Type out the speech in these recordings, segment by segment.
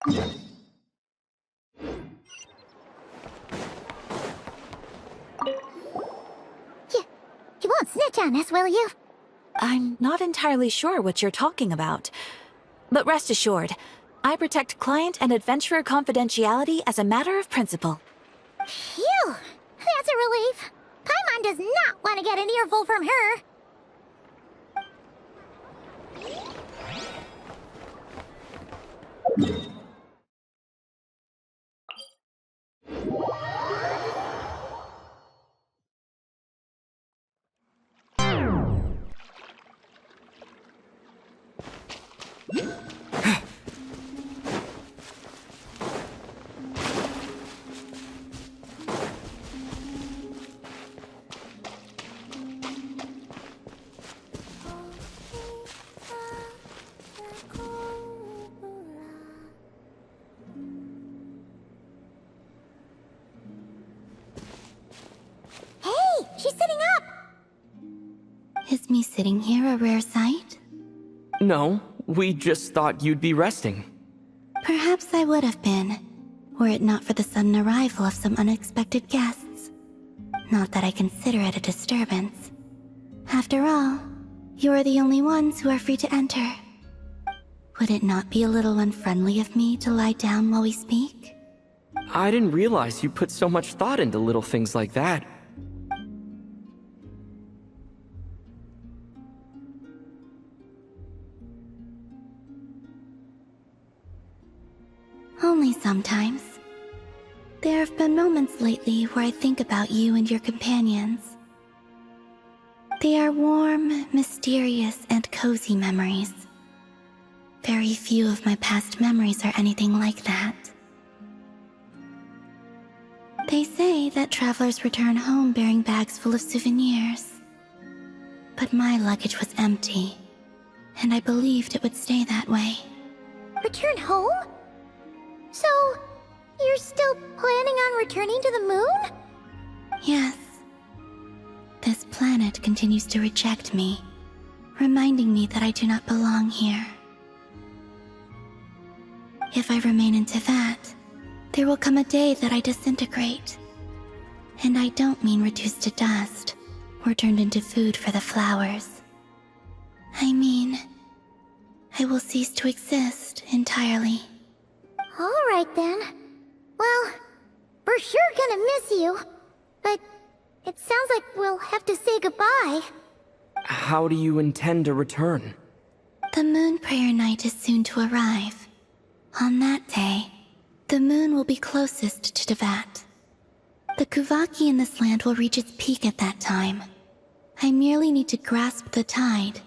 You won't snitch on us, will you? I'm not entirely sure what you're talking about. But rest assured, I protect client and adventurer confidentiality as a matter of principle. Phew! That's a relief. Paimon does not want to get an earful from her. She's sitting up! Is me sitting here a rare sight? No, we just thought you'd be resting. Perhaps I would have been, were it not for the sudden arrival of some unexpected guests. Not that I consider it a disturbance. After all, you are the only ones who are free to enter. Would it not be a little unfriendly of me to lie down while we speak? I didn't realize you put so much thought into little things like that. Only sometimes. There have been moments lately where I think about you and your companions. They are warm, mysterious, and cozy memories. Very few of my past memories are anything like that. They say that travelers return home bearing bags full of souvenirs. But my luggage was empty, and I believed it would stay that way. Return home? So, you're still planning on returning to the moon? Yes. This planet continues to reject me, reminding me that I do not belong here. If I remain into that, there will come a day that I disintegrate. And I don't mean reduced to dust, or turned into food for the flowers. I mean, I will cease to exist entirely. Alright then. Well, we're sure gonna miss you. But it sounds like we'll have to say goodbye. How do you intend to return? The Moon Prayer Night is soon to arrive. On that day, the moon will be closest to Teyvat. The Kuvaki in this land will reach its peak at that time. I merely need to grasp the tide,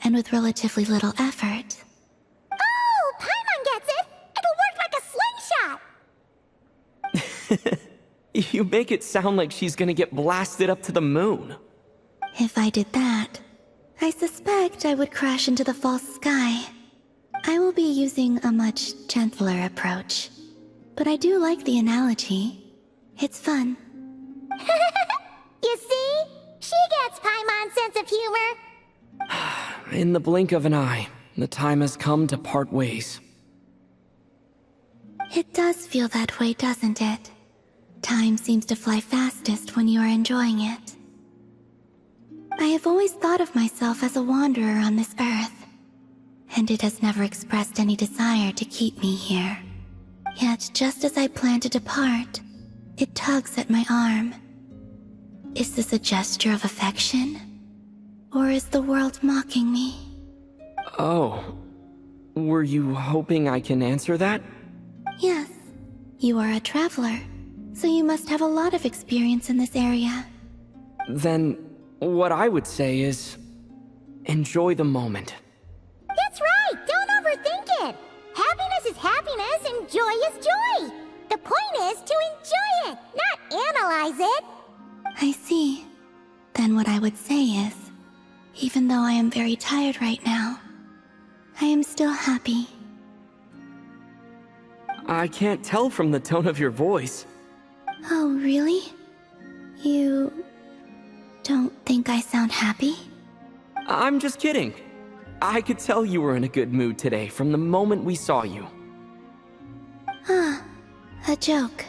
and with relatively little effort. Oh, Paimon gets it! It'll work like a slingshot! You make it sound like she's gonna get blasted up to the moon. If I did that, I suspect I would crash into the false sky. I will be using a much gentler approach. But I do like the analogy. It's fun. You see? She gets Paimon's sense of humor. In the blink of an eye, the time has come to part ways. It does feel that way, doesn't it? Time seems to fly fastest when you are enjoying it. I have always thought of myself as a wanderer on this earth, and it has never expressed any desire to keep me here. Yet, just as I plan to depart, it tugs at my arm. Is this a gesture of affection? Or is the world mocking me? Oh. Were you hoping I can answer that? Yes. You are a traveler, so you must have a lot of experience in this area. Then, what I would say is, enjoy the moment. That's right! Don't overthink it! Happiness is happiness and joy is joy! The point is to enjoy it, not analyze it! I see. Then what I would say is, even though I am very tired right now, I am still happy. I can't tell from the tone of your voice. Oh, really? You don't think I sound happy? I'm just kidding. I could tell you were in a good mood today from the moment we saw you. A joke,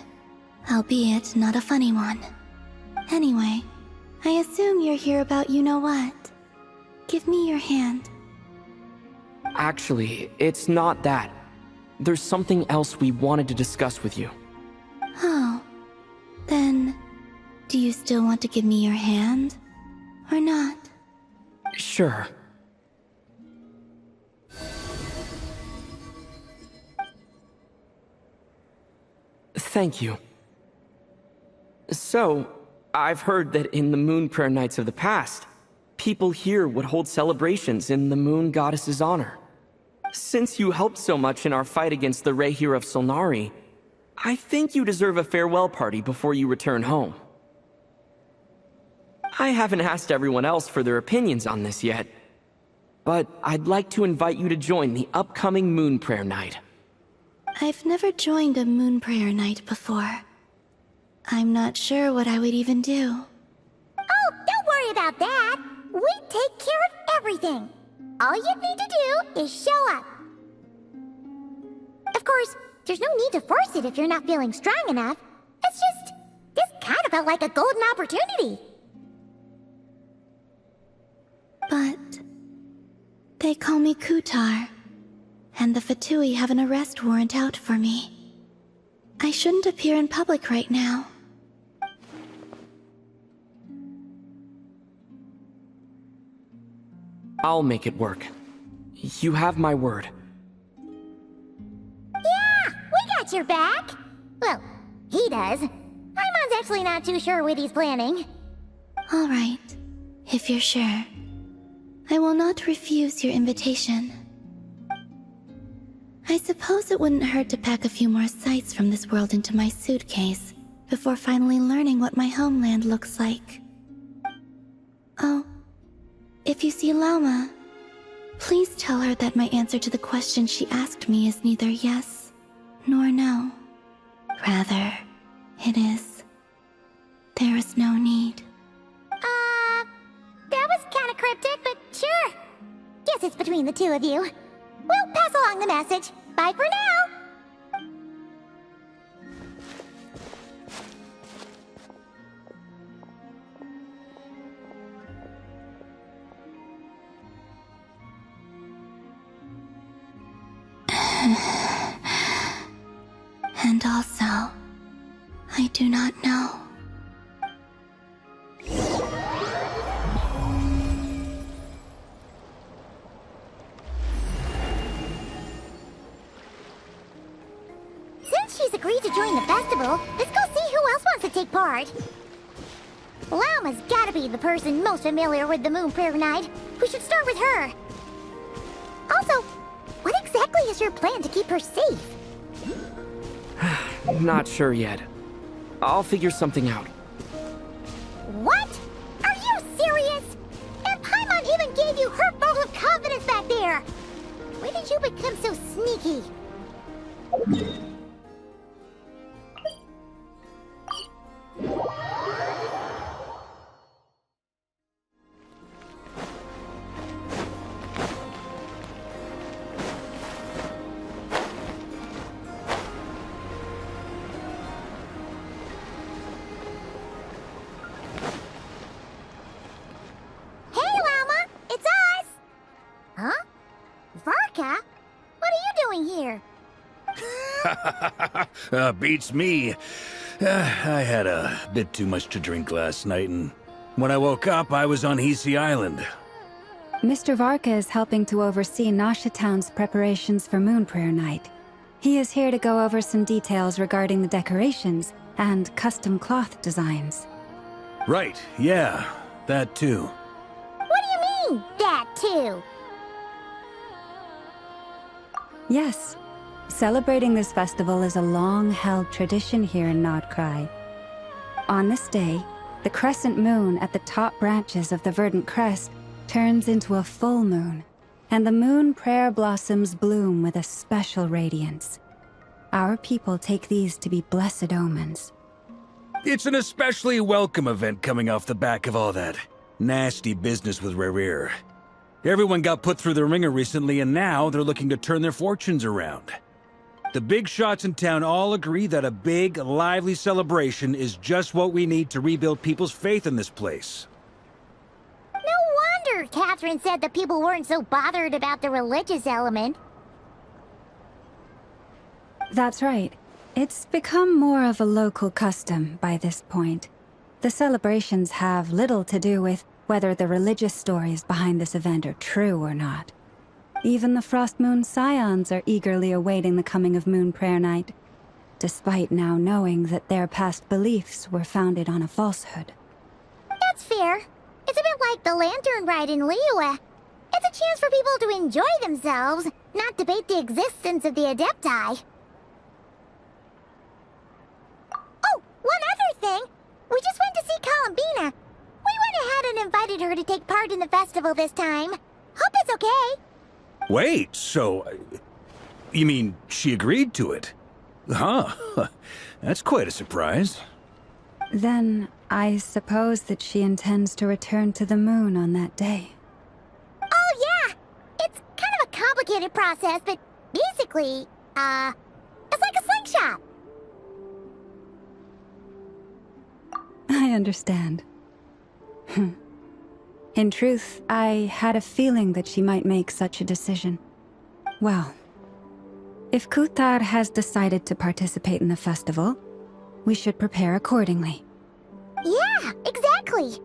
albeit not a funny one. Anyway, I assume you're here about you-know-what. Give me your hand. Actually, it's not that. There's something else we wanted to discuss with you. Oh. Then, do you still want to give me your hand? Or not? Sure. Thank you. So, I've heard that in the Moon Prayer Nights of the past, people here would hold celebrations in the Moon Goddess's honor. Since you helped so much in our fight against the Reeyn of Solnari, I think you deserve a farewell party before you return home. I haven't asked everyone else for their opinions on this yet, but I'd like to invite you to join the upcoming Moon Prayer Night. I've never joined a Moon Prayer Night before. I'm not sure what I would even do. Oh, don't worry about that. We take care of everything. All you need to do is show up. Of course, there's no need to force it if you're not feeling strong enough. It's just, this kind of felt like a golden opportunity. But they call me Kutar, and the Fatui have an arrest warrant out for me. I shouldn't appear in public right now. I'll make it work. You have my word. Yeah, we got your back. Well, he does. Paimon's actually not too sure what he's planning. All right, if you're sure. I will not refuse your invitation. I suppose it wouldn't hurt to pack a few more sights from this world into my suitcase before finally learning what my homeland looks like. Oh, if you see Lauma, please tell her that my answer to the question she asked me is neither yes nor no. Rather, it is, there is no need. That was kinda cryptic, but sure. Guess it's between the two of you. We'll pass along the message. Bye for now. And also, I do not know. Since she's agreed to join the festival, let's go see who else wants to take part. Lauma's gotta be the person most familiar with the Moon Prayer Night. We should start with her. Also, what exactly is your plan to keep her safe? Not sure yet. I'll figure something out. What? Are you serious? And Paimon even gave you her vote of confidence back there! When did you become so sneaky? Beats me. I had a bit too much to drink last night, and when I woke up, I was on Hisi Island. Mr. Varka is helping to oversee Nasha Town's preparations for Moon Prayer Night. He is here to go over some details regarding the decorations and custom cloth designs. Right, yeah, that too. What do you mean, that too? Yes. Celebrating this festival is a long-held tradition here in Nod-Krai. On this day, the crescent moon at the top branches of the verdant crest turns into a full moon, and the moon prayer blossoms bloom with a special radiance. Our people take these to be blessed omens. It's an especially welcome event coming off the back of all that nasty business with Reeyn. Everyone got put through the ringer recently, and now they're looking to turn their fortunes around. The big shots in town all agree that a big, lively celebration is just what we need to rebuild people's faith in this place. No wonder Catherine said that people weren't so bothered about the religious element. That's right. It's become more of a local custom by this point. The celebrations have little to do with whether the religious stories behind this event are true or not. Even the Frost Moon Scions are eagerly awaiting the coming of Moon Prayer Night, despite now knowing that their past beliefs were founded on a falsehood. That's fair. It's a bit like the Lantern Ride in Liyue. It's a chance for people to enjoy themselves, not debate the existence of the Adepti. Oh, one other thing! We just went to see Columbina. We went ahead and invited her to take part in the festival this time. Hope it's okay. Wait, so... you mean she agreed to it? Huh. That's quite a surprise. Then, I suppose that she intends to return to the moon on that day. Oh, yeah! It's kind of a complicated process, but basically, it's like a slingshot. I understand. In truth, I had a feeling that she might make such a decision. Well, if Kuthar has decided to participate in the festival, we should prepare accordingly. Yeah, exactly.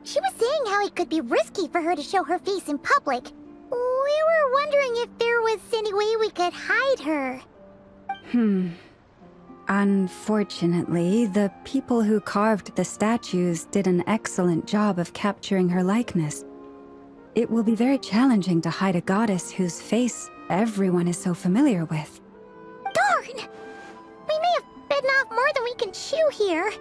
She was saying how it could be risky for her to show her face in public. We were wondering if there was any way we could hide her. Unfortunately, the people who carved the statues did an excellent job of capturing her likeness. It will be very challenging to hide a goddess whose face everyone is so familiar with. Darn! We may have bitten off more than we can chew here.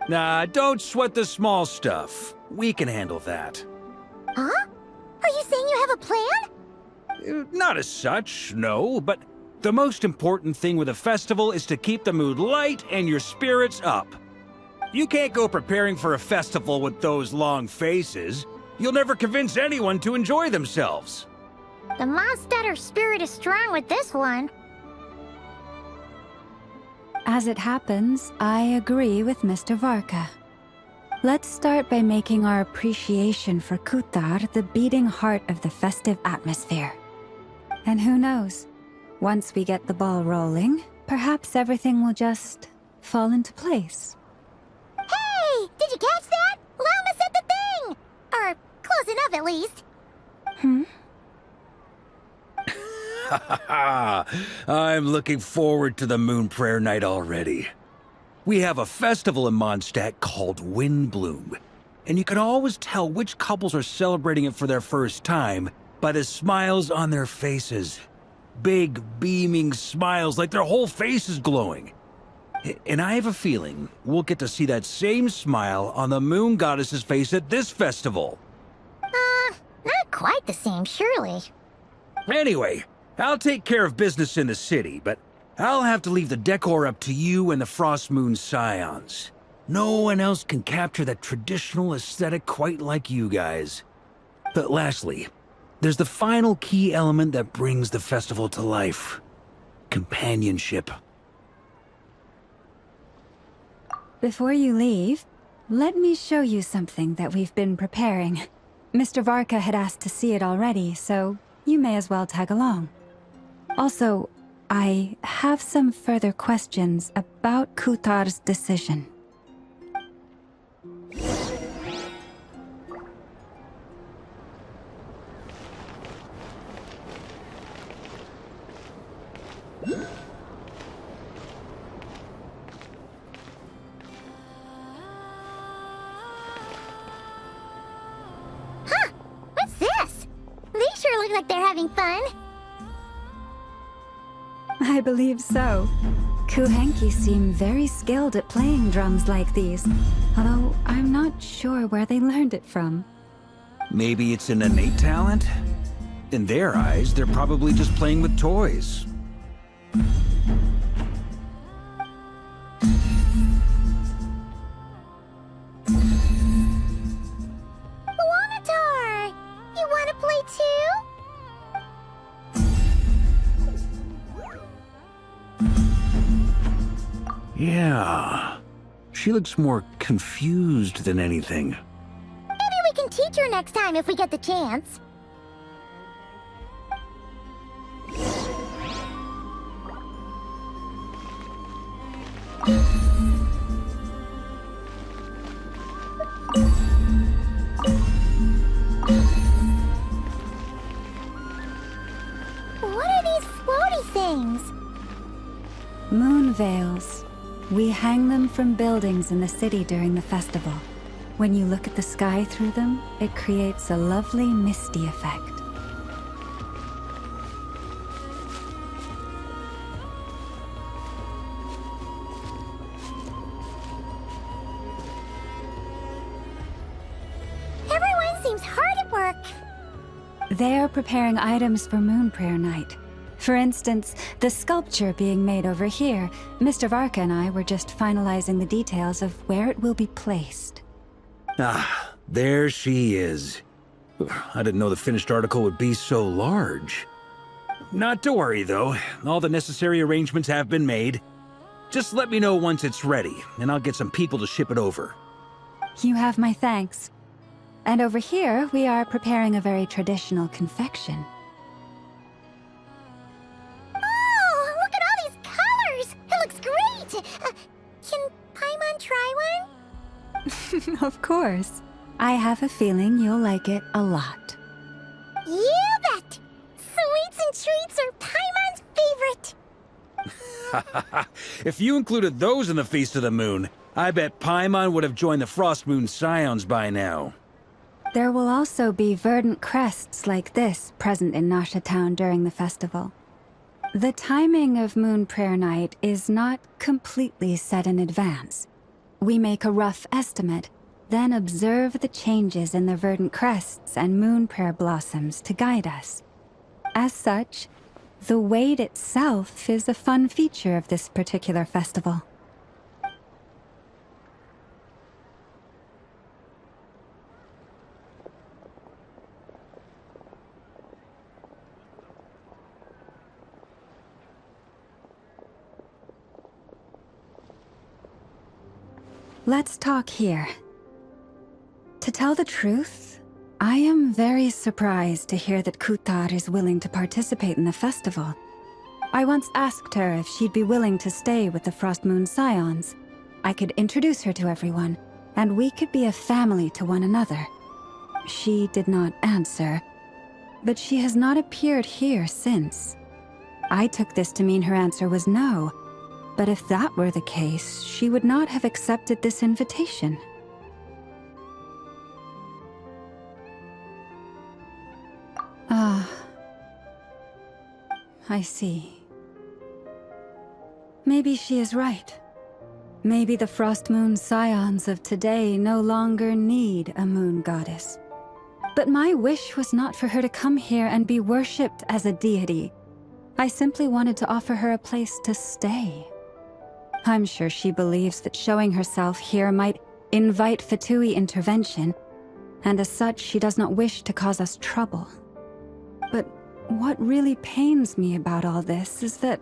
Nah, don't sweat the small stuff. We can handle that. Huh? Are you saying you have a plan? Not as such, no, but the most important thing with a festival is to keep the mood light and your spirits up. You can't go preparing for a festival with those long faces. You'll never convince anyone to enjoy themselves. The Mondstatter spirit is strong with this one. As it happens, I agree with Mr. Varka. Let's start by making our appreciation for Kuthar the beating heart of the festive atmosphere. And who knows? Once we get the ball rolling, perhaps everything will just fall into place. Hey! Did you catch that? Lama said the thing! Or close enough, at least. I'm looking forward to the Moon Prayer Night already. We have a festival in Mondstadt called Windbloom, and you can always tell which couples are celebrating it for their first time by the smiles on their faces. Big, beaming smiles like their whole face is glowing. And I have a feeling we'll get to see that same smile on the Moon Goddess's face at this festival. Not quite the same, surely. Anyway, I'll take care of business in the city, but I'll have to leave the decor up to you and the Frost Moon Scions. No one else can capture that traditional aesthetic quite like you guys. But lastly, there's the final key element that brings the festival to life. Companionship. Before you leave, let me show you something that we've been preparing. Mr. Varka had asked to see it already, so you may as well tag along. Also, I have some further questions about Kuthar's decision. Huh? What's this? They sure look like they're having fun. I believe so. Kuhenki seem very skilled at playing drums like these, although I'm not sure where they learned it from. Maybe it's an innate talent? In their eyes, they're probably just playing with toys. Wanatar! You want to play too? Yeah. She looks more confused than anything. Maybe we can teach her next time if we get the chance. What are these floaty things? Moon veils. We hang them from buildings in the city during the festival. When you look at the sky through them, it creates a lovely misty effect. Everyone seems hard at work. They are preparing items for Moon Prayer Night. For instance, the sculpture being made over here, Mr. Varka and I were just finalizing the details of where it will be placed. Ah, there she is. I didn't know the finished article would be so large. Not to worry, though. All the necessary arrangements have been made. Just let me know once it's ready, and I'll get some people to ship it over. You have my thanks. And over here, we are preparing a very traditional confection. Oh, look at all these colors! It looks great! Can Paimon try one? Of course. I have a feeling you'll like it a lot. You bet! Sweets and treats are Paimon's favorite! If you included those in the Feast of the Moon, I bet Paimon would have joined the Frost Moon Scions by now. There will also be verdant crests like this present in Nasha Town during the festival. The timing of Moon Prayer Night is not completely set in advance. We make a rough estimate, then observe the changes in the verdant crests and moon prayer blossoms to guide us. As such, the wait itself is a fun feature of this particular festival. Let's talk here. To tell the truth, I am very surprised to hear that Kutar is willing to participate in the festival. I once asked her if she'd be willing to stay with the Frost Moon Scions. I could introduce her to everyone, and we could be a family to one another. She did not answer, but she has not appeared here since. I took this to mean her answer was no. But if that were the case, she would not have accepted this invitation. Ah, I see. Maybe she is right. Maybe the Frost Moon Scions of today no longer need a moon goddess. But my wish was not for her to come here and be worshipped as a deity. I simply wanted to offer her a place to stay. I'm sure she believes that showing herself here might invite Fatui intervention, and as such she does not wish to cause us trouble. But what really pains me about all this is that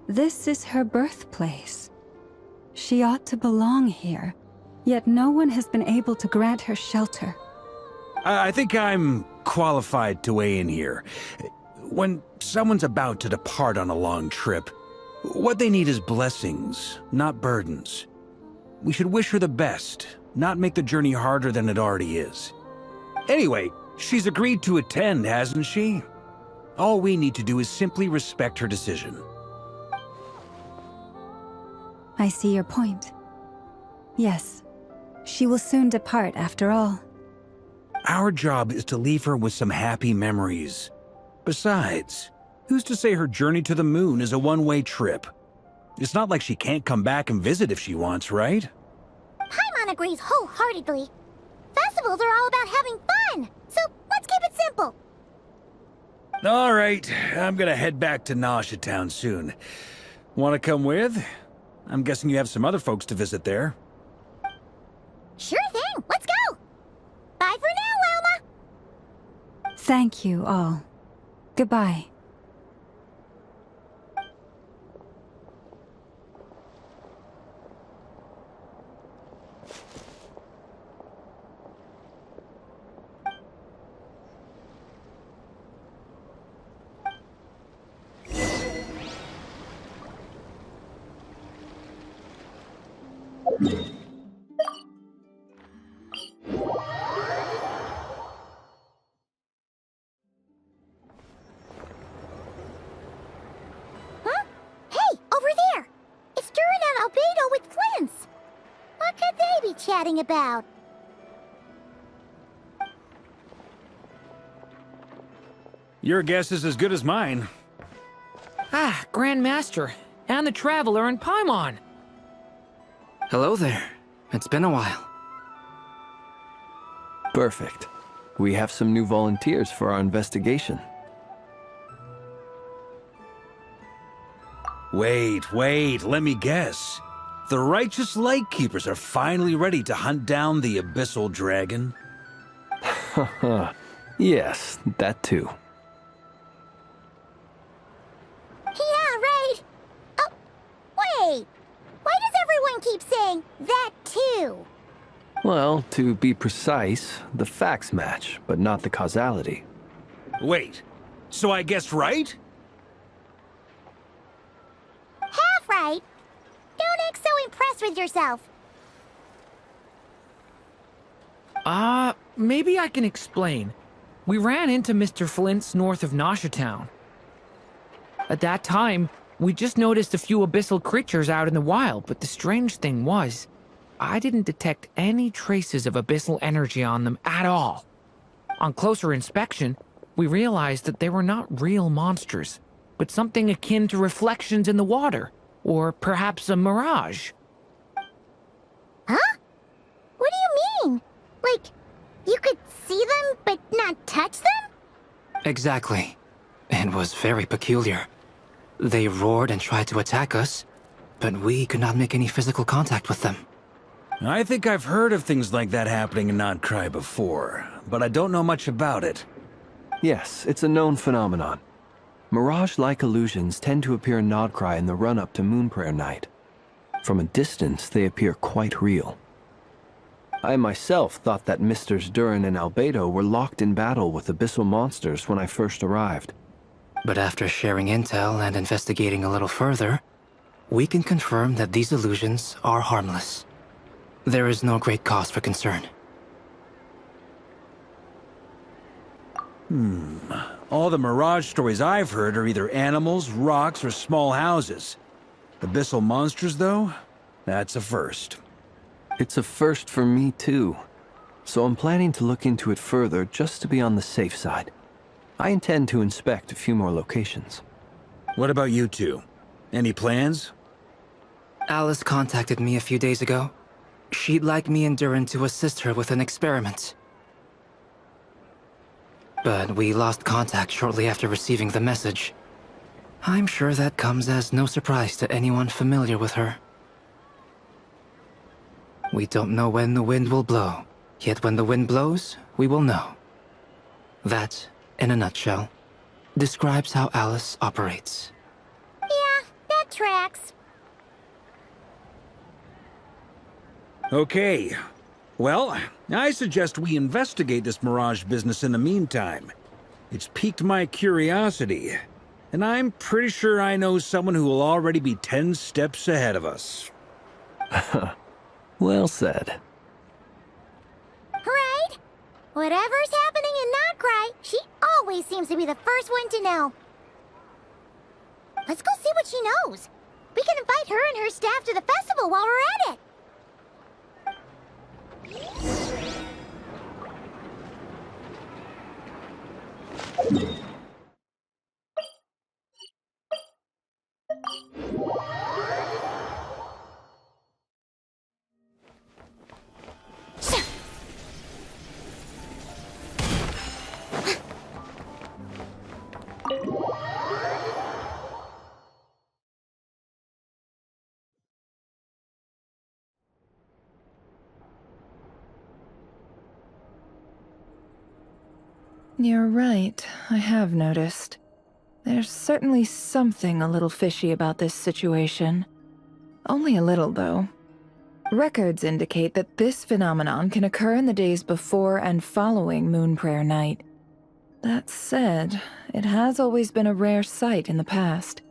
this is her birthplace. She ought to belong here, yet no one has been able to grant her shelter. I think I'm qualified to weigh in here. When someone's about to depart on a long trip, what they need is blessings, not burdens. We should wish her the best, not make the journey harder than it already is. Anyway, she's agreed to attend, hasn't she? All we need to do is simply respect her decision. I see your point. Yes, she will soon depart after all. Our job is to leave her with some happy memories. Besides, who's to say her journey to the moon is a one-way trip? It's not like she can't come back and visit if she wants, right? Paimon agrees wholeheartedly. Festivals are all about having fun, so let's keep it simple. All right, I'm gonna head back to Nasha Town soon. Want to come with? I'm guessing you have some other folks to visit there. Sure thing, let's go! Bye for now, Wilma! Thank you all. Goodbye. Huh? Hey, over there! It's Durin and Albedo with Flints! What could they be chatting about? Your guess is as good as mine. Ah, Grand Master, and the Traveler and Paimon. Hello there. It's been a while. Perfect. We have some new volunteers for our investigation. Wait, let me guess. The righteous Lightkeepers are finally ready to hunt down the Abyssal Dragon? Yes, that too. Yeah, right! Oh, wait! Why does everyone keep saying that too? Well, to be precise, the facts match, but not the causality. Wait, so I guessed right? Half right! Don't act so impressed with yourself. Maybe I can explain. We ran into Mr. Flint's north of Nasha Town. At that time, we just noticed a few abyssal creatures out in the wild, but the strange thing was, I didn't detect any traces of abyssal energy on them at all. On closer inspection, we realized that they were not real monsters, but something akin to reflections in the water, or perhaps a mirage. Huh? What do you mean? Like, you could see them, but not touch them? Exactly. It was very peculiar. They roared and tried to attack us, but we could not make any physical contact with them. I think I've heard of things like that happening in Nod-Krai before, but I don't know much about it. Yes, it's a known phenomenon. Mirage-like illusions tend to appear in Nod-Krai in the run-up to Moonprayer Night. From a distance, they appear quite real. I myself thought that Misters Durin and Albedo were locked in battle with abyssal monsters when I first arrived. But after sharing intel and investigating a little further, we can confirm that these illusions are harmless. There is no great cause for concern. All the Mirage stories I've heard are either animals, rocks, or small houses. Abyssal monsters, though? That's a first. It's a first for me, too. So I'm planning to look into it further just to be on the safe side. I intend to inspect a few more locations. What about you two? Any plans? Alice contacted me a few days ago. She'd like me and Durin to assist her with an experiment. But we lost contact shortly after receiving the message. I'm sure that comes as no surprise to anyone familiar with her. We don't know when the wind will blow, yet when the wind blows, we will know. That, in a nutshell, describes how Alice operates. Yeah, that tracks. Okay. Well, I suggest we investigate this Mirage business in the meantime. It's piqued my curiosity, and I'm pretty sure I know someone who will already be 10 steps ahead of us. Well said. Right? Whatever's happening in Nod-Krai, she always seems to be the first one to know. Let's go see what she knows. We can invite her and her staff to the festival while we're at it. You're right, I have noticed. There's certainly something a little fishy about this situation. Only a little, though. Records indicate that this phenomenon can occur in the days before and following Moonprayer Night. That said, it has always been a rare sight in the past.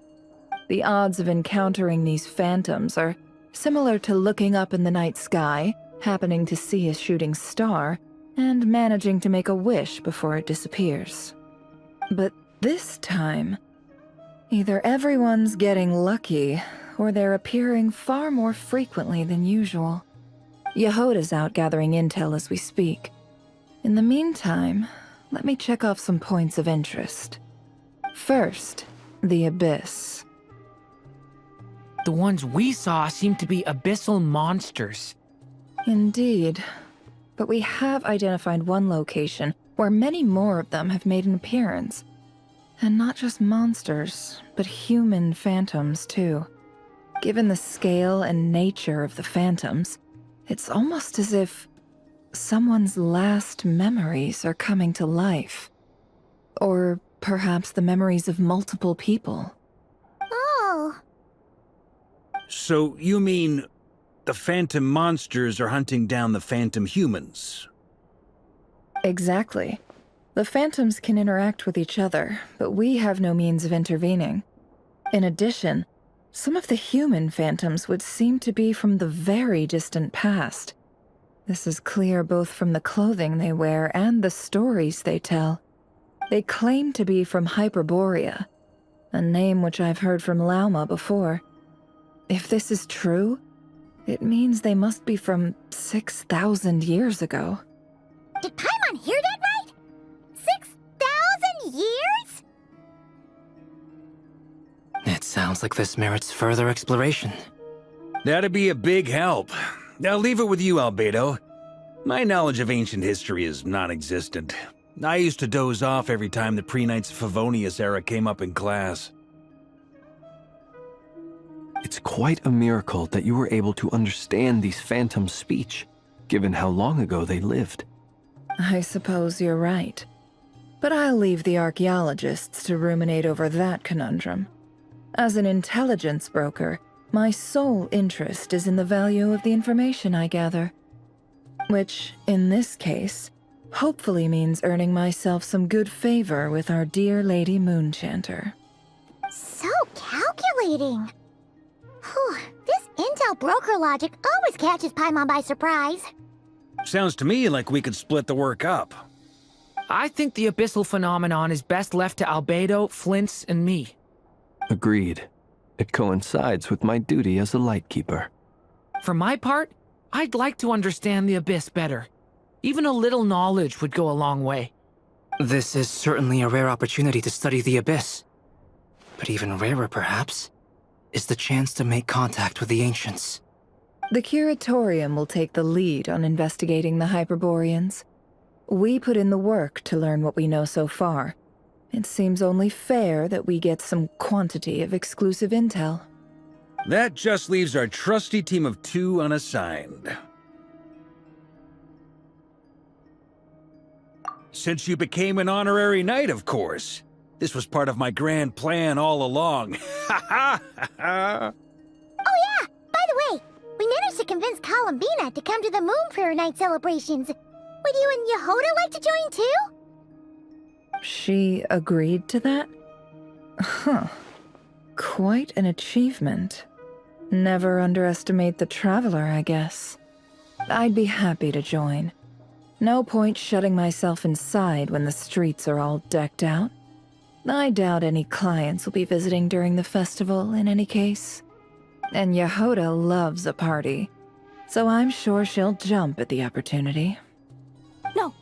The odds of encountering these phantoms are Similar to looking up in the night sky, happening to see a shooting star, and managing to make a wish before it disappears. But this time, either everyone's getting lucky, or they're appearing far more frequently than usual. Yehoda's out gathering intel as we speak. In the meantime, let me check off some points of interest. First, the Abyss. The ones we saw seem to be abyssal monsters. Indeed. But we have identified one location where many more of them have made an appearance. And not just monsters, but human phantoms too. Given the scale and nature of the phantoms, it's almost as if someone's last memories are coming to life. Or perhaps the memories of multiple people. Oh. So you mean the phantom monsters are hunting down the phantom humans? Exactly. The phantoms can interact with each other, but we have no means of intervening. In addition, some of the human phantoms would seem to be from the very distant past. This is clear both from the clothing they wear and the stories they tell. They claim to be from Hyperborea, a name which I've heard from Lauma before. If this is true, it means they must be from 6,000 years ago. Did Paimon hear that right? 6,000 years? It sounds like this merits further exploration. That'd be a big help. I'll leave it with you, Albedo. My knowledge of ancient history is non-existent. I used to doze off every time the pre-Knights of Favonius era came up in class. It's quite a miracle that you were able to understand these phantoms' speech, given how long ago they lived. I suppose you're right. But I'll leave the archaeologists to ruminate over that conundrum. As an intelligence broker, my sole interest is in the value of the information I gather. Which, in this case, hopefully means earning myself some good favor with our dear Lady Moonchanter. So calculating. Whew, this intel broker logic always catches Paimon by surprise. Sounds to me like we could split the work up. I think the abyssal phenomenon is best left to Albedo, Flints, and me. Agreed. It coincides with my duty as a lightkeeper. For my part, I'd like to understand the Abyss better. Even a little knowledge would go a long way. This is certainly a rare opportunity to study the Abyss. But even rarer, perhaps, is the chance to make contact with the Ancients. The Curatorium will take the lead on investigating the Hyperboreans. We put in the work to learn what we know so far. It seems only fair that we get some quantity of exclusive intel. That just leaves our trusty team of 2 unassigned. Since you became an honorary knight, of course. This was part of my grand plan all along. Ha ha ha! Oh yeah, by the way, we managed to convince Columbina to come to the Moon Prayer Night celebrations. Would you and Yehoda like to join too? She agreed to that? Huh. Quite an achievement. Never underestimate the traveler, I guess. I'd be happy to join. No point shutting myself inside when the streets are all decked out. I doubt any clients will be visiting during the festival in any case. And Yehoda loves a party, so I'm sure she'll jump at the opportunity. No.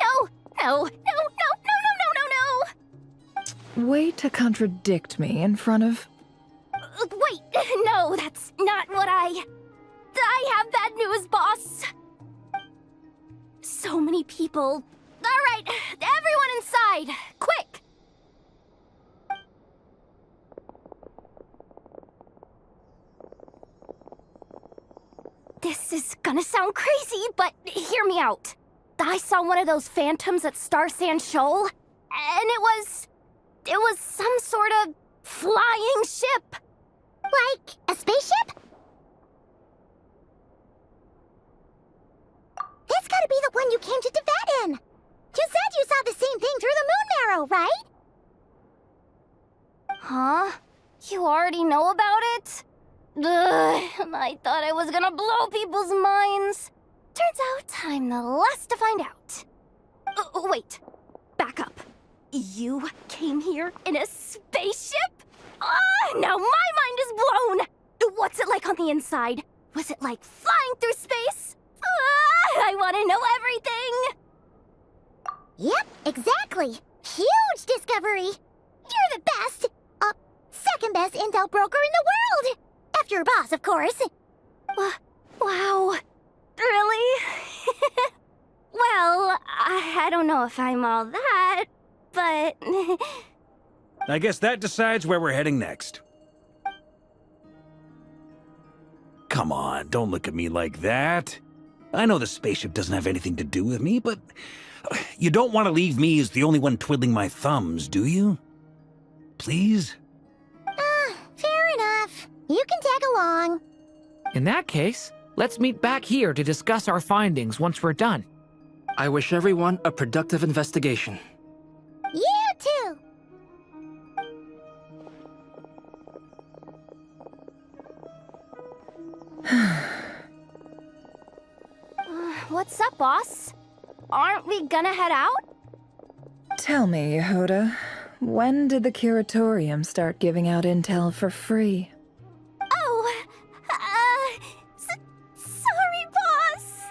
No. No. No. No. No. No. No. No. Way to contradict me in front of... Wait. No, that's not what I have bad news, boss. So many people. All right, everyone inside. Quick. This is gonna sound crazy, but hear me out. I saw one of those phantoms at Star Sand Shoal, and it was some sort of flying ship. Like a spaceship? That's gotta be the one you came to Tibet in. You said you saw the same thing through the moon marrow, right? Huh? You already know about it? I thought I was gonna blow people's minds. Turns out I'm the last to find out. Wait, back up. You came here in a spaceship? Now my mind is blown! What's it like on the inside? Was it like flying through space? I want to know everything! Yep, exactly. Huge discovery. You're the best. Second best intel broker in the world. After your boss, of course. Wow. Really? Well, I don't know if I'm all that, but... I guess that decides where we're heading next. Come on, don't look at me like that. I know the spaceship doesn't have anything to do with me, but you don't want to leave me as the only one twiddling my thumbs, do you? Please? Fair enough. You can tag along. In that case, let's meet back here to discuss our findings once we're done. I wish everyone a productive investigation. You too. What's up, boss? Aren't we gonna head out? Tell me, Yehoda, when did the Curatorium start giving out intel for free? Oh, sorry, boss.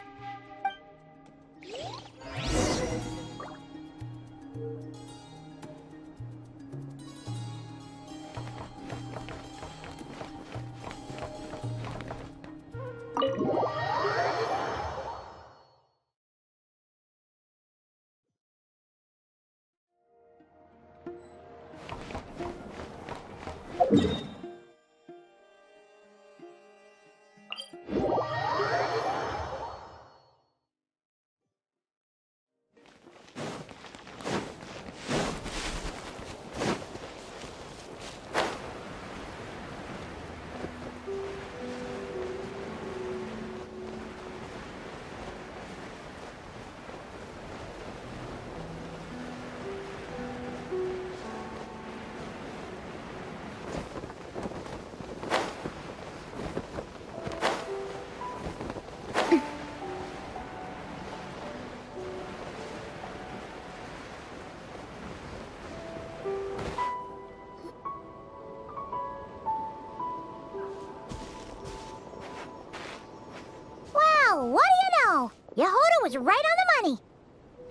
What do you know? Yehoda was right on the money.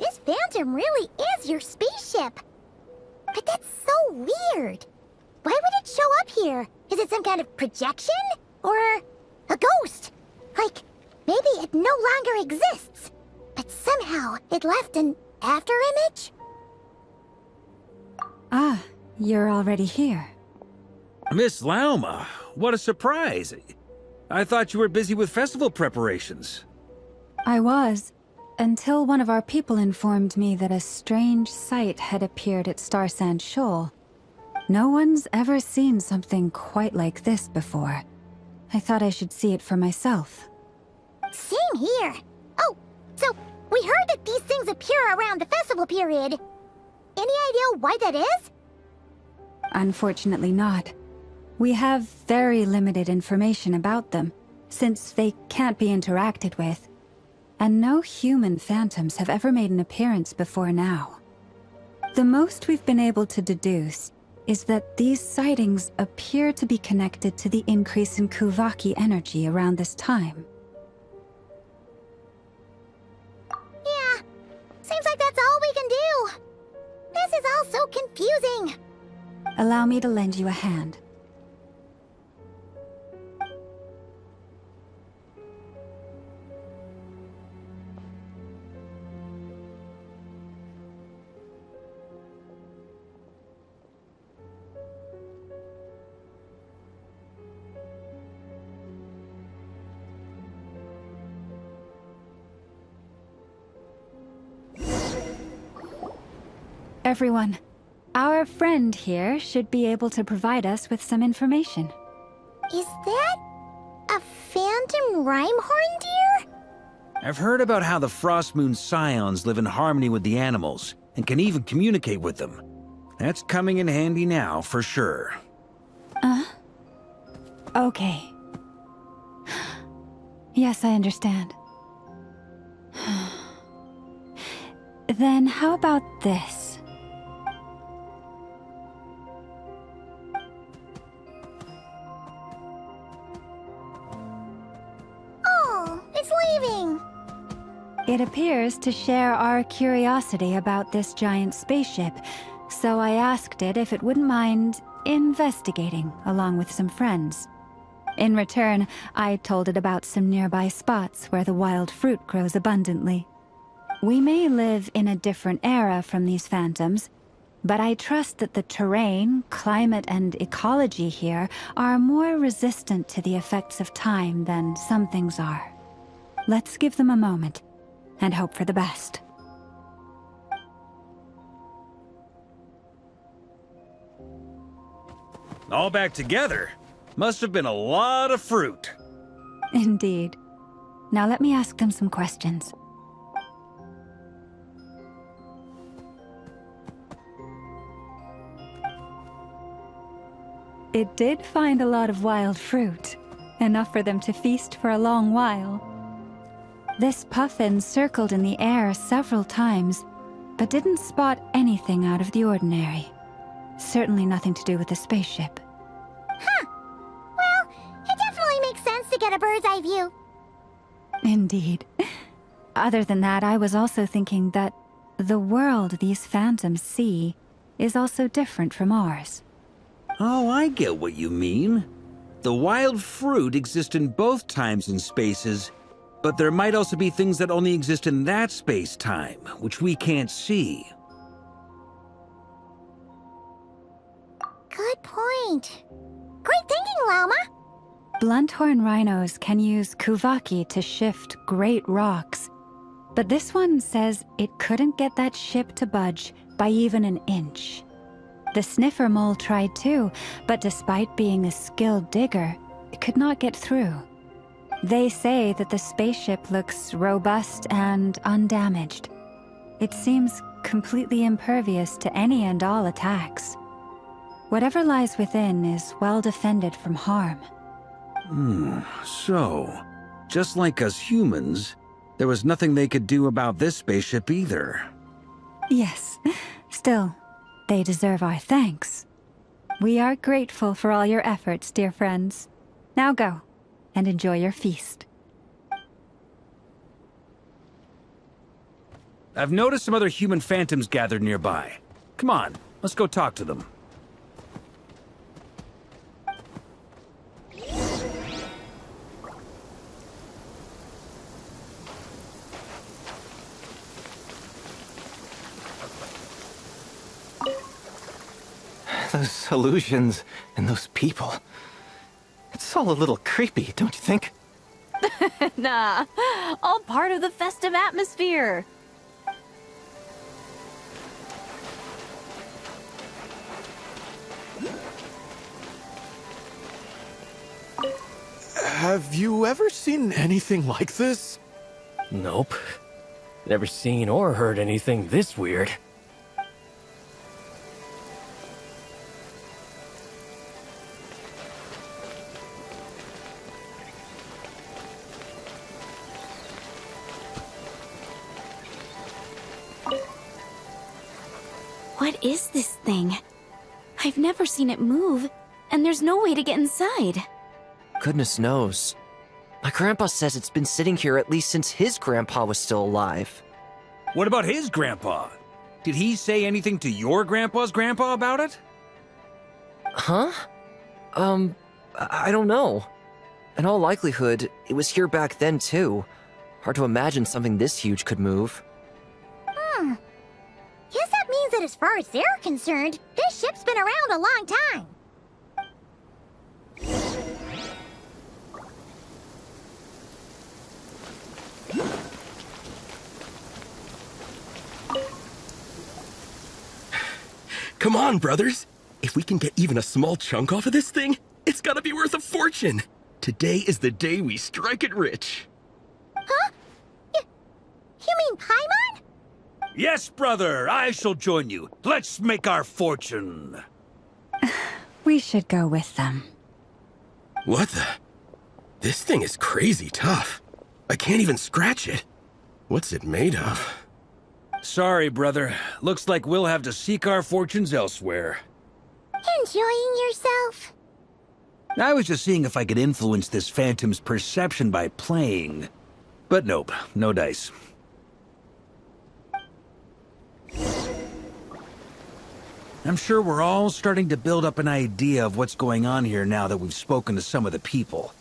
This Phantom really is your spaceship. But that's so weird. Why would it show up here? Is it some kind of projection? Or a ghost? Like, maybe it no longer exists, but somehow it left an afterimage? Ah, you're already here. Miss Lauma, what a surprise. I thought you were busy with festival preparations. I was, until one of our people informed me that a strange sight had appeared at Star Sand Shoal. No one's ever seen something quite like this before. I thought I should see it for myself. Same here. Oh, so we heard that these things appear around the festival period. Any idea why that is? Unfortunately not. We have very limited information about them, since they can't be interacted with. And no human phantoms have ever made an appearance before now. The most we've been able to deduce is that these sightings appear to be connected to the increase in Kuvaki energy around this time. Yeah, seems like that's all we can do. This is all so confusing. Allow me to lend you a hand. Everyone, our friend here should be able to provide us with some information. Is that a phantom rhymehorn deer? I've heard about how the Frost Moon Scions live in harmony with the animals and can even communicate with them. That's coming in handy now, for sure. Okay. Yes, I understand. Then how about this? Oh, it's leaving. It appears to share our curiosity about this giant spaceship, so I asked it if it wouldn't mind investigating along with some friends. In return, I told it about some nearby spots where the wild fruit grows abundantly. We may live in a different era from these phantoms, but I trust that the terrain, climate, and ecology here are more resistant to the effects of time than some things are. Let's give them a moment and hope for the best. All back together? Must have been a lot of fruit. Indeed. Now let me ask them some questions. It did find a lot of wild fruit, enough for them to feast for a long while. This puffin circled in the air several times, but didn't spot anything out of the ordinary. Certainly nothing to do with the spaceship. Huh. Well, it definitely makes sense to get a bird's eye view. Indeed. Other than that, I was also thinking that the world these phantoms see is also different from ours. Oh, I get what you mean. The wild fruit exist in both times and spaces, but there might also be things that only exist in that space-time, which we can't see. Good point. Great thinking, Lauma. Blunthorn rhinos can use kuvaki to shift great rocks, but this one says it couldn't get that ship to budge by even an inch. The sniffer mole tried too, but despite being a skilled digger, it could not get through. They say that the spaceship looks robust and undamaged. It seems completely impervious to any and all attacks. Whatever lies within is well defended from harm. So, just like us humans, there was nothing they could do about this spaceship either. Yes, still, they deserve our thanks. We are grateful for all your efforts, dear friends. Now go, and enjoy your feast. I've noticed some other human phantoms gathered nearby. Come on, let's go talk to them. Those illusions and those people. It's all a little creepy, don't you think? Nah, all part of the festive atmosphere. Have you ever seen anything like this? Nope. Never seen or heard anything this weird. What is this thing? I've never seen it move, and there's no way to get inside. Goodness knows. My grandpa says it's been sitting here at least since his grandpa was still alive. What about his grandpa? Did he say anything to your grandpa's grandpa about it? Huh? I don't know. In all likelihood, it was here back then too. Hard to imagine something this huge could move. Guess that means that as far as they're concerned, this ship's been around a long time. Come on, brothers. If we can get even a small chunk off of this thing, it's gotta be worth a fortune. Today is the day we strike it rich. Huh? You mean Paimon? Yes, brother, I shall join you. Let's make our fortune. We should go with them. What the? This thing is crazy tough. I can't even scratch it. What's it made of? Sorry, brother. Looks like we'll have to seek our fortunes elsewhere. Enjoying yourself? I was just seeing if I could influence this phantom's perception by playing. But nope, no dice. I'm sure we're all starting to build up an idea of what's going on here now that we've spoken to some of the people.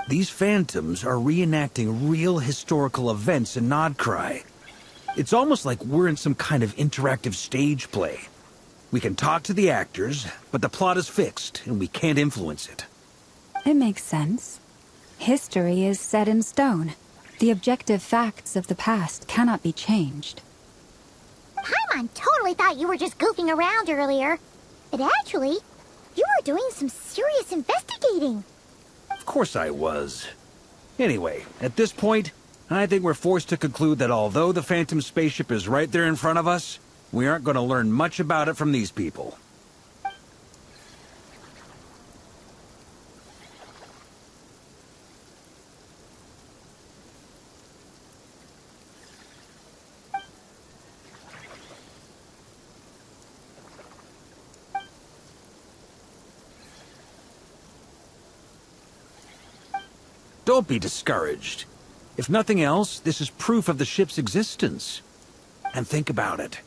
These phantoms are reenacting real historical events in Nod-Krai. It's almost like we're in some kind of interactive stage play. We can talk to the actors, but the plot is fixed, and we can't influence it. It makes sense. History is set in stone. The objective facts of the past cannot be changed. Paimon totally thought you were just goofing around earlier. But actually, you were doing some serious investigating. Of course I was. Anyway, at this point, I think we're forced to conclude that although the Phantom spaceship is right there in front of us, we aren't going to learn much about it from these people. Don't be discouraged. If nothing else, this is proof of the ship's existence. And think about it.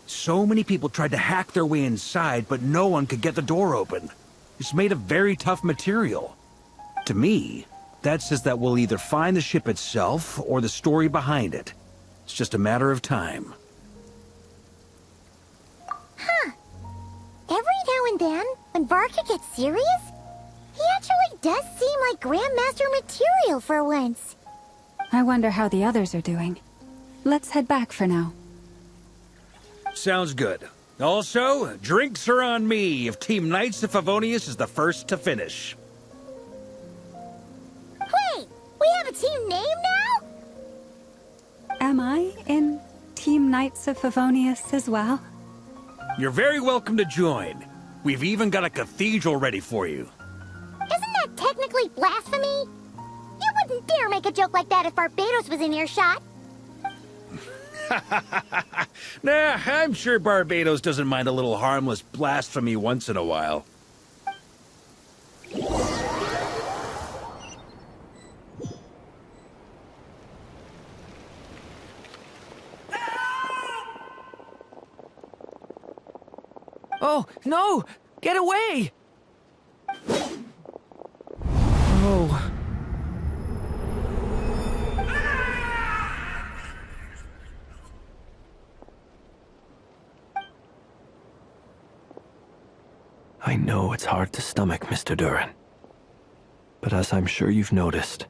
So many people tried to hack their way inside, but no one could get the door open. It's made of very tough material. To me, that says that we'll either find the ship itself or the story behind it. It's just a matter of time. Huh. Every now and then, when Varka gets serious, he actually does seem like Grandmaster material for once. I wonder how the others are doing. Let's head back for now. Sounds good. Also, drinks are on me if Team Knights of Favonius is the first to finish. Wait, we have a team name now? Am I in Team Knights of Favonius as well? You're very welcome to join. We've even got a cathedral ready for you. Isn't that technically blasphemy? You wouldn't dare make a joke like that if Barbados was in earshot. Nah, I'm sure Barbados doesn't mind a little harmless blasphemy once in a while. Oh, no! Get away! Oh. I know it's hard to stomach, Mr. Duran. But as I'm sure you've noticed,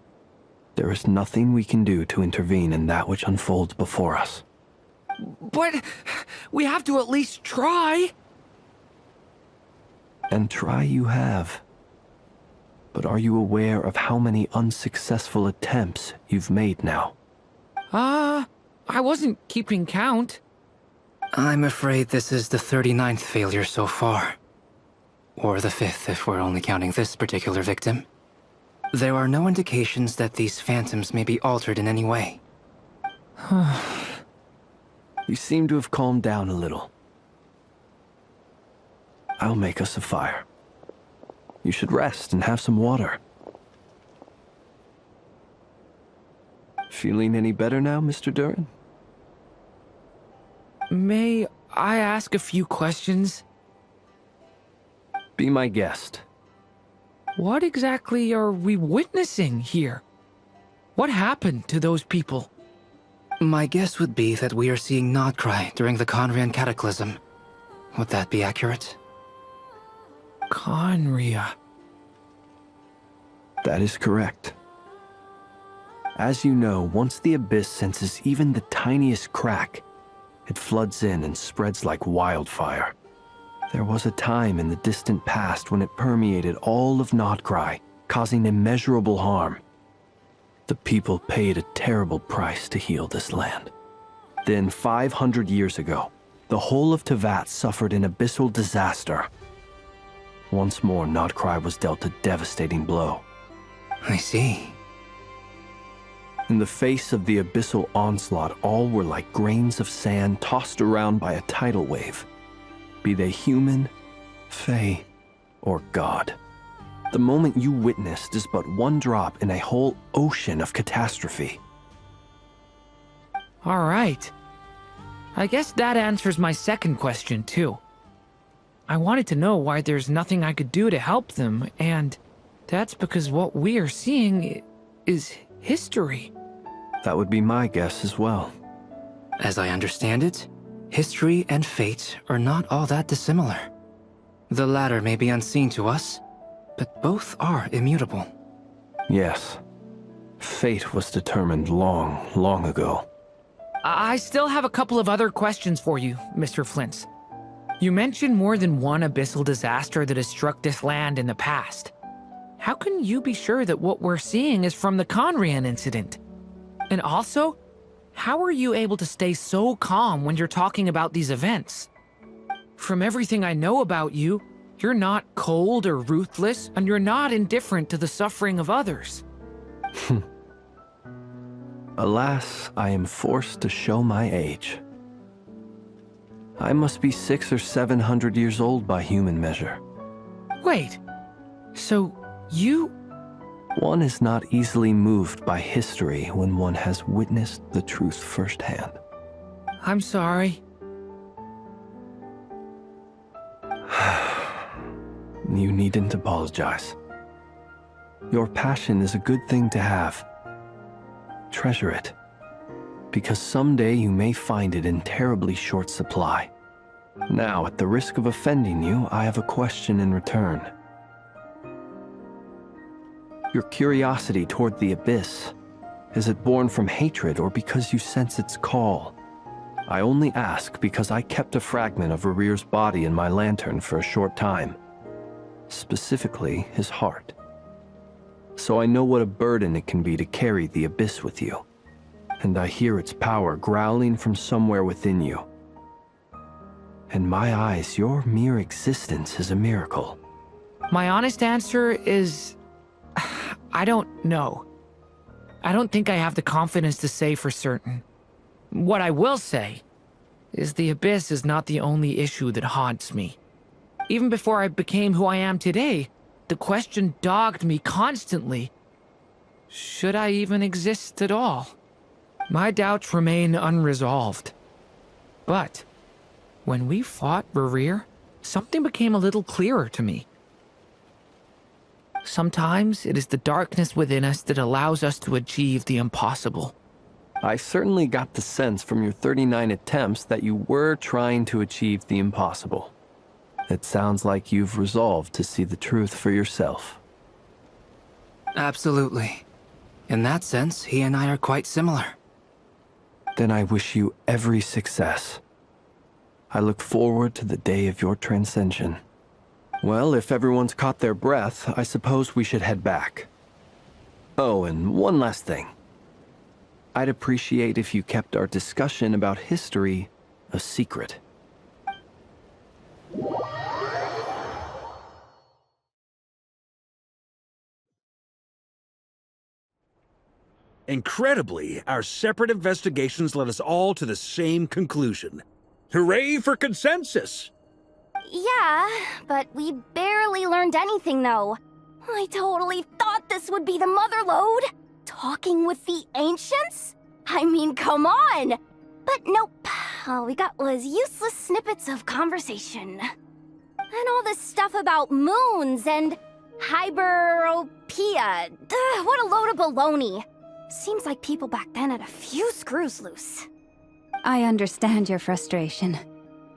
there is nothing we can do to intervene in that which unfolds before us. But we have to at least try. And try you have. But are you aware of how many unsuccessful attempts you've made now? I wasn't keeping count. I'm afraid this is the 39th failure so far. Or the 5th if we're only counting this particular victim. There are no indications that these phantoms may be altered in any way. You seem to have calmed down a little. I'll make us a fire. You should rest and have some water. Feeling any better now, Mr. Duran? May I ask a few questions? Be my guest. What exactly are we witnessing here? What happened to those people? My guess would be that we are seeing Nod-Krai during the Conrian Cataclysm. Would that be accurate? Conria. That is correct. As you know, once the Abyss senses even the tiniest crack, it floods in and spreads like wildfire. There was a time in the distant past when it permeated all of Nod-Krai, causing immeasurable harm. The people paid a terrible price to heal this land. Then, 500 years ago, the whole of Teyvat suffered an abyssal disaster. Once more, Nod-Krai was dealt a devastating blow. I see. In the face of the abyssal onslaught, all were like grains of sand tossed around by a tidal wave. Be they human, fae, or god. The moment you witnessed is but one drop in a whole ocean of catastrophe. All right. I guess that answers my second question, too. I wanted to know why there's nothing I could do to help them, and that's because what we are seeing is history. That would be my guess as well. As I understand it, history and fate are not all that dissimilar. The latter may be unseen to us, but both are immutable. Yes. Fate was determined long, long ago. I still have a couple of other questions for you, Mr. Flint. You mentioned more than one abyssal disaster that has struck this land in the past. How can you be sure that what we're seeing is from the Conrian incident? And also, how are you able to stay so calm when you're talking about these events? From everything I know about you, you're not cold or ruthless, and you're not indifferent to the suffering of others. Alas, I am forced to show my age. I must be 600 or 700 years old by human measure. Wait, so you... One is not easily moved by history when one has witnessed the truth firsthand. I'm sorry. You needn't apologize. Your passion is a good thing to have. Treasure it, because someday you may find it in terribly short supply. Now, at the risk of offending you, I have a question in return. Your curiosity toward the abyss, is it born from hatred or because you sense its call? I only ask because I kept a fragment of Reeyr's body in my lantern for a short time. Specifically, his heart. So I know what a burden it can be to carry the abyss with you. And I hear its power growling from somewhere within you. In my eyes, your mere existence is a miracle. My honest answer is... I don't know. I don't think I have the confidence to say for certain. What I will say is the abyss is not the only issue that haunts me. Even before I became who I am today, the question dogged me constantly. Should I even exist at all? My doubts remain unresolved. But when we fought Reeyn, something became a little clearer to me. Sometimes it is the darkness within us that allows us to achieve the impossible. I certainly got the sense from your 39 attempts that you were trying to achieve the impossible. It sounds like you've resolved to see the truth for yourself. Absolutely. In that sense, he and I are quite similar. Then I wish you every success. I look forward to the day of your transcension. Well, if everyone's caught their breath, I suppose we should head back. Oh, and one last thing. I'd appreciate if you kept our discussion about history a secret. Incredibly, our separate investigations led us all to the same conclusion. Hooray for consensus! Yeah, but we barely learned anything, though. I totally thought this would be the mother lode. Talking with the ancients? I mean, come on! But nope. All we got was useless snippets of conversation. And all this stuff about moons and hyperopia. What a load of baloney. Seems like people back then had a few screws loose. I understand your frustration.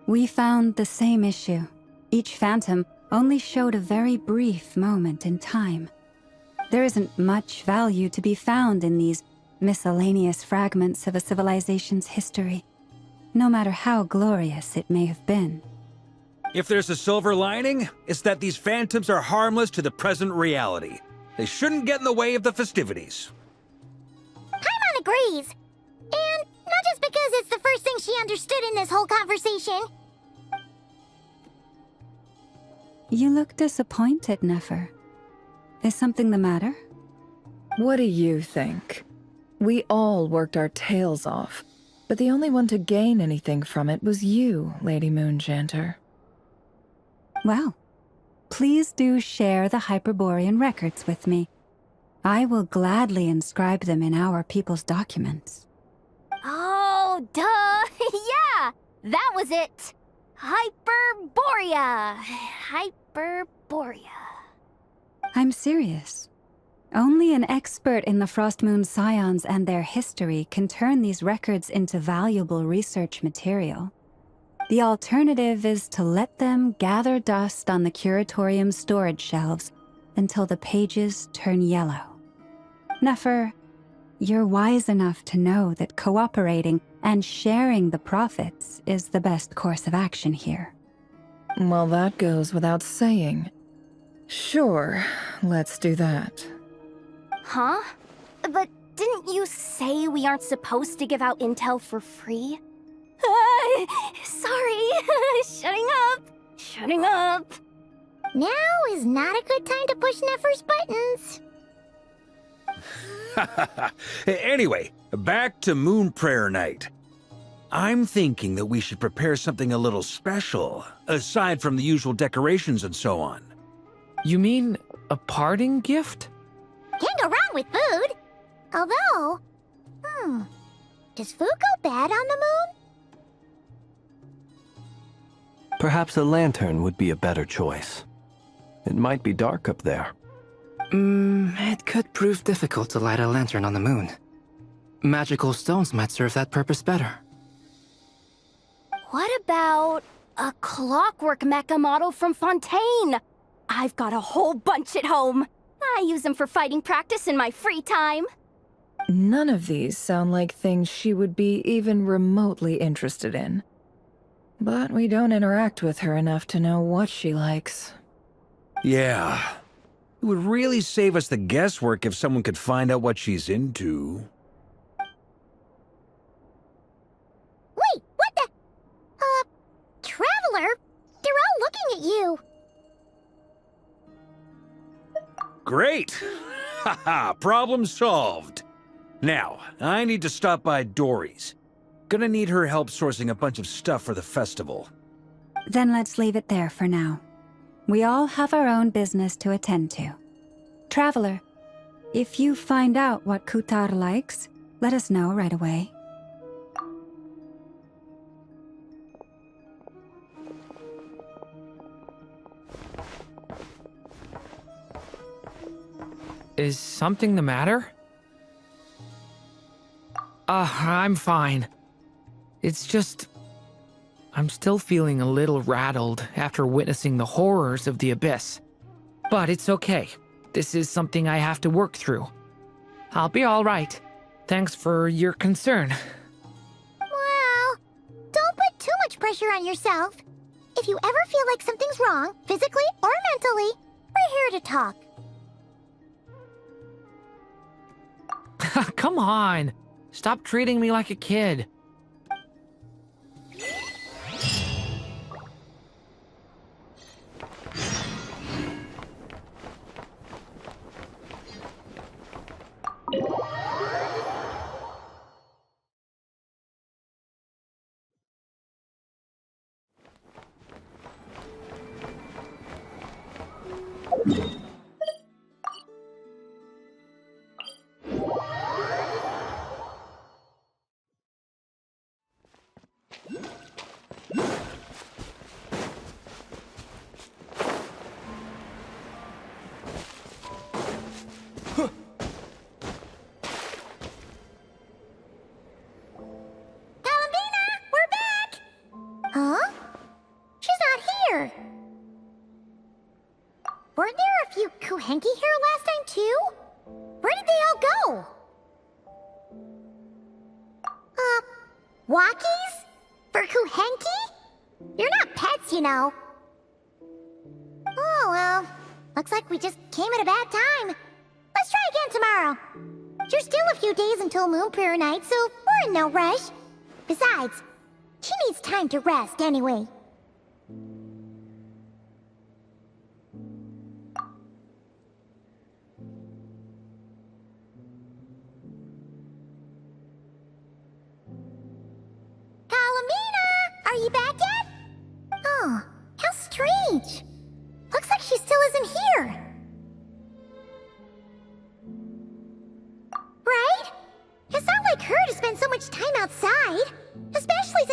We found the same issue. Each phantom only showed a very brief moment in time. There isn't much value to be found in these miscellaneous fragments of a civilization's history, no matter how glorious it may have been. If there's a silver lining, it's that these phantoms are harmless to the present reality. They shouldn't get in the way of the festivities. Paimon agrees. And not just because it's the first thing she understood in this whole conversation. You look disappointed, Nefer. Is something the matter? What do you think? We all worked our tails off, but the only one to gain anything from it was you, Lady Moonjanter. Well, please do share the Hyperborean records with me. I will gladly inscribe them in our people's documents. Oh, duh! Yeah! That was it! Hyperborea! Hyperborea. I'm serious. Only an expert in the Frostmoon Scions and their history can turn these records into valuable research material. The alternative is to let them gather dust on the Curatorium's storage shelves until the pages turn yellow. Nefer, you're wise enough to know that cooperating and sharing the profits is the best course of action here. Well, that goes without saying. Sure, let's do that. Huh? But didn't you say we aren't supposed to give out intel for free? Sorry. Shutting up. Shutting up. Now is not a good time to push Nefer's buttons. Anyway, back to Moon Prayer Night. I'm thinking that we should prepare something a little special, aside from the usual decorations and so on. You mean a parting gift? Can't go wrong with food. Although, does food go bad on the moon? Perhaps a lantern would be a better choice. It might be dark up there. It could prove difficult to light a lantern on the moon. Magical stones might serve that purpose better. What about a clockwork mecha model from Fontaine? I've got a whole bunch at home. I use them for fighting practice in my free time. None of these sound like things she would be even remotely interested in. But we don't interact with her enough to know what she likes. Yeah. It would really save us the guesswork if someone could find out what she's into. Wait, what the? Traveler? They're all looking at you. Great! Haha, problem solved. Now, I need to stop by Dory's. Gonna need her help sourcing a bunch of stuff for the festival. Then let's leave it there for now. We all have our own business to attend to. Traveler, if you find out what Kutar likes, let us know right away. Is something the matter? I'm fine. It's just... I'm still feeling a little rattled after witnessing the horrors of the Abyss. But it's okay. This is something I have to work through. I'll be all right. Thanks for your concern. Well, don't put too much pressure on yourself. If you ever feel like something's wrong, physically or mentally, we're here to talk. Come on. Stop treating me like a kid. Huh? She's not here. Weren't there a few Kuhenki here last time, too? Where did they all go? Walkies? For Kuhenki? You're not pets, you know. Oh, well. Looks like we just came at a bad time. Let's try again tomorrow. There's still a few days until Moon Prayer Night, so we're in no rush. Besides, she needs time to rest anyway.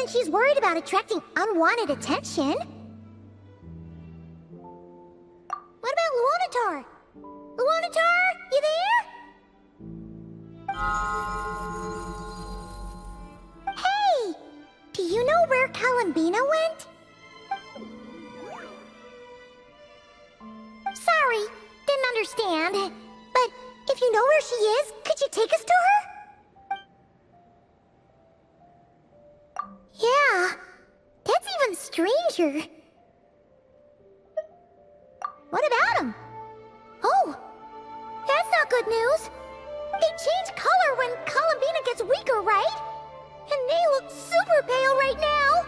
think she's worried about attracting unwanted attention. What about Luanatar? Luanatar, you there? Hey! Do you know where Columbina went? Sorry, didn't understand. But if you know where she is, could you take us to her? Yeah, that's even stranger. What about them? Oh, that's not good news. They change color when Columbina gets weaker, right? And they look super pale right now.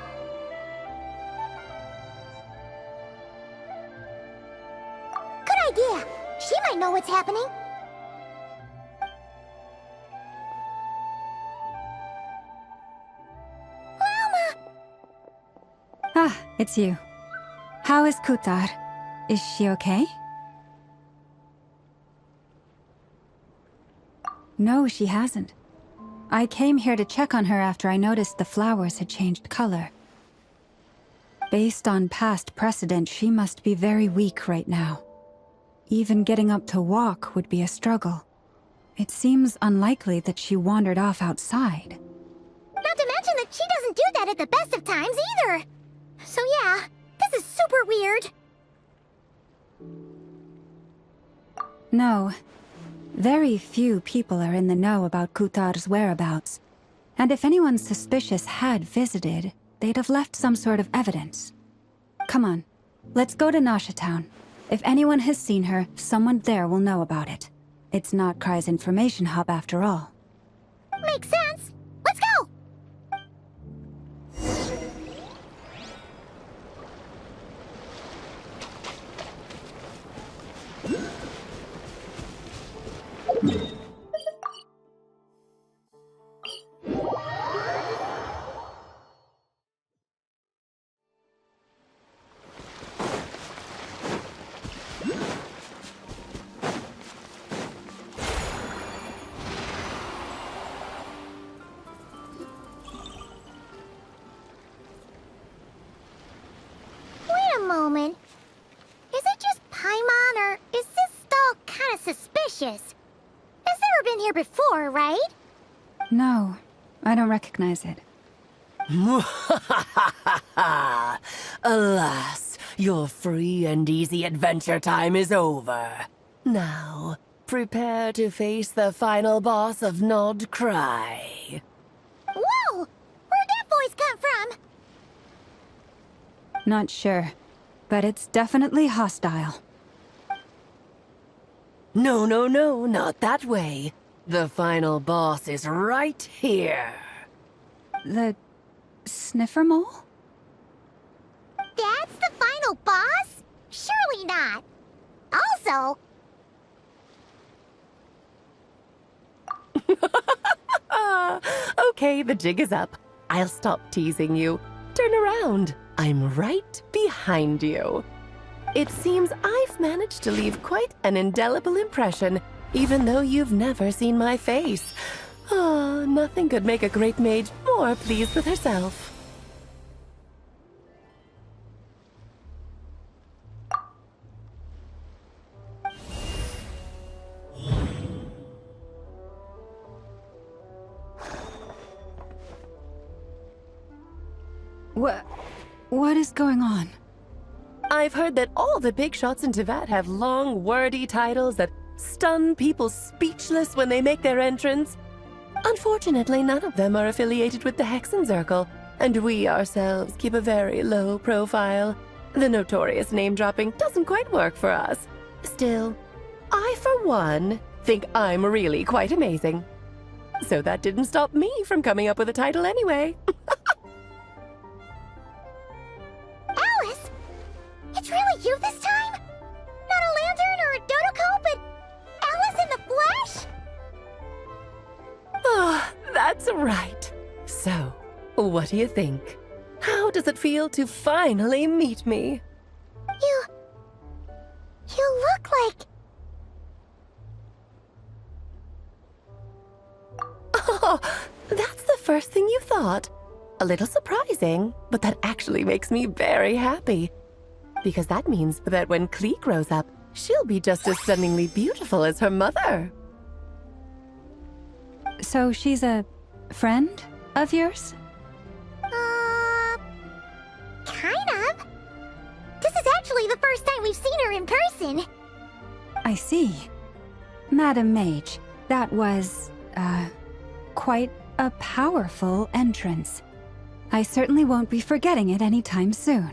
Good idea. She might know what's happening. Ah, it's you. How is Kutar? Is she okay? No, she hasn't. I came here to check on her after I noticed the flowers had changed color. Based on past precedent, she must be very weak right now. Even getting up to walk would be a struggle. It seems unlikely that she wandered off outside. Not to mention that she doesn't do that at the best of times either. So yeah, this is super weird. No. Very few people are in the know about Kutar's whereabouts. And if anyone suspicious had visited, they'd have left some sort of evidence. Come on, let's go to Nasha Town. If anyone has seen her, someone there will know about it. It's Nod-Krai's information hub after all. Makes sense. Let's go! Moment. Is it just Paimon, or is this stall kind of suspicious? It's never been here before, right? No, I don't recognize it. Alas, your free and easy adventure time is over. Now, prepare to face the final boss of Nod-Krai. Whoa! Where'd that voice come from? Not sure, but it's definitely hostile. No, not that way. The final boss is right here. The sniffer mole? That's the final boss? Surely not. Also... Okay, the jig is up. I'll stop teasing you. Turn around. I'm right behind you. It seems I've managed to leave quite an indelible impression, even though you've never seen my face. Ah, nothing could make a great mage more pleased with herself. What is going on? I've heard that all the big shots in Teyvat have long, wordy titles that stun people speechless when they make their entrance. Unfortunately, none of them are affiliated with the Hexenzirkel, and we ourselves keep a very low profile. The notorious name-dropping doesn't quite work for us. Still, I, for one, think I'm really quite amazing. So that didn't stop me from coming up with a title anyway. Alice? It's really you this time? Not a lantern or a Dodoko, but Alice in the flesh? Oh, that's right. So, what do you think? How does it feel to finally meet me? You look like... Oh, that's the first thing you thought. A little surprising, but that actually makes me very happy. Because that means that when Klee grows up, she'll be just as stunningly beautiful as her mother. So she's a friend of yours? Kind of. This is actually the first time we've seen her in person. I see. Madam Mage, that was, quite a powerful entrance. I certainly won't be forgetting it anytime soon.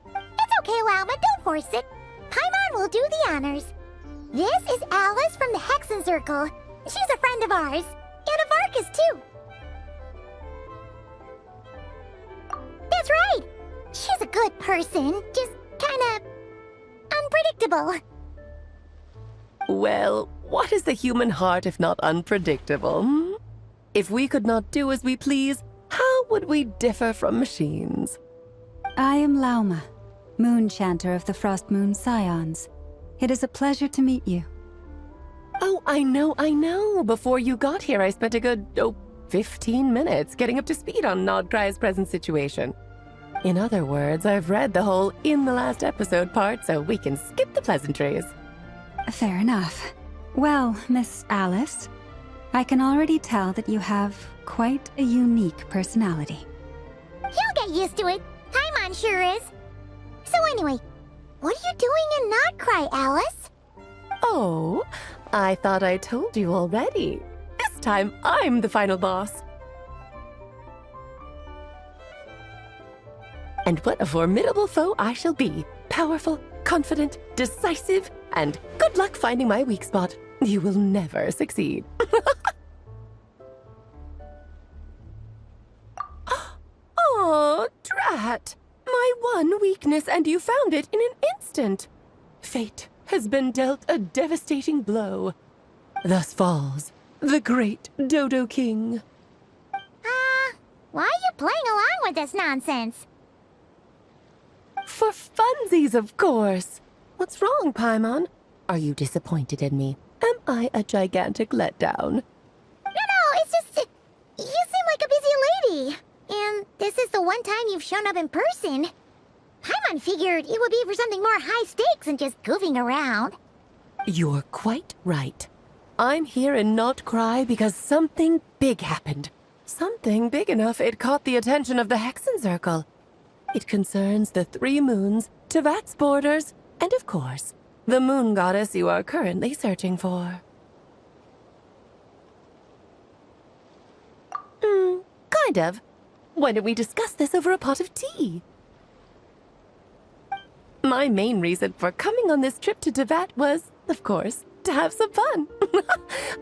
It's okay, Lauma, don't force it. Paimon will do the honors. This is Alice from the Hexen Circle. She's a friend of ours. And of Arcus, too. That's right. She's a good person, just kinda unpredictable. Well, what is the human heart if not unpredictable? Hmm? If we could not do as we please, how would we differ from machines? I am Lauma, Moon Chanter of the Frost Moon Scions. It is a pleasure to meet you. Oh, I know. Before you got here, I spent a good, 15 minutes getting up to speed on Nod-Krai's present situation. In other words, I've read the whole in the last episode part, so we can skip the pleasantries. Fair enough. Well, Miss Alice, I can already tell that you have quite a unique personality. He'll get used to it. Paimon sure is. So anyway, what are you doing in Nod-Krai, Alice? Oh, I thought I told you already. This time, I'm the final boss. And what a formidable foe I shall be. Powerful, confident, decisive, and good luck finding my weak spot. You will never succeed. Oh, drat! My one weakness, and you found it in an instant. Fate has been dealt a devastating blow. Thus falls the great Dodo King. Why are you playing along with this nonsense? For funsies, of course. What's wrong, Paimon? Are you disappointed in me? Am I a gigantic letdown? No, it's just... you seem like a busy lady. And this is the one time you've shown up in person. Paimon figured it would be for something more high stakes than just goofing around. You're quite right. I'm here in Nod-Krai because something big happened. Something big enough it caught the attention of the Hexen Circle. It concerns the 3 moons, Tevat's borders, and of course, the moon goddess you are currently searching for. Kind of. Why don't we discuss this over a pot of tea? My main reason for coming on this trip to Tevat was, of course, to have some fun.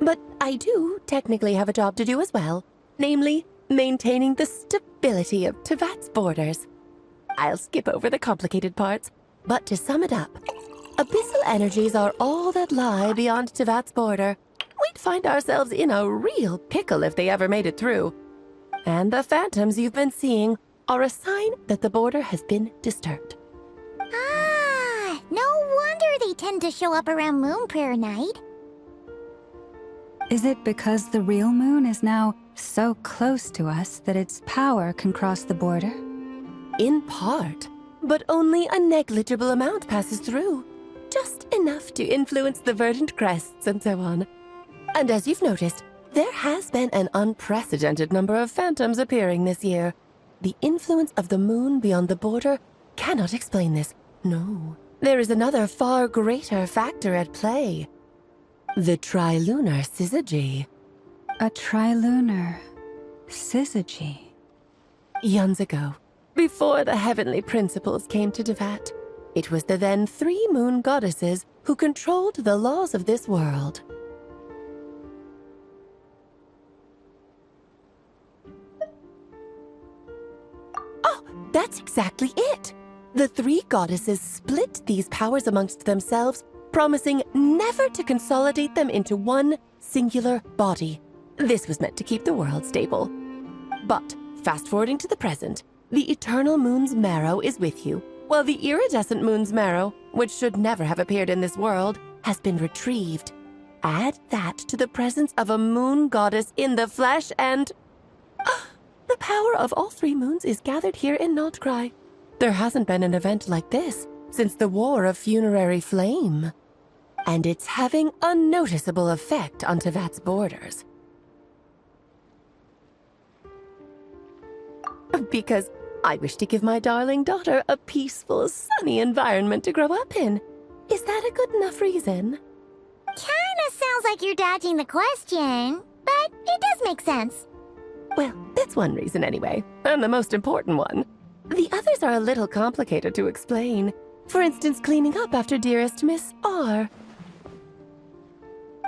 But I do technically have a job to do as well, namely, maintaining the stability of Tevat's borders. I'll skip over the complicated parts, but to sum it up, abyssal energies are all that lie beyond Tevat's border. We'd find ourselves in a real pickle if they ever made it through. And the phantoms you've been seeing are a sign that the border has been disturbed. No wonder they tend to show up around Moon Prayer Night. Is it because the real moon is now so close to us that its power can cross the border? In part, but only a negligible amount passes through. Just enough to influence the verdant crests and so on. And as you've noticed, there has been an unprecedented number of phantoms appearing this year. The influence of the moon beyond the border cannot explain this. No, there is another far greater factor at play. The trilunar syzygy. A trilunar syzygy? Eons ago, before the heavenly principles came to Tevat, it was the then 3 moon goddesses who controlled the laws of this world. Oh, that's exactly it! The 3 goddesses split these powers amongst themselves, promising never to consolidate them into one singular body. This was meant to keep the world stable. But, fast-forwarding to the present, the eternal moon's marrow is with you, while the iridescent moon's marrow, which should never have appeared in this world, has been retrieved. Add that to the presence of a moon goddess in the flesh and... The power of all three moons is gathered here in Nod-Krai. There hasn't been an event like this since the War of Funerary Flame. And it's having a noticeable effect on Tevat's borders. Because I wish to give my darling daughter a peaceful, sunny environment to grow up in. Is that a good enough reason? Kinda sounds like you're dodging the question, but it does make sense. Well, that's one reason anyway, and the most important one. The others are a little complicated to explain. For instance, cleaning up after dearest Miss R.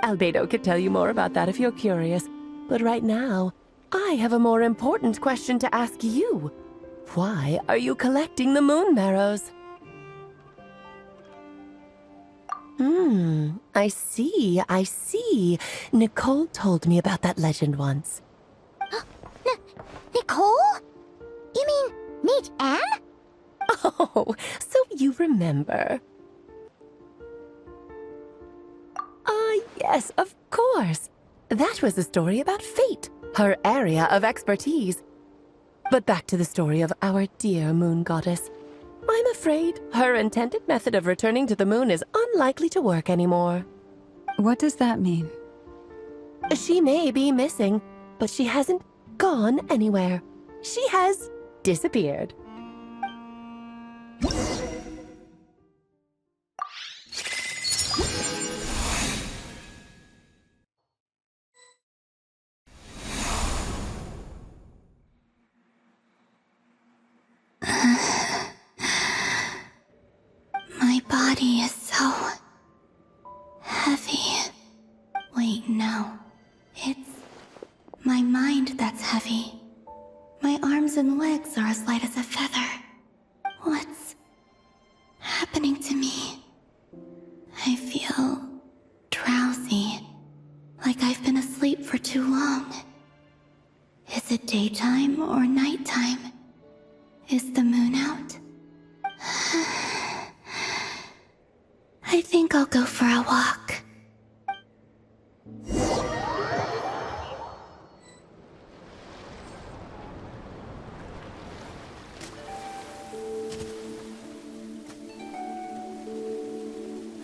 Albedo could tell you more about that if you're curious, but right now, I have a more important question to ask you. Why are you collecting the moon marrows? I see. Nicole told me about that legend once. Nicole? You mean Mage Anne? Oh, so you remember. Yes, of course. That was a story about fate, her area of expertise. But back to the story of our dear moon goddess. I'm afraid her intended method of returning to the moon is unlikely to work anymore. What does that mean? She may be missing, but she hasn't gone anywhere. She has disappeared. My body is so heavy. Wait, no. It's my mind that's heavy. My arms and legs are as light as a feather. What's happening to me? I feel drowsy, like I've been asleep for too long. Is it daytime or nighttime? Is the moon out? I think I'll go for a walk.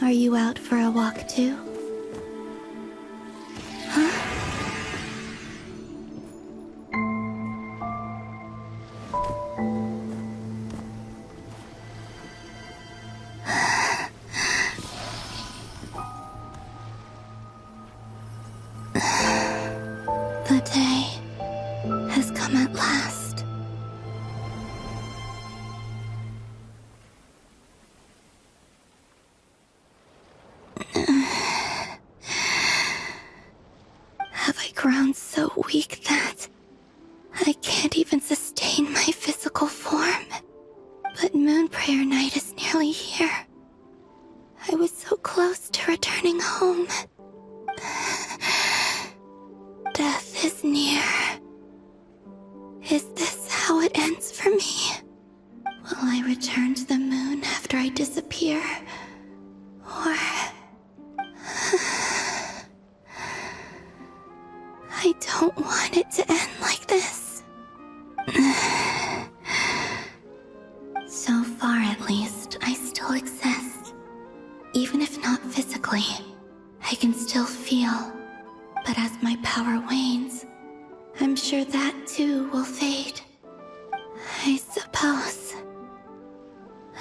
Are you out for a walk too? The day has come at last. Have I grown so weak that I can't even sustain my physical form? But Moon Prayer Night is nearly here. I was so close to returning home. Death is near. Is this how it ends for me? Will I return to the moon after I disappear? Or... I don't want it to end like this. So far, at least, I still exist. Even if not physically, I can still feel. But as my power wanes, I'm sure that too will fade. I suppose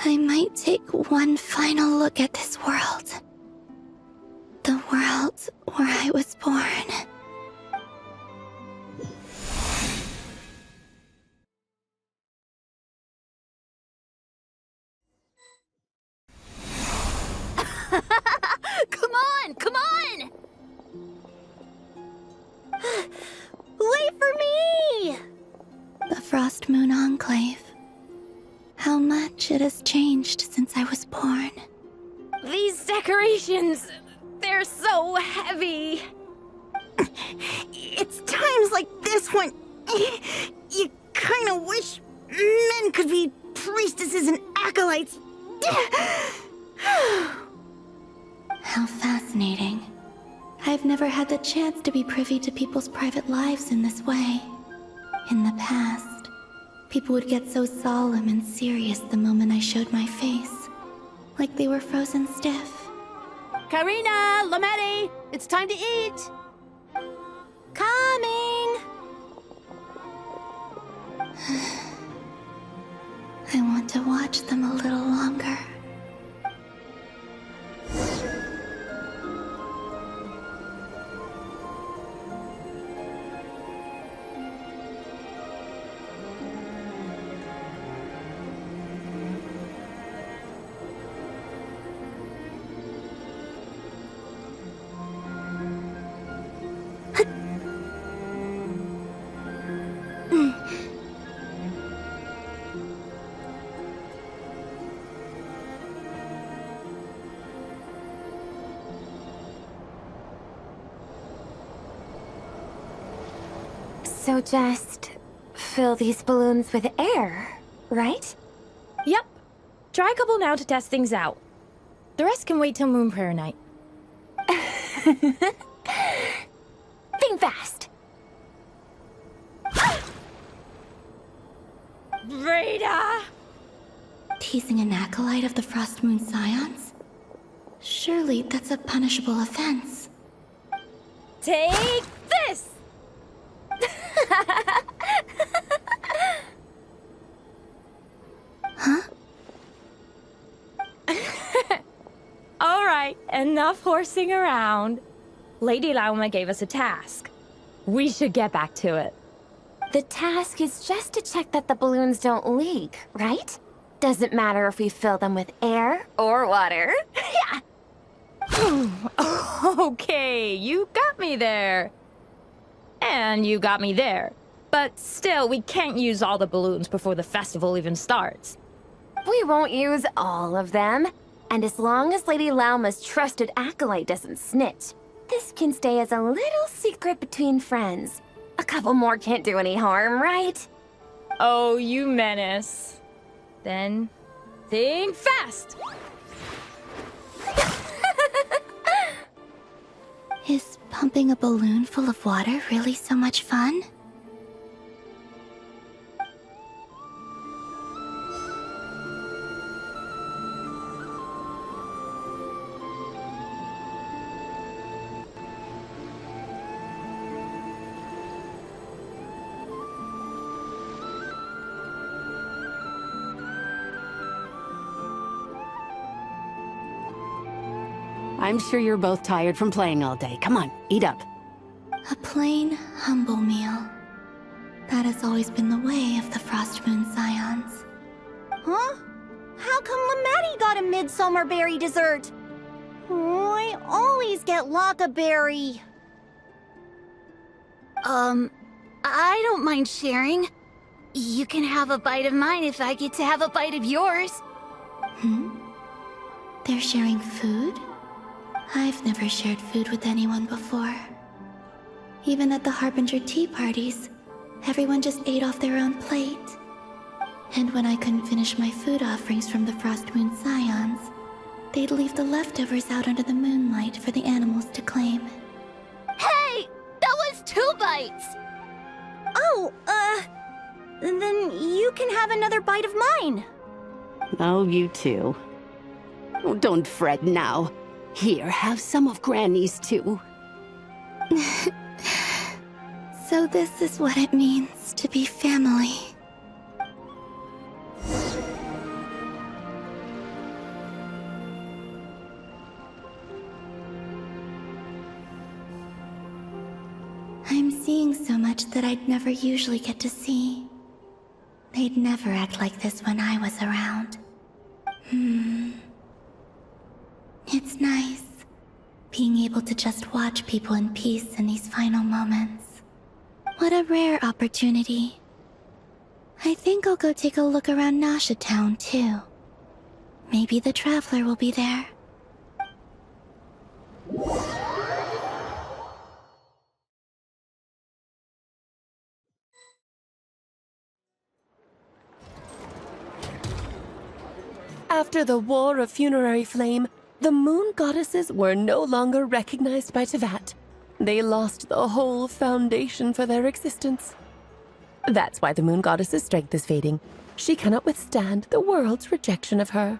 I might take one final look at this world. The world where I was born. Come on! Wait for me! The Frost Moon Enclave. How much it has changed since I was born. These decorations, they're so heavy. It's times like this when you kinda wish men could be priestesses and acolytes. How fascinating. I've never had the chance to be privy to people's private lives in this way. In the past, people would get so solemn and serious the moment I showed my face, like they were frozen stiff. Karina, Lametti, it's time to eat. Coming! I want to watch them a little longer. So just fill these balloons with air, right? Yep. Try a couple now to test things out. The rest can wait till Moon Prayer Night. Think fast. Rita! Teasing an acolyte of the Frost Moon Scions? Surely that's a punishable offense. Take this! Huh? All right, enough horsing around. Lady Lauma gave us a task. We should get back to it. The task is just to check that the balloons don't leak, right? Doesn't matter if we fill them with air or water. Yeah. Okay, you got me there. And you got me there. But still, we can't use all the balloons before the festival even starts. We won't use all of them. And as long as Lady Lauma's trusted acolyte doesn't snitch, this can stay as a little secret between friends. A couple more can't do any harm, right? Oh, you menace. Then, think fast! Is pumping a balloon full of water really so much fun? I'm sure you're both tired from playing all day. Come on, eat up. A plain, humble meal. That has always been the way of the Frost Moon Scions. Huh? How come Lametti got a midsummer berry dessert? Oh, I always get Lockaberry. I don't mind sharing. You can have a bite of mine if I get to have a bite of yours. Hmm? They're sharing food? I've never shared food with anyone before. Even at the Harbinger tea parties, everyone just ate off their own plate. And when I couldn't finish my food offerings from the Frost Moon Scions, they'd leave the leftovers out under the moonlight for the animals to claim. Hey! That was 2 bites! Oh, then you can have another bite of mine. Oh, you too. Oh, don't fret now. Here, have some of Granny's too. So this is what it means to be family. I'm seeing so much that I'd never usually get to see. They'd never act like this when I was around. It's nice, being able to just watch people in peace in these final moments. What a rare opportunity. I think I'll go take a look around Nasha Town, too. Maybe the Traveler will be there. After the War of Funerary Flame, the Moon Goddesses were no longer recognized by Teyvat. They lost the whole foundation for their existence. That's why the moon goddess's strength is fading. She cannot withstand the world's rejection of her.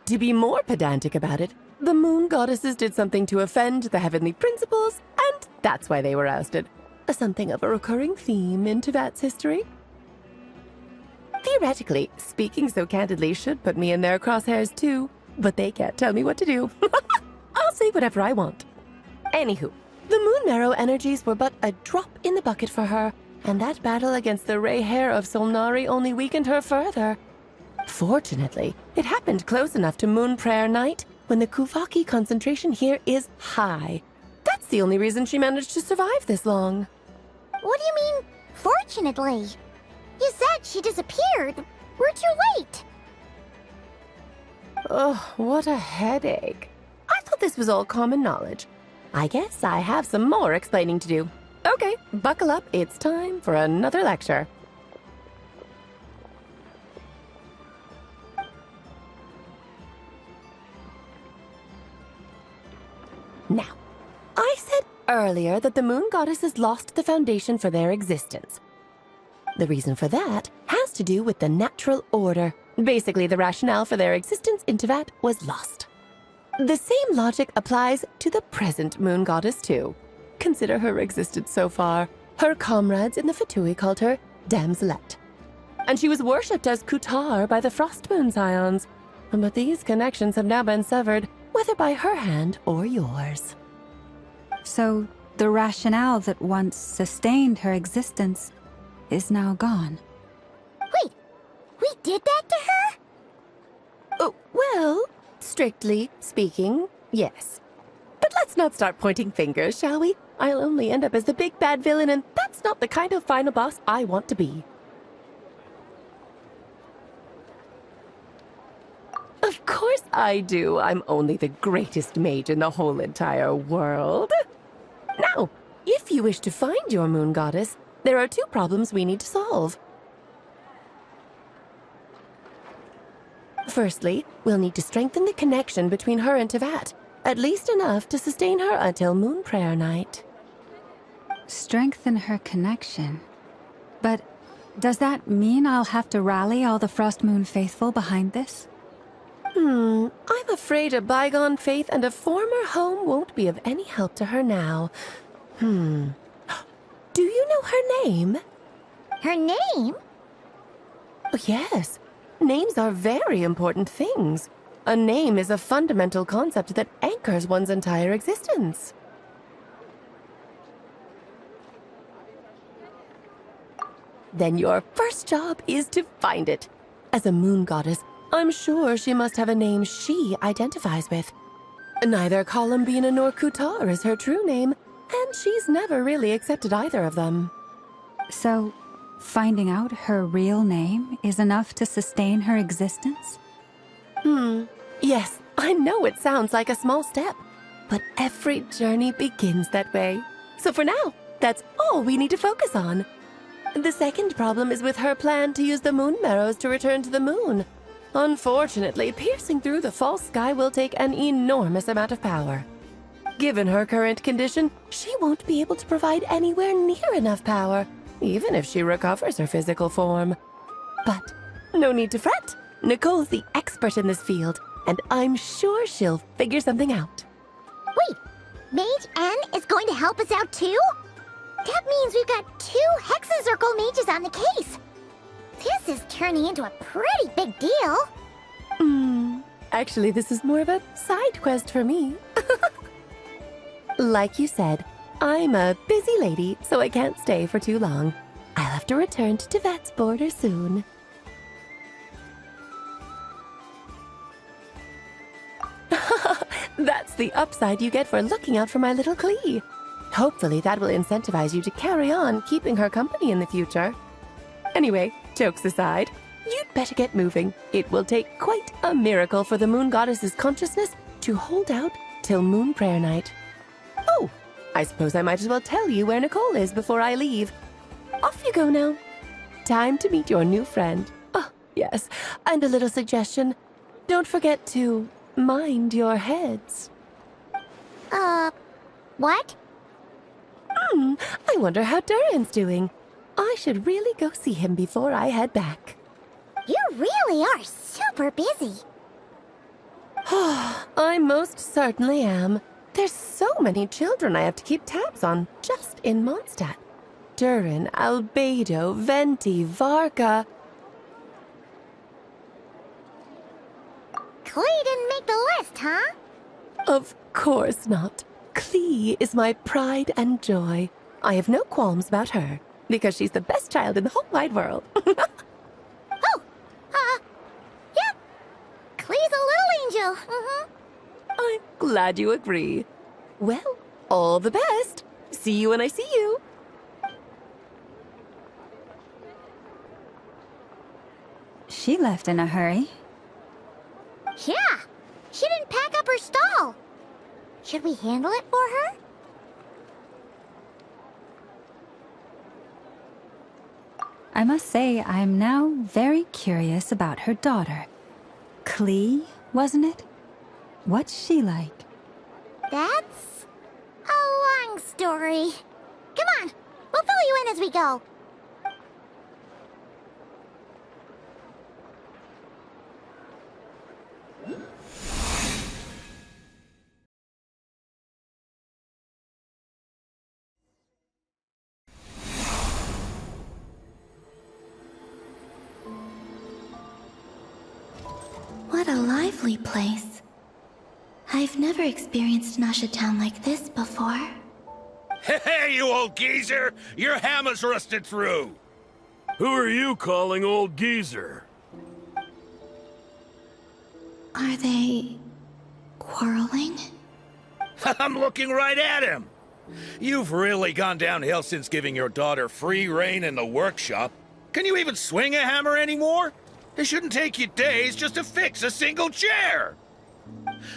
To be more pedantic about it, the moon goddesses did something to offend the heavenly principles, and that's why they were ousted. Something of a recurring theme in Tevat's history. Theoretically, speaking so candidly should put me in their crosshairs too, but they can't tell me what to do. I'll say whatever I want. Anywho, the Moon Marrow energies were but a drop in the bucket for her, and that battle against the Ray Hair of Solnari only weakened her further. Fortunately, it happened close enough to Moon Prayer Night when the Kuvaki concentration here is high. That's the only reason she managed to survive this long. What do you mean, fortunately? You said she disappeared. We're too late. Oh, what a headache. I thought this was all common knowledge. I guess I have some more explaining to do. Okay, buckle up. It's time for another lecture. Now, I said earlier that the moon goddesses lost the foundation for their existence. The reason for that has to do with the natural order. Basically, the rationale for their existence in Tevat was lost. The same logic applies to the present moon goddess too. Consider her existence so far. Her comrades in the Fatui called her Damselette. And she was worshipped as Kutar by the Frost Moon Scions. But these connections have now been severed, whether by her hand or yours. So, the rationale that once sustained her existence is now gone. Wait, we did that to her? Oh, well, strictly speaking, yes. But let's not start pointing fingers, shall we? I'll only end up as the big bad villain, and that's not the kind of final boss I want to be. Of course I do. I'm only the greatest mage in the whole entire world. Now, if you wish to find your moon goddess, there are two problems we need to solve. Firstly, we'll need to strengthen the connection between her and Tevat, at least enough to sustain her until Moon Prayer Night. Strengthen her connection? But does that mean I'll have to rally all the Frost Moon faithful behind this? I'm afraid a bygone faith and a former home won't be of any help to her now. Do you know her name? Her name? Oh, yes. Names are very important things. A name is a fundamental concept that anchors one's entire existence. Then your first job is to find it. As a moon goddess, I'm sure she must have a name she identifies with. Neither Columbina nor Kutar is her true name, and she's never really accepted either of them. So, finding out her real name is enough to sustain her existence? Yes, I know it sounds like a small step, but every journey begins that way. So for now, that's all we need to focus on. The second problem is with her plan to use the moon marrows to return to the moon. Unfortunately, piercing through the false sky will take an enormous amount of power. Given her current condition, she won't be able to provide anywhere near enough power, even if she recovers her physical form. But no need to fret. Nicole's the expert in this field, and I'm sure she'll figure something out. Wait, Mage N is going to help us out too? That means we've got 2 Hexencircle mages on the case. This is turning into a pretty big deal. Actually, this is more of a side quest for me. Like you said, I'm a busy lady, so I can't stay for too long. I'll have to return to Tevat's border soon. That's the upside you get for looking out for my little Klee. Hopefully that will incentivize you to carry on keeping her company in the future. Anyway, jokes aside, you'd better get moving. It will take quite a miracle for the moon goddess's consciousness to hold out till Moon Prayer Night. Oh, I suppose I might as well tell you where Nicole is before I leave. Off you go now. Time to meet your new friend. Oh, yes, and a little suggestion. Don't forget to mind your heads. What? I wonder how Durin's doing. I should really go see him before I head back. You really are super busy. I most certainly am. There's so many children I have to keep tabs on just in Mondstadt. Durin, Albedo, Venti, Varka. Klee didn't make the list, huh? Of course not. Klee is my pride and joy. I have no qualms about her, because she's the best child in the whole wide world. Yeah. Klee's a little angel. I'm glad you agree. Well, all the best. See you when I see you. She left in a hurry. Yeah. She didn't pack up her stall. Should we handle it for her? I must say, I am now very curious about her daughter. Klee, wasn't it? What's she like? That's a long story. Come on, we'll fill you in as we go. What a lively place. I've never experienced Nasha Town like this before. Hey, you old geezer! Your hammer's rusted through! Who are you calling old geezer? Are they quarreling? I'm looking right at him! You've really gone downhill since giving your daughter free reign in the workshop. Can you even swing a hammer anymore? It shouldn't take you days just to fix a single chair!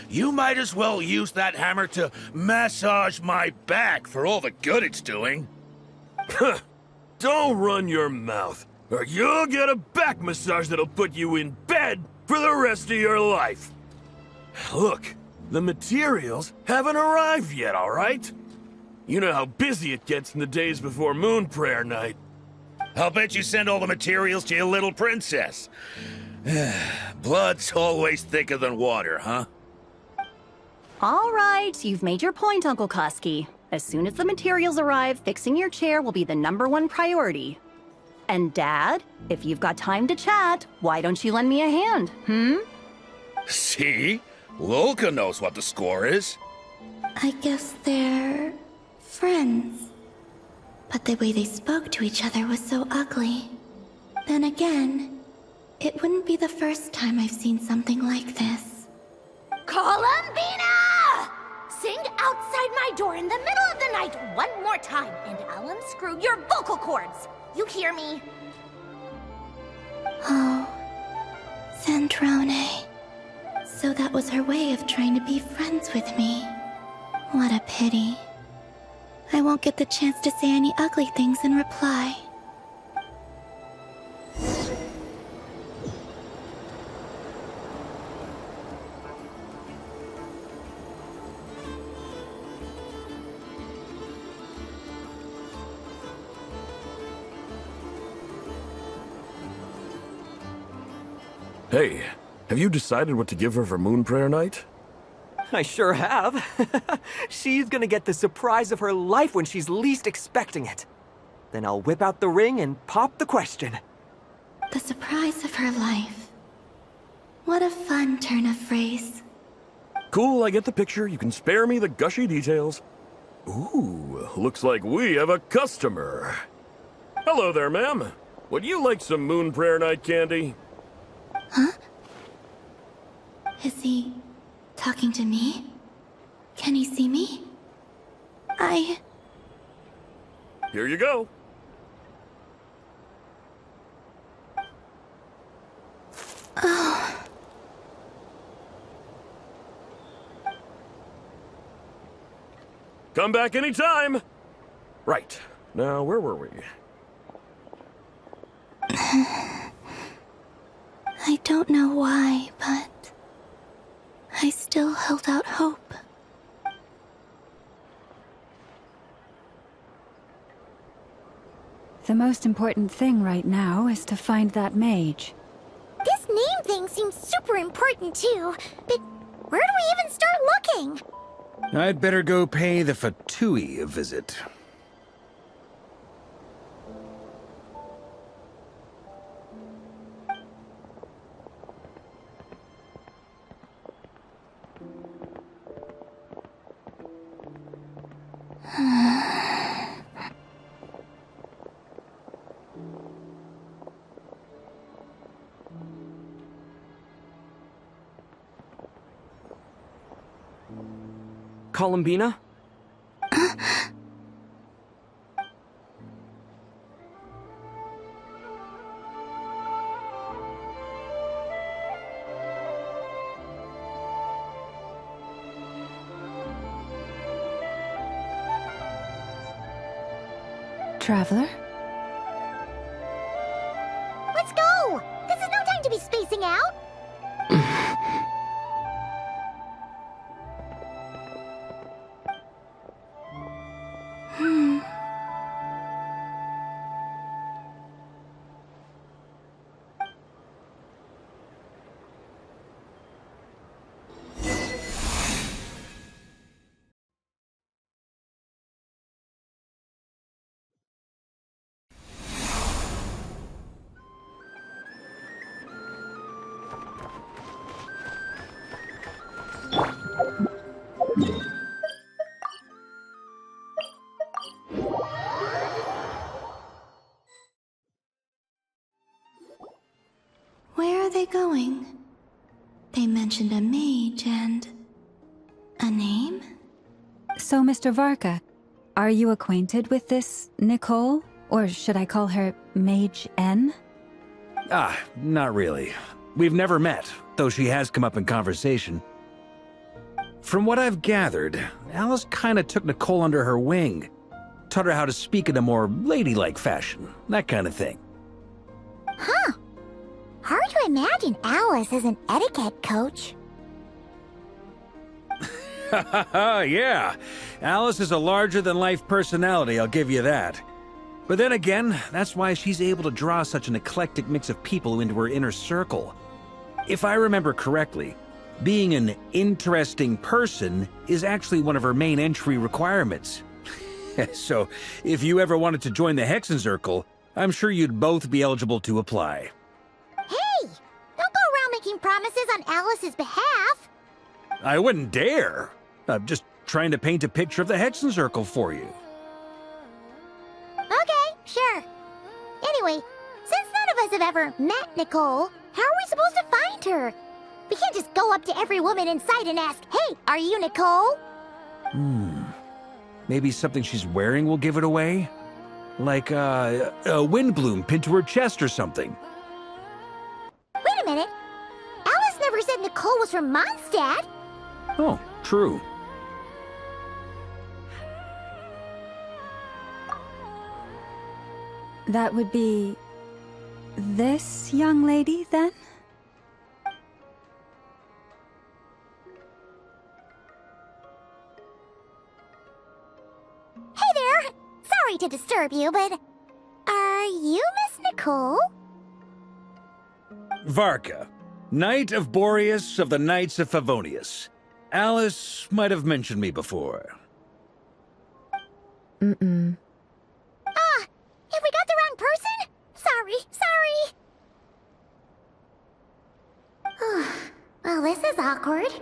You might as well use that hammer to massage my back for all the good it's doing. Don't run your mouth, or you'll get a back massage that'll put you in bed for the rest of your life. Look, the materials haven't arrived yet, all right? You know how busy it gets in the days before Moon Prayer Night. I'll bet you send all the materials to your little princess. Blood's always thicker than water, huh? All right, you've made your point, Uncle Koski. As soon as the materials arrive, fixing your chair will be the #1 priority. And Dad, if you've got time to chat, why don't you lend me a hand, See? Lolka knows what the score is. I guess they're friends. But the way they spoke to each other was so ugly. Then again, it wouldn't be the first time I've seen something like this. Columbina! Sing outside my door in the middle of the night one more time, and I'll unscrew your vocal cords. You hear me? Oh, Zandrone. So that was her way of trying to be friends with me. What a pity. I won't get the chance to say any ugly things in reply. Hey, have you decided what to give her for Moon Prayer Night? I sure have. She's gonna get the surprise of her life when she's least expecting it. Then I'll whip out the ring and pop the question. The surprise of her life. What a fun turn of phrase. Cool, I get the picture. You can spare me the gushy details. Ooh, looks like we have a customer. Hello there, ma'am. Would you like some Moon Prayer Night candy? Huh? Is he talking to me? Can he see me? Here you go. Oh. Come back anytime. Right. Now, where were we? I don't know why, but I still held out hope. The most important thing right now is to find that mage. This name thing seems super important too, but where do we even start looking? I'd better go pay the Fatui a visit. Columbina? Traveler? Let's go! This is no time to be spacing out! Where are they going? They mentioned a mage and... a name? So, Mr. Varka, are you acquainted with this Nicole? Or should I call her Mage N? Not really. We've never met, though she has come up in conversation. From what I've gathered, Alice kinda took Nicole under her wing. Taught her how to speak in a more ladylike fashion, that kind of thing. Huh. Hard to imagine Alice as an etiquette coach. Yeah, Alice is a larger-than-life personality, I'll give you that. But then again, that's why she's able to draw such an eclectic mix of people into her inner circle. If I remember correctly, being an interesting person is actually one of her main entry requirements. So, if you ever wanted to join the Hexenzirkel, I'm sure you'd both be eligible to apply. Hey! Don't go around making promises on Alice's behalf! I wouldn't dare. I'm just trying to paint a picture of the Hexenzirkel for you. Okay, sure. Anyway, since none of us have ever met Nicole, how are we supposed to find her? We can't just go up to every woman in sight and ask, "Hey, are you Nicole?" Maybe something she's wearing will give it away? Like, a wind bloom pinned to her chest or something. Wait a minute. Alice never said Nicole was from Mondstadt. Oh, true. That would be... this young lady, then? Hey there! Sorry to disturb you, but... are you Miss Nicole? Varka, Knight of Boreas of the Knights of Favonius. Alice might have mentioned me before. Ah! Have we got the wrong person? Sorry. Well, this is awkward.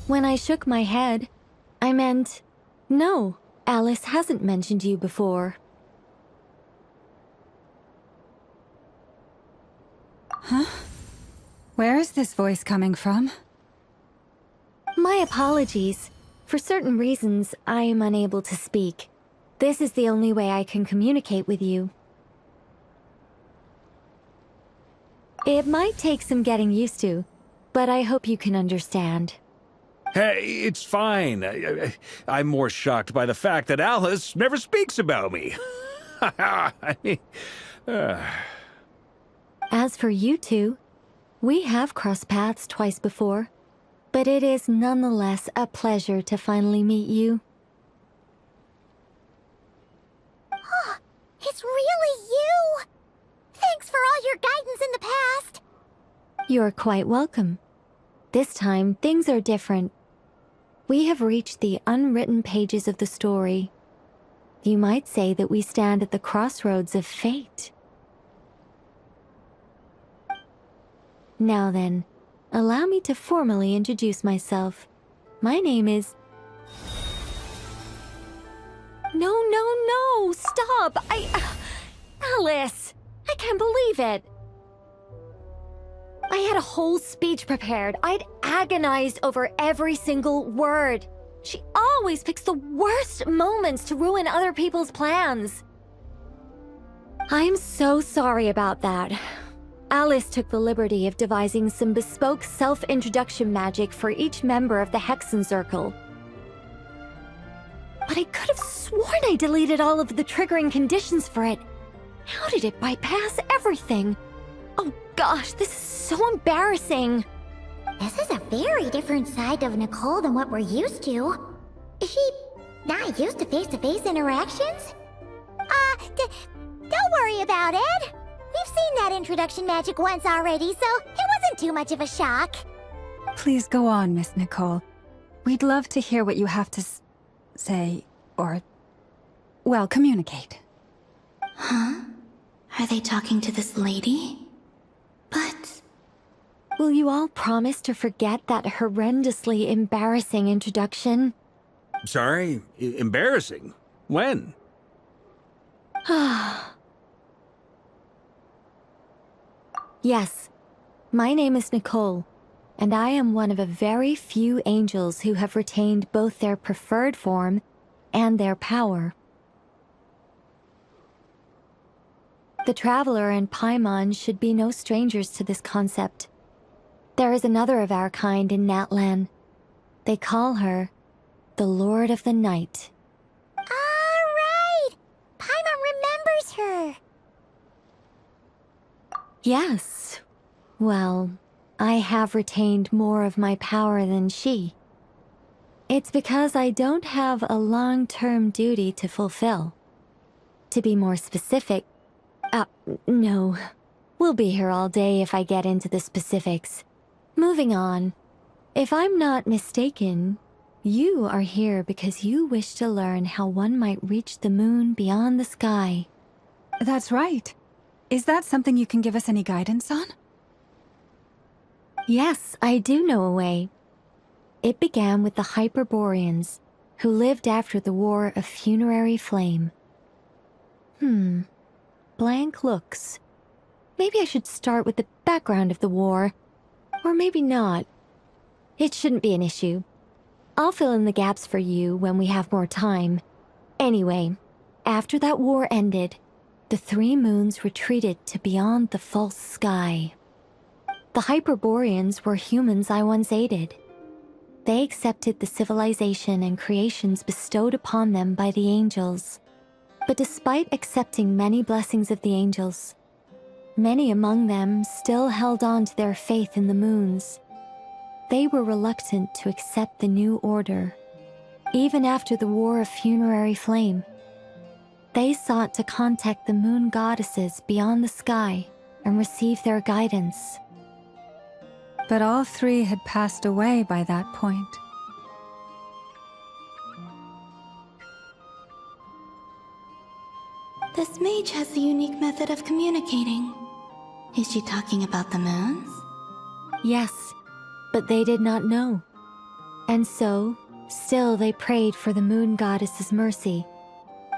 When I shook my head, I meant, no, Alice hasn't mentioned you before. Huh? Where is this voice coming from? My apologies. For certain reasons, I am unable to speak. This is the only way I can communicate with you. It might take some getting used to, but I hope you can understand. Hey, it's fine. I'm more shocked by the fact that Alice never speaks about me. I mean, As for you two, we have crossed paths twice before, but it is nonetheless a pleasure to finally meet you. It's really you! Thanks for all your guidance in the past! You're quite welcome. This time, things are different. We have reached the unwritten pages of the story. You might say that we stand at the crossroads of fate. Now then, allow me to formally introduce myself. My name is... No, stop! Alice! I can't believe it! I had a whole speech prepared. I'd agonized over every single word. She always picks the worst moments to ruin other people's plans. I'm so sorry about that. Alice took the liberty of devising some bespoke self-introduction magic for each member of the Hexen Circle. But I could have sworn I deleted all of the triggering conditions for it. How did it bypass everything? Oh gosh, this is so embarrassing. This is a very different side of Nicole than what we're used to. Is she not used to face-to-face interactions? Don't worry about it. We've seen that introduction magic once already, so it wasn't too much of a shock. Please go on, Miss Nicole. We'd love to hear what you have to say, or, well, communicate. Huh? Are they talking to this lady? But... Will you all promise to forget that horrendously embarrassing introduction? Sorry? Embarrassing? When? Yes, my name is Nicole, and I am one of a very few angels who have retained both their preferred form and their power. The Traveler and Paimon should be no strangers to this concept. There is another of our kind in Natlan. They call her the Lord of the Night. Right! Paimon remembers her! Yes. Well, I have retained more of my power than she. It's because I don't have a long-term duty to fulfill. To be more specific... no. We'll be here all day if I get into the specifics. Moving on. If I'm not mistaken, you are here because you wish to learn how one might reach the moon beyond the sky. That's right. Is that something you can give us any guidance on? Yes, I do know a way. It began with the Hyperboreans, who lived after the War of Funerary Flame. Blank looks. Maybe I should start with the background of the war. Or maybe not. It shouldn't be an issue. I'll fill in the gaps for you when we have more time. Anyway, after that war ended, the three moons retreated to beyond the false sky. The Hyperboreans were humans I once aided. They accepted the civilization and creations bestowed upon them by the angels. But despite accepting many blessings of the angels, many among them still held on to their faith in the moons. They were reluctant to accept the new order. Even after the War of Funerary Flame, they sought to contact the moon goddesses beyond the sky and receive their guidance. But all three had passed away by that point. This mage has a unique method of communicating. Is she talking about the moons? Yes, but they did not know. And so, still they prayed for the moon goddess's mercy.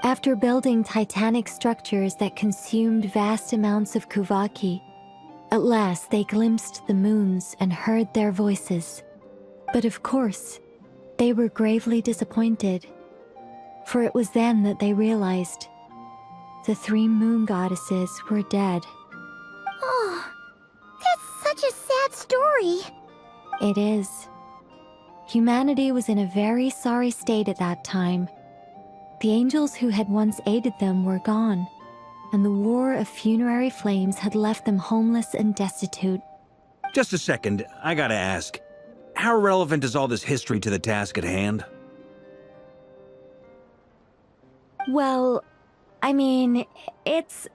After building titanic structures that consumed vast amounts of Kuvaki, at last they glimpsed the moons and heard their voices. But of course, they were gravely disappointed. For it was then that they realized the three moon goddesses were dead. Oh, that's such a sad story. It is. Humanity was in a very sorry state at that time. The angels who had once aided them were gone, and the War of Funerary Flames had left them homeless and destitute. Just a second, I gotta ask. How relevant is all this history to the task at hand? Well, I mean, it's...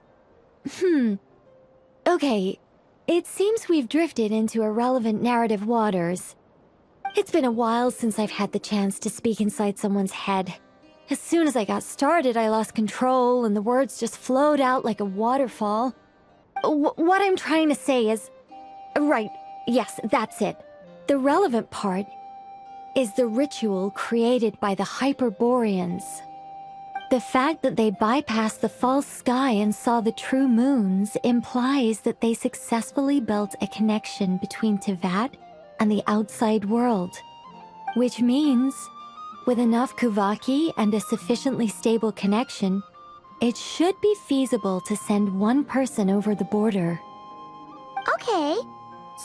Okay, it seems we've drifted into irrelevant narrative waters. It's been a while since I've had the chance to speak inside someone's head. As soon as I got started, I lost control and the words just flowed out like a waterfall. What I'm trying to say is... Right, yes, that's it. The relevant part is the ritual created by the Hyperboreans. The fact that they bypassed the false sky and saw the true moons implies that they successfully built a connection between Teyvat and the outside world. Which means, with enough Kuvaki and a sufficiently stable connection, it should be feasible to send one person over the border. Okay,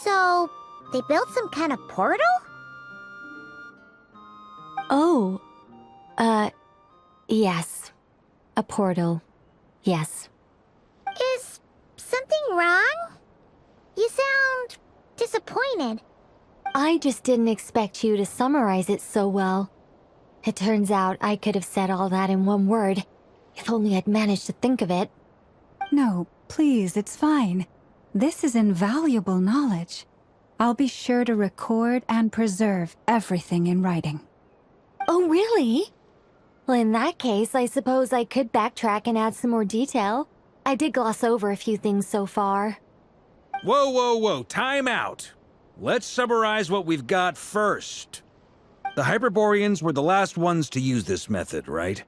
so they built some kind of portal? Oh, yes. A portal. Yes. Is something wrong? You sound disappointed. I just didn't expect you to summarize it so well. It turns out I could have said all that in one word, if only I'd managed to think of it. No, please, it's fine. This is invaluable knowledge. I'll be sure to record and preserve everything in writing. Oh, really? Well, in that case, I suppose I could backtrack and add some more detail. I did gloss over a few things so far. Whoa, whoa, whoa, time out. Let's summarize what we've got first. The Hyperboreans were the last ones to use this method, right?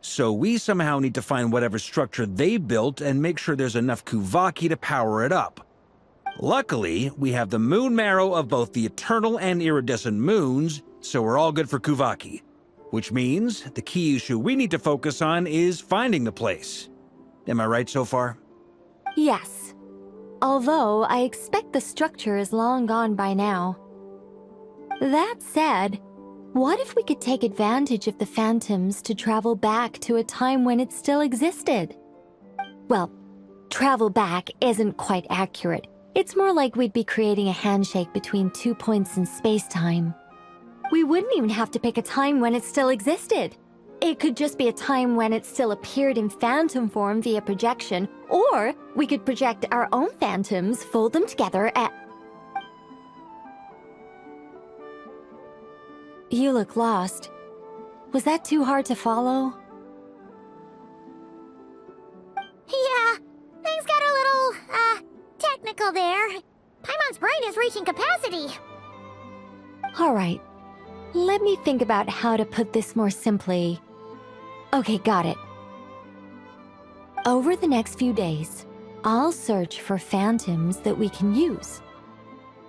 So we somehow need to find whatever structure they built and make sure there's enough Kuvaki to power it up. Luckily, we have the moon marrow of both the eternal and iridescent moons, so we're all good for Kuvaki. Which means the key issue we need to focus on is finding the place. Am I right so far? Yes. Although I expect the structure is long gone by now. That said, what if we could take advantage of the phantoms to travel back to a time when it still existed? Well, travel back isn't quite accurate. It's more like we'd be creating a handshake between 2 points in space-time. We wouldn't even have to pick a time when it still existed. It could just be a time when it still appeared in phantom form via projection, or we could project our own phantoms, fold them together, and... You look lost. Was that too hard to follow? Yeah, things got a little, technical there. Paimon's brain is reaching capacity. All right. Let me think about how to put this more simply. Okay, got it. Over the next few days, I'll search for phantoms that we can use.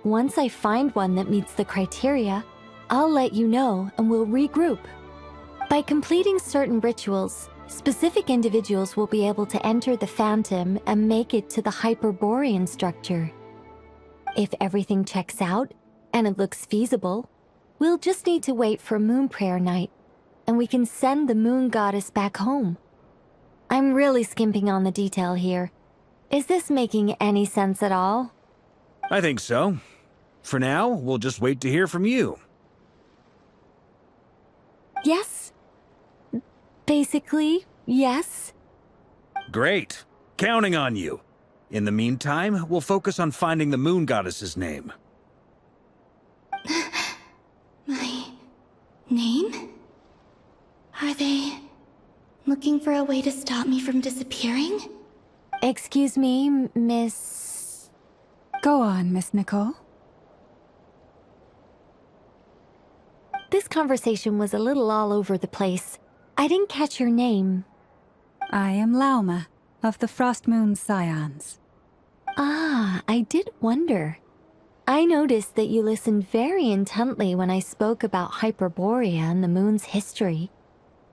Once I find one that meets the criteria, I'll let you know and we'll regroup. By completing certain rituals, specific individuals will be able to enter the phantom and make it to the Hyperborean structure. If everything checks out, and it looks feasible, we'll just need to wait for Moon Prayer Night, and we can send the Moon Goddess back home. I'm really skimping on the detail here. Is this making any sense at all? I think so. For now, we'll just wait to hear from you. Yes. Basically, yes. Great. Counting on you. In the meantime, we'll focus on finding the Moon Goddess's name. My name? Are they looking for a way to stop me from disappearing? Excuse me, Miss... Go on, Miss Nicole. This conversation was a little all over the place. I didn't catch your name. I am Lauma, of the Frost Moon Scions. Ah, I did wonder. I noticed that you listened very intently when I spoke about Hyperborea and the moon's history.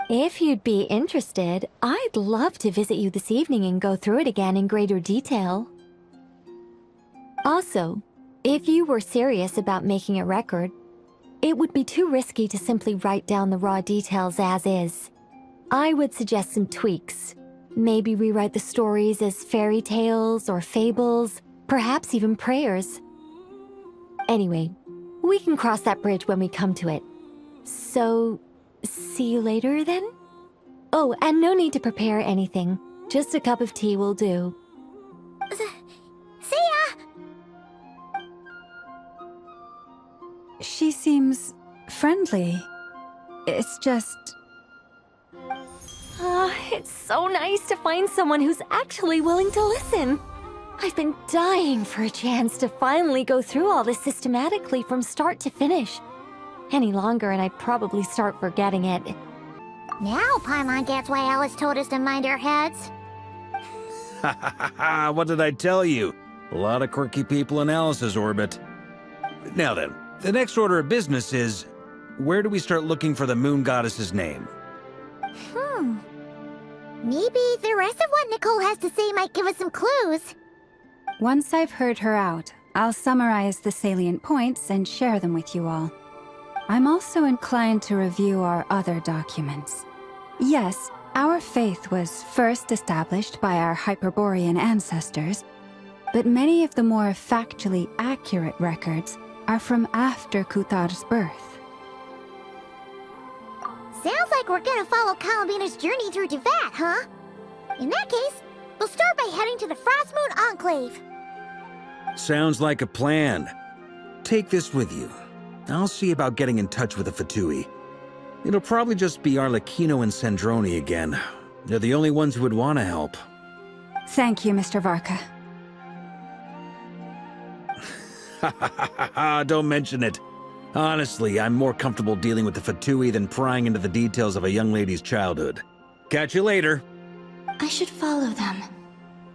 If you'd be interested, I'd love to visit you this evening and go through it again in greater detail. Also, if you were serious about making a record, it would be too risky to simply write down the raw details as is. I would suggest some tweaks. Maybe rewrite the stories as fairy tales or fables, perhaps even prayers. Anyway, we can cross that bridge when we come to it. So, see you later then? Oh, and no need to prepare anything. Just a cup of tea will do. See ya! She seems friendly. It's just... It's so nice to find someone who's actually willing to listen. I've been dying for a chance to finally go through all this systematically from start to finish. Any longer and I'd probably start forgetting it. Now Paimon gets why Alice told us to mind our heads. Ha ha ha ha! What did I tell you? A lot of quirky people in Alice's orbit. Now then, the next order of business is, where do we start looking for the moon goddess's name? Maybe the rest of what Nicole has to say might give us some clues. Once I've heard her out, I'll summarize the salient points and share them with you all. I'm also inclined to review our other documents. Yes, our faith was first established by our Hyperborean ancestors, but many of the more factually accurate records are from after Kuthar's birth. Sounds like we're gonna follow Columbina's journey through Teyvat, huh? In that case, we'll start by heading to the Frost Moon Enclave. Sounds like a plan. Take this with you. I'll see about getting in touch with the Fatui. It'll probably just be Arlecchino and Sandroni again. They're the only ones who would want to help. Thank you, Mr. Varka. Ha ha ha ha ha! Don't mention it. Honestly, I'm more comfortable dealing with the Fatui than prying into the details of a young lady's childhood. Catch you later. I should follow them,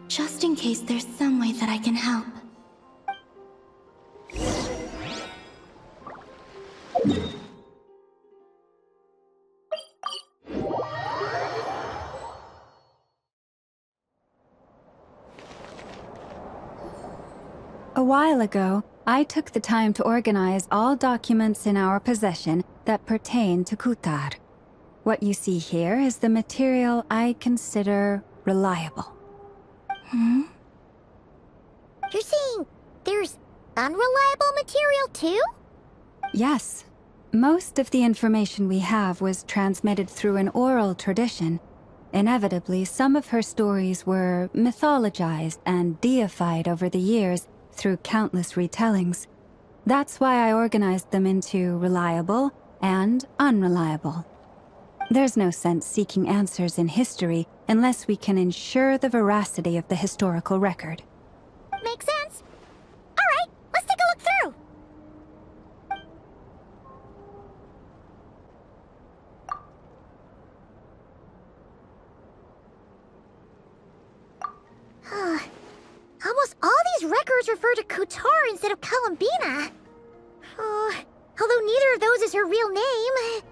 just in case there's some way that I can help. A while ago, I took the time to organize all documents in our possession that pertain to Kuthar. What you see here is the material I consider reliable. You're saying there's unreliable material too? Yes. Most of the information we have was transmitted through an oral tradition. Inevitably, some of her stories were mythologized and deified over the years through countless retellings. That's why I organized them into reliable and unreliable. There's no sense seeking answers in history unless we can ensure the veracity of the historical record. Makes sense. Alright, let's take a look through. Almost all these records refer to Kuthar instead of Columbina. Although neither of those is her real name.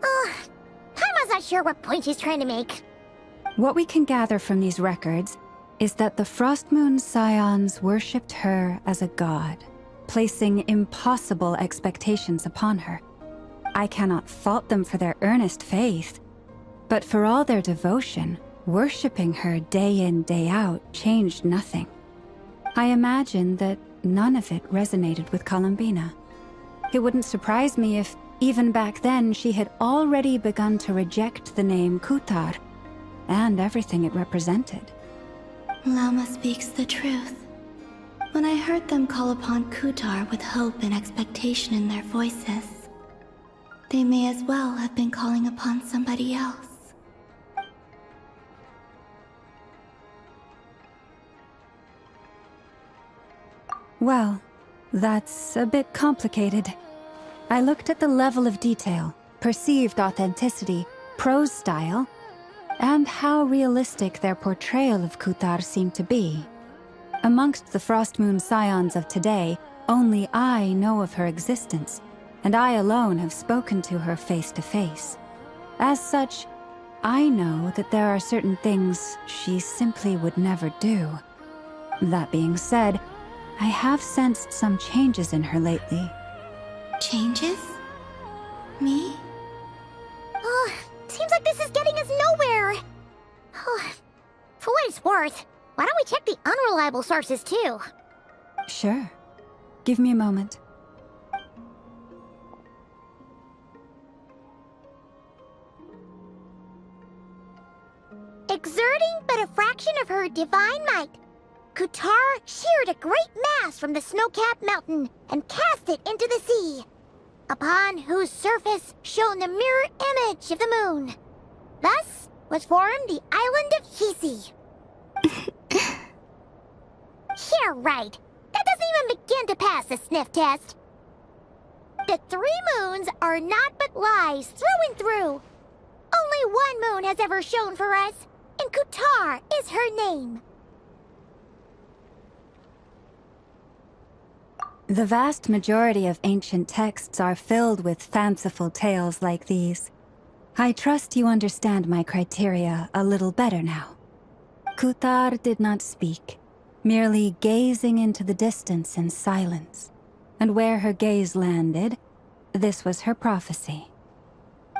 Paimon's not sure what point she's trying to make. What we can gather from these records is that the Frost Moon Scions worshipped her as a god, placing impossible expectations upon her. I cannot fault them for their earnest faith, but for all their devotion, worshipping her day in, day out changed nothing. I imagine that none of it resonated with Columbina. It wouldn't surprise me if, even back then, she had already begun to reject the name Kuthar and everything it represented. Lama speaks the truth. When I heard them call upon Kuthar with hope and expectation in their voices, they may as well have been calling upon somebody else. Well, that's a bit complicated. I looked at the level of detail, perceived authenticity, prose style, and how realistic their portrayal of Kuthar seemed to be. Amongst the Frost Moon Scions of today, only I know of her existence, and I alone have spoken to her face to face. As such, I know that there are certain things she simply would never do. That being said, I have sensed some changes in her lately. Changes? Me? Seems like this is getting us nowhere. For what it's worth, why don't we check the unreliable sources too? Sure. Give me a moment. Exerting but a fraction of her divine might, Kutar sheared a great mass from the snow-capped mountain and cast it into the sea, upon whose surface shone the mirror image of the moon. Thus was formed the island of Hisi. Yeah, right. That doesn't even begin to pass the sniff test. The 3 moons are naught but lies through and through. Only one moon has ever shone for us, and Kutar is her name. The vast majority of ancient texts are filled with fanciful tales like these. I trust you understand my criteria a little better now. Kutar did not speak, merely gazing into the distance in silence. And where her gaze landed, this was her prophecy.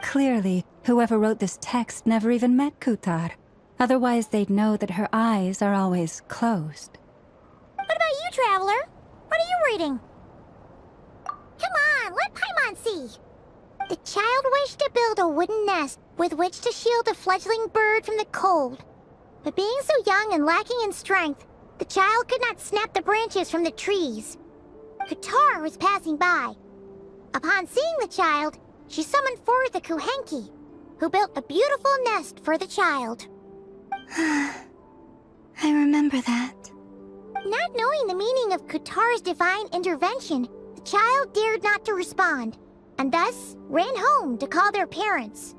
Clearly, whoever wrote this text never even met Kutar. Otherwise, they'd know that her eyes are always closed. What about you, Traveler? What are you reading? Come on, let Paimon see. The child wished to build a wooden nest with which to shield a fledgling bird from the cold. But being so young and lacking in strength, the child could not snap the branches from the trees. Kutar was passing by. Upon seeing the child, she summoned forth a Kuhenki, who built a beautiful nest for the child. I remember that. Not knowing the meaning of Kutar's divine intervention, the child dared not to respond, and thus ran home to call their parents.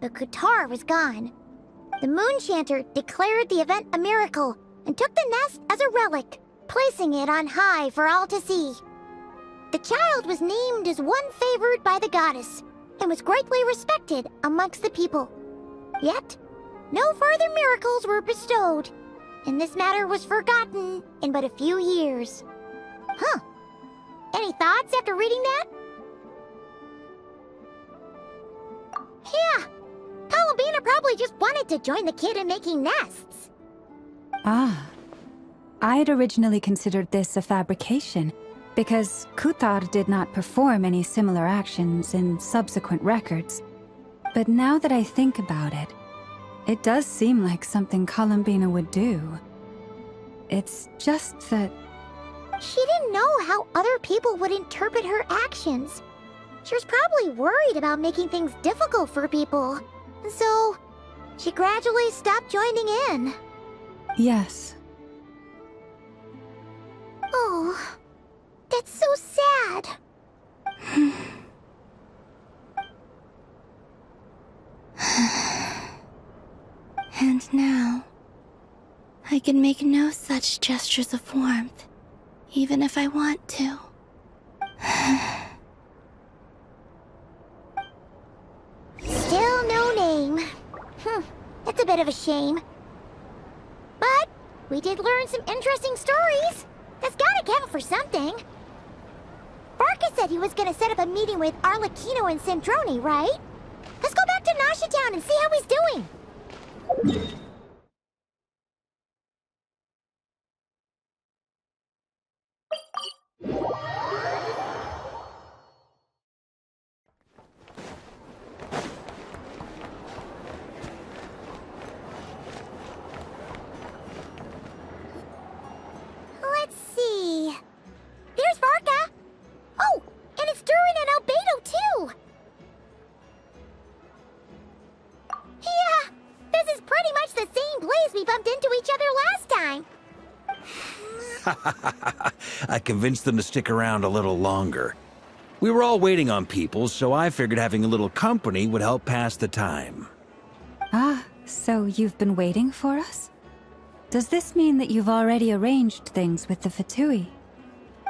But Kutar was gone. The Moon Chanter declared the event a miracle and took the nest as a relic, placing it on high for all to see. The child was named as one favored by the goddess, and was greatly respected amongst the people. Yet, no further miracles were bestowed, and this matter was forgotten in but a few years. Huh. Any thoughts after reading that? Yeah. Columbina probably just wanted to join the kid in making nests. Ah. I'd originally considered this a fabrication, because Kutar did not perform any similar actions in subsequent records. But now that I think about it, it does seem like something Columbina would do. It's just that... She didn't know how other people would interpret her actions. She was probably worried about making things difficult for people. And so, she gradually stopped joining in. Yes. Oh, that's so sad. And now, I can make no such gestures of warmth, even if I want to. Still no name. That's a bit of a shame. But we did learn some interesting stories. That's gotta count for something. Barca said he was gonna set up a meeting with Arlecchino and Sandrone, right? Let's go back to Nasha Town and see how he's doing. Let's see. There's Varka. Oh, and it's Durin and Albedo too. Yeah, this is pretty much the same place we bumped into each other last time. I convinced them to stick around a little longer. We were all waiting on people, so I figured having a little company would help pass the time. Ah, so you've been waiting for us? Does this mean that you've already arranged things with the Fatui?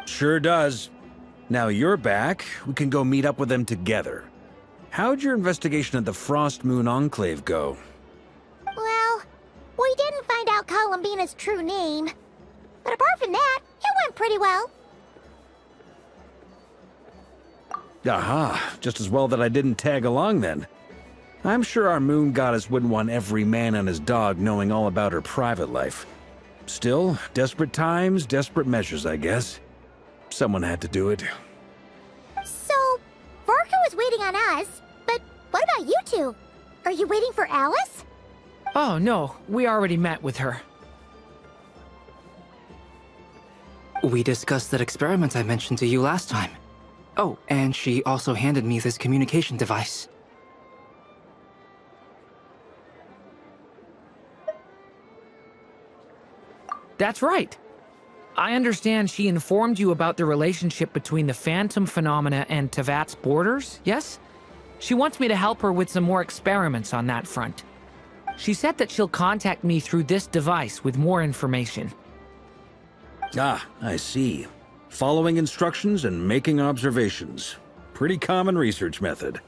Sure does. Now you're back, we can go meet up with them together. How'd your investigation at the Frost Moon Enclave go? Well, we didn't find out Columbina's true name. But apart from that, it went pretty well. Aha, just as well that I didn't tag along then. I'm sure our moon goddess wouldn't want every man and his dog knowing all about her private life. Still, desperate times, desperate measures, I guess. Someone had to do it. So, Varka was waiting on us, but what about you two? Are you waiting for Alice? Oh, no, we already met with her. We discussed that experiment I mentioned to you last time. Oh, and she also handed me this communication device. That's right. I understand she informed you about the relationship between the phantom phenomena and Tevat's borders, yes? She wants me to help her with some more experiments on that front. She said that she'll contact me through this device with more information. Ah, I see. Following instructions and making observations. Pretty common research method.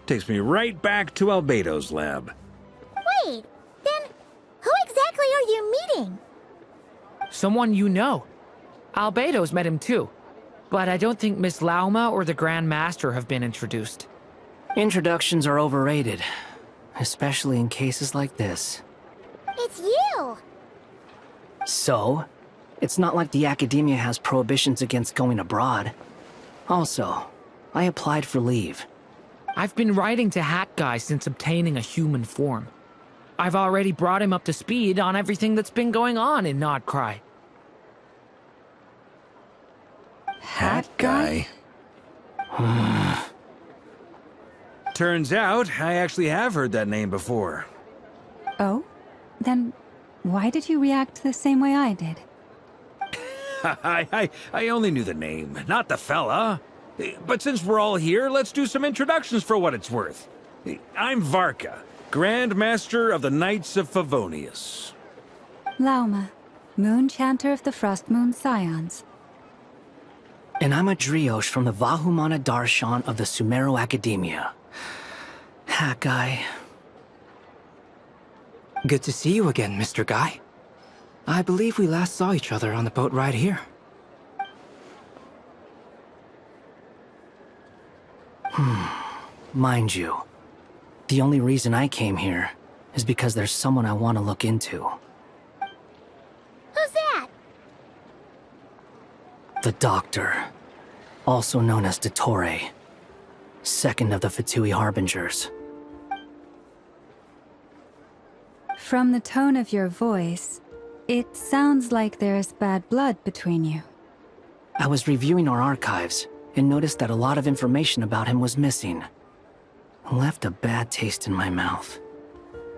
Takes me right back to Albedo's lab. Wait, then who exactly are you meeting? Someone you know. Albedo's met him too. But I don't think Miss Lauma or the Grand Master have been introduced. Introductions are overrated, especially in cases like this. It's you! So, it's not like the Academia has prohibitions against going abroad. Also, I applied for leave. I've been writing to Hat Guy since obtaining a human form. I've already brought him up to speed on everything that's been going on in Nod-Krai. Hat Guy? Turns out, I actually have heard that name before. Oh? Then why did you react the same way I did? I only knew the name, not the fella. But since we're all here, let's do some introductions for what it's worth. I'm Varka, Grand Master of the Knights of Favonius. Lauma, Moon Chanter of the Frost Moon Scions. And I'm a Driosh from the Vahumana Darshan of the Sumero Academia. Hat Guy. Good to see you again, Mr. Guy. I believe we last saw each other on the boat ride here. Mind you, the only reason I came here is because there's someone I want to look into. Who's that? The Doctor, also known as Dottore, second of the Fatui Harbingers. From the tone of your voice, it sounds like there's bad blood between you. I was reviewing our archives and noticed that a lot of information about him was missing. Left a bad taste in my mouth.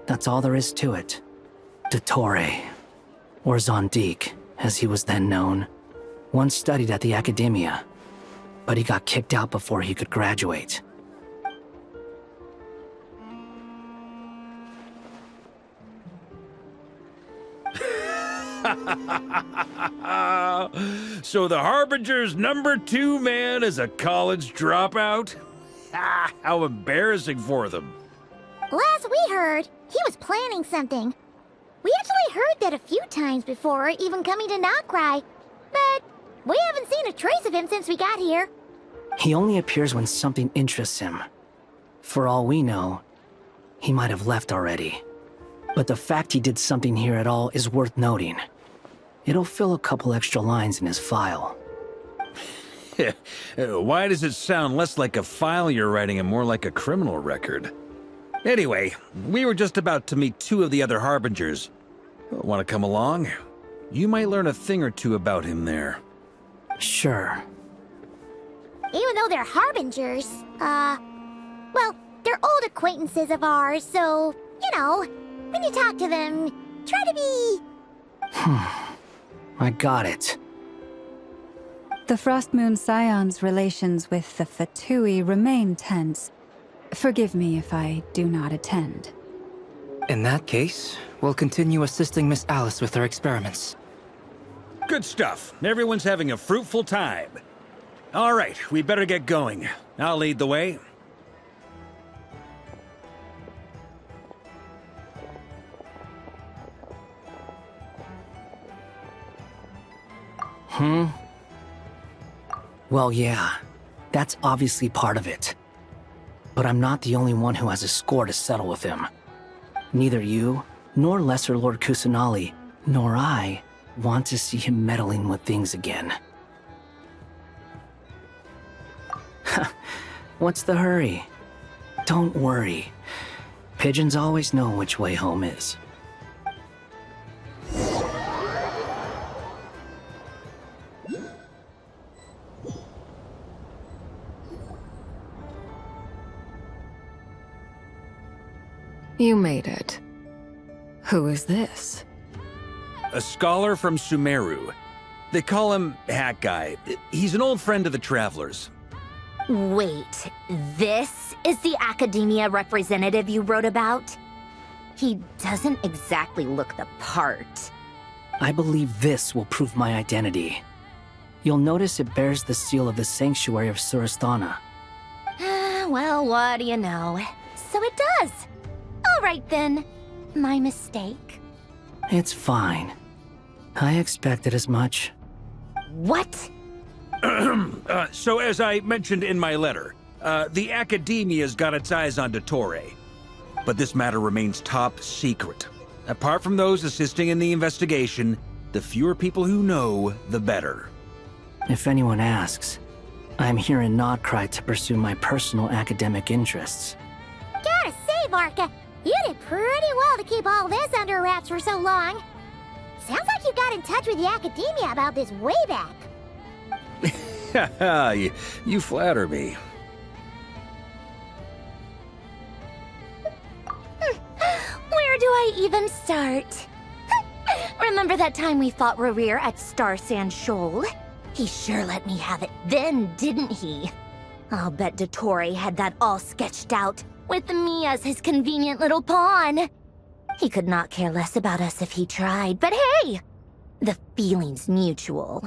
That's all there is to it. Dottore, or Zondik, as he was then known, once studied at the Academia, but he got kicked out before he could graduate. So the Harbinger's #2 man is a college dropout? How embarrassing for them. Last we heard, he was planning something. We actually heard that a few times before, even coming to Nocturne, but we haven't seen a trace of him since we got here. He only appears when something interests him. For all we know, he might have left already. But the fact he did something here at all is worth noting. It'll fill a couple extra lines in his file. Why does it sound less like a file you're writing and more like a criminal record? Anyway, we were just about to meet 2 of the other Harbingers. Want to come along? You might learn a thing or two about him there. Sure. Even though they're Harbingers, well, they're old acquaintances of ours, so, you know, when you talk to them, try to be... I got it. The Frost Moon Scions' relations with the Fatui remain tense. Forgive me if I do not attend. In that case, we'll continue assisting Miss Alice with her experiments. Good stuff. Everyone's having a fruitful time. All right, we better get going. I'll lead the way. Well, yeah, that's obviously part of it. But I'm not the only one who has a score to settle with him. Neither you, nor Lesser Lord Kusanali, nor I want to see him meddling with things again. What's the hurry? Don't worry. Pigeons always know which way home is. You made it. Who is this? A scholar from Sumeru. They call him Hat Guy. He's an old friend of the Travelers. Wait, this is the academia representative you wrote about? He doesn't exactly look the part. I believe this will prove my identity. You'll notice it bears the seal of the Sanctuary of Surasthana. Well, what do you know? So it does. All right then. My mistake. It's fine. I expected as much. What? So as I mentioned in my letter, the Academia's got its eyes on Dottore. But this matter remains top secret. Apart from those assisting in the investigation, the fewer people who know, the better. If anyone asks, I'm here in Nod-Krai to pursue my personal academic interests. Gotta say, Varka, you did pretty well to keep all this under wraps for so long. Sounds like you got in touch with the Academia about this way back. you flatter me. Where do I even start? Remember that time we fought Reeyn at Star Sand Shoal? He sure let me have it then, didn't he? I'll bet Dottore had that all sketched out, with me as his convenient little pawn. He could not care less about us if he tried, but hey! The feeling's mutual.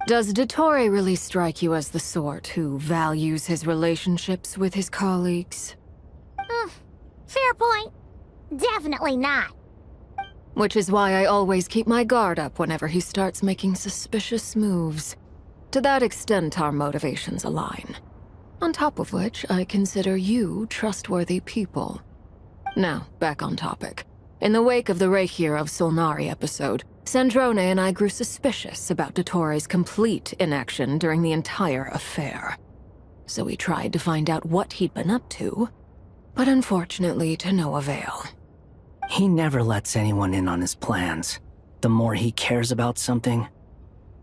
Does Dottore really strike you as the sort who values his relationships with his colleagues? Fair point. Definitely not. Which is why I always keep my guard up whenever he starts making suspicious moves. To that extent, our motivations align. On top of which, I consider you trustworthy people. Now, back on topic. In the wake of the Reeyn of Solnari episode, Sandrone and I grew suspicious about Dottore's complete inaction during the entire affair. So we tried to find out what he'd been up to, but unfortunately to no avail. He never lets anyone in on his plans. The more he cares about something,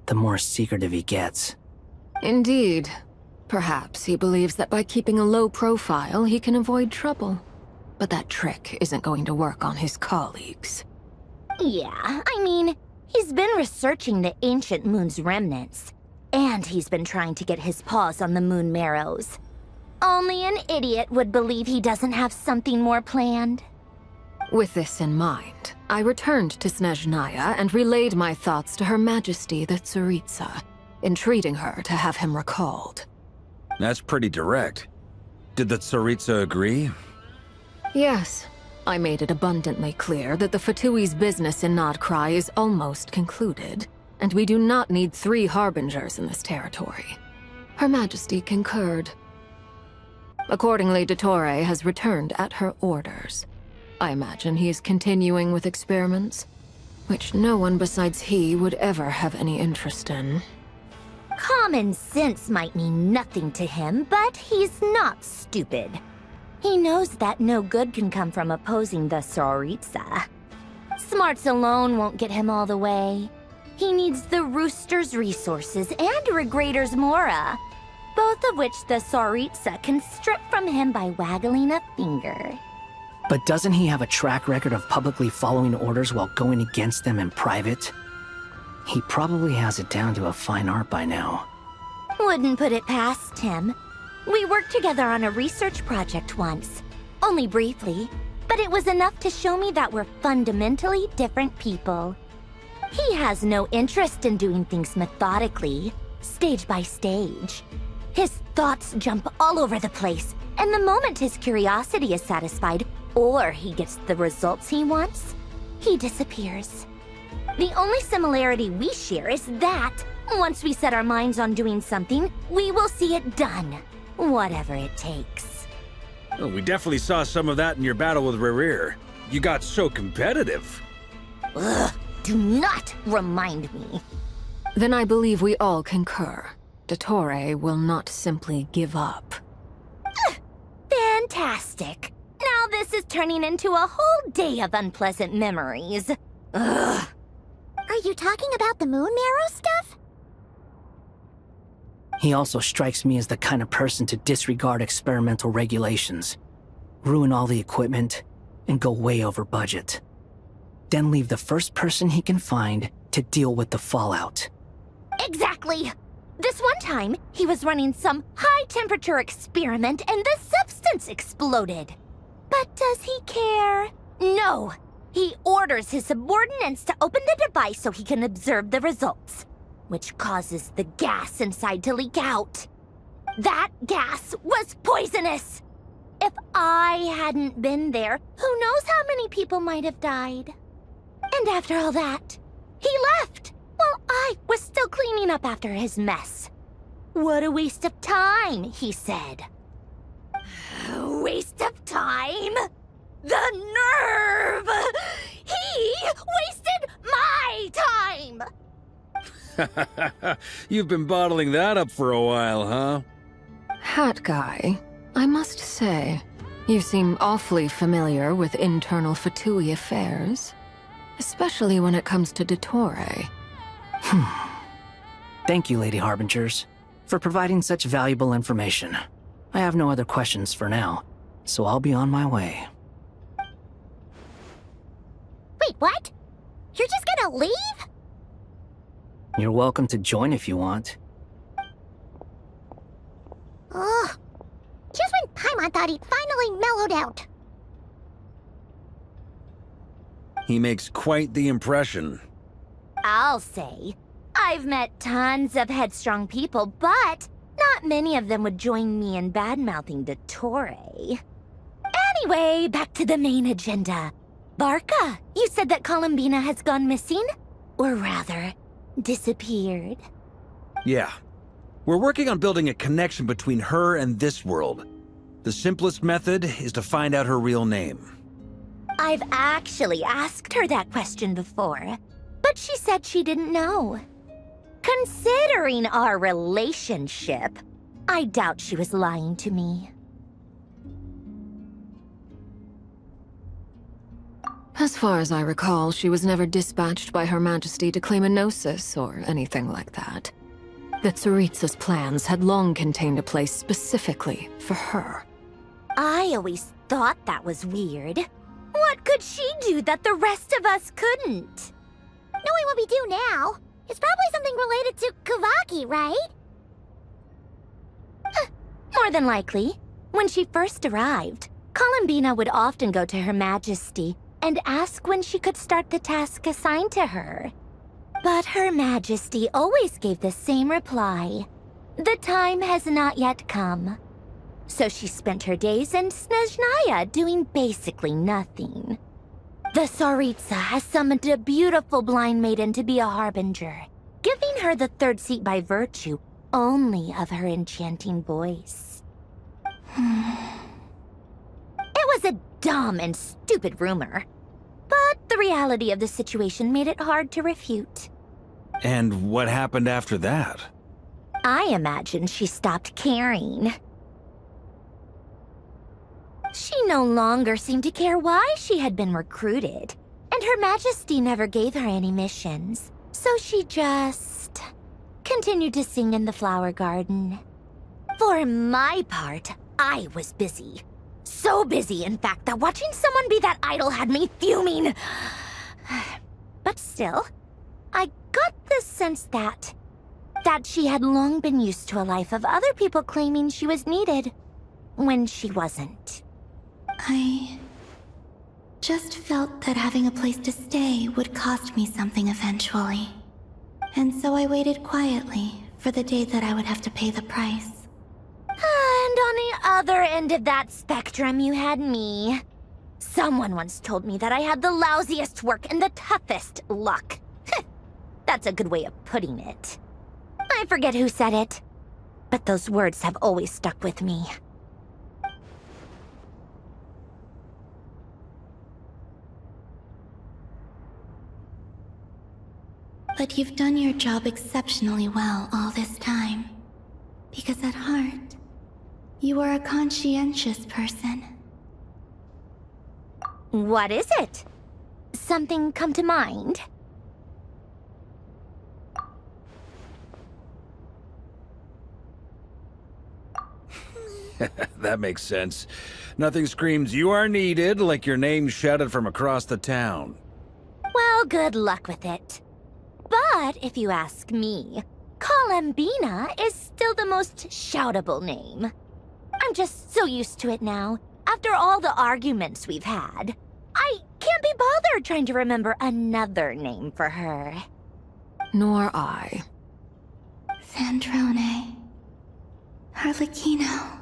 the more secretive he gets. Indeed. Perhaps he believes that by keeping a low profile, he can avoid trouble. But that trick isn't going to work on his colleagues. Yeah, I mean, he's been researching the ancient moon's remnants. And he's been trying to get his paws on the moon marrows. Only an idiot would believe he doesn't have something more planned. With this in mind, I returned to Snezhnaya and relayed my thoughts to Her Majesty the Tsaritsa, entreating her to have him recalled. That's pretty direct. Did the Tsaritsa agree? Yes. I made it abundantly clear that the Fatui's business in Nod-Krai is almost concluded, and we do not need 3 harbingers in this territory. Her Majesty concurred. Accordingly, Dottore has returned at her orders. I imagine he is continuing with experiments, which no one besides he would ever have any interest in. Common sense might mean nothing to him, but he's not stupid. He knows that no good can come from opposing the Tsaritsa. Smarts alone won't get him all the way. He needs the Rooster's resources and Regrator's Mora, both of which the Tsaritsa can strip from him by waggling a finger. But doesn't he have a track record of publicly following orders while going against them in private? He probably has it down to a fine art by now. Wouldn't put it past him. We worked together on a research project once. Only briefly, but it was enough to show me that we're fundamentally different people. He has no interest in doing things methodically, stage by stage. His thoughts jump all over the place, and the moment his curiosity is satisfied, or he gets the results he wants, he disappears. The only similarity we share is that, once we set our minds on doing something, we will see it done. Whatever it takes. Oh, we definitely saw some of that in your battle with Reeyn. You got so competitive. Ugh, do not remind me. Then I believe we all concur. Dottore will not simply give up. Fantastic. Now This is turning into a whole day of unpleasant memories. Ugh. Are you talking about the moon marrow stuff? He also strikes me as the kind of person to disregard experimental regulations, ruin all the equipment, and go way over budget. Then leave the first person he can find to deal with the fallout. Exactly! This one time, he was running some high-temperature experiment and the substance exploded. But does he care? No! He orders his subordinates to open the device so he can observe the results, which causes the gas inside to leak out. That gas was poisonous! If I hadn't been there, who knows how many people might have died. And after all that, he left while I was still cleaning up after his mess. What a waste of time, he said. Waste of time? The nerve! He wasted my time! You've been bottling that up for a while, huh? Hat guy, I must say, you seem awfully familiar with internal Fatui affairs. Especially when it comes to Dottore. Thank you, Lady Harbingers, for providing such valuable information. I have no other questions for now, so I'll be on my way. Wait, what? You're just gonna leave? You're welcome to join if you want. Ugh. Just when Paimon thought he'd finally mellowed out. He makes quite the impression. I'll say. I've met tons of headstrong people, but not many of them would join me in bad-mouthing Dottore. Anyway, back to the main agenda. Barca, you said that Columbina has gone missing? Or rather, disappeared. Yeah. We're working on building a connection between her and this world. The simplest method is to find out her real name. I've actually asked her that question before, but she said she didn't know. Considering our relationship, I doubt she was lying to me. As far as I recall, she was never dispatched by Her Majesty to claim a gnosis or anything like that. That Tsaritsa's plans had long contained a place specifically for her. I always thought that was weird. What could she do that the rest of us couldn't? Knowing what we do now, it's probably something related to Kavaki, right? More than likely. When she first arrived, Columbina would often go to Her Majesty and ask when she could start the task assigned to her. But Her Majesty always gave the same reply. The time has not yet come. So she spent her days in Snezhnaya doing basically nothing. The Tsaritsa has summoned a beautiful blind maiden to be a harbinger, giving her the third seat by virtue only of her enchanting voice. It was a dumb and stupid rumor, but the reality of the situation made it hard to refute. And what happened after that? I imagine she stopped caring. She no longer seemed to care why she had been recruited, and Her Majesty never gave her any missions, so she just continued to sing in the flower garden. For my part, I was busy. So busy, in fact, that watching someone be that idol had me fuming. But still, I got the sense that she had long been used to a life of other people claiming she was needed when she wasn't. I just felt that having a place to stay would cost me something eventually. And so I waited quietly for the day that I would have to pay the price. And on the other end of that spectrum, you had me. Someone once told me that I had the lousiest work and the toughest luck. That's a good way of putting it. I forget who said it, but those words have always stuck with me. But you've done your job exceptionally well all this time. Because at heart, you are a conscientious person. What is it? Something come to mind? That makes sense. Nothing screams you are needed like your name shouted from across the town. Well, good luck with it. But if you ask me, Columbina is still the most shoutable name. I'm just so used to it now, after all the arguments we've had. I can't be bothered trying to remember another name for her. Nor I. Sandrone. Harlequino.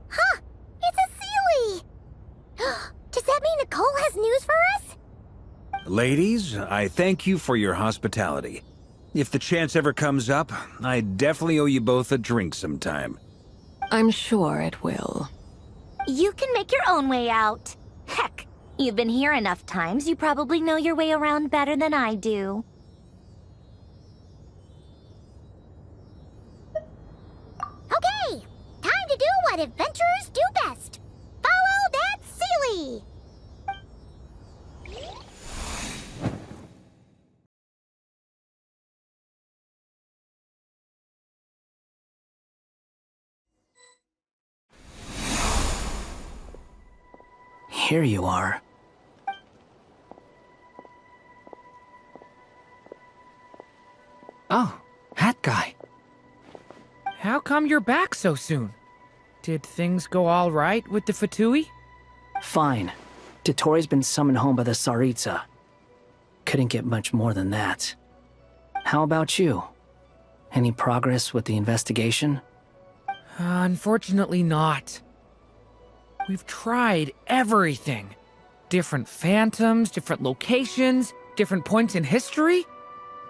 Huh! It's a Sealy! Does that mean Nicole has news for us? Ladies, I thank you for your hospitality. If the chance ever comes up, I definitely owe you both a drink sometime. I'm sure it will. You can make your own way out. Heck, you've been here enough times, you probably know your way around better than I do. Okay, time to do what adventurers do best. Follow that Sealy! Here you are. Oh, hat guy. How come you're back so soon? Did things go all right with the Fatui? Fine. Dotori's been summoned home by the Tsaritsa. Couldn't get much more than that. How about you? Any progress with the investigation? Unfortunately not. We've tried everything. Different phantoms, different locations, different points in history.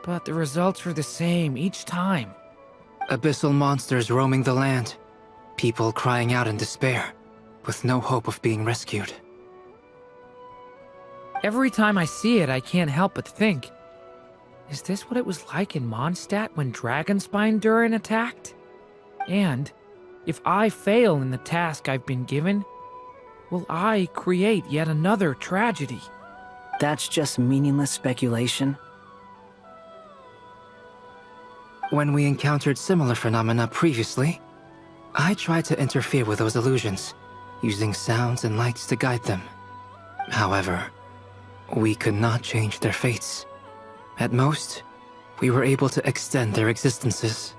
But the results were the same each time. Abyssal monsters roaming the land. People crying out in despair, with no hope of being rescued. Every time I see it, I can't help but think, is this what it was like in Mondstadt when Dragonspine Durin attacked? And if I fail in the task I've been given, will I create yet another tragedy? That's just meaningless speculation. When we encountered similar phenomena previously, I tried to interfere with those illusions, using sounds and lights to guide them. However, we could not change their fates. At most, we were able to extend their existences.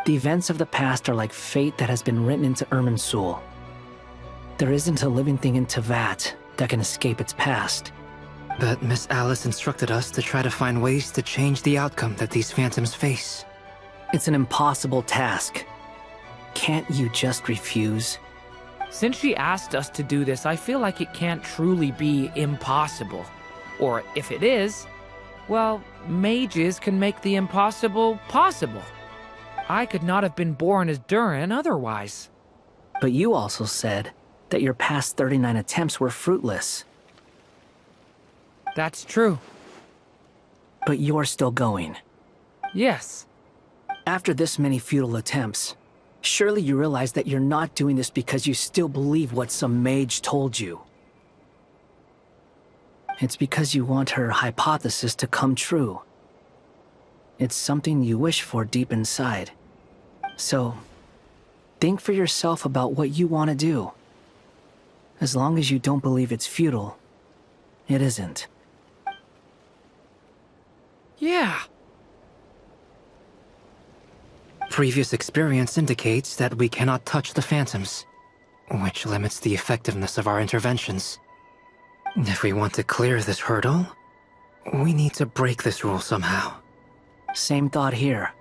The events of the past are like fate that has been written into Irminsul. There isn't a living thing in Teyvat that can escape its past. But Miss Alice instructed us to try to find ways to change the outcome that these phantoms face. It's an impossible task. Can't you just refuse? Since she asked us to do this, I feel like it can't truly be impossible. Or if it is, well, mages can make the impossible possible. I could not have been born as Durin otherwise. But you also said that your past 39 attempts were fruitless. That's true. But you're still going. Yes. After this many futile attempts, surely you realize that you're not doing this because you still believe what some mage told you. It's because you want her hypothesis to come true. It's something you wish for deep inside. So, think for yourself about what you want to do. As long as you don't believe it's futile, it isn't. Yeah. Previous experience indicates that we cannot touch the phantoms, which limits the effectiveness of our interventions. If we want to clear this hurdle, we need to break this rule somehow. Same thought here.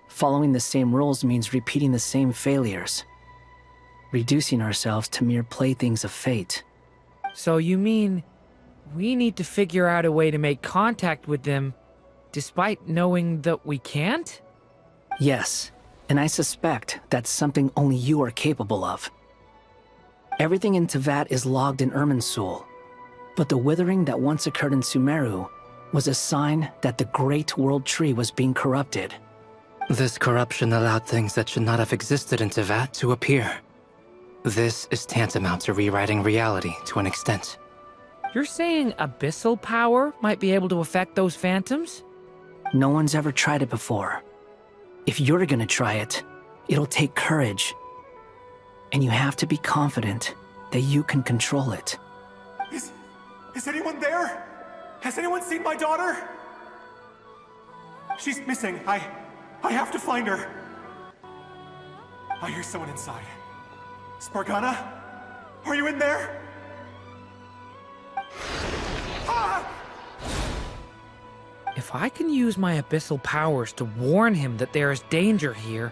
Following the same rules means repeating the same failures. Reducing ourselves to mere playthings of fate. So you mean we need to figure out a way to make contact with them despite knowing that we can't? Yes, and I suspect that's something only you are capable of. Everything in Teyvat is logged in Irminsul, but the withering that once occurred in Sumeru was a sign that the Great World Tree was being corrupted. This corruption allowed things that should not have existed in Tevat to appear. This is tantamount to rewriting reality to an extent. You're saying abyssal power might be able to affect those phantoms? No one's ever tried it before. If you're gonna try it, it'll take courage. And you have to be confident that you can control it. Is anyone there? Has anyone seen my daughter? She's missing. I have to find her. I hear someone inside. Spargana? Are you in there? Ah! If I can use my abyssal powers to warn him that there is danger here,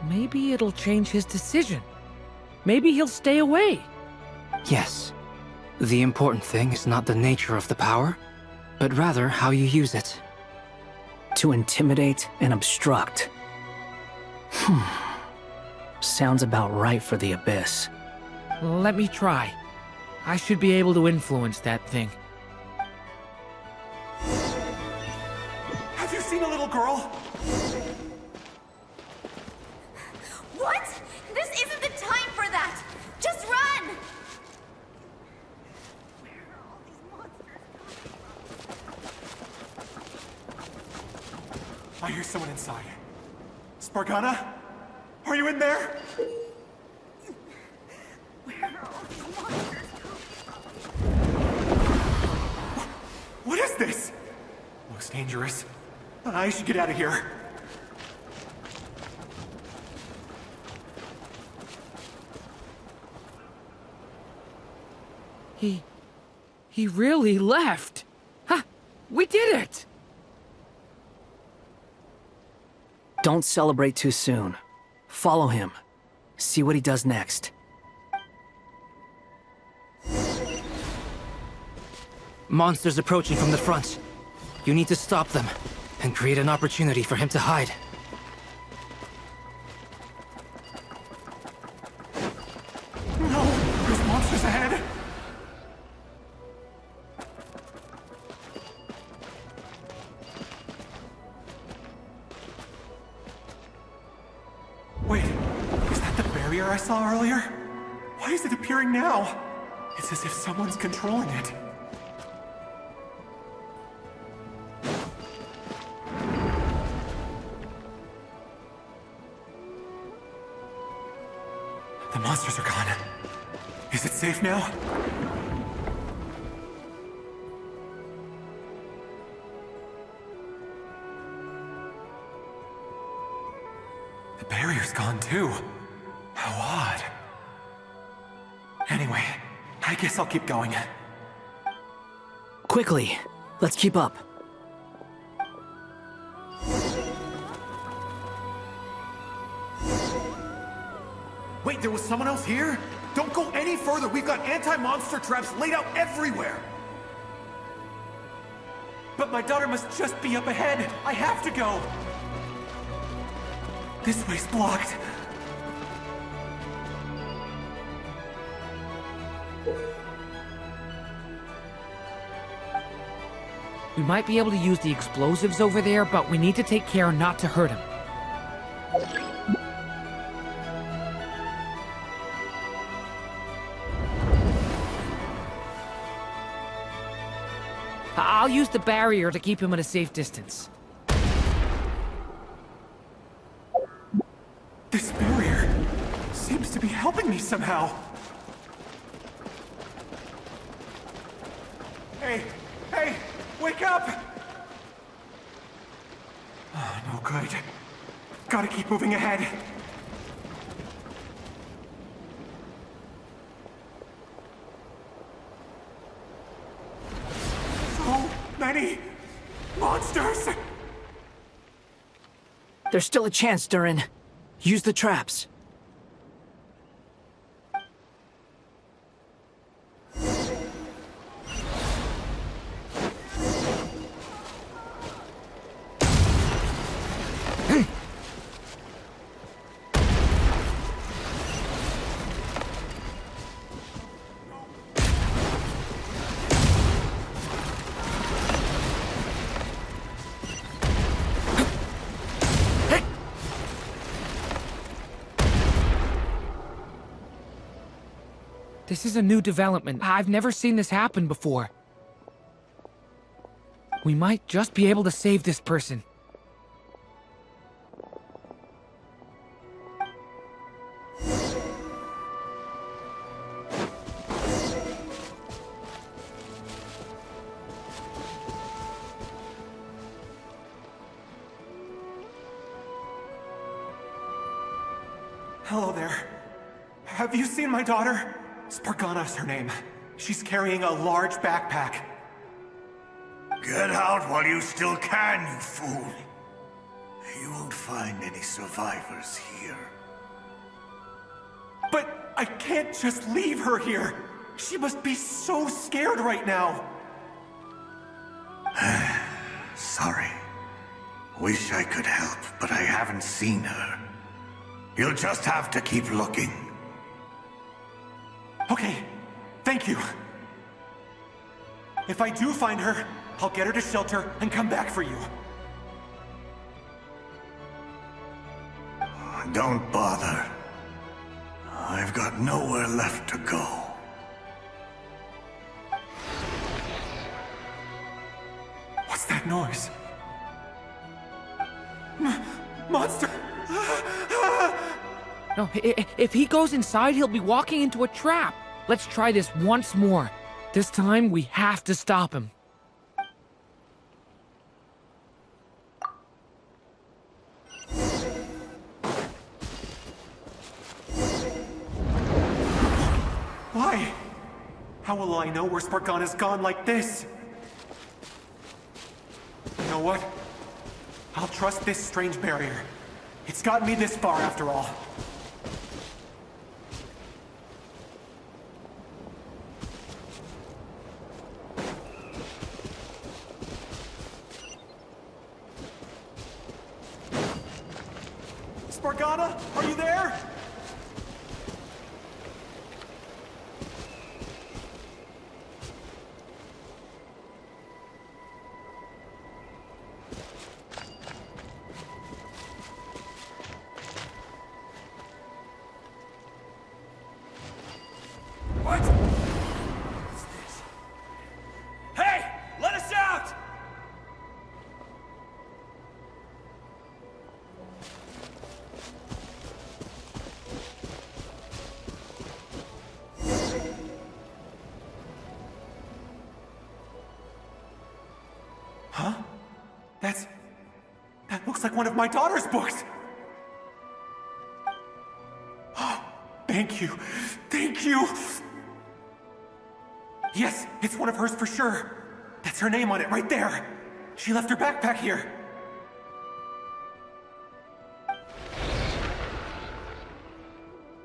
maybe it'll change his decision. Maybe he'll stay away. Yes. The important thing is not the nature of the power, but rather how you use it. To intimidate and obstruct. Sounds about right for the Abyss. Let me try. I should be able to influence that thing. Have you seen a little girl? What? This isn't the time for that! Just run! I hear someone inside. Spargana? Are you in there? What is this? Looks dangerous. I should get out of here. He really left. Ha! We did it! Don't celebrate too soon. Follow him. See what he does next. Monsters approaching from the front. You need to stop them and create an opportunity for him to hide. No! There's monsters ahead! Wait, is that the barrier I saw earlier? Why is it appearing now? It's as if someone's controlling it. The monsters are gone. Is it safe now? The barrier's gone too. How odd. Anyway, I guess I'll keep going. Quickly, let's keep up. Wait, there was someone else here? Don't go any further. We've got anti-monster traps laid out everywhere. But my daughter must just be up ahead. I have to go. This way's blocked. We might be able to use the explosives over there, but we need to take care not to hurt him. I'll use the barrier to keep him at a safe distance. This barrier seems to be helping me somehow. Hey! Hey! Wake up! Oh, no good. Gotta keep moving ahead. So many monsters! There's still a chance, Durin. Use the traps. This is a new development. I've never seen this happen before. We might just be able to save this person. Hello there. Have you seen my daughter? Spargana's her name. She's carrying a large backpack. Get out while you still can, you fool. You won't find any survivors here. But I can't just leave her here. She must be so scared right now. Sorry. Wish I could help, but I haven't seen her. You'll just have to keep looking. Okay, thank you. If I do find her, I'll get her to shelter and come back for you. Don't bother. I've got nowhere left to go. What's that noise? Monster! No, if he goes inside, he'll be walking into a trap. Let's try this once more. This time, we have to stop him. Why? How will I know where Spargana's gone like this? You know what? I'll trust this strange barrier. It's gotten me this far after all. Spargana, are you there? What? What's this? Hey! Let us out! Huh? That looks like one of my daughter's books! Thank you. Thank you! Yes, it's one of hers for sure. That's her name on it right there. She left her backpack here.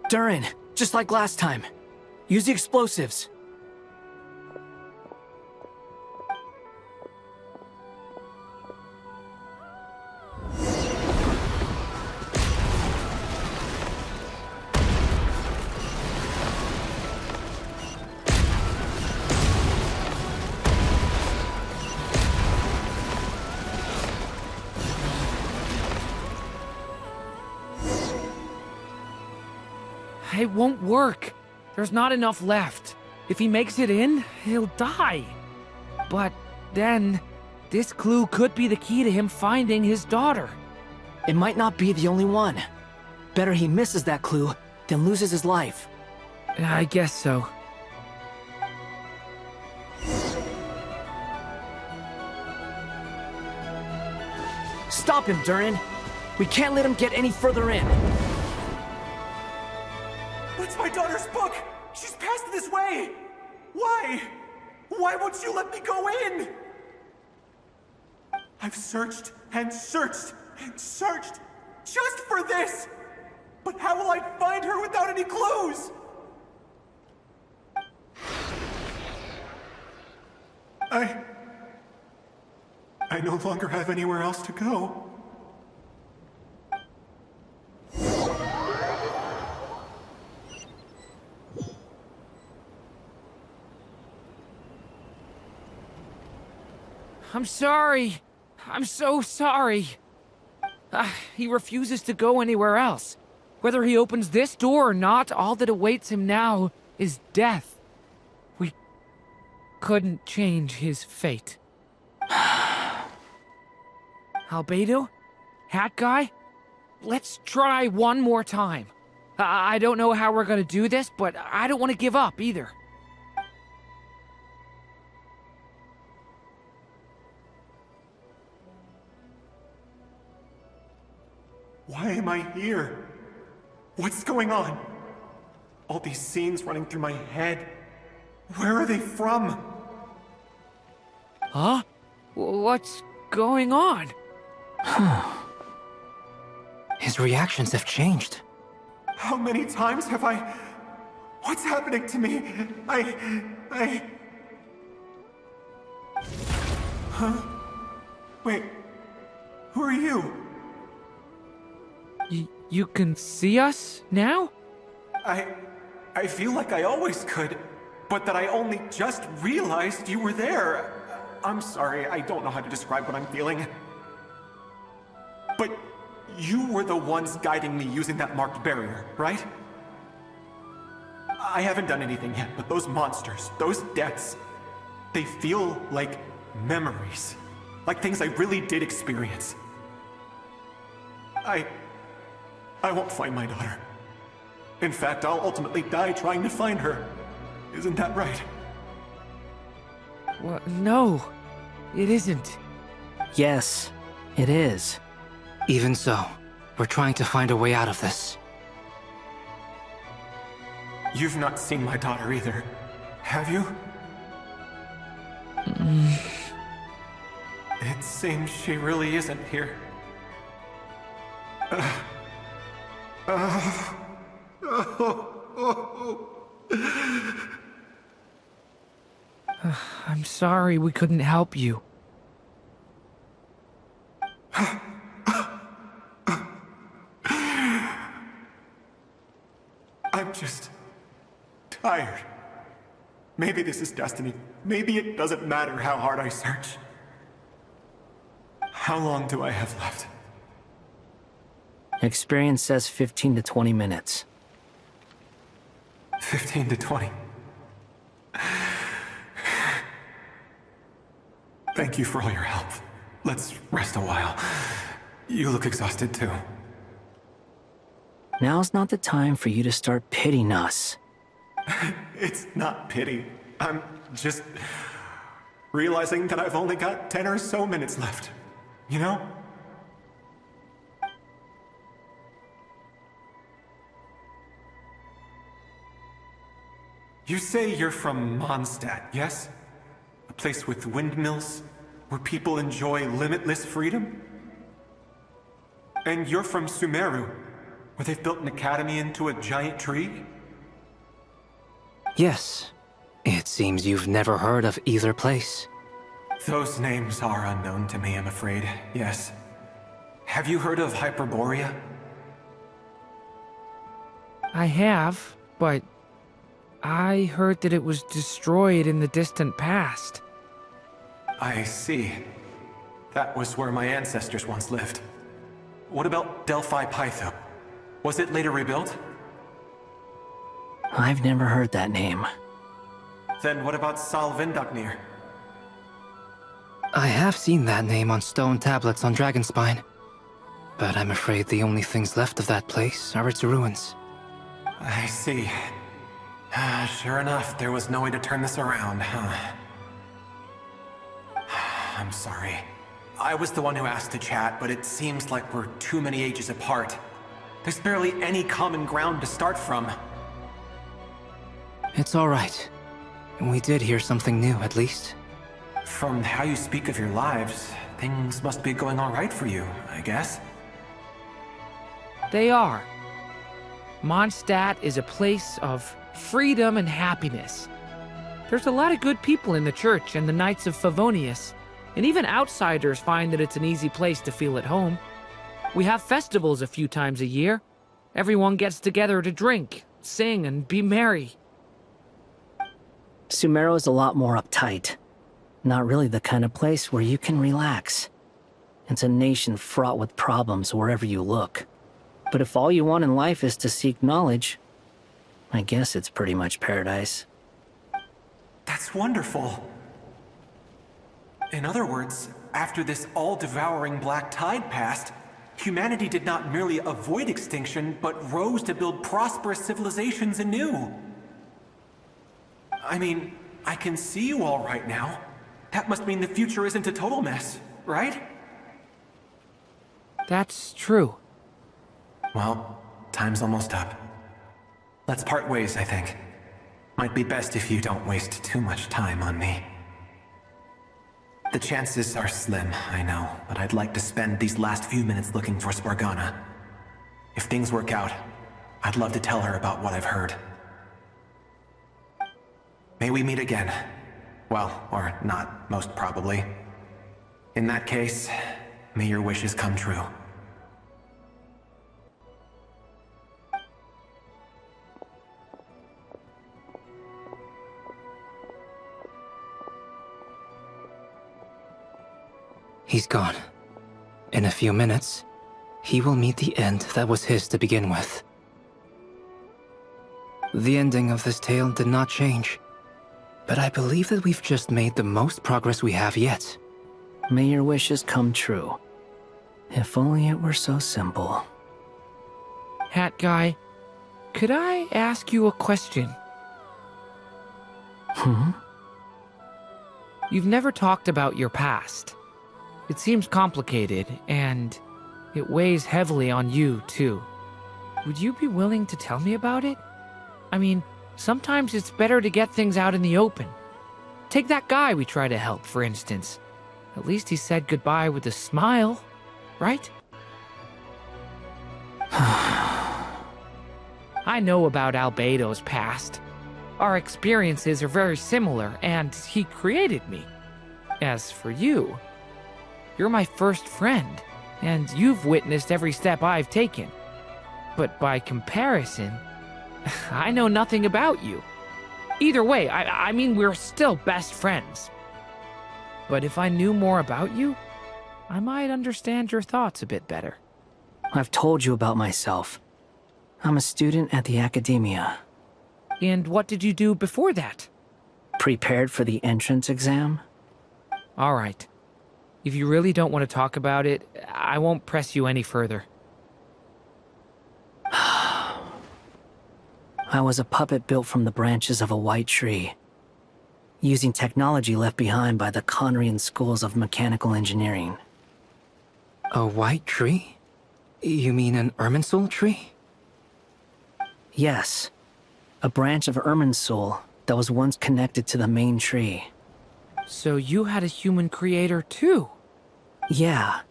Durin, just like last time. Use the explosives. It won't work. There's not enough left. If he makes it in, he'll die. But then, this clue could be the key to him finding his daughter. It might not be the only one. Better he misses that clue than loses his life. I guess so. Stop him, Durin. We can't let him get any further in. It's my daughter's book! She's passed this way! Why? Why won't you let me go in? I've searched and searched and searched just for this! But how will I find her without any clues? I no longer have anywhere else to go. I'm sorry. I'm so sorry. He refuses to go anywhere else. Whether he opens this door or not, all that awaits him now is death. We couldn't change his fate. Albedo? Hat Guy? Let's try one more time. I don't know how we're gonna do this, but I don't want to give up either. Why am I here? What's going on? All these scenes running through my head. Where are they from? Huh? What's going on? His reactions have changed. How many times have I... What's happening to me? Huh? Wait. Who are you? You can see us now? I feel like I always could, but that I only just realized you were there. I'm sorry, I don't know how to describe what I'm feeling. But you were the ones guiding me using that marked barrier, right? I haven't done anything yet, but those monsters, those deaths, they feel like memories. Like things I really did experience. I won't find my daughter. In fact, I'll ultimately die trying to find her. Isn't that right? Well, no, it isn't. Yes, it is. Even so, we're trying to find a way out of this. You've not seen my daughter either, have you? It seems she really isn't here. I'm sorry we couldn't help you. I'm just tired. Maybe this is destiny. Maybe it doesn't matter how hard I search. How long do I have left? Experience says 15 to 20 minutes. 15 to 20. Thank you for all your help. Let's rest a while. You look exhausted too. Now's not the time for you to start pitying us. It's not pity. I'm just realizing that I've only got 10 or so minutes left. You know? You say you're from Mondstadt, yes? A place with windmills, where people enjoy limitless freedom? And you're from Sumeru, where they've built an academy into a giant tree? Yes. It seems you've never heard of either place. Those names are unknown to me, I'm afraid, yes. Have you heard of Hyperborea? I have, but I heard that it was destroyed in the distant past. I see. That was where my ancestors once lived. What about Delphi Pytho? Was it later rebuilt? I've never heard that name. Then what about Sal Vindaknir? I have seen that name on stone tablets on Dragonspine. But I'm afraid the only things left of that place are its ruins. I see. Sure enough, there was no way to turn this around, huh? I'm sorry. I was the one who asked to chat, but it seems like we're too many ages apart. There's barely any common ground to start from. It's all right. We did hear something new, at least. From how you speak of your lives, things must be going all right for you, I guess. They are. Mondstadt is a place of freedom and happiness. There's a lot of good people in the church and the Knights of Favonius, and even outsiders find that it's an easy place to feel at home. We have festivals a few times a year. Everyone gets together to drink, sing, and be merry. Sumeru is a lot more uptight. Not really the kind of place where you can relax. It's a nation fraught with problems wherever you look. But if all you want in life is to seek knowledge, I guess it's pretty much paradise. That's wonderful. In other words, after this all-devouring black tide passed, humanity did not merely avoid extinction, but rose to build prosperous civilizations anew. I mean, I can see you all right now. That must mean the future isn't a total mess, right? That's true. Well, time's almost up. Let's part ways, I think. Might be best if you don't waste too much time on me. The chances are slim, I know, but I'd like to spend these last few minutes looking for Spargana. If things work out, I'd love to tell her about what I've heard. May we meet again. Well, or not, most probably. In that case, may your wishes come true. He's gone. In a few minutes, he will meet the end that was his to begin with. The ending of this tale did not change, but I believe that we've just made the most progress we have yet. May your wishes come true. If only it were so simple. Hat guy, could I ask you a question? You've never talked about your past. It seems complicated, and it weighs heavily on you, too. Would you be willing to tell me about it? I mean, sometimes it's better to get things out in the open. Take that guy we try to help, for instance. At least he said goodbye with a smile, right? I know about Albedo's past. Our experiences are very similar, and he created me. As for you, you're my first friend, and you've witnessed every step I've taken. But by comparison, I know nothing about you. Either way, I mean, we're still best friends. But if I knew more about you, I might understand your thoughts a bit better. I've told you about myself. I'm a student at the academia. And what did you do before that? Prepared for the entrance exam? All right. If you really don't want to talk about it, I won't press you any further. I was a puppet built from the branches of a white tree, using technology left behind by the Conrian schools of mechanical engineering. A white tree? You mean an Irminsul tree? Yes. A branch of Irminsul that was once connected to the main tree. So you had a human creator too? Yeah.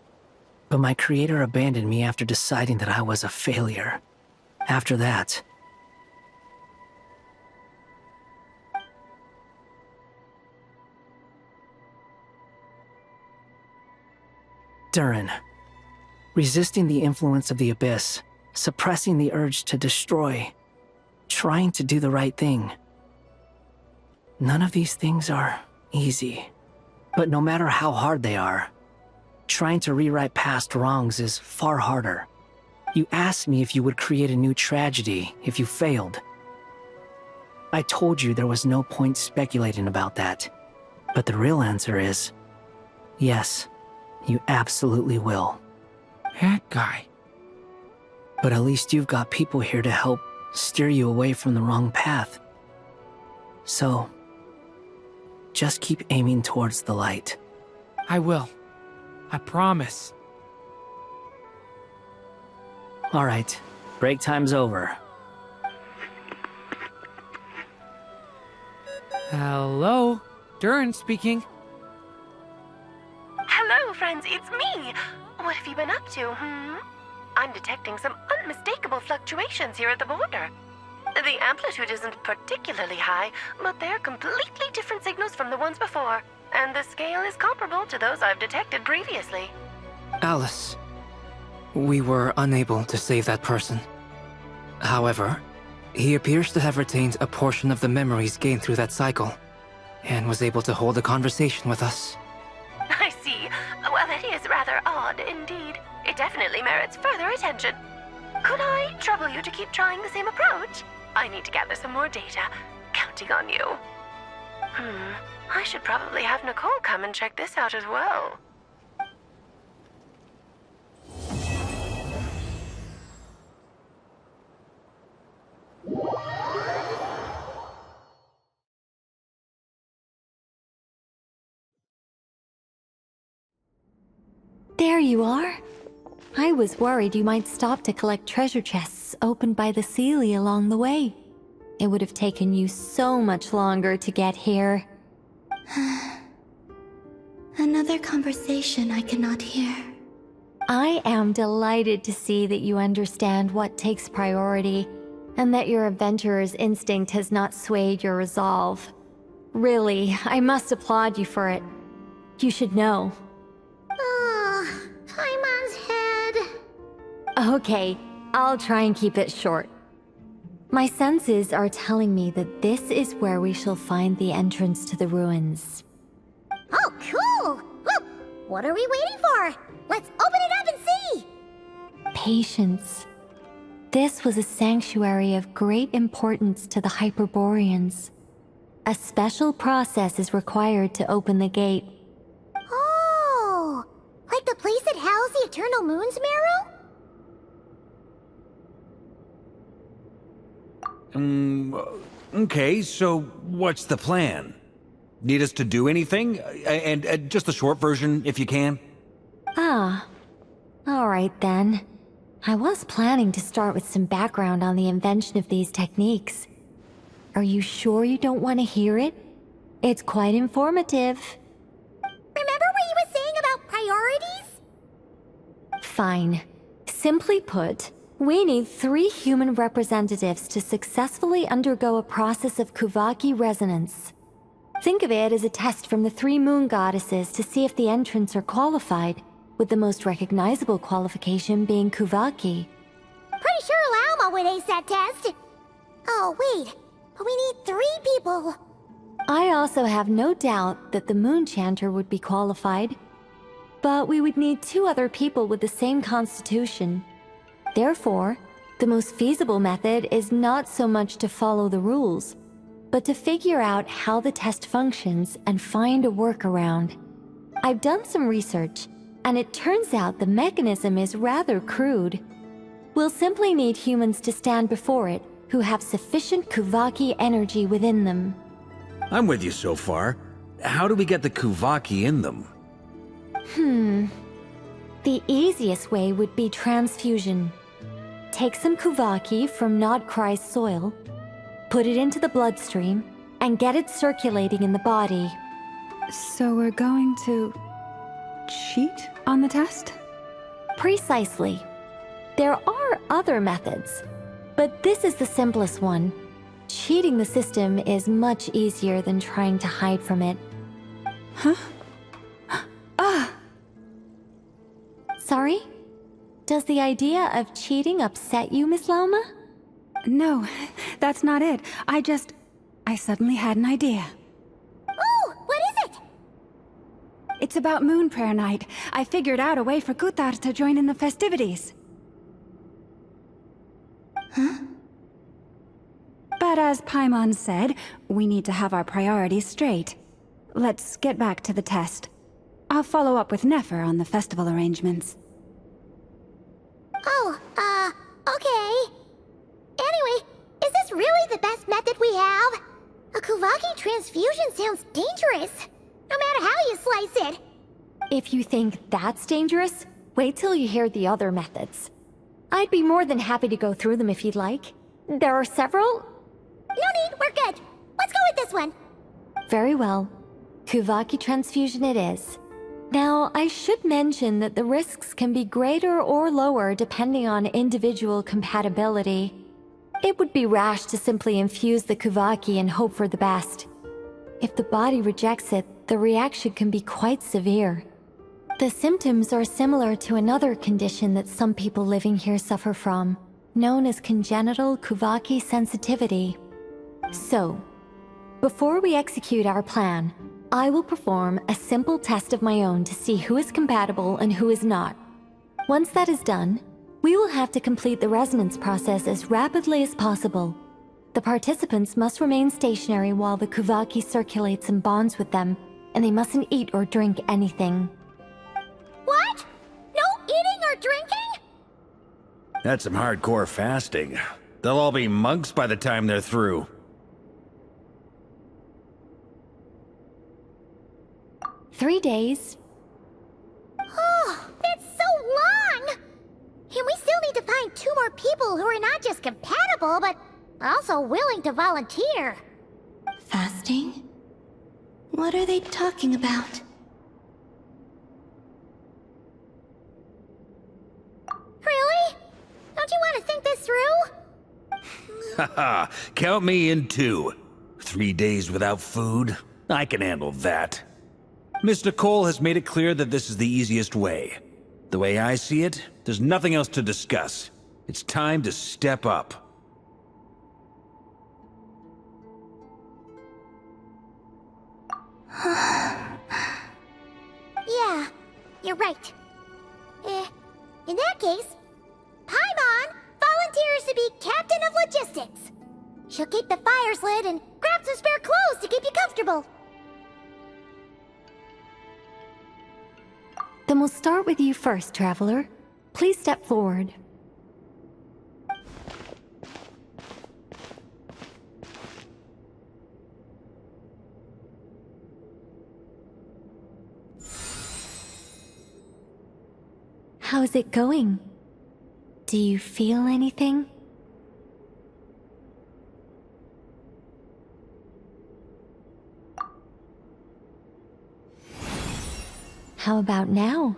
But my creator abandoned me after deciding that I was a failure. After that, Durin. Resisting the influence of the Abyss, suppressing the urge to destroy, trying to do the right thing. None of these things are easy. But no matter how hard they are, trying to rewrite past wrongs is far harder. You asked me if you would create a new tragedy if you failed. I told you there was no point speculating about that. But the real answer is, yes, you absolutely will. That guy. But at least you've got people here to help steer you away from the wrong path. So, just keep aiming towards the light. I will. I promise. All right, break time's over. Hello, Durin speaking. Hello, friends, it's me. What have you been up to, I'm detecting some unmistakable fluctuations here at the border. The amplitude isn't particularly high, but they're completely different signals from the ones before, and the scale is comparable to those I've detected previously. Alice, we were unable to save that person. However, he appears to have retained a portion of the memories gained through that cycle, and was able to hold a conversation with us. I see. Well, that is rather odd indeed. It definitely merits further attention. Could I trouble you to keep trying the same approach? I need to gather some more data. Counting on you. I should probably have Nicole come and check this out as well. There you are. I was worried you might stop to collect treasure chests opened by the Seelie along the way. It would have taken you so much longer to get here. Another conversation I cannot hear. I am delighted to see that you understand what takes priority, and that your adventurer's instinct has not swayed your resolve. Really, I must applaud you for it. You should know. Paimon's head. Okay, I'll try and keep it short. My senses are telling me that this is where we shall find the entrance to the ruins. Oh, cool! Well, what are we waiting for? Let's open it up and see! Patience. This was a sanctuary of great importance to the Hyperboreans. A special process is required to open the gate. Oh! Like the place that housed the Eternal Moon's marrow? Okay, so what's the plan? Need us to do anything? And just the short version, if you can. Ah. Alright then. I was planning to start with some background on the invention of these techniques. Are you sure you don't want to hear it? It's quite informative. Remember what you were saying about priorities? Fine. Simply put, we need 3 human representatives to successfully undergo a process of Kuvaki resonance. Think of it as a test from the 3 moon goddesses to see if the entrants are qualified, with the most recognizable qualification being Kuvaki. Pretty sure Lauma would ace that test. Oh, wait. But we need 3 people. I also have no doubt that the Moon Chanter would be qualified. But we would need 2 other people with the same constitution. Therefore, the most feasible method is not so much to follow the rules, but to figure out how the test functions and find a workaround. I've done some research, and it turns out the mechanism is rather crude. We'll simply need humans to stand before it who have sufficient Kuvaki energy within them. I'm with you so far. How do we get the Kuvaki in them? The easiest way would be transfusion. Take some Kuvaki from Nod-Krai's soil, put it into the bloodstream, and get it circulating in the body. So we're going to cheat on the test? Precisely. There are other methods, but this is the simplest one. Cheating the system is much easier than trying to hide from it. Huh? Sorry? Does the idea of cheating upset you, Miss Lauma? No, that's not it. I suddenly had an idea. Oh, what is it? It's about Moon Prayer Night. I figured out a way for Kutar to join in the festivities. Huh? But as Paimon said, we need to have our priorities straight. Let's get back to the test. I'll follow up with Nefer on the festival arrangements. Oh, okay. Anyway, is this really the best method we have? A Kuvaki transfusion sounds dangerous, no matter how you slice it. If you think that's dangerous, wait till you hear the other methods. I'd be more than happy to go through them if you'd like. There are several. No need, we're good. Let's go with this one. Very well. Kuvaki transfusion it is. Now, I should mention that the risks can be greater or lower depending on individual compatibility. It would be rash to simply infuse the Kuvaki and hope for the best. If the body rejects it, the reaction can be quite severe. The symptoms are similar to another condition that some people living here suffer from, known as congenital Kuvaki sensitivity. So, before we execute our plan, I will perform a simple test of my own to see who is compatible and who is not. Once that is done, we will have to complete the resonance process as rapidly as possible. The participants must remain stationary while the Kuvaki circulates and bonds with them, and they mustn't eat or drink anything. What? No eating or drinking? That's some hardcore fasting. They'll all be monks by the time they're through. "3 days. Oh, that's so long! And we still need to find 2 more people who are not just compatible, but also willing to volunteer. Fasting? What are they talking about? Really? Don't you want to think this through? Haha, count me in too. 3 days without food? I can handle that. Miss Nicole has made it clear that this is the easiest way. The way I see it, there's nothing else to discuss. It's time to step up. Yeah, you're right. In that case, Paimon volunteers to be Captain of Logistics. She'll keep the fires lit and grab some spare clothes to keep you comfortable. Then we'll start with you first, Traveler. Please step forward. How's it going? Do you feel anything? How about now?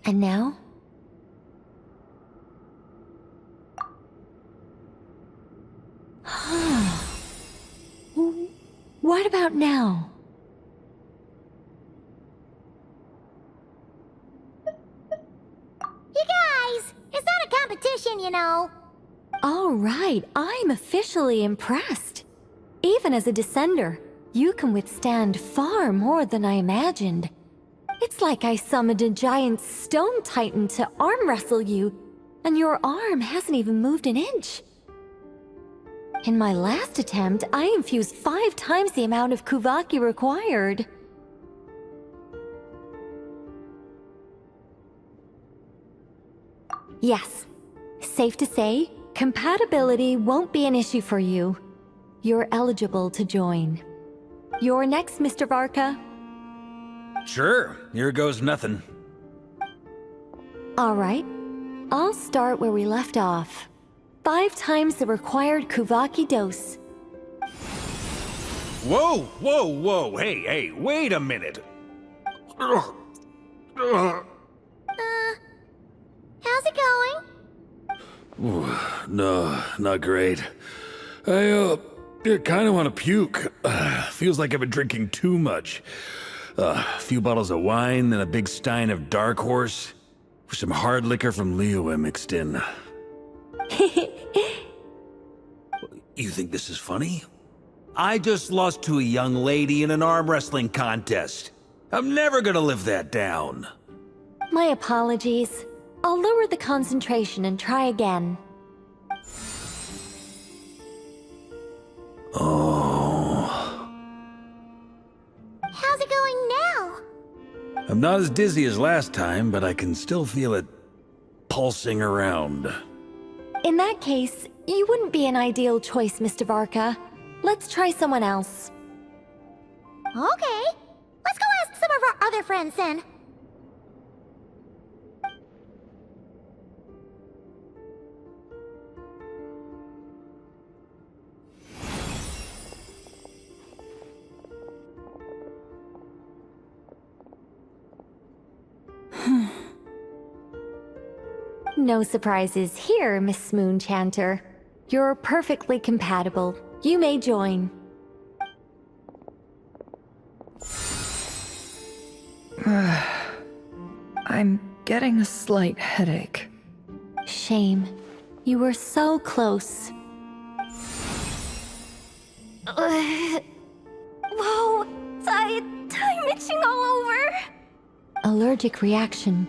And now? What about now? You guys, it's not a competition, you know. All right, I'm officially impressed. Even as a descender, you can withstand far more than I imagined. It's like I summoned a giant stone titan to arm wrestle you, and your arm hasn't even moved an inch. In my last attempt, I infused 5 times the amount of Kuvaki required. Yes, safe to say, compatibility won't be an issue for you. You're eligible to join. You're next, Mr. Varka. Sure, here goes nothing. All right, I'll start where we left off. 5 times the required Kuvaki dose. Whoa, whoa, whoa, hey, wait a minute. How's it going? Ooh, no, not great. I kind of want to puke. Feels like I've been drinking too much. A few bottles of wine, then a big stein of Dark Horse, with some hard liquor from Liyue mixed in. You think this is funny? I just lost to a young lady in an arm wrestling contest. I'm never gonna live that down. My apologies. I'll lower the concentration and try again. Oh. How's it going now? I'm not as dizzy as last time, but I can still feel it pulsing around. In that case, you wouldn't be an ideal choice, Mr. Varka. Let's try someone else. Okay. Let's go ask some of our other friends then. No surprises here, Miss Moonchanter. You're perfectly compatible. You may join. I'm getting a slight headache. Shame. You were so close. Whoa, time itching all over. allergic reaction.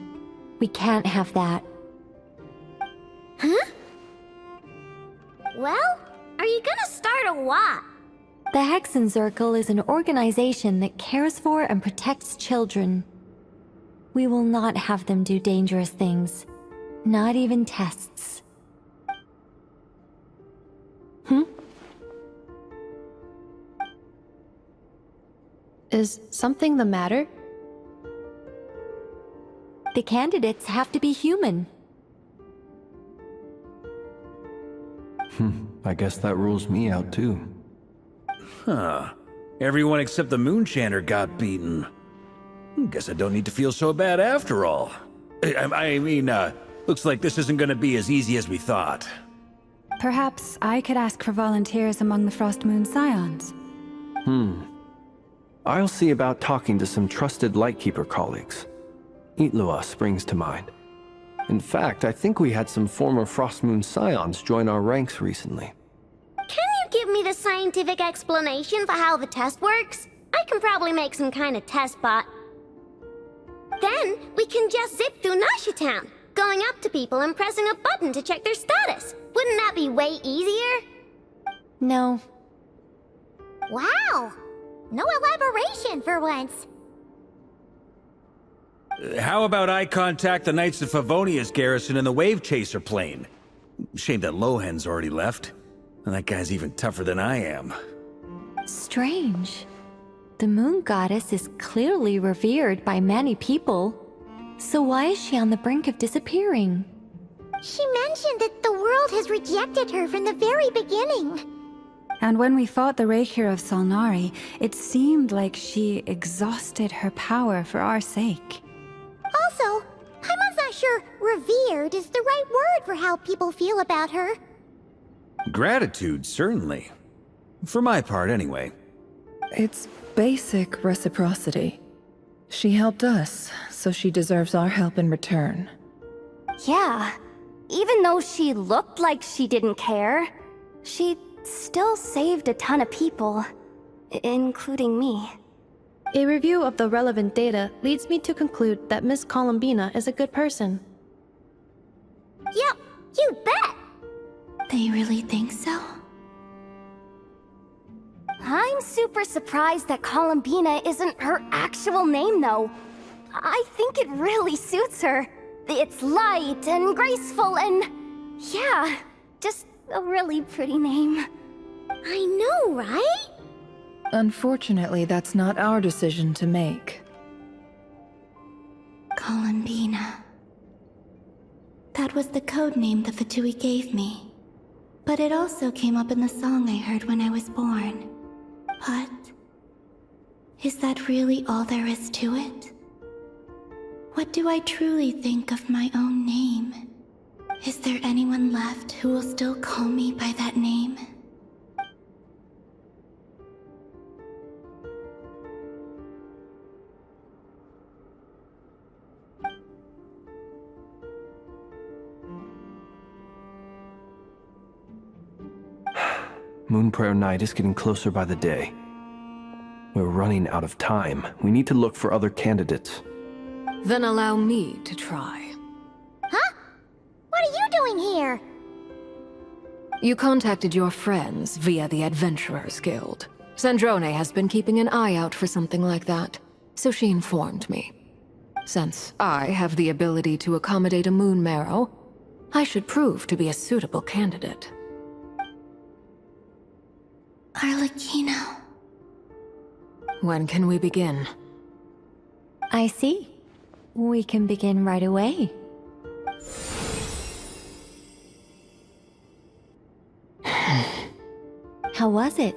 We can't have that. Huh? Well, are you gonna start or what? The Hexen Circle is an organization that cares for and protects children. We will not have them do dangerous things. Not even tests. Is something the matter? The candidates have to be human. I guess that rules me out too. Huh. Everyone except the Moonchanter got beaten. Guess I don't need to feel so bad after all. I mean, looks like this isn't gonna be as easy as we thought. Perhaps I could ask for volunteers among the Frost Moon Scions. I'll see about talking to some trusted Lightkeeper colleagues. Itlua springs to mind. In fact, I think we had some former Frost Moon Scions join our ranks recently. Can you give me the scientific explanation for how the test works? I can probably make some kind of test bot. Then, we can just zip through Nasha Town, going up to people and pressing a button to check their status. Wouldn't that be way easier? No. Wow! No elaboration for once. How about I contact the Knights of Favonia's garrison in the Wave Chaser plane? Shame that Lohan's already left. And that guy's even tougher than I am. Strange. The Moon Goddess is clearly revered by many people. So why is she on the brink of disappearing? She mentioned that the world has rejected her from the very beginning. And when we fought the Reeyn of Solnari, it seemed like she exhausted her power for our sake. Also, I'm not sure revered is the right word for how people feel about her. Gratitude, certainly. For my part, anyway. It's basic reciprocity. She helped us, so she deserves our help in return. Yeah, even though she looked like she didn't care, she still saved a ton of people, including me. A review of the relevant data leads me to conclude that Miss Columbina is a good person. Yep, you bet! They really think so? I'm super surprised that Columbina isn't her actual name, though. I think it really suits her. It's light and graceful and... yeah, just a really pretty name. I know, right? Unfortunately, that's not our decision to make. Columbina. That was the code name the Fatui gave me. But it also came up in the song I heard when I was born. But... is that really all there is to it? What do I truly think of my own name? Is there anyone left who will still call me by that name? Moonprayer Night is getting closer by the day. We're running out of time. We need to look for other candidates. Then allow me to try. Huh? What are you doing here? You contacted your friends via the Adventurers Guild. Sandrone has been keeping an eye out for something like that, so she informed me. Since I have the ability to accommodate a moon marrow, I should prove to be a suitable candidate. Arlecchino. When can we begin? I see. We can begin right away. How was it?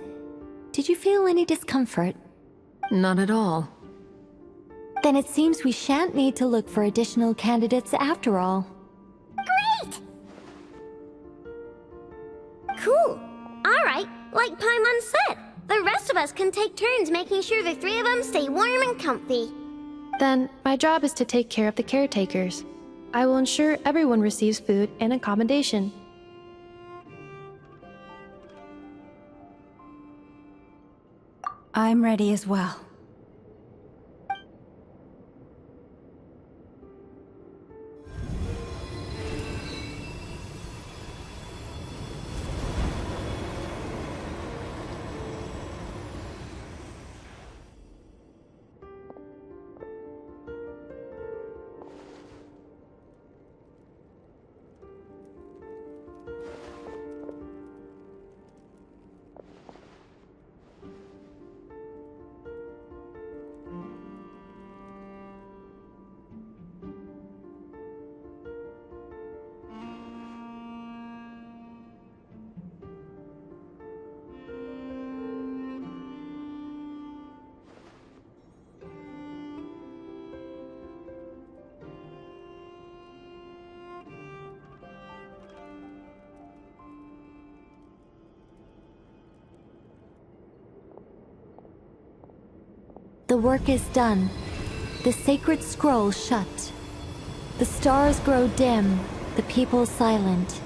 Did you feel any discomfort? Not at all. Then it seems we shan't need to look for additional candidates after all. Great! Cool. Alright, like Paimon said, the rest of us can take turns making sure the three of them stay warm and comfy. Then, my job is to take care of the caretakers. I will ensure everyone receives food and accommodation. I'm ready as well. The work is done. The sacred scroll shut. The stars grow dim, the people silent.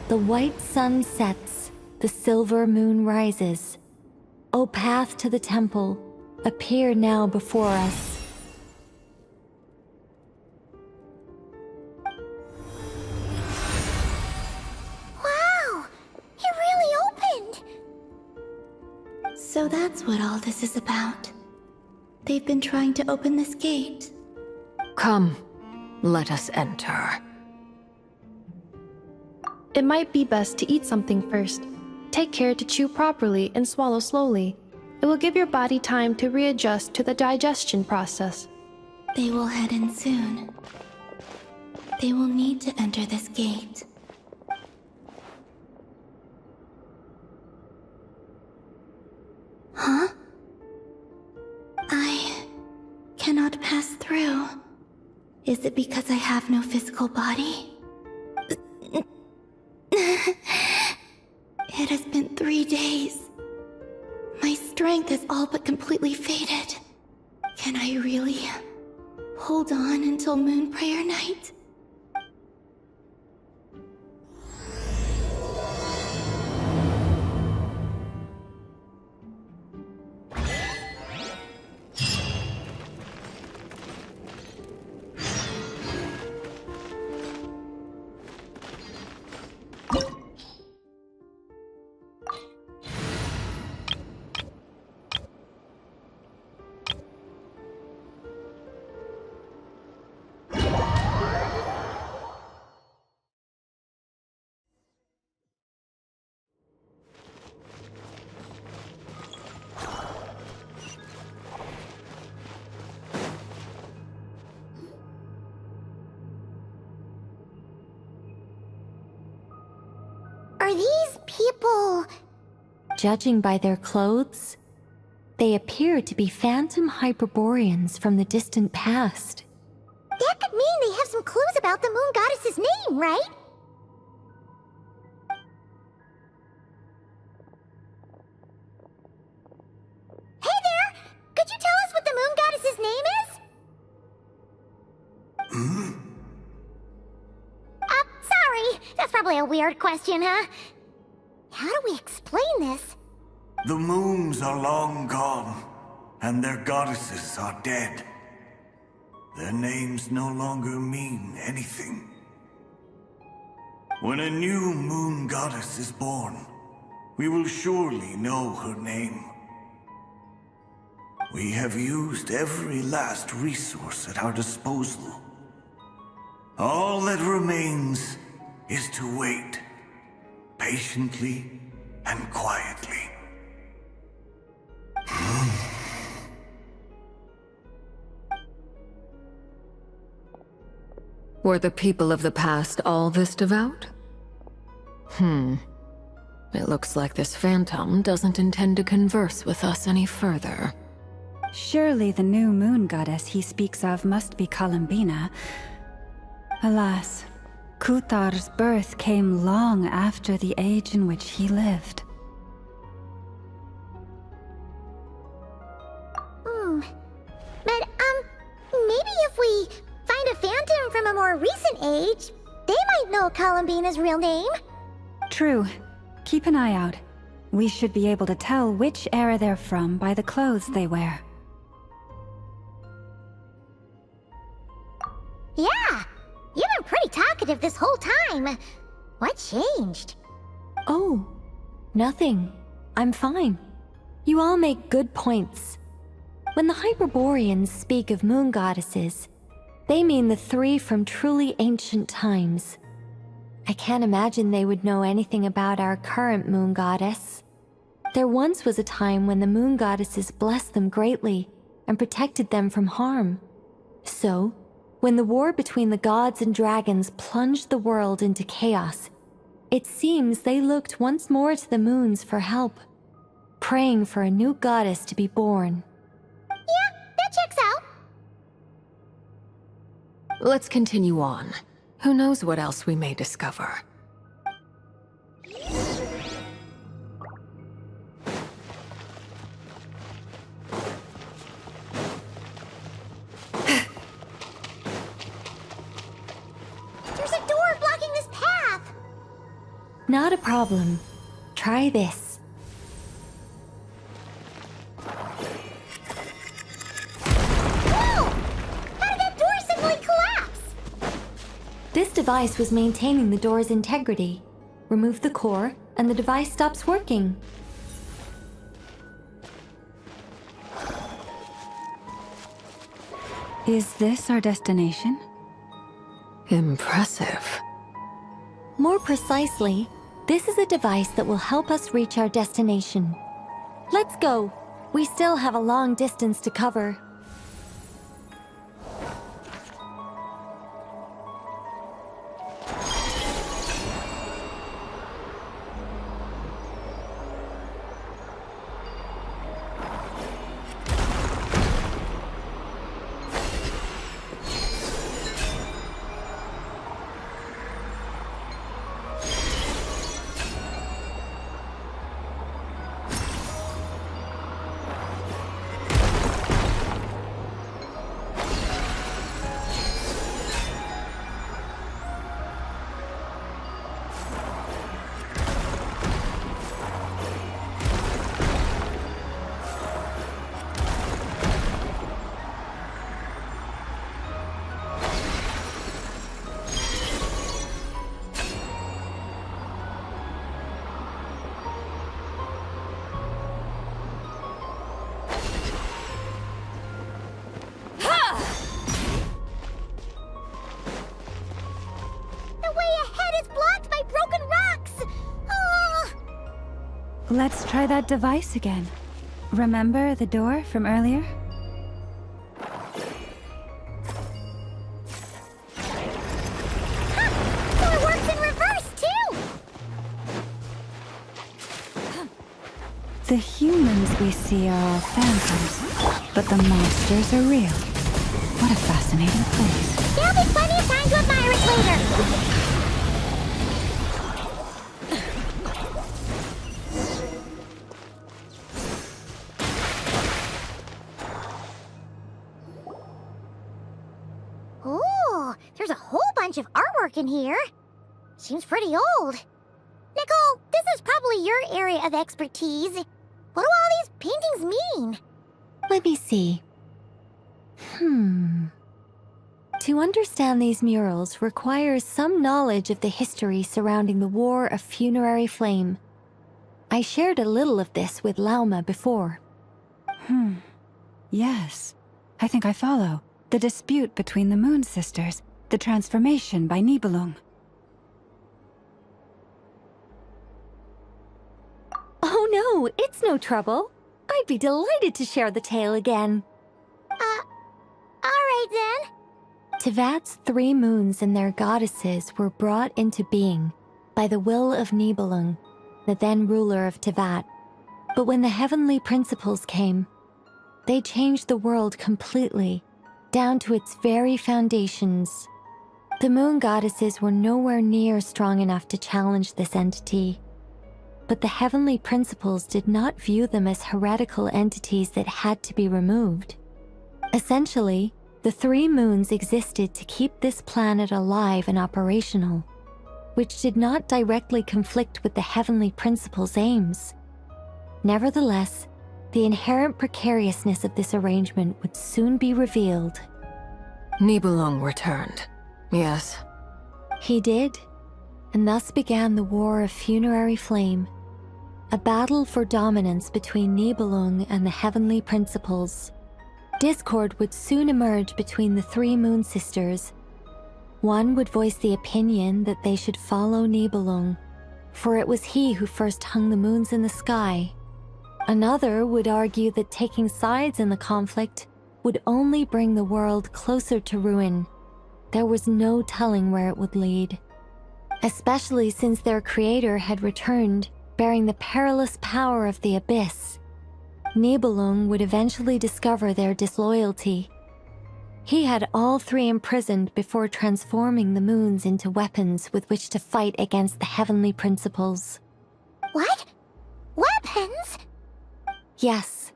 The white sun sets, the silver moon rises. O path to the temple, appear now before us. Wow! It really opened! So that's what all this is about. They've been trying to open this gate. Come, let us enter. It might be best to eat something first. Take care to chew properly and swallow slowly. It will give your body time to readjust to the digestion process. They will head in soon. They will need to enter this gate. Huh? I cannot pass through. Is it because I have no physical body? It has been 3 days. My strength has all but completely faded. Can I really hold on until Moon Prayer Night? Are these people... Judging by their clothes, they appear to be phantom Hyperboreans from the distant past. That could mean they have some clues about the moon goddess's name, right? Hey there! Could you tell us what the moon goddess's name is? Sorry. That's probably a weird question, huh? How do we explain this? The moons are long gone, and their goddesses are dead. Their names no longer mean anything. When a new moon goddess is born, we will surely know her name. We have used every last resource at our disposal. All that remains is to wait, patiently and quietly. Were the people of the past all this devout? It looks like this phantom doesn't intend to converse with us any further. Surely the new moon goddess he speaks of must be Columbina. Alas, Kuthar's birth came long after the age in which he lived. But, maybe if we find a phantom from a more recent age, they might know Columbina's real name. True. Keep an eye out. We should be able to tell which era they're from by the clothes they wear. Yeah! You've been pretty talkative this whole time. What changed? Oh, nothing. I'm fine. You all make good points. When the Hyperboreans speak of moon goddesses, they mean the three from truly ancient times. I can't imagine they would know anything about our current moon goddess. There once was a time when the moon goddesses blessed them greatly and protected them from harm. So, when the war between the gods and dragons plunged the world into chaos, it seems they looked once more to the moons for help, praying for a new goddess to be born. Yeah, that checks out. Let's continue on. Who knows what else we may discover? Not a problem. Try this. Whoa! How did that door suddenly collapse? This device was maintaining the door's integrity. Remove the core, and the device stops working. Is this our destination? Impressive. More precisely, this is a device that will help us reach our destination. Let's go. We still have a long distance to cover. Let's try that device again. Remember the door from earlier? So it works in reverse, too! The humans we see are all phantoms, but the monsters are real. What a fascinating place. There'll be plenty of time to admire it later! There's a whole bunch of artwork in here. Seems pretty old. Nicole, this is probably your area of expertise. What do all these paintings mean? Let me see. To understand these murals requires some knowledge of the history surrounding the War of Funerary Flame. I shared a little of this with Lauma before. Yes. I think I follow. The dispute between the Moon Sisters. The transformation by Nibelung. Oh no, it's no trouble. I'd be delighted to share the tale again. Alright then. Tevat's 3 moons and their goddesses were brought into being by the will of Nibelung, the then ruler of Tevat. But when the heavenly principles came, they changed the world completely, down to its very foundations. The moon goddesses were nowhere near strong enough to challenge this entity. But the heavenly principles did not view them as heretical entities that had to be removed. Essentially, the 3 moons existed to keep this planet alive and operational, which did not directly conflict with the heavenly principles' aims. Nevertheless, the inherent precariousness of this arrangement would soon be revealed. Nibelung returned. Yes. He did, and thus began the War of Funerary Flame, a battle for dominance between Nibelung and the heavenly principles. Discord would soon emerge between the 3 Moon Sisters. One would voice the opinion that they should follow Nibelung, for it was he who first hung the moons in the sky. Another would argue that taking sides in the conflict would only bring the world closer to ruin. There was no telling where it would lead, especially since their creator had returned, bearing the perilous power of the Abyss. Nibelung would eventually discover their disloyalty. He had all 3 imprisoned before transforming the moons into weapons with which to fight against the heavenly principles. What? Weapons? Yes.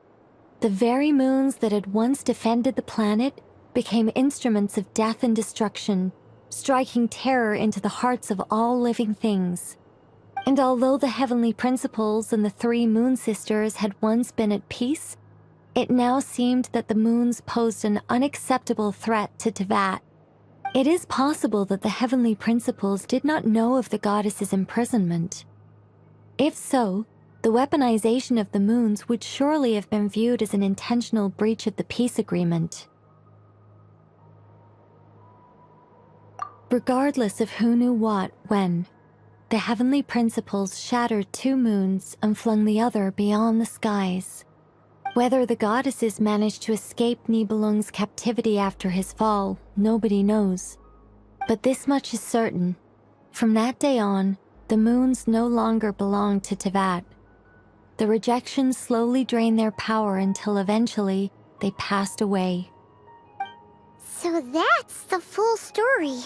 The very moons that had once defended the planet became instruments of death and destruction, striking terror into the hearts of all living things. And although the heavenly principles and the three moon sisters had once been at peace, it now seemed that the moons posed an unacceptable threat to Teyvat. It is possible that the heavenly principles did not know of the goddess's imprisonment. If so, the weaponization of the moons would surely have been viewed as an intentional breach of the peace agreement. Regardless of who knew what, when, the heavenly principles shattered two moons and flung the other beyond the skies. Whether the goddesses managed to escape Nibelung's captivity after his fall, nobody knows. But this much is certain. From that day on, the moons no longer belonged to Teyvat. The rejections slowly drained their power until eventually they passed away. So that's the full story.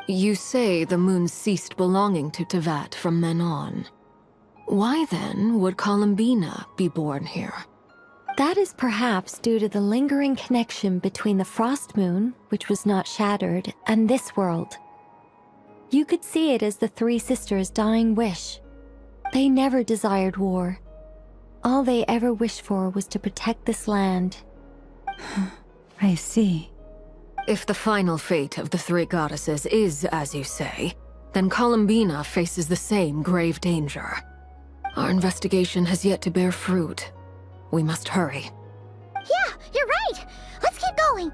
You say the moons ceased belonging to Teyvat from then on. Why then would Columbina be born here? That is perhaps due to the lingering connection between the Frost Moon, which was not shattered, and this world. You could see it as the three sisters' dying wish. They never desired war. All they ever wished for was to protect this land. I see. If the final fate of the three goddesses is as you say, then Columbina faces the same grave danger. Our investigation has yet to bear fruit. We must hurry. Yeah, you're right! Let's keep going!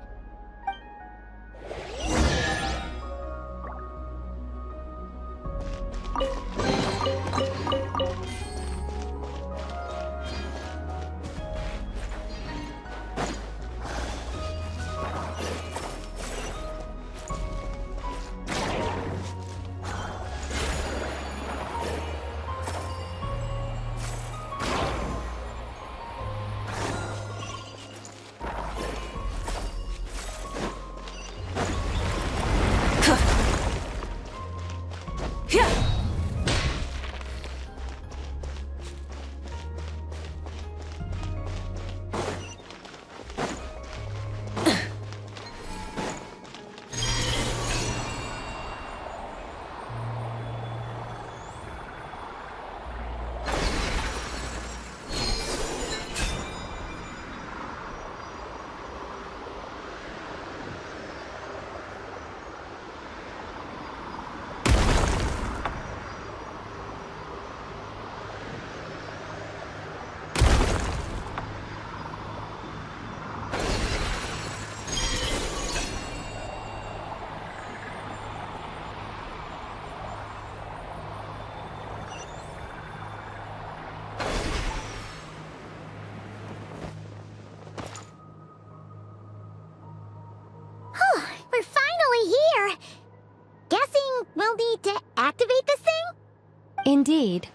We're finally here! Guessing we'll need to activate this thing? Indeed.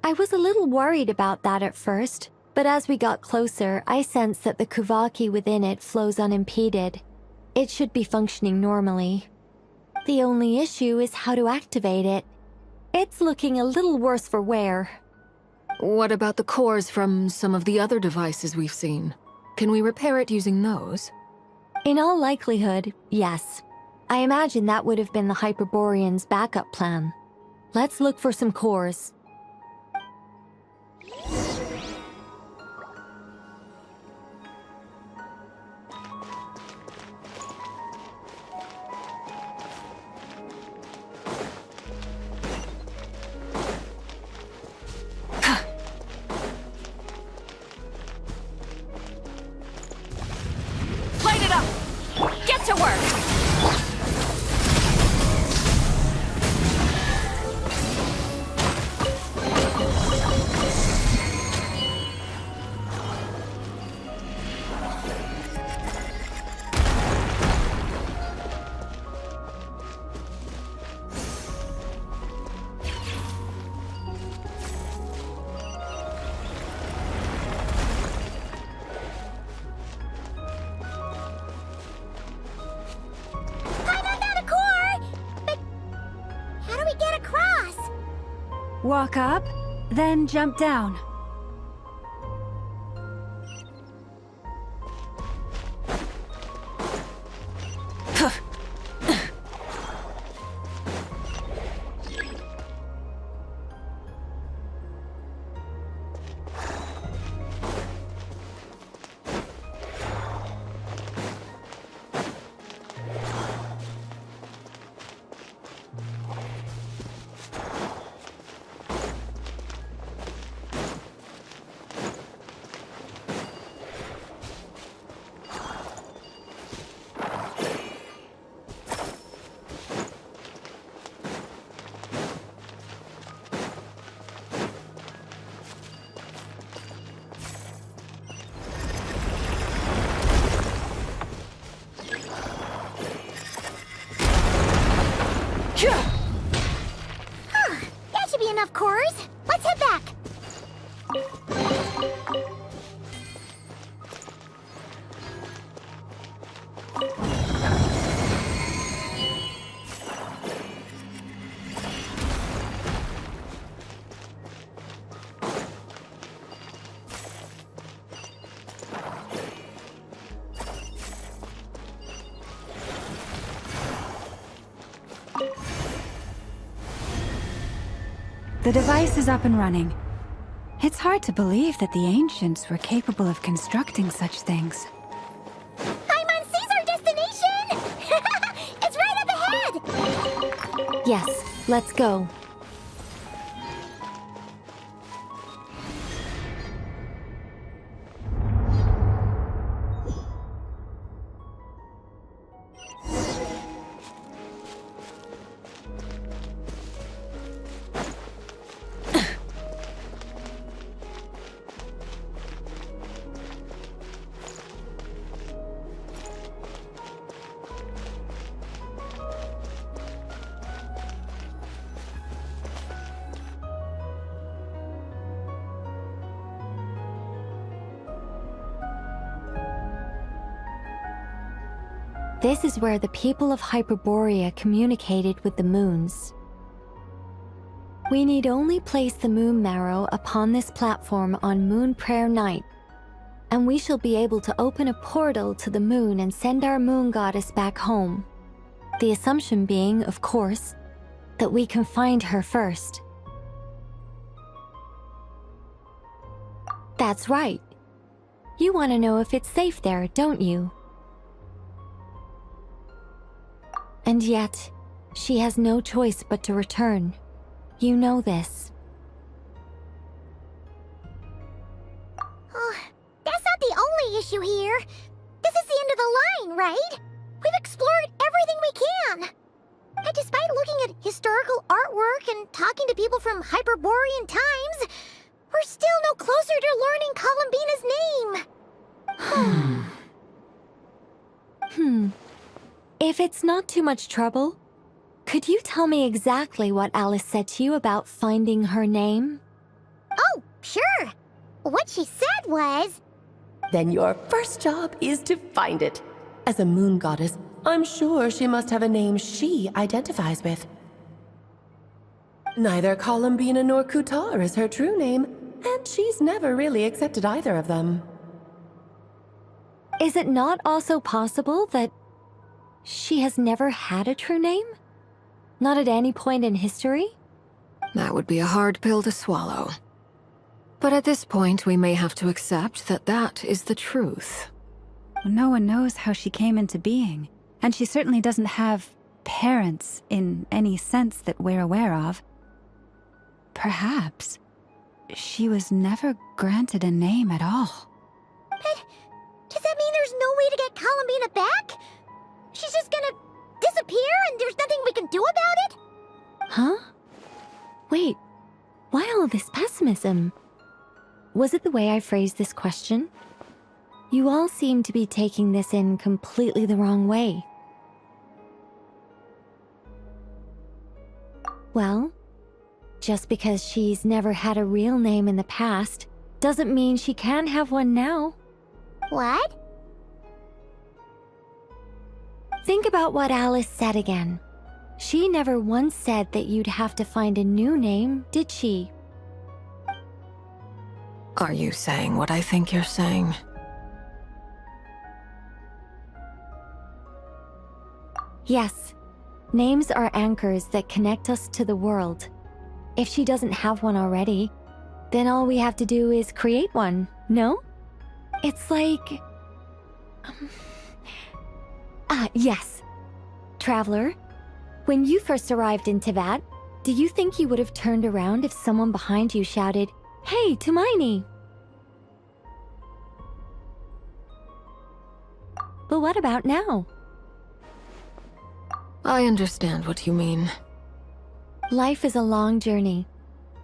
I was a little worried about that at first, but as we got closer, I sensed that the Kuvaki within it flows unimpeded. It should be functioning normally. The only issue is how to activate it. It's looking a little worse for wear. What about the cores from some of the other devices we've seen? Can we repair it using those? In all likelihood, yes. I imagine that would have been the Hyperborean's backup plan. Let's look for some cores. Light it up! Get to work! Walk up, then jump down. The device is up and running. It's hard to believe that the ancients were capable of constructing such things. Paimon sees our destination! It's right up ahead! Yes, let's go. This is where the people of Hyperborea communicated with the moons. We need only place the moon marrow upon this platform on Moon Prayer Night, and we shall be able to open a portal to the moon and send our moon goddess back home. The assumption being, of course, that we can find her first. That's right. You want to know if it's safe there, don't you? And yet, she has no choice but to return. You know this. Oh, that's not the only issue here. This is the end of the line, right? We've explored everything we can. And despite looking at historical artwork and talking to people from Hyperborean times, we're still no closer to learning Columbina's name. If it's not too much trouble, could you tell me exactly what Alice said to you about finding her name? Oh, sure. What she said was... Then your first job is to find it. As a moon goddess, I'm sure she must have a name she identifies with. Neither Columbina nor Kutar is her true name, and she's never really accepted either of them. Is it not also possible that she has never had a true name? Not at any point in history? That would be a hard pill to swallow. But at this point, we may have to accept that that is the truth. No one knows how she came into being, and she certainly doesn't have parents in any sense that we're aware of. Perhaps she was never granted a name at all. But does that mean there's no way to get Columbina back? She's just gonna disappear and there's nothing we can do about it? Huh? Wait, why all this pessimism? Was it the way I phrased this question? You all seem to be taking this in completely the wrong way. Well, just because she's never had a real name in the past doesn't mean she can't have one now. What? Think about what Alice said again. She never once said that you'd have to find a new name, did she? Are you saying what I think you're saying? Yes. Names are anchors that connect us to the world. If she doesn't have one already, then all we have to do is create one, no? It's like... yes. Traveler, when you first arrived in Teyvat, do you think you would have turned around if someone behind you shouted, "Hey, Tumaini"? But what about now? I understand what you mean. Life is a long journey.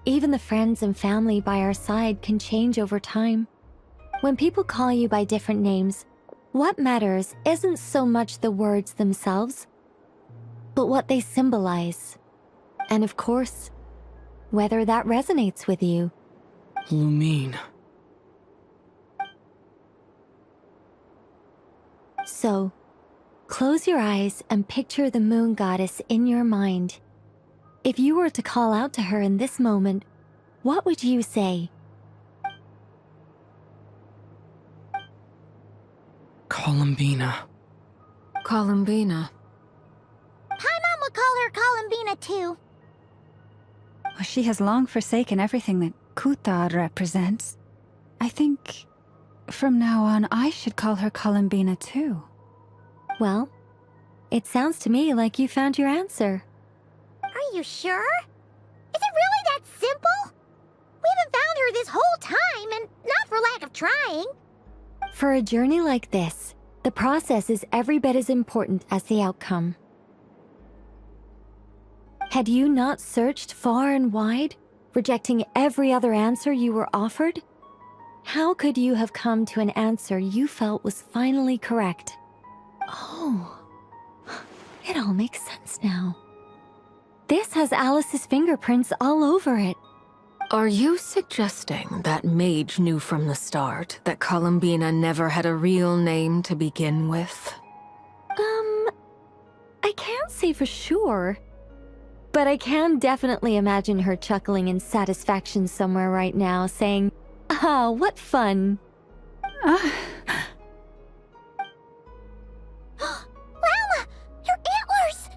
Even the friends and family by our side can change over time. When people call you by different names, what matters isn't so much the words themselves, but what they symbolize. And of course, whether that resonates with you. Lumine. So, Close your eyes and picture the moon goddess in your mind. If you were to call out to her in this moment, what would you say? Columbina. Columbina. Paimon would call her Columbina too. Well, she has long forsaken everything that Kuthar represents. I think from now on I should call her Columbina too. Well, it sounds to me like you found your answer. Are you sure? Is it really that simple? We haven't found her this whole time, and not for lack of trying. For a journey like this, the process is every bit as important as the outcome. Had you not searched far and wide, rejecting every other answer you were offered? How could you have come to an answer you felt was finally correct? Oh, it all makes sense now. This has Alice's fingerprints all over it. Are you suggesting that Mage knew from the start that Columbina never had a real name to begin with? I can't say for sure. But I can definitely imagine her chuckling in satisfaction somewhere right now, saying, "Ah, what fun." Llama! Your antlers!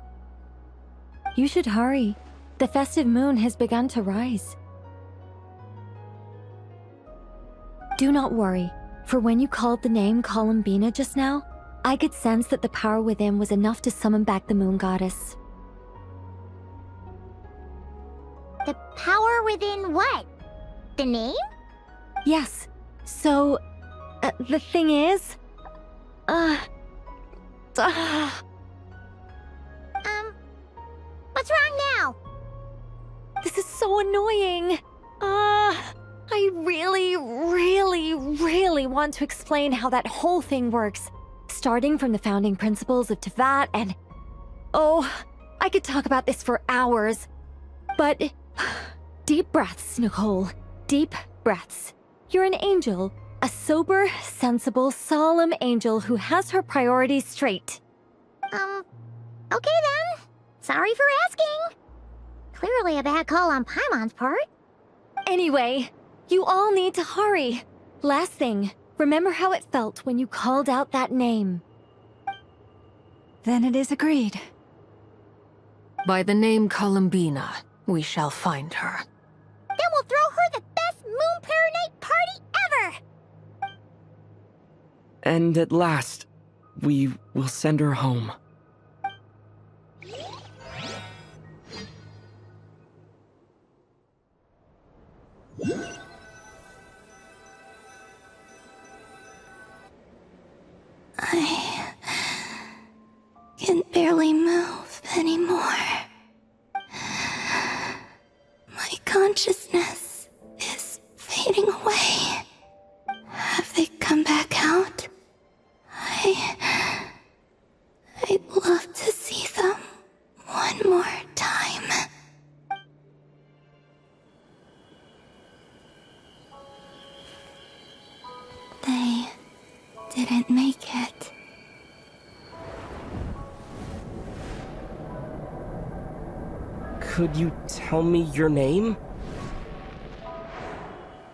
You should hurry. The festive moon has begun to rise. Do not worry, for when you called the name Columbina just now, I could sense that the power within was enough to summon back the moon goddess. The power within what? The name? Yes. So, the thing is... What's wrong now? This is so annoying. I really want to explain how that whole thing works. Starting from the founding principles of Teyvat and... Oh, I could talk about this for hours. But... Deep breaths, Nicole. Deep breaths. You're an angel. A sober, sensible, solemn angel who has her priorities straight. Okay then. Sorry for asking. Clearly a bad call on Paimon's part. Anyway, you all need to hurry. Last thing, remember how it felt when you called out that name. Then it is agreed. By the name Columbina, we shall find her. Then we'll throw her the best Moon Prayer Night party ever! And at last, we will send her home. I can barely move anymore. My consciousness is fading away. Have they come back out? I'd love to see them one more time. They didn't make it. Could you tell me your name?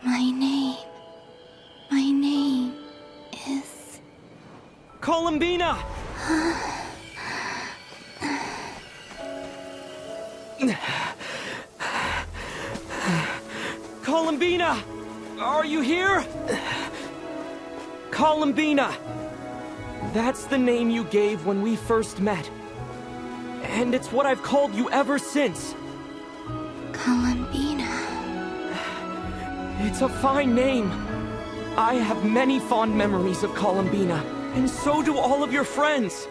My name is... Columbina! Columbina! Are you here? Columbina! That's the name you gave when we first met. And it's what I've called you ever since. Columbina. It's a fine name. I have many fond memories of Columbina, and so do all of your friends.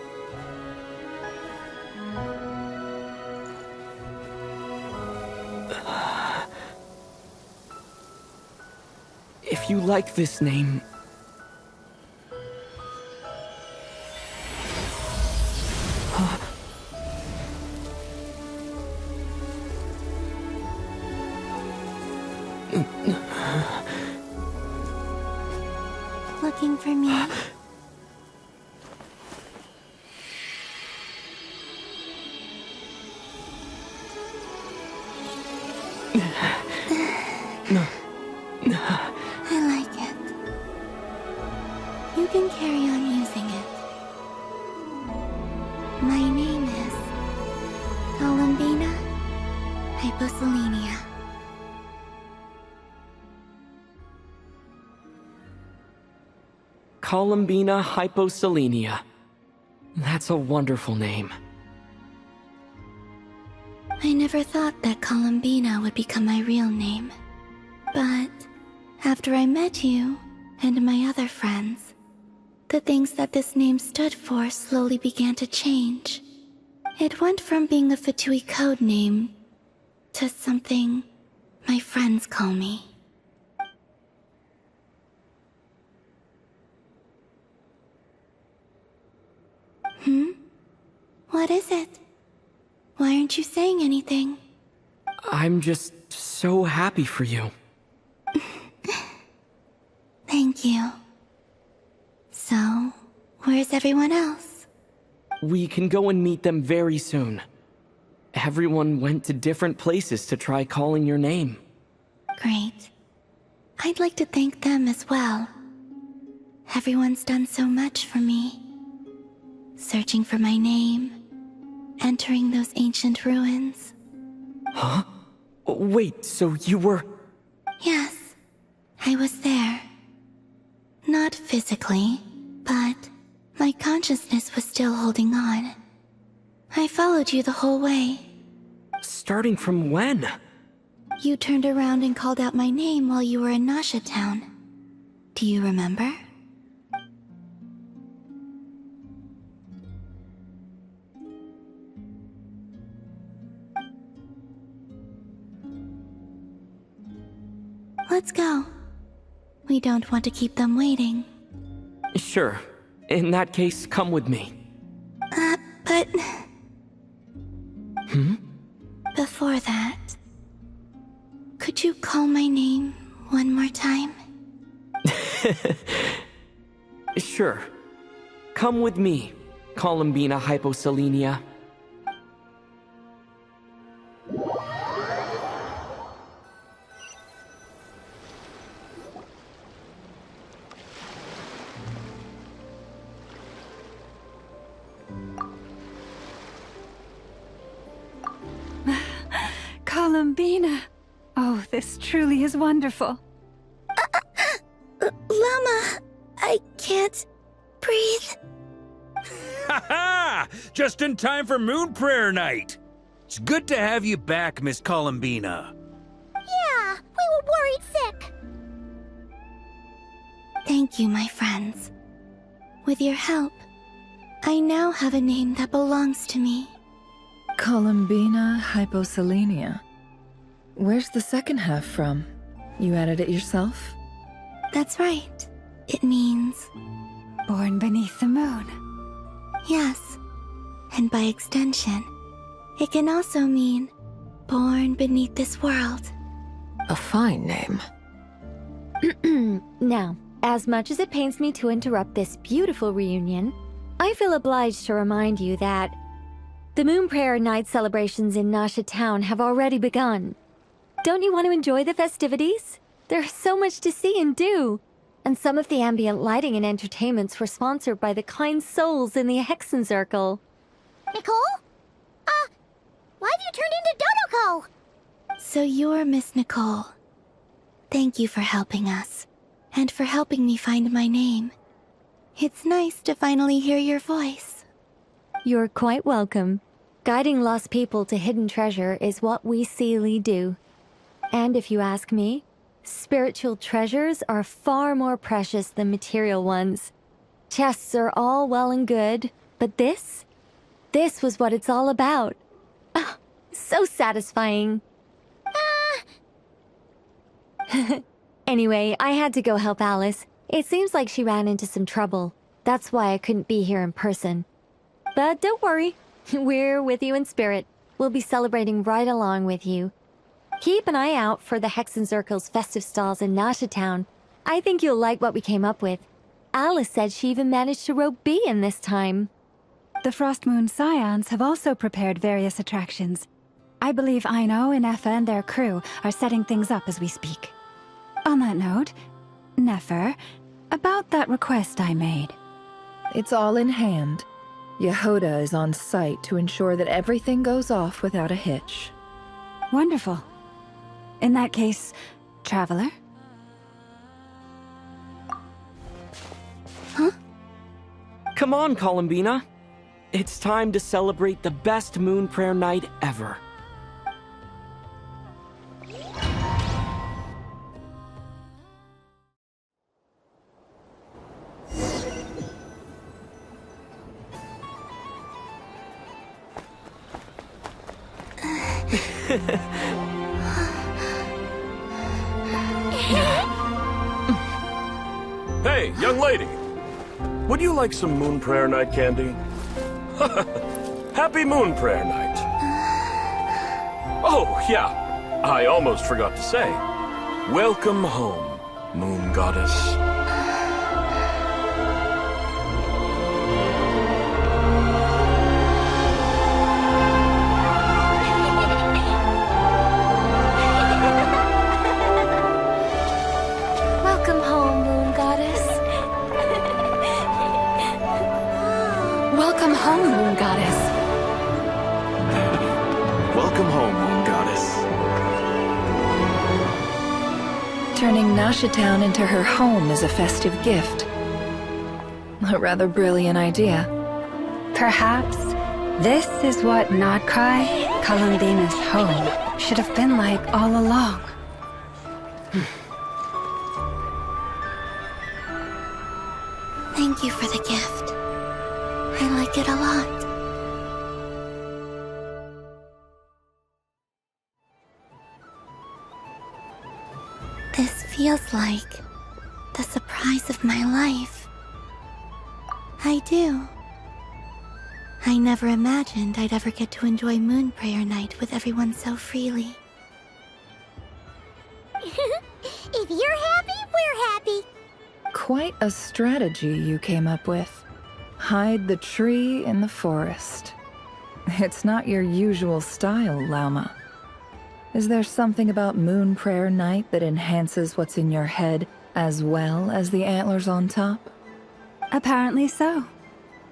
If you like this name... Looking for me? You can carry on using it. My name is Columbina Hyposelenia. Columbina Hyposelenia. That's a wonderful name. I never thought that Columbina would become my real name. But after I met you and my other friends, the things that this name stood for slowly began to change. It went from being a Fatui code name to something my friends call me. What is it? Why aren't you saying anything? I'm just so happy for you. Thank you. So, where's everyone else? We can go and meet them very soon. Everyone went to different places to try calling your name. Great. I'd like to thank them as well. Everyone's done so much for me. Searching for my name, entering those ancient ruins. Huh? Wait, so you were... Yes, I was there. Not physically, but my consciousness was still holding on. I followed you the whole way. Starting from when? You turned around and called out my name while you were in Nasha Town. Do you remember? Let's go. We don't want to keep them waiting. Sure. In that case, come with me. But... Before that... Could you call my name one more time? Sure. Come with me, Columbina Hyposelenia. Columbina! Oh, this truly is wonderful. Llama, I can't breathe. Ha ha! Just in time for Moon Prayer Night. It's good to have you back, Miss Columbina. Yeah, we were worried sick. Thank you, my friends. With your help, I now have a name that belongs to me. Columbina Hyposelenia. Where's the second half from? You added it yourself? That's right. It means... Born beneath the moon. Yes. And by extension, it can also mean born beneath this world. A fine name. Now, as much as it pains me to interrupt this beautiful reunion, I feel obliged to remind you that the Moon Prayer Night celebrations in Nasha Town have already begun. Don't you want to enjoy the festivities? There's so much to see and do. And some of the ambient lighting and entertainments were sponsored by the kind souls in the Hexen Circle. Nicole? Why have you turned into Dodoko? So you're Miss Nicole. Thank you for helping us, and for helping me find my name. It's nice to finally hear your voice. You're quite welcome. Guiding lost people to hidden treasure is what we Seelie do. And if you ask me, spiritual treasures are far more precious than material ones. Chests are all well and good, but this was what it's all about. Oh, so satisfying. Anyway, I had to go help Alice. It seems like she ran into some trouble. That's why I couldn't be here in person. But don't worry, we're with you in spirit. We'll be celebrating right along with you. Keep an eye out for the Hexen Circle's festive stalls in Nasha Town. I think you'll like what we came up with. Alice said she even managed to rope B in this time. The Frost Moon Scions have also prepared various attractions. I believe Aino, Ineffa, and their crew are setting things up as we speak. On that note, Nefer, About that request I made. It's all in hand. Yehoda is on site to ensure that everything goes off without a hitch. Wonderful. In that case, Traveler? Huh? Come on, Columbina. It's time to celebrate the best moon prayer night ever. Hey, young lady. Would you like some moon prayer night candy? Happy moon prayer night. Oh, yeah. I almost forgot to say. Welcome home, moon goddess. Welcome home, Moon Goddess. Welcome home, Moon Goddess. Welcome home, Moon Goddess. Turning Nashitown into her home is a festive gift. A rather brilliant idea. Perhaps this is what Nod-Krai, Columbina's home, should have been like all along. Thank you for the gift. I like it a lot. This feels like the surprise of my life. I do. I never imagined I'd ever get to enjoy Moon Prayer Night with everyone so freely. If you're happy, we're happy. Quite a strategy you came up with. Hide the tree in the forest. It's not your usual style, Lauma. Is there something about Moon Prayer Night that enhances what's in your head as well as the antlers on top? Apparently so.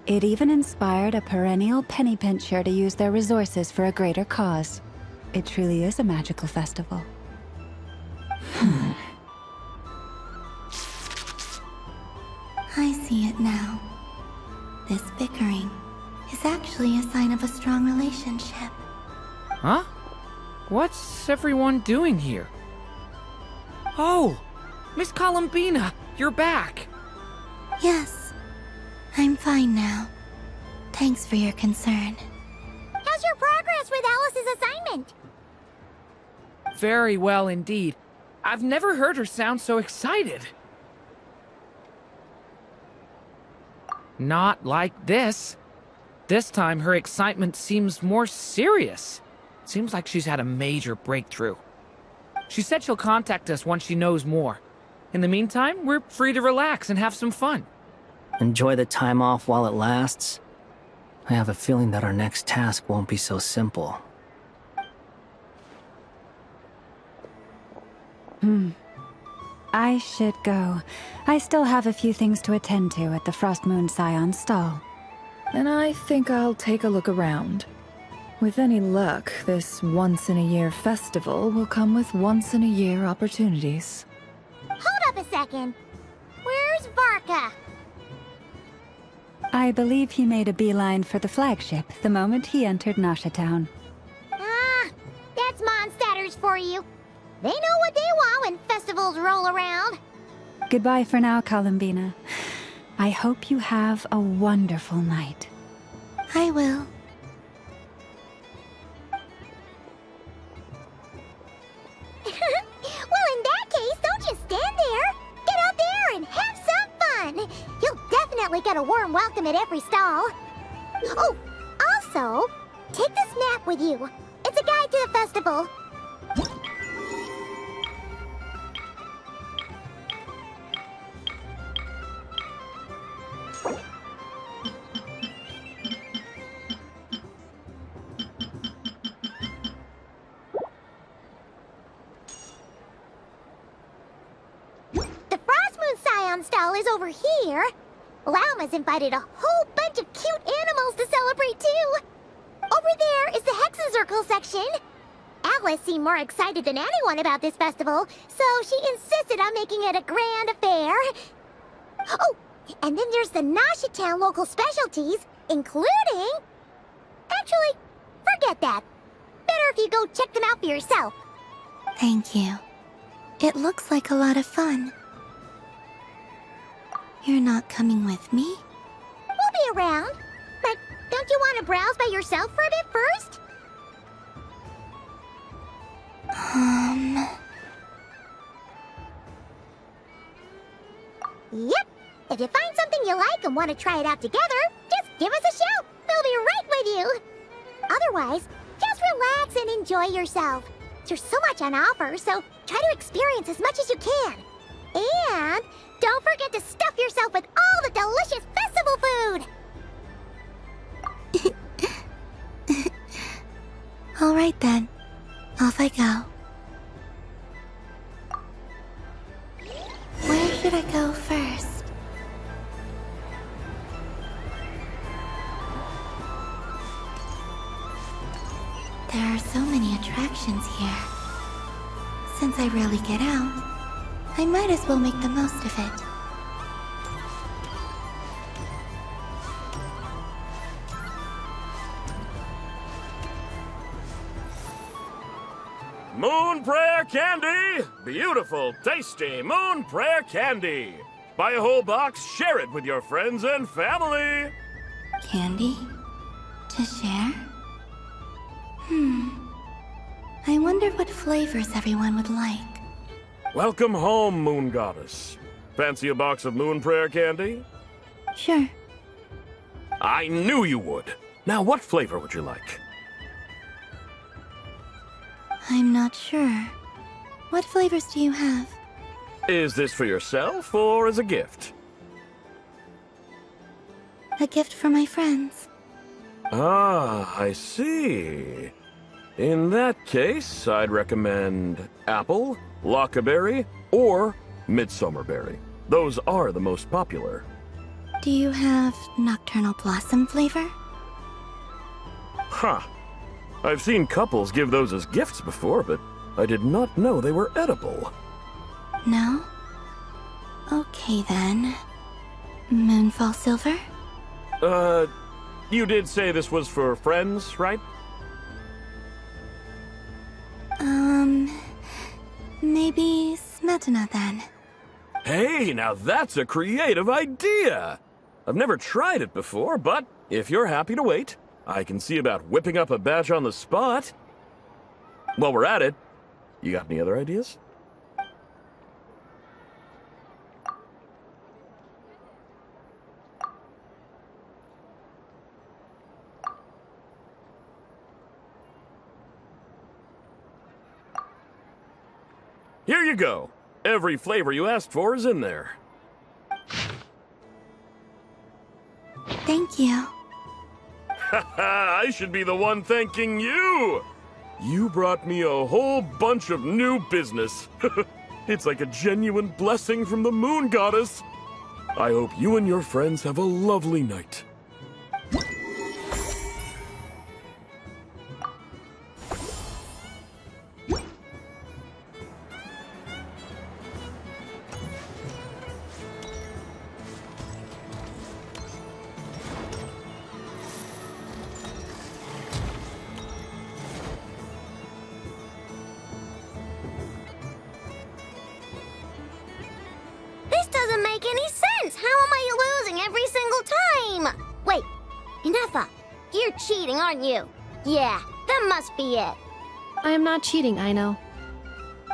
It even inspired a perennial penny pincher to use their resources for a greater cause. It truly is a magical festival. I see it now. This bickering is actually a sign of a strong relationship. Huh? What's everyone doing here? Oh! Miss Columbina, you're back! Yes, I'm fine now. Thanks for your concern. How's your progress with Alice's assignment? Very well indeed. I've never heard her sound so excited. Not like this. This time her excitement seems more serious. Seems like she's had a major breakthrough. She said she'll contact us once she knows more. In the meantime, we're free to relax and have some fun. Enjoy the time off while it lasts. I have a feeling that our next task won't be so simple. I should go. I still have a few things to attend to at the Frost Moon Scion stall. And I think I'll take a look around. With any luck, this once-in-a-year festival will come with once-in-a-year opportunities. Hold up a second. Where's Varka? I believe he made a beeline for the flagship the moment he entered Nashitown. Ah, that's Mondstadters for you. They know what they want when festivals roll around. Goodbye for now, Columbina. I hope you have a wonderful night. I will. Well, in that case, don't just stand there. Get out there and have some fun. You'll definitely get a warm welcome at every stall. Oh, also, take this map with you. It's a guide to the festival. stall is Because over here, Lauma's invited a whole bunch of cute animals to celebrate too. Over there is the Hexencircle section. Alice seemed more excited than anyone about this festival, so she insisted on making it a grand affair. Oh, and then there's the Noshatown local specialties, including... Actually, forget that. Better if you go check them out for yourself. Thank you. It looks like a lot of fun. You're not coming with me? We'll be around. But don't you want to browse by yourself for a bit first? Yep. If you find something you like and want to try it out together, just give us a shout. We'll be right with you. Otherwise, just relax and enjoy yourself. There's so much on offer, so try to experience as much as you can. And don't forget to stuff yourself with all the delicious festival food! Alright then. Off I go. Where should I go first? There are so many attractions here. Since I rarely get out, I might as well make the most of it. Moon Prayer Candy! Beautiful, tasty Moon Prayer Candy! Buy a whole box, share it with your friends and family! Candy? To share? I wonder what flavors everyone would like. Welcome home, Moon Goddess. Fancy a box of Moon Prayer Candy? Sure. I knew you would! Now, what flavor would you like? I'm not sure. What flavors do you have? Is this for yourself or as a gift? A gift for my friends. Ah, I see. In that case, I'd recommend apple, lockaberry, or midsummerberry. Those are the most popular. Do you have nocturnal blossom flavor? Huh. I've seen couples give those as gifts before, but I did not know they were edible. No? Okay then. Moonfall silver? You did say this was for friends, right? Maybe smetana then. Hey, now that's a creative idea! I've never tried it before, but if you're happy to wait, I can see about whipping up a batch on the spot. While we're at it, you got any other ideas? Here you go. Every flavor you asked for is in there. Thank you. Haha, I should be the one thanking you! You brought me a whole bunch of new business. It's like a genuine blessing from the Moon Goddess. I hope you and your friends have a lovely night. This doesn't make any sense! How am I losing every single time? Wait, Inefa, you're cheating, aren't you? Yeah, that must be it. I am not cheating, I know.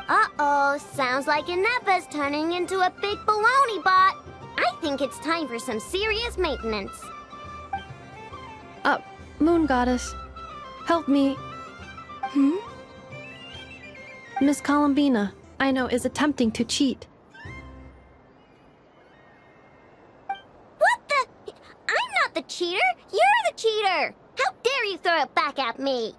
Uh-oh, sounds like Inefa's turning into a big baloney bot. I think it's time for some serious maintenance. Moon Goddess, help me. Miss Columbina, I know, is attempting to cheat. What the? I'm not the cheater! You're the cheater! How dare you throw it back at me?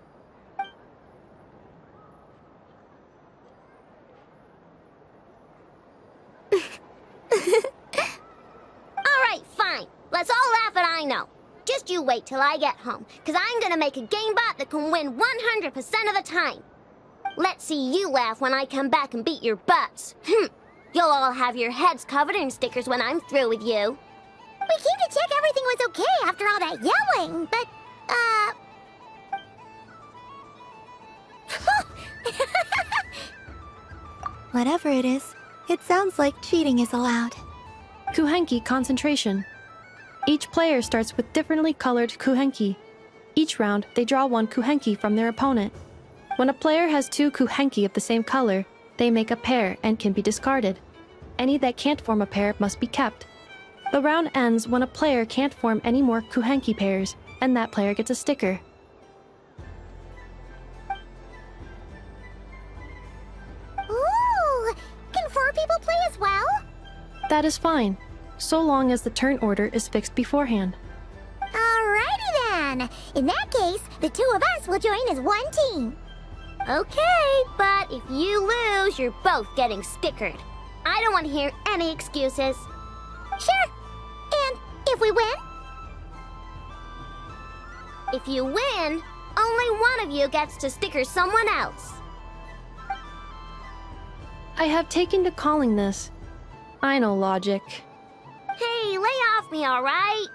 Fine. Let's all laugh at I know. Just you wait till I get home, because I'm gonna make a game bot that can win 100% of the time. Let's see you laugh when I come back and beat your butts. You'll all have your heads covered in stickers when I'm through with you. We came to check everything was okay after all that yelling, but, Whatever it is, it sounds like cheating is allowed. Kuhenki concentration. Each player starts with differently colored Kuhenki. Each round, they draw one Kuhenki from their opponent. When a player has two Kuhenki of the same color, they make a pair and can be discarded. Any that can't form a pair must be kept. The round ends when a player can't form any more Kuhenki pairs, and that player gets a sticker. Ooh! Can 4 people play as well? That is fine, so long as the turn order is fixed beforehand. Alrighty then! In that case, the 2 of us will join as one team. Okay, but if you lose, you're both getting stickered. I don't want to hear any excuses. Sure. And if we win? If you win, only one of you gets to sticker someone else. I have taken to calling this. I know logic. Hey, lay off me, alright?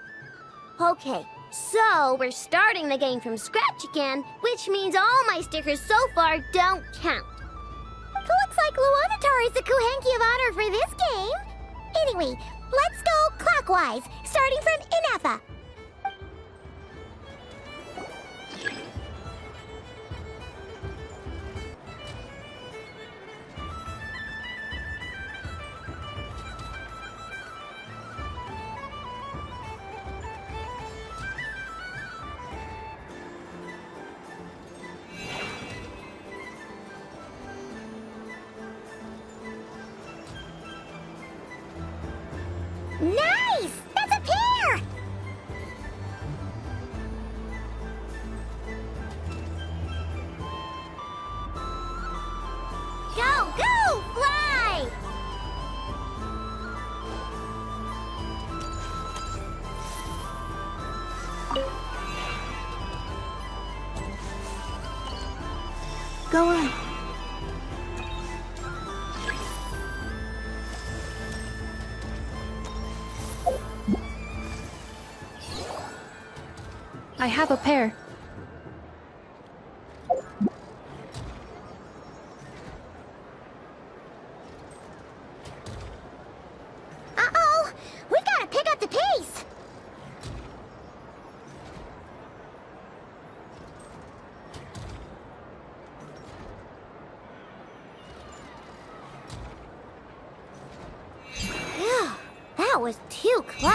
Okay, so we're starting the game from scratch again, which means all my stickers so far don't count. Looks like Luanatar is the Kuhenki of honor for this game. Anyway, let's go clockwise, starting from Inefa. Nice! That's a pair! Go, go, fly! Go on. I have a pair. Uh-oh! We gotta pick up the pace! Phew, that was too close.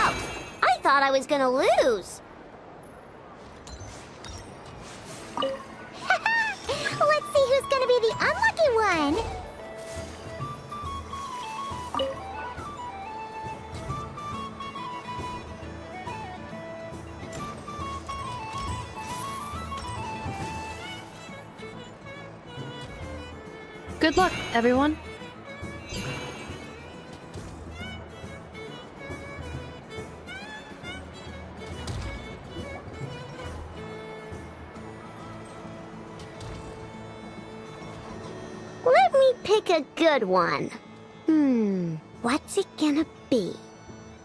I thought I was gonna lose. Let's see who's gonna be the unlucky one! Good luck, everyone. Let me pick a good one. What's it gonna be?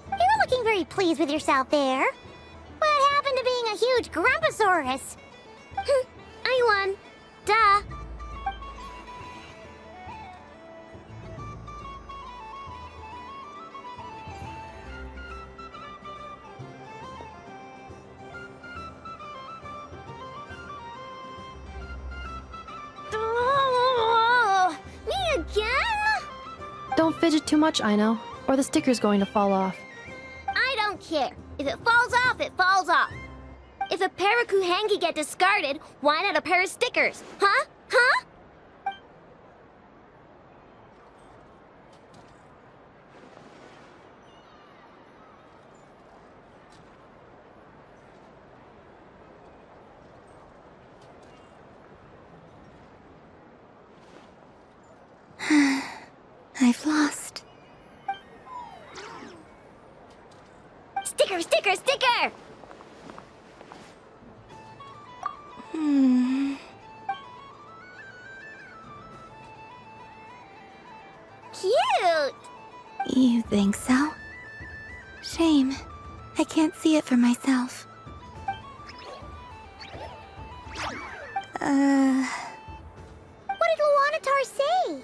You're looking very pleased with yourself there. What happened to being a huge Grumposaurus? I won. Duh. Oh, me again? Don't fidget too much, Ino, or the sticker's going to fall off. I don't care. If it falls off, it falls off. If a pair of Kuhenki get discarded, why not a pair of stickers? Huh? Huh? I've lost. Sticker Sticker, sticker, sticker! Cute! You think so? Shame. I can't see it for myself. What did Luanatar say?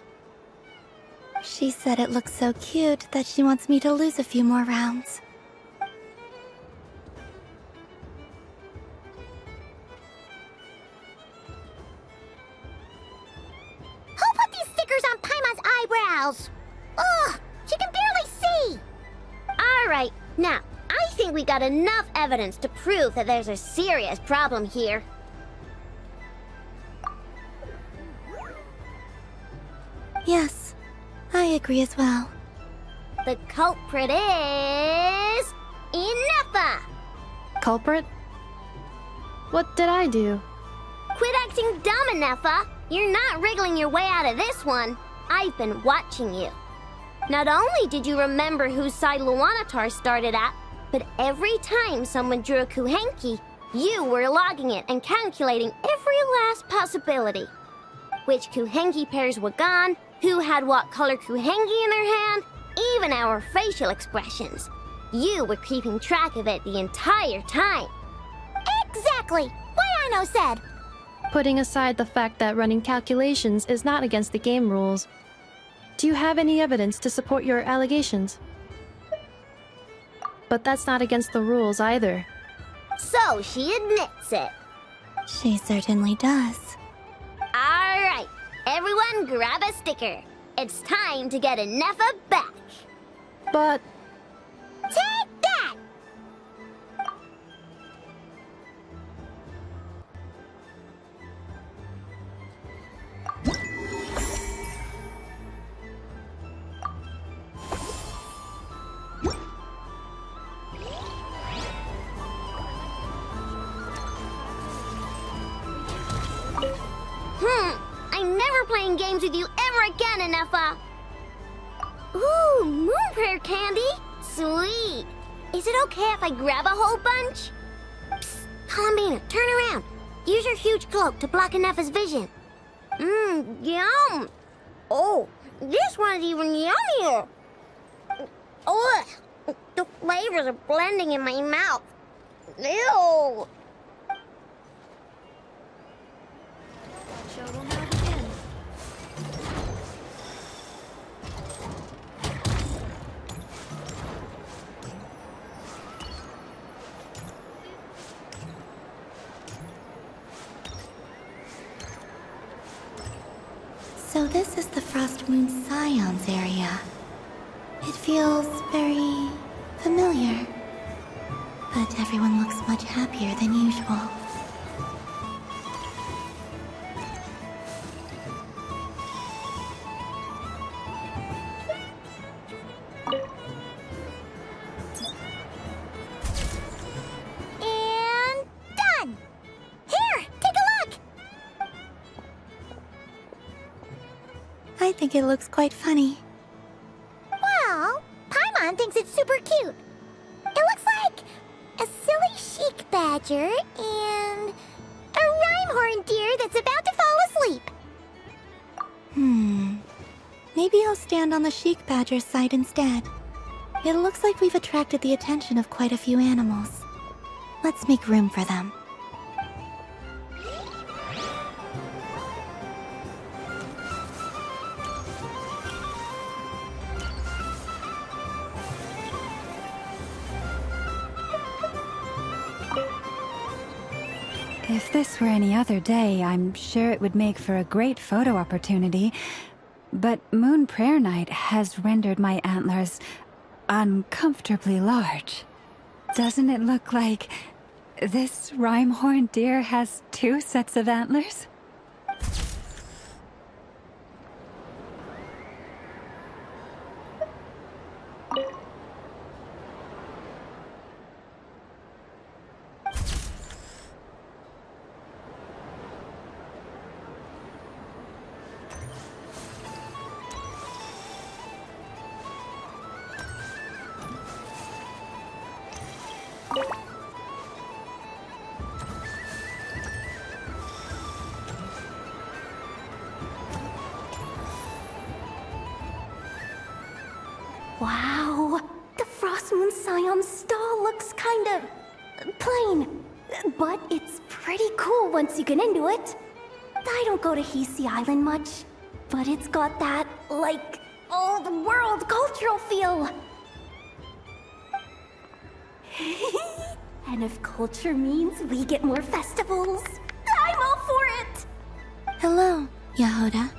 She said it looks so cute that she wants me to lose a few more rounds. Who put these stickers on Paimon's eyebrows? Ugh, she can barely see! Alright, now, I think we got enough evidence to prove that there's a serious problem here. Yes, I agree as well. The culprit is... Ineffa! Culprit? What did I do? Quit acting dumb, Ineffa! You're not wriggling your way out of this one. I've been watching you. Not only did you remember whose side Luanatar started at, but every time someone drew a Kuhenki, you were logging it and calculating every last possibility. Which Kuhenki pairs were gone, who had what color Kuhenki in their hand, even our facial expressions. You were keeping track of it the entire time. Exactly! Why I no said? Putting aside the fact that running calculations is not against the game rules, do you have any evidence to support your allegations? But that's not against the rules either. So she admits it. She certainly does. Alright, everyone grab a sticker. It's time to get Ineffa back. But... Take that! I'm never playing games with you ever again, Ineffa. Ooh, moon prayer candy? Sweet. Is it okay if I grab a whole bunch? Psst, Columbina, turn around. Use your huge cloak to block Ineffa's vision. Yum. Oh, this one's even yummier. Ugh, the flavors are blending in my mouth. Ew. So this is the Frost Moon Scions area. It feels very familiar. But everyone looks much happier than usual. And done! Here, take a look! I think it looks quite funny. Well, Paimon thinks it's super cute. It looks like a silly chic badger and a rhymehorn deer that's about to fall asleep. Maybe I'll stand on the Sheik Badger's side instead. It looks like we've attracted the attention of quite a few animals. Let's make room for them. If this were any other day, I'm sure it would make for a great photo opportunity. But Moon Prayer Night has rendered my antlers uncomfortably large. Doesn't it look like this rhymehorn deer has 2 sets of antlers? Wow, the Frost Moon Scion's stall looks kinda plain, but it's pretty cool once you get into it. I don't go to Hisi Island much, but it's got that, like, old-world cultural feel. And if culture means we get more festivals, I'm all for it! Hello, Yehoda.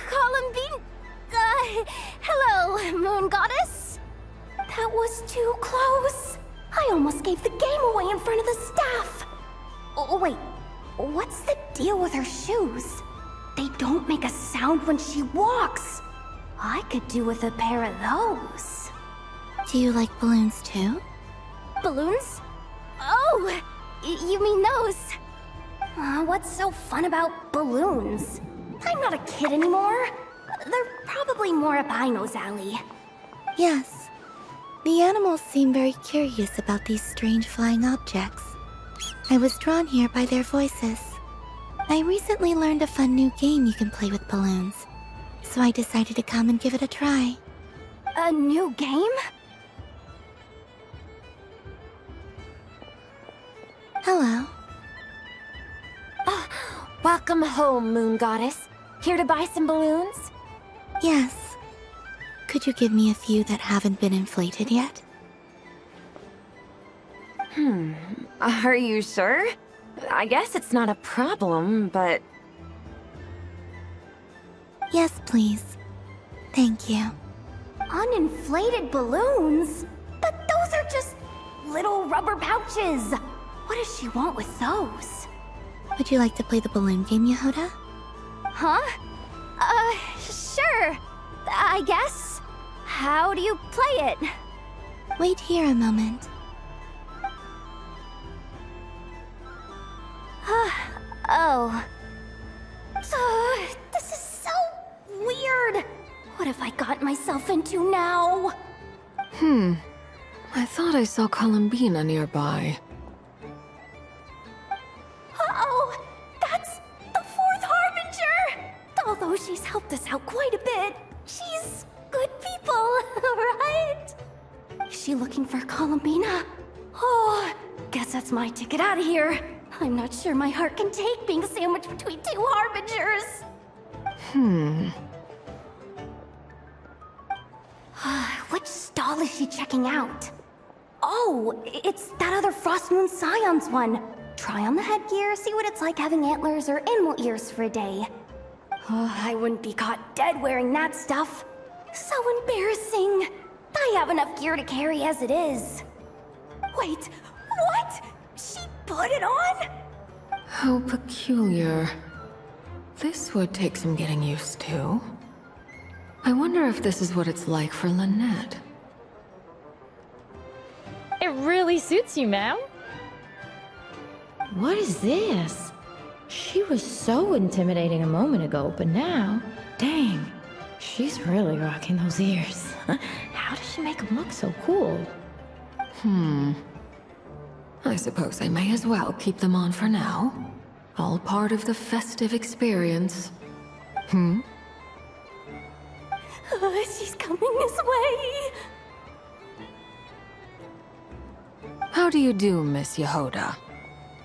Columbine... hello, Moon Goddess? That was too close. I almost gave the game away in front of the staff. Oh, wait. What's the deal with her shoes? They don't make a sound when she walks. I could do with a pair of those. Do you like balloons too? Balloons? Oh, you mean those? What's so fun about balloons? I'm not a kid anymore. They're probably more up Aino's alley. Yes. The animals seem very curious about these strange flying objects. I was drawn here by their voices. I recently learned a fun new game you can play with balloons, so I decided to come and give it a try. A new game? Hello. Welcome home, Moon Goddess. Here to buy some balloons? Yes. Could you give me a few that haven't been inflated yet? Are you sure? I guess it's not a problem, but... Yes, please. Thank you. Uninflated balloons? But those are just little rubber pouches. What does she want with those? Would you like to play the balloon game, Yehoda? Huh? Sure. I guess. How do you play it? Wait here a moment. Oh. This is so weird. What have I got myself into now? I thought I saw Columbina nearby. Uh-oh! That's the Fourth Harbinger! Although she's helped us out quite a bit, she's good people, right? Is she looking for Columbina? Oh, guess that's my ticket out of here. I'm not sure my heart can take being sandwiched between two Harbingers. Which stall is she checking out? Oh, it's that other Frost Moon Scion's one. Try on the headgear, see what it's like having antlers or animal ears for a day. I wouldn't be caught dead wearing that stuff. So embarrassing. I have enough gear to carry as it is. Wait, what? She put it on? How peculiar. This would take some getting used to. I wonder if this is what it's like for Lynette. It really suits you, ma'am. What is this? She was so intimidating a moment ago, but now, dang, she's really rocking those ears. How does she make them look so cool? I suppose I may as well keep them on for now. All part of the festive experience. She's coming this way. How do you do, Miss Yehoda?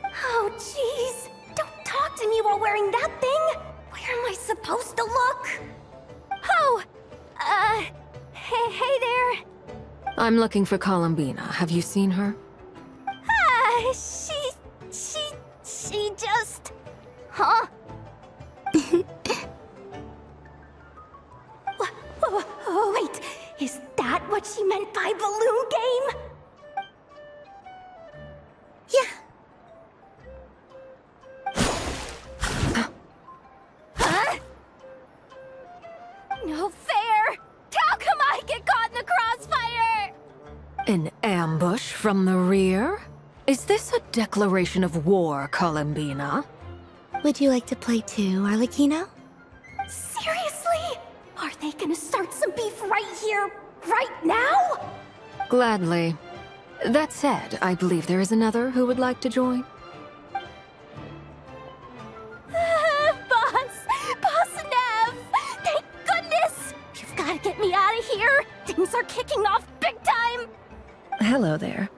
Oh, jeez. Don't talk to me while wearing that thing. Where am I supposed to look? Oh, hey there. I'm looking for Columbina. Have you seen her? She just... Huh? Wait, is that what she meant by balloon game? Yeah. Huh? No fair! How come I get caught in the crossfire? An ambush from the rear? Is this a declaration of war, Columbina? Would you like to play too, Arlecchino? Seriously? Are they gonna start some beef right here, right now? Gladly. That said, I believe there is another who would like to join. Boss Nev! Thank goodness! You've got to get me out of here! Things are kicking off big time! Hello there.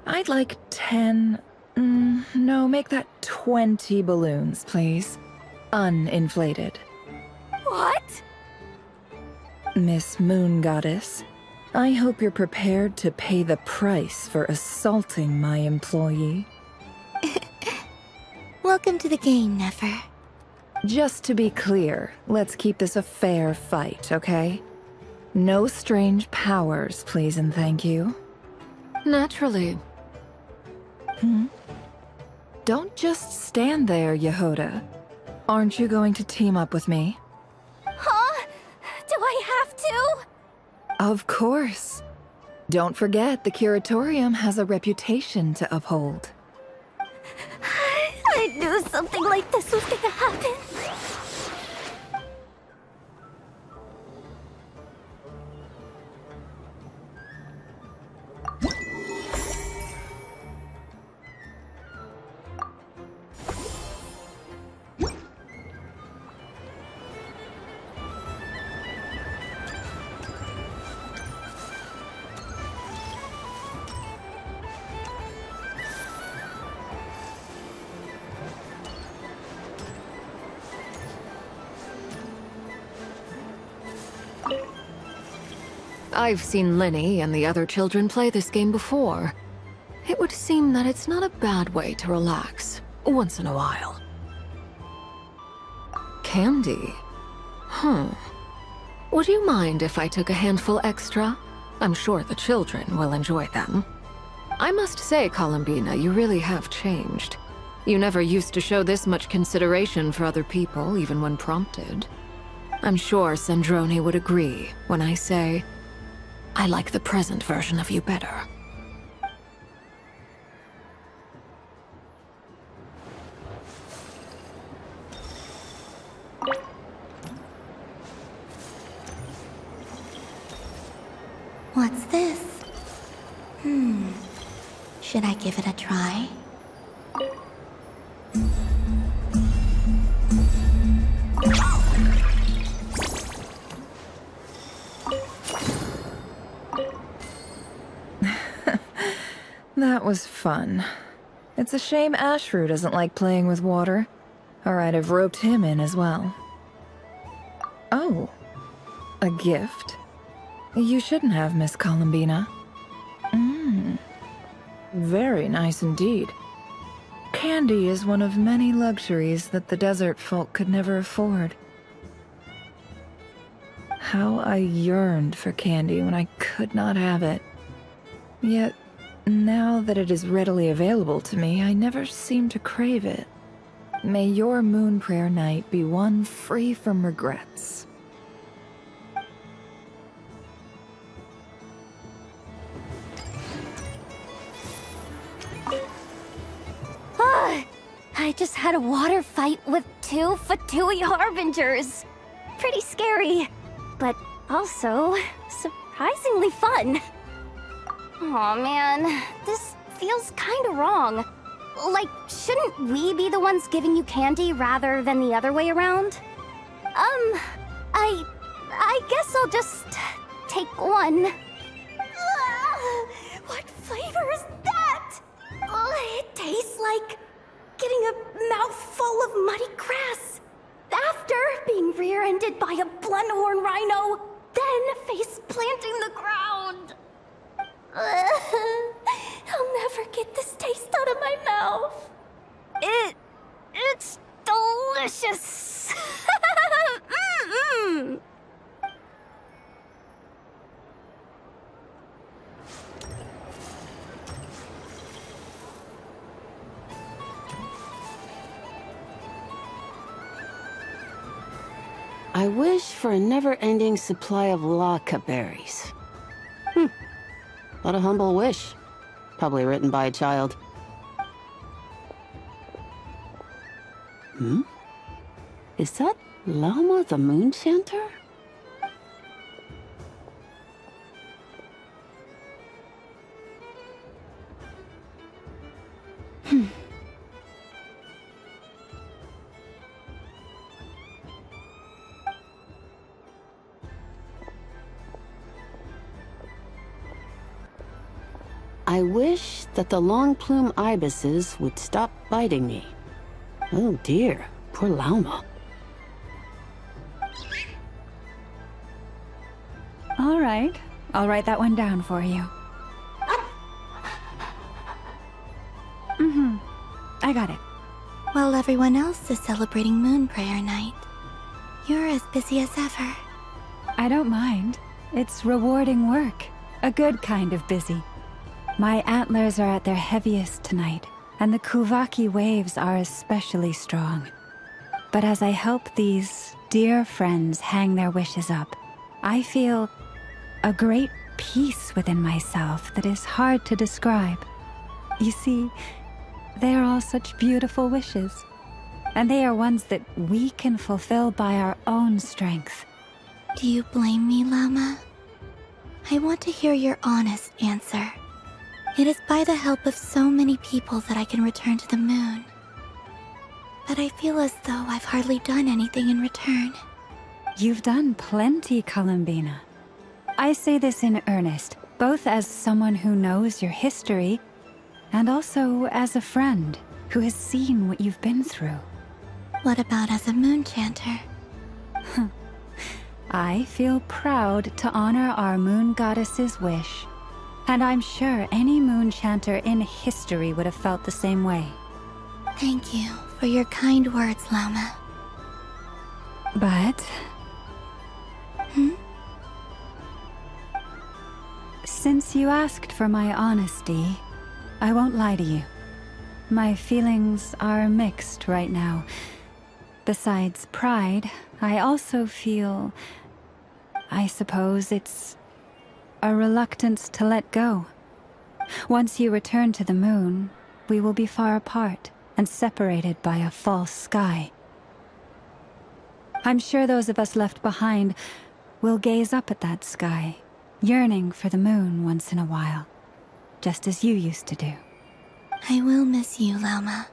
I'd like 10... no, make that 20 balloons, please. Uninflated. What? Miss Moon Goddess, I hope you're prepared to pay the price for assaulting my employee. Welcome to the game, Nefer. Just to be clear, let's keep this a fair fight, okay? No strange powers, please and thank you. Naturally. Don't just stand there, Yehoda. Aren't you going to team up with me? Huh? Do I have to? Of course. Don't forget, the Curatorium has a reputation to uphold. I knew something like this was gonna happen. I've seen Lenny and the other children play this game before. It would seem that it's not a bad way to relax, once in a while. Candy? Would you mind if I took a handful extra? I'm sure the children will enjoy them. I must say, Columbina, you really have changed. You never used to show this much consideration for other people, even when prompted. I'm sure Sandrone would agree when I say, I like the present version of you better. What's this? Should I give it a try? That was fun. It's a shame Ashru doesn't like playing with water, or I'd have roped him in as well. Oh, a gift? You shouldn't have, Miss Columbina. Very nice indeed. Candy is one of many luxuries that the desert folk could never afford. How I yearned for candy when I could not have it. Yet, now that it is readily available to me, I never seem to crave it. May your moon prayer night be one free from regrets. I just had a water fight with 2 Fatui Harbingers. Pretty scary, but also surprisingly fun. Aw, man, this feels kinda wrong. Like, shouldn't we be the ones giving you candy rather than the other way around? I guess I'll just take one. What flavor is that? It tastes like getting a mouthful of muddy grass. After being rear-ended by a blunt-horn rhino, then face-planting the ground. I'll never get this taste out of my mouth. It's delicious. I wish for a never-ending supply of Laka berries. What a humble wish. Probably written by a child. Is that Lama the Moon Chanter? I wish that the long plume ibises would stop biting me. Oh dear, poor Lauma. All right, I'll write that one down for you. I got it. While everyone else is celebrating Moon Prayer Night, you're as busy as ever. I don't mind. It's rewarding work. A good kind of busy. My antlers are at their heaviest tonight, and the Kuvaki waves are especially strong. But as I help these dear friends hang their wishes up, I feel a great peace within myself that is hard to describe. You see, they are all such beautiful wishes, and they are ones that we can fulfill by our own strength. Do you blame me, Llama? I want to hear your honest answer. It is by the help of so many people that I can return to the moon. But I feel as though I've hardly done anything in return. You've done plenty, Columbina. I say this in earnest, both as someone who knows your history, and also as a friend who has seen what you've been through. What about as a moon chanter? I feel proud to honor our moon goddess's wish. And I'm sure any moon chanter in history would have felt the same way. Thank you for your kind words, Llama. But... Since you asked for my honesty, I won't lie to you. My feelings are mixed right now. Besides pride, I also feel... I suppose it's a reluctance to let go. Once you return to the moon, we will be far apart and separated by a false sky. I'm sure those of us left behind will gaze up at that sky, yearning for the moon once in a while, just as you used to do. I will miss you, Llama.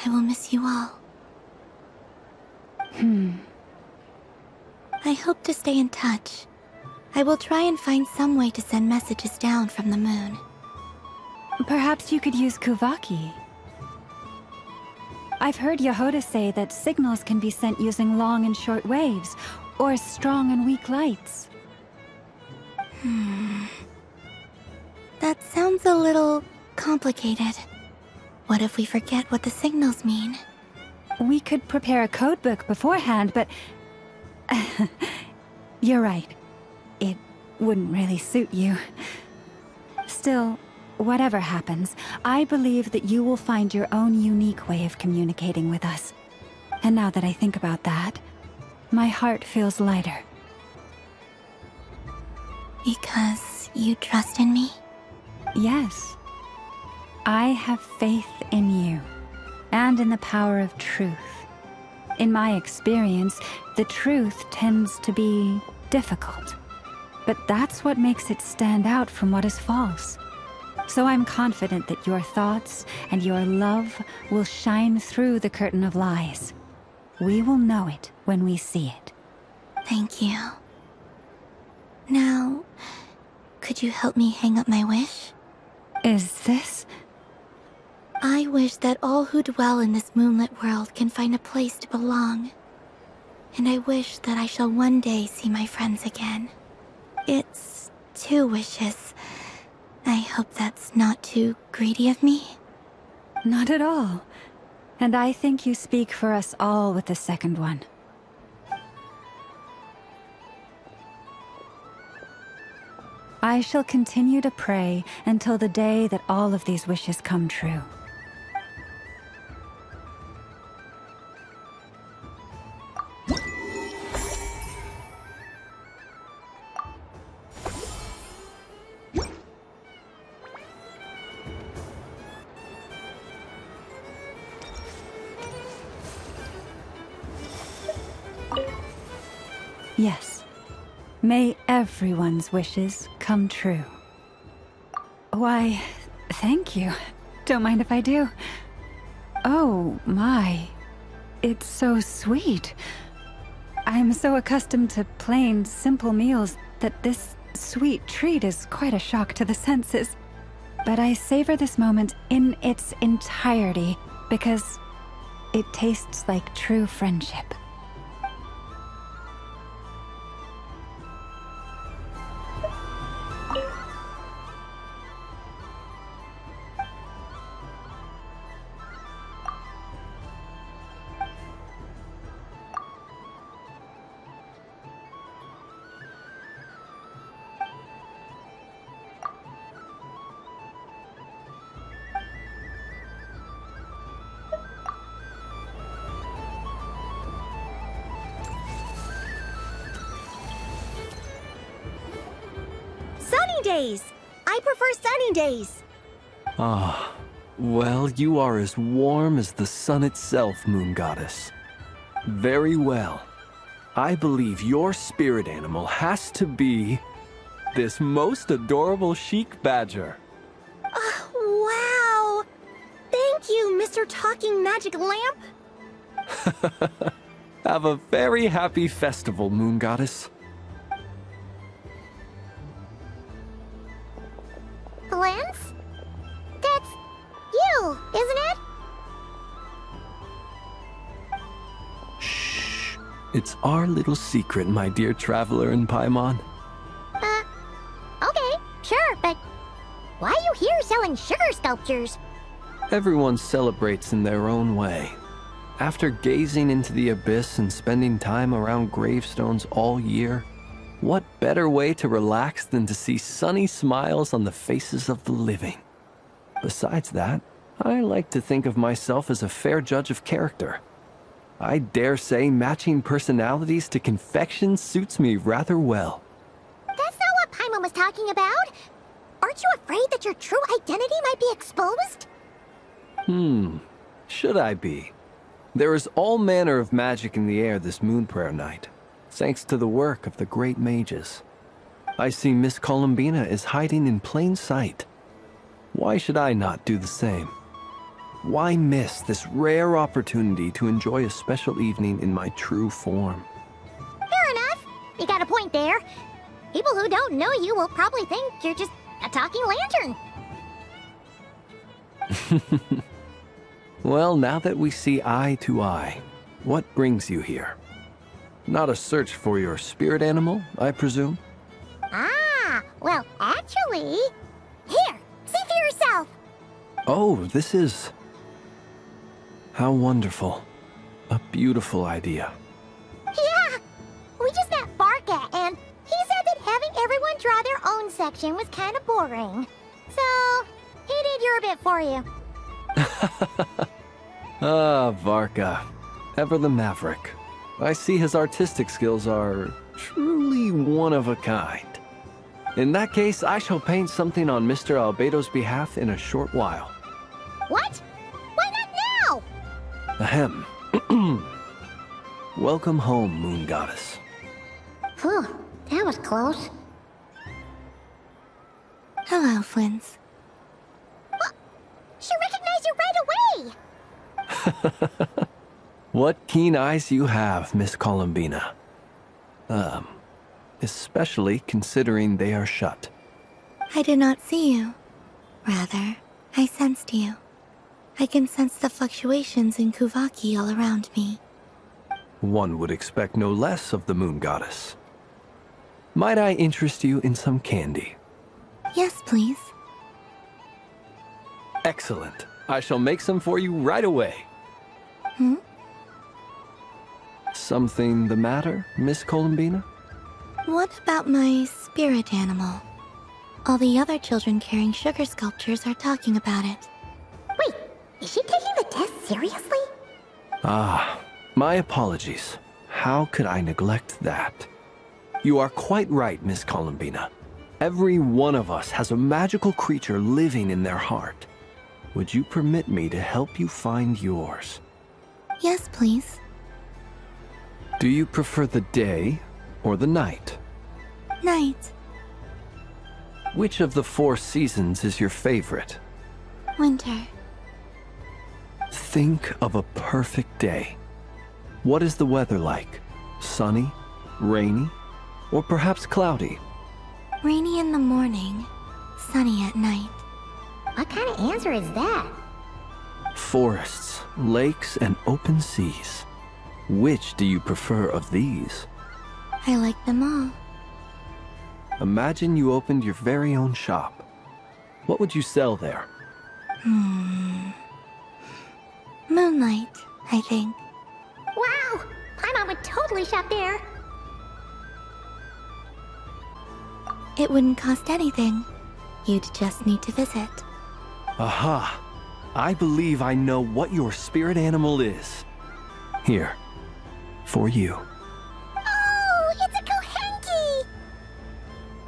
I will miss you all. I hope to stay in touch. I will try and find some way to send messages down from the moon. Perhaps you could use Kuvaki. I've heard Yehoda say that signals can be sent using long and short waves, or strong and weak lights. That sounds a little complicated. What if we forget what the signals mean? We could prepare a codebook beforehand, but... You're right. It wouldn't really suit you. Still, whatever happens, I believe that you will find your own unique way of communicating with us. And now that I think about that, my heart feels lighter. Because you trust in me? Yes. I have faith in you, and in the power of truth. In my experience, the truth tends to be difficult. But that's what makes it stand out from what is false. So I'm confident that your thoughts and your love will shine through the curtain of lies. We will know it when we see it. Thank you. Now, could you help me hang up my wish? Is this? I wish that all who dwell in this moonlit world can find a place to belong. And I wish that I shall one day see my friends again. It's 2 wishes. I hope that's not too greedy of me. Not at all. And I think you speak for us all with the second one. I shall continue to pray until the day that all of these wishes come true. Yes. May everyone's wishes come true. Why, thank you. Don't mind if I do. Oh, my. It's so sweet. I'm so accustomed to plain, simple meals that this sweet treat is quite a shock to the senses. But I savor this moment in its entirety because it tastes like true friendship. Days. I prefer sunny days. Ah, well, you are as warm as the sun itself, Moon Goddess. Very well. I believe your spirit animal has to be this most adorable chic badger. Wow! Thank you, Mr. Talking Magic Lamp. Have a very happy festival, Moon Goddess. Lance? That's you, isn't it? Shh. It's our little secret, my dear traveler in Paimon. Okay, sure, but why are you here selling sugar sculptures? Everyone celebrates in their own way. After gazing into the abyss and spending time around gravestones all year, what better way to relax than to see sunny smiles on the faces of the living? Besides that, I like to think of myself as a fair judge of character. I dare say matching personalities to confection suits me rather well. That's not what Paimon was talking about. Aren't you afraid that your true identity might be exposed? Should I be? There is all manner of magic in the air this moon prayer night, thanks to the work of the great mages. I see Miss Columbina is hiding in plain sight. Why should I not do the same? Why miss this rare opportunity to enjoy a special evening in my true form? Fair enough. You got a point there. People who don't know you will probably think you're just a talking lantern. Well, now that we see eye to eye, what brings you here? Not a search for your spirit animal, I presume? Ah, well, actually... Here, see for yourself! Oh, this is... How wonderful. A beautiful idea. Yeah! We just met Barca, and he said that having everyone draw their own section was kind of boring. So, he did your bit for you. Ah, Varka. Ever the maverick. I see his artistic skills are truly one of a kind. In that case, I shall paint something on Mr. Albedo's behalf in a short while. What? Why not now? Ahem. Welcome home, Moon Goddess. Phew, that was close. Hello, Flins. She recognized you right away! What keen eyes you have, Miss Columbina. Especially considering they are shut. I did not see you. Rather, I sensed you. I can sense the fluctuations in Kuvaki all around me. One would expect no less of the Moon Goddess. Might I interest you in some candy? Yes, please. Excellent. I shall make some for you right away. Something the matter, Miss Columbina? What about my spirit animal? All the other children carrying sugar sculptures are talking about it. Wait, is she taking the test seriously? Ah, my apologies. How could I neglect that? You are quite right, Miss Columbina. Every one of us has a magical creature living in their heart. Would you permit me to help you find yours? Yes, please. Do you prefer the day or the night? Night. Which of the 4 seasons is your favorite? Winter. Think of a perfect day. What is the weather like? Sunny? Rainy? Or perhaps cloudy? Rainy in the morning, sunny at night. What kind of answer is that? Forests, lakes, and open seas. Which do you prefer of these? I like them all. Imagine you opened your very own shop. What would you sell there? Moonlight, I think. Wow! Paimon would totally shop there. It wouldn't cost anything. You'd just need to visit. Aha! I believe I know what your spirit animal is. Here, for you. Oh, it's a Kohenki!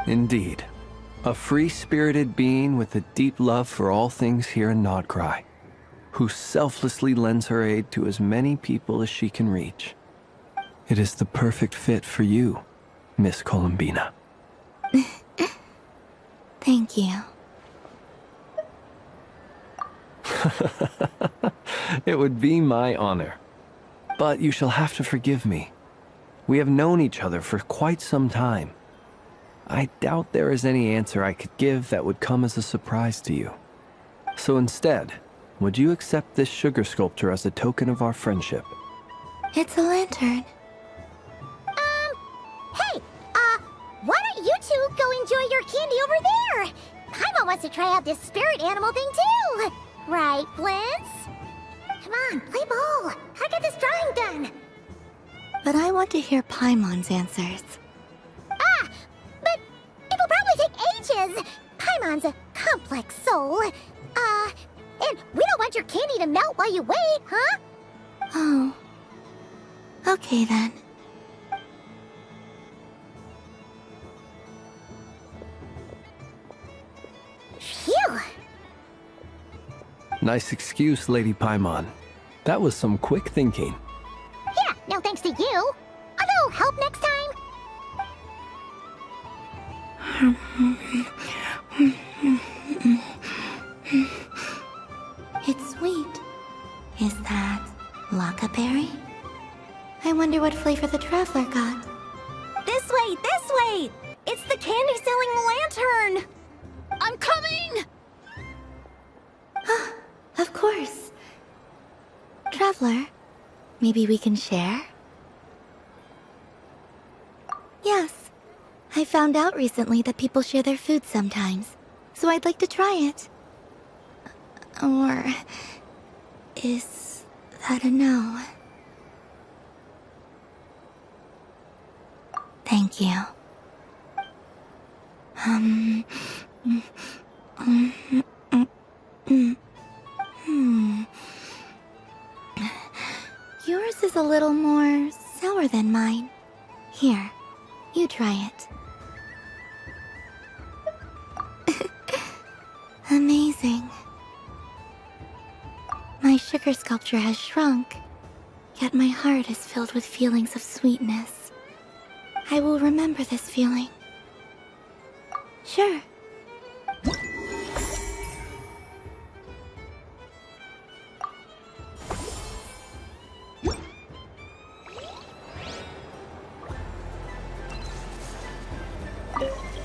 Indeed. A free-spirited being with a deep love for all things here in Nod-Krai, who selflessly lends her aid to as many people as she can reach. It is the perfect fit for you, Miss Columbina. Thank you. It would be my honor. But you shall have to forgive me. We have known each other for quite some time. I doubt there is any answer I could give that would come as a surprise to you. So instead, would you accept this sugar sculpture as a token of our friendship? It's a lantern. Hey, why don't you two go enjoy your candy over there? Paimon wants to try out this spirit animal thing too. Right, Flint's? Come on, play ball. I got this drawing done. But I want to hear Paimon's answers. But it'll probably take ages. Paimon's a complex soul. And we don't want your candy to melt while you wait, huh? Oh. Okay then. Phew. Nice excuse, Lady Paimon. That was some quick thinking. Yeah, no thanks to you. A little help next time? It's sweet. Is that Lockaberry? I wonder what flavor the Traveler got. This way, this way! It's the candy-selling lantern! I'm coming! Of course. Traveler, maybe we can share? Yes. I found out recently that people share their food sometimes, so I'd like to try it. Or is that a no? Thank you. Yours is a little more sour than mine. Here, you try it. Amazing. My sugar sculpture has shrunk, yet my heart is filled with feelings of sweetness. I will remember this feeling. Sure.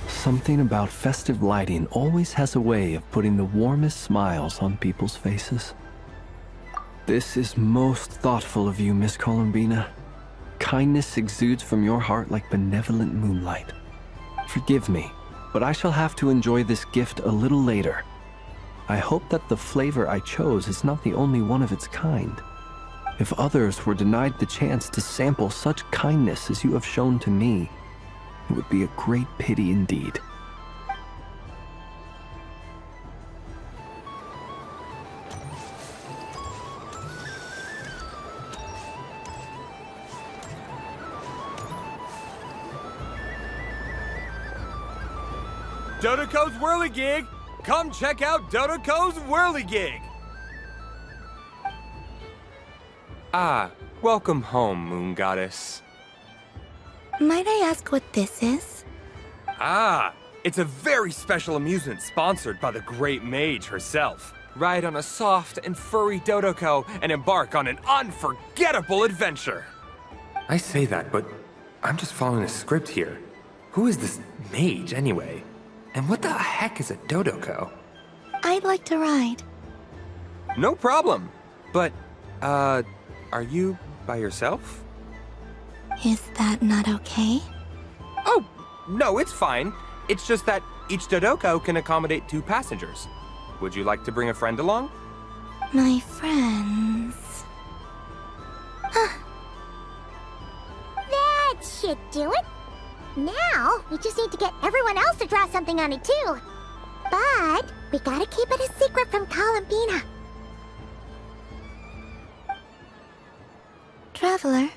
Something about festive lighting always has a way of putting the warmest smiles on people's faces. This is most thoughtful of you, Miss Columbina. Kindness exudes from your heart like benevolent moonlight. Forgive me, but I shall have to enjoy this gift a little later. I hope that the flavor I chose is not the only one of its kind. If others were denied the chance to sample such kindness as you have shown to me, it would be a great pity indeed. Dodoco's Whirligig! Come check out Dodoco's Whirligig! Ah, welcome home, Moon Goddess. Might I ask what this is? Ah, it's a very special amusement sponsored by the Great Mage herself. ride on a soft and furry Dodoko, and embark on an unforgettable adventure. I say that, but I'm just following a script here. Who is this mage, anyway? And what the heck is a Dodoko? I'd like to ride. No problem. But, are you by yourself? Is that not okay? Oh, no, it's fine. It's just that each Dodoko can accommodate 2 passengers. Would you like to bring a friend along? My friends... That should do it. Now, we just need to get everyone else to draw something on it too. But we gotta keep it a secret from Columbina. Traveler.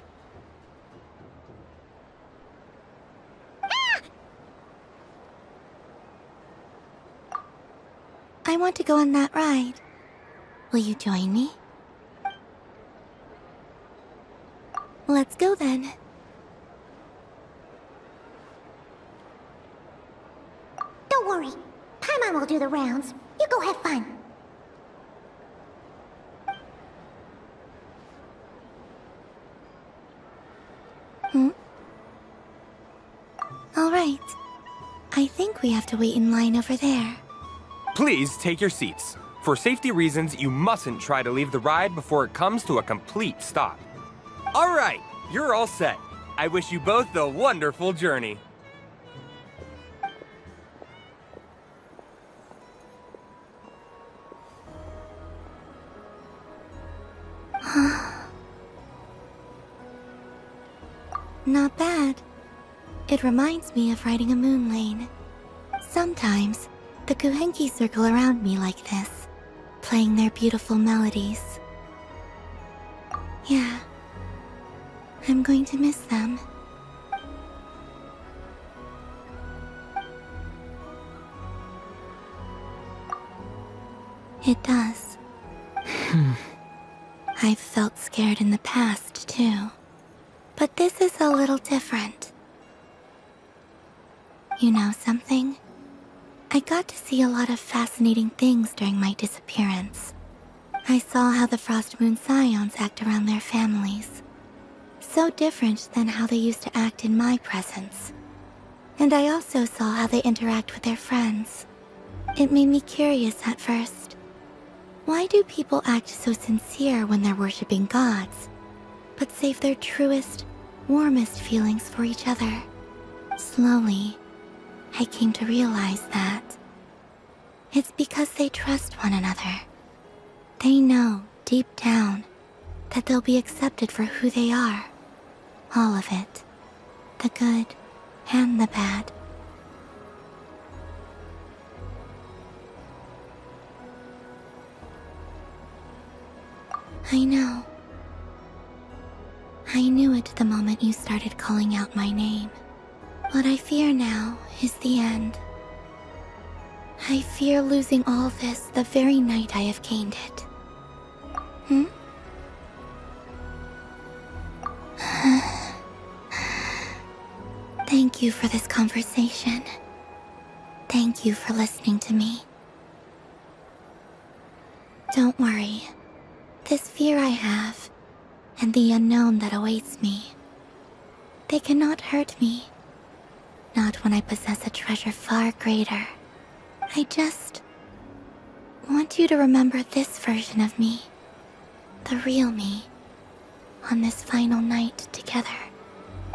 I want to go on that ride. Will you join me? Let's go then. Don't worry. Paimon will do the rounds. You go have fun. All right. I think we have to wait in line over there. Please take your seats. For safety reasons, you mustn't try to leave the ride before it comes to a complete stop. All right, you're all set. I wish you both a wonderful journey. Not bad. It reminds me of riding a moon lane. Sometimes, the Kuhenki circle around me like this, playing their beautiful melodies. Yeah, I'm going to miss them. It does. I've felt scared in the past, too. But this is a little different. You know something? I got to see a lot of fascinating things during my disappearance. I saw how the Frost Moon Scions act around their families. So different than how they used to act in my presence. And I also saw how they interact with their friends. It made me curious at first. Why do people act so sincere when they're worshipping gods, but save their truest, warmest feelings for each other? Slowly, I came to realize that it's because they trust one another. They know, deep down, that they'll be accepted for who they are. All of it. The good and the bad. I know. I knew it the moment you started calling out my name. What I fear now is the end. I fear losing all this the very night I have gained it. Thank you for this conversation. Thank you for listening to me. Don't worry. This fear I have, and the unknown that awaits me, they cannot hurt me. Not when I possess a treasure far greater. I just want you to remember this version of me, the real me, on this final night together.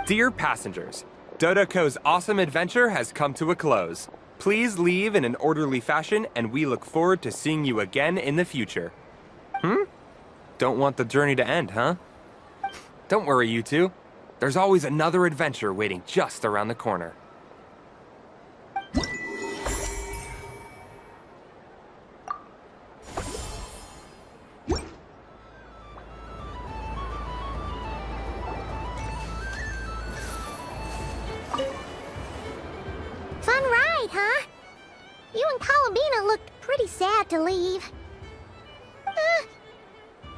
Dear passengers, Dodoko's awesome adventure has come to a close. Please leave in an orderly fashion, and we look forward to seeing you again in the future. Don't want the journey to end, huh? Don't worry, you two. There's always another adventure waiting just around the corner. Fun ride, huh? You and Columbina looked pretty sad to leave.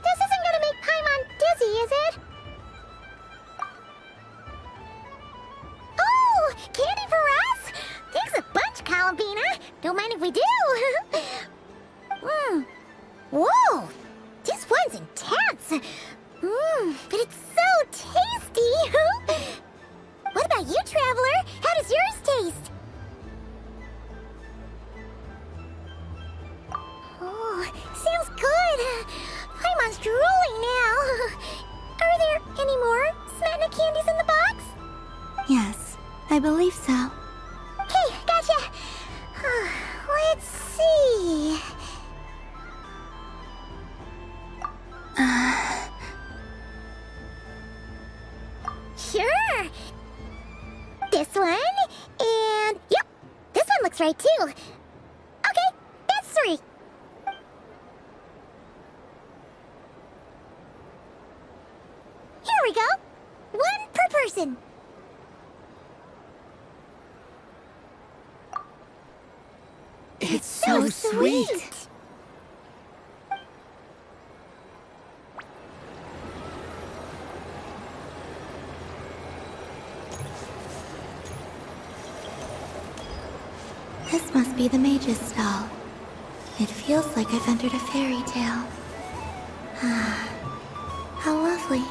This isn't gonna make Paimon dizzy, is it? Oh, candy for us? Thanks a bunch, Columbina. Don't mind if we do. one's drooling now. Are there any more Smetana candies in the box? Yes, I believe so. Okay, gotcha. Let's see. Sure. This one, and yep, this one looks right too. Okay, that's 3. Here we go. 1 per person. It's so sweet. This must be the mage's stall. It feels like I've entered a fairy tale. Ah, how lovely.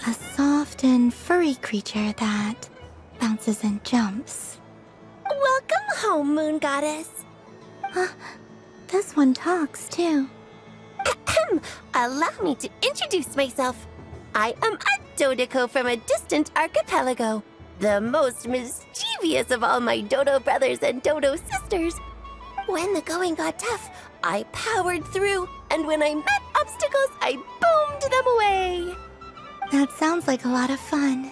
A soft and furry creature that bounces and jumps. Welcome home, Moon Goddess. This one talks, too. Allow me to introduce myself. I am a Dodoco from a distant archipelago, the most mischievous of all my Dodo brothers and Dodo sisters. When the going got tough, I powered through, and when I met obstacles, I boomed them away. That sounds like a lot of fun.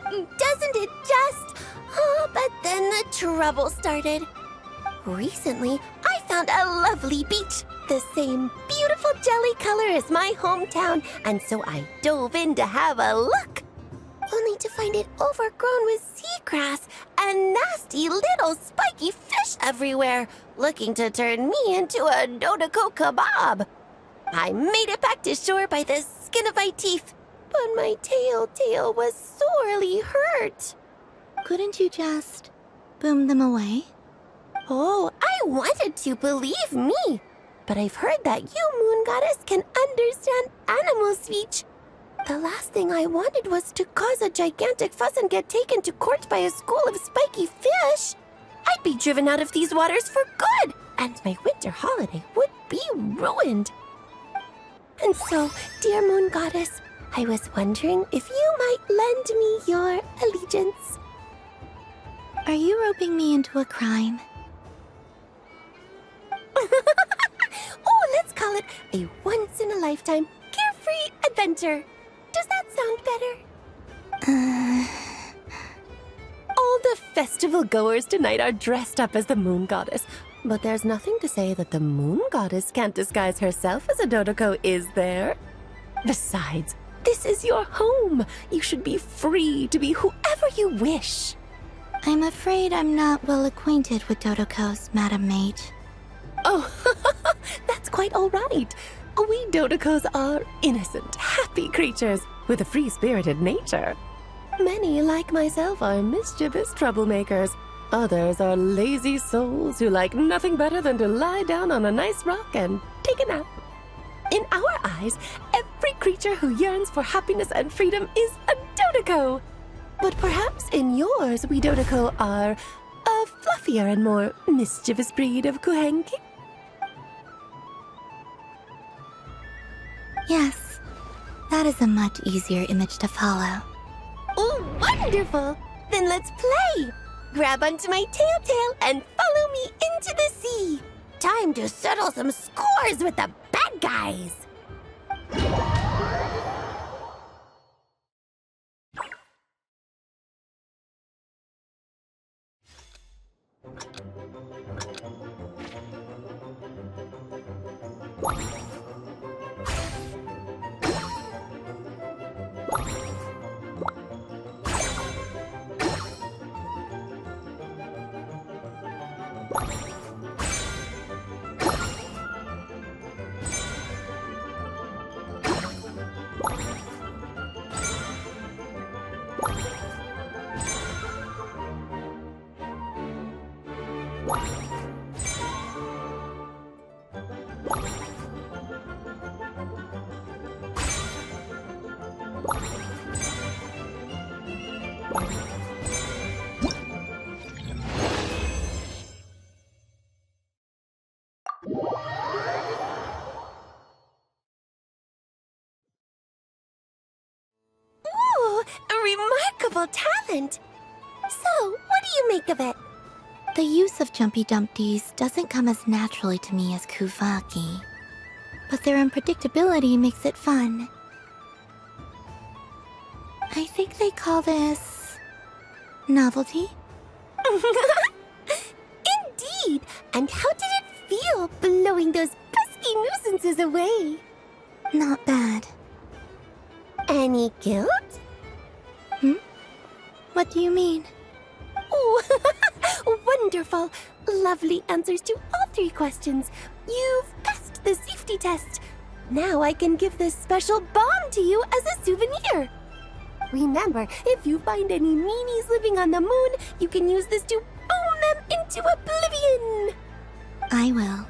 Doesn't it just? Oh, but then the trouble started. Recently, I found a lovely beach, the same beautiful jelly color as my hometown, and so I dove in to have a look. Only to find it overgrown with seagrass and nasty little spiky fish everywhere, looking to turn me into a Dodoco kebab. I made it back to shore by the skin of my teeth, but my tail was sorely hurt. Couldn't you just boom them away? Oh, I wanted to, believe me. But I've heard that you, Moon Goddess, can understand animal speech. The last thing I wanted was to cause a gigantic fuss and get taken to court by a school of spiky fish. I'd be driven out of these waters for good, and my winter holiday would be ruined. And so, dear Moon Goddess, I was wondering if you might lend me your allegiance. Are you roping me into a crime? Oh, let's call it a once-in-a-lifetime carefree adventure. Does that sound better? All the festival goers tonight are dressed up as the Moon Goddess, but there's nothing to say that the Moon Goddess can't disguise herself as a Dodoco, is there? Besides, this is your home. You should be free to be whoever you wish. I'm afraid I'm not well acquainted with Dodocos, Madam Mage. Oh, that's quite all right. We Dodocos are innocent, happy creatures with a free-spirited nature. Many, like myself, are mischievous troublemakers. Others are lazy souls who like nothing better than to lie down on a nice rock and take a nap. In our eyes, every creature who yearns for happiness and freedom is a Dodoco. But perhaps in yours, we Dodoco are a fluffier and more mischievous breed of Kuhenki. Yes, that is a much easier image to follow. Oh, wonderful! Then let's play! Grab onto my tail and follow me into the sea! Time to settle some scores with the bad guys! remarkable talent. So, what do you make of it? The use of Jumpy Dumpties doesn't come as naturally to me as Kuvaki, but their unpredictability makes it fun. I think they call this novelty. Indeed! And how did it feel blowing those pesky nuisances away? Not bad. Any guilt? What do you mean? Oh, wonderful! Lovely answers to all 3 questions. You've passed the safety test. Now I can give this special bomb to you as a souvenir. Remember, if you find any meanies living on the moon, you can use this to boom them into oblivion. I will.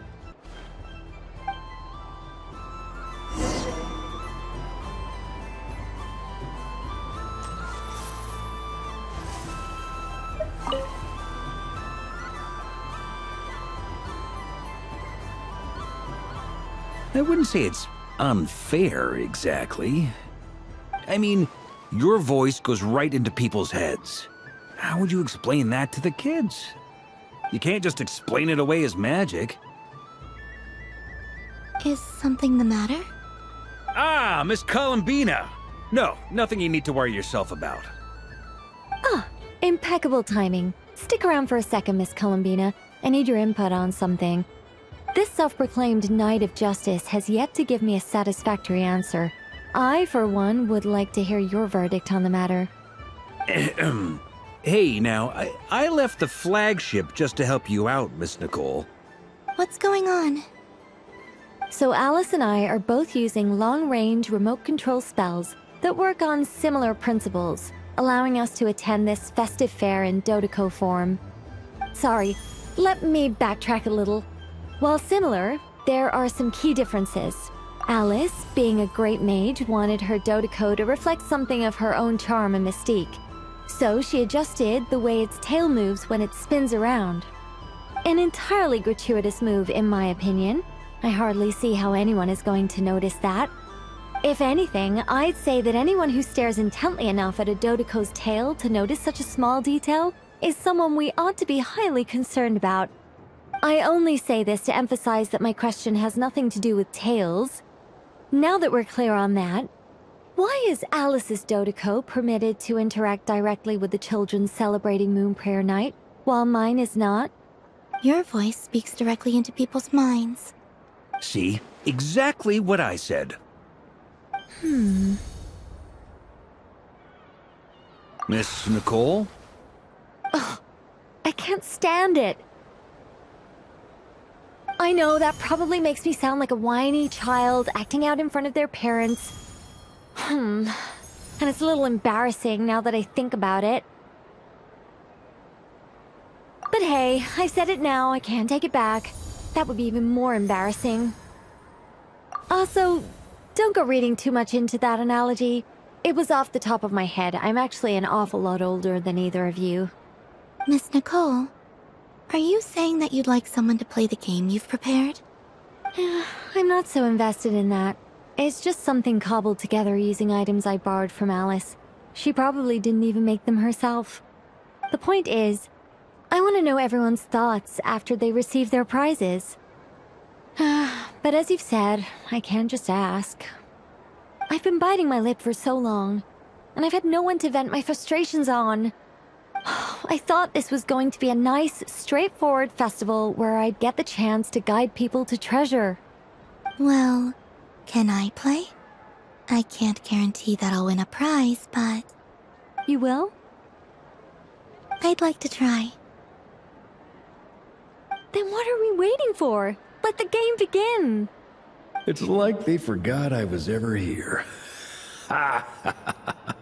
I wouldn't say it's unfair, exactly. I mean, your voice goes right into people's heads. How would you explain that to the kids? You can't just explain it away as magic. Is something the matter? Ah, Miss Columbina! No, nothing you need to worry yourself about. Ah, impeccable timing. Stick around for a second, Miss Columbina. I need your input on something. This self-proclaimed Knight of Justice has yet to give me a satisfactory answer. I, for one, would like to hear your verdict on the matter. Hey, now, I left the flagship just to help you out, Miss Nicole. What's going on? So Alice and I are both using long-range remote control spells that work on similar principles, allowing us to attend this festive fair in Dodoko form. Sorry, let me backtrack a little. While similar, there are some key differences. Alice, being a great mage, wanted her Dodoko to reflect something of her own charm and mystique. So she adjusted the way its tail moves when it spins around. An entirely gratuitous move, in my opinion. I hardly see how anyone is going to notice that. If anything, I'd say that anyone who stares intently enough at a Dodoko's tail to notice such a small detail is someone we ought to be highly concerned about. I only say this to emphasize that my question has nothing to do with tails. Now that we're clear on that, why is Alice's Dodoko permitted to interact directly with the children celebrating Moon Prayer Night, while mine is not? Your voice speaks directly into people's minds. See? Exactly what I said. Miss Nicole? Ugh, I can't stand it. I know that probably makes me sound like a whiny child acting out in front of their parents. And it's a little embarrassing now that I think about it. But hey, I said it now, I can't take it back. That would be even more embarrassing. Also, don't go reading too much into that analogy. It was off the top of my head. I'm actually an awful lot older than either of you. Miss Nicole, are you saying that you'd like someone to play the game you've prepared? I'm not so invested in that. It's just something cobbled together using items I borrowed from Alice. She probably didn't even make them herself. The point is, I want to know everyone's thoughts after they receive their prizes. But as you've said, I can't just ask. I've been biting my lip for so long, and I've had no one to vent my frustrations on. I thought this was going to be a nice, straightforward festival where I'd get the chance to guide people to treasure. Well, can I play? I can't guarantee that I'll win a prize, but... You will? I'd like to try. Then what are we waiting for? Let the game begin! It's like they forgot I was ever here. Ha ha ha ha.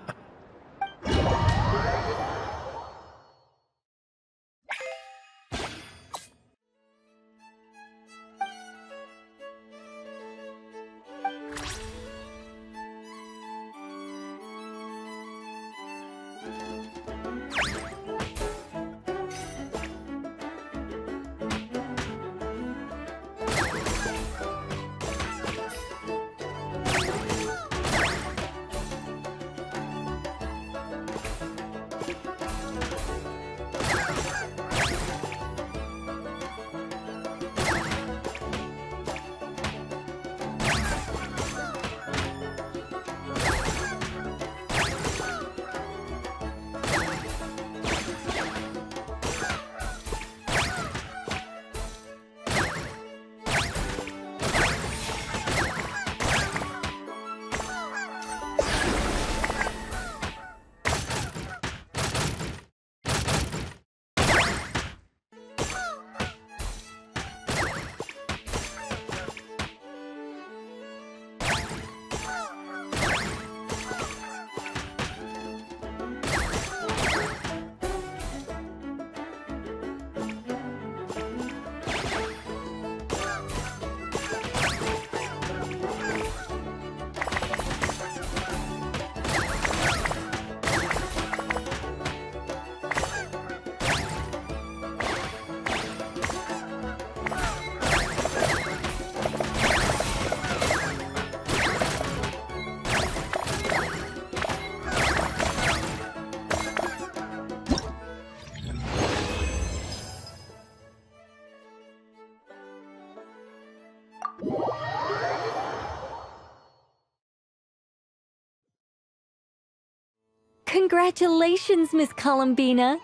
Congratulations, Miss Columbina!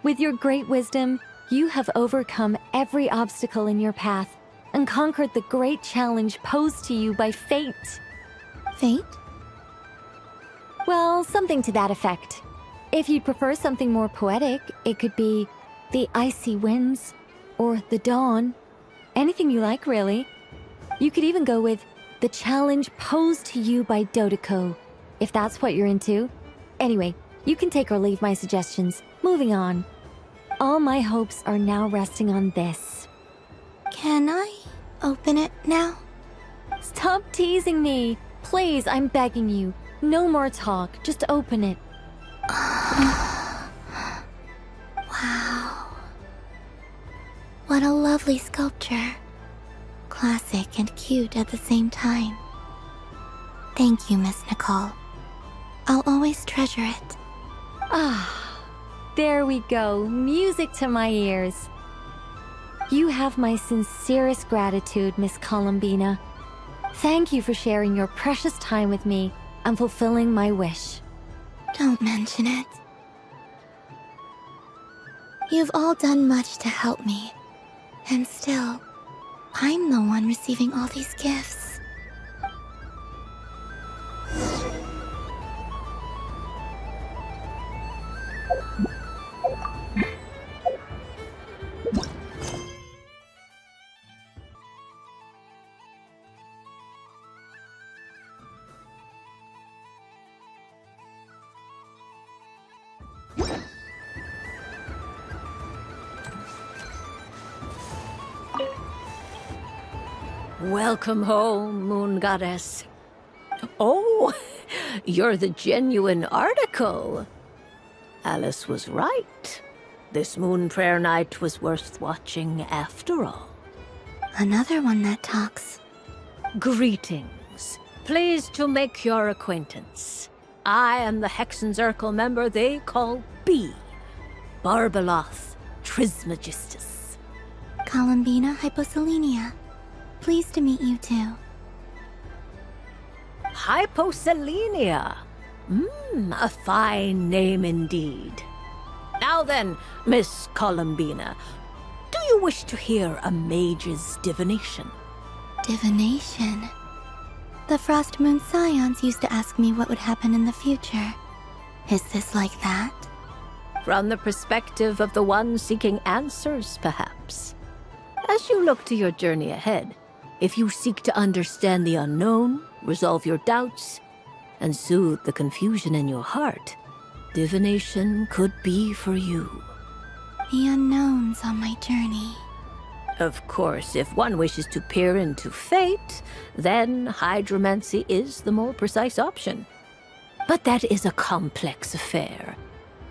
With your great wisdom, you have overcome every obstacle in your path and conquered the great challenge posed to you by fate. Fate? Well, something to that effect. If you'd prefer something more poetic, it could be the icy winds or the dawn. Anything you like, really. You could even go with the challenge posed to you by Dodoko, if that's what you're into. Anyway, you can take or leave my suggestions. Moving on. All my hopes are now resting on this. Can I open it now? Stop teasing me. Please, I'm begging you. No more talk. Just open it. Wow. What a lovely sculpture. Classic and cute at the same time. Thank you, Miss Nicole. I'll always treasure it. Ah, there we go. Music to my ears. You have my sincerest gratitude, Miss Columbina. Thank you for sharing your precious time with me and fulfilling my wish. Don't mention it. You've all done much to help me, and still, I'm the one receiving all these gifts. Welcome home, Moon Goddess. Oh, you're the genuine article. Alice was right. This Moon Prayer Night was worth watching after all. Another one that talks. Greetings. Pleased to make your acquaintance. I am the Hexenzirkel member they call B. Barbeloth Trismegistus. Columbina Hyposelenia. Pleased to meet you too. Hyposelenia. A fine name indeed. Now then, Miss Columbina, do you wish to hear a mage's divination? Divination? The Frost Moon Scions used to ask me what would happen in the future. Is this like that? From the perspective of the one seeking answers, perhaps. As you look to your journey ahead, if you seek to understand the unknown, resolve your doubts, and soothe the confusion in your heart, divination could be for you. The unknowns on my journey. Of course, if one wishes to peer into fate, then hydromancy is the more precise option. But that is a complex affair,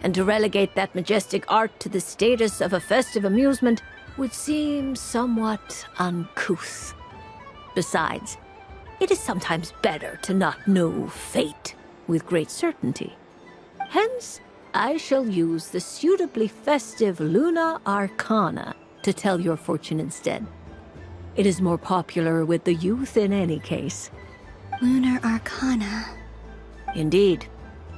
and to relegate that majestic art to the status of a festive amusement would seem somewhat uncouth. Besides, it is sometimes better to not know fate with great certainty. Hence, I shall use the suitably festive Luna Arcana to tell your fortune instead. It is more popular with the youth in any case. Lunar Arcana. Indeed.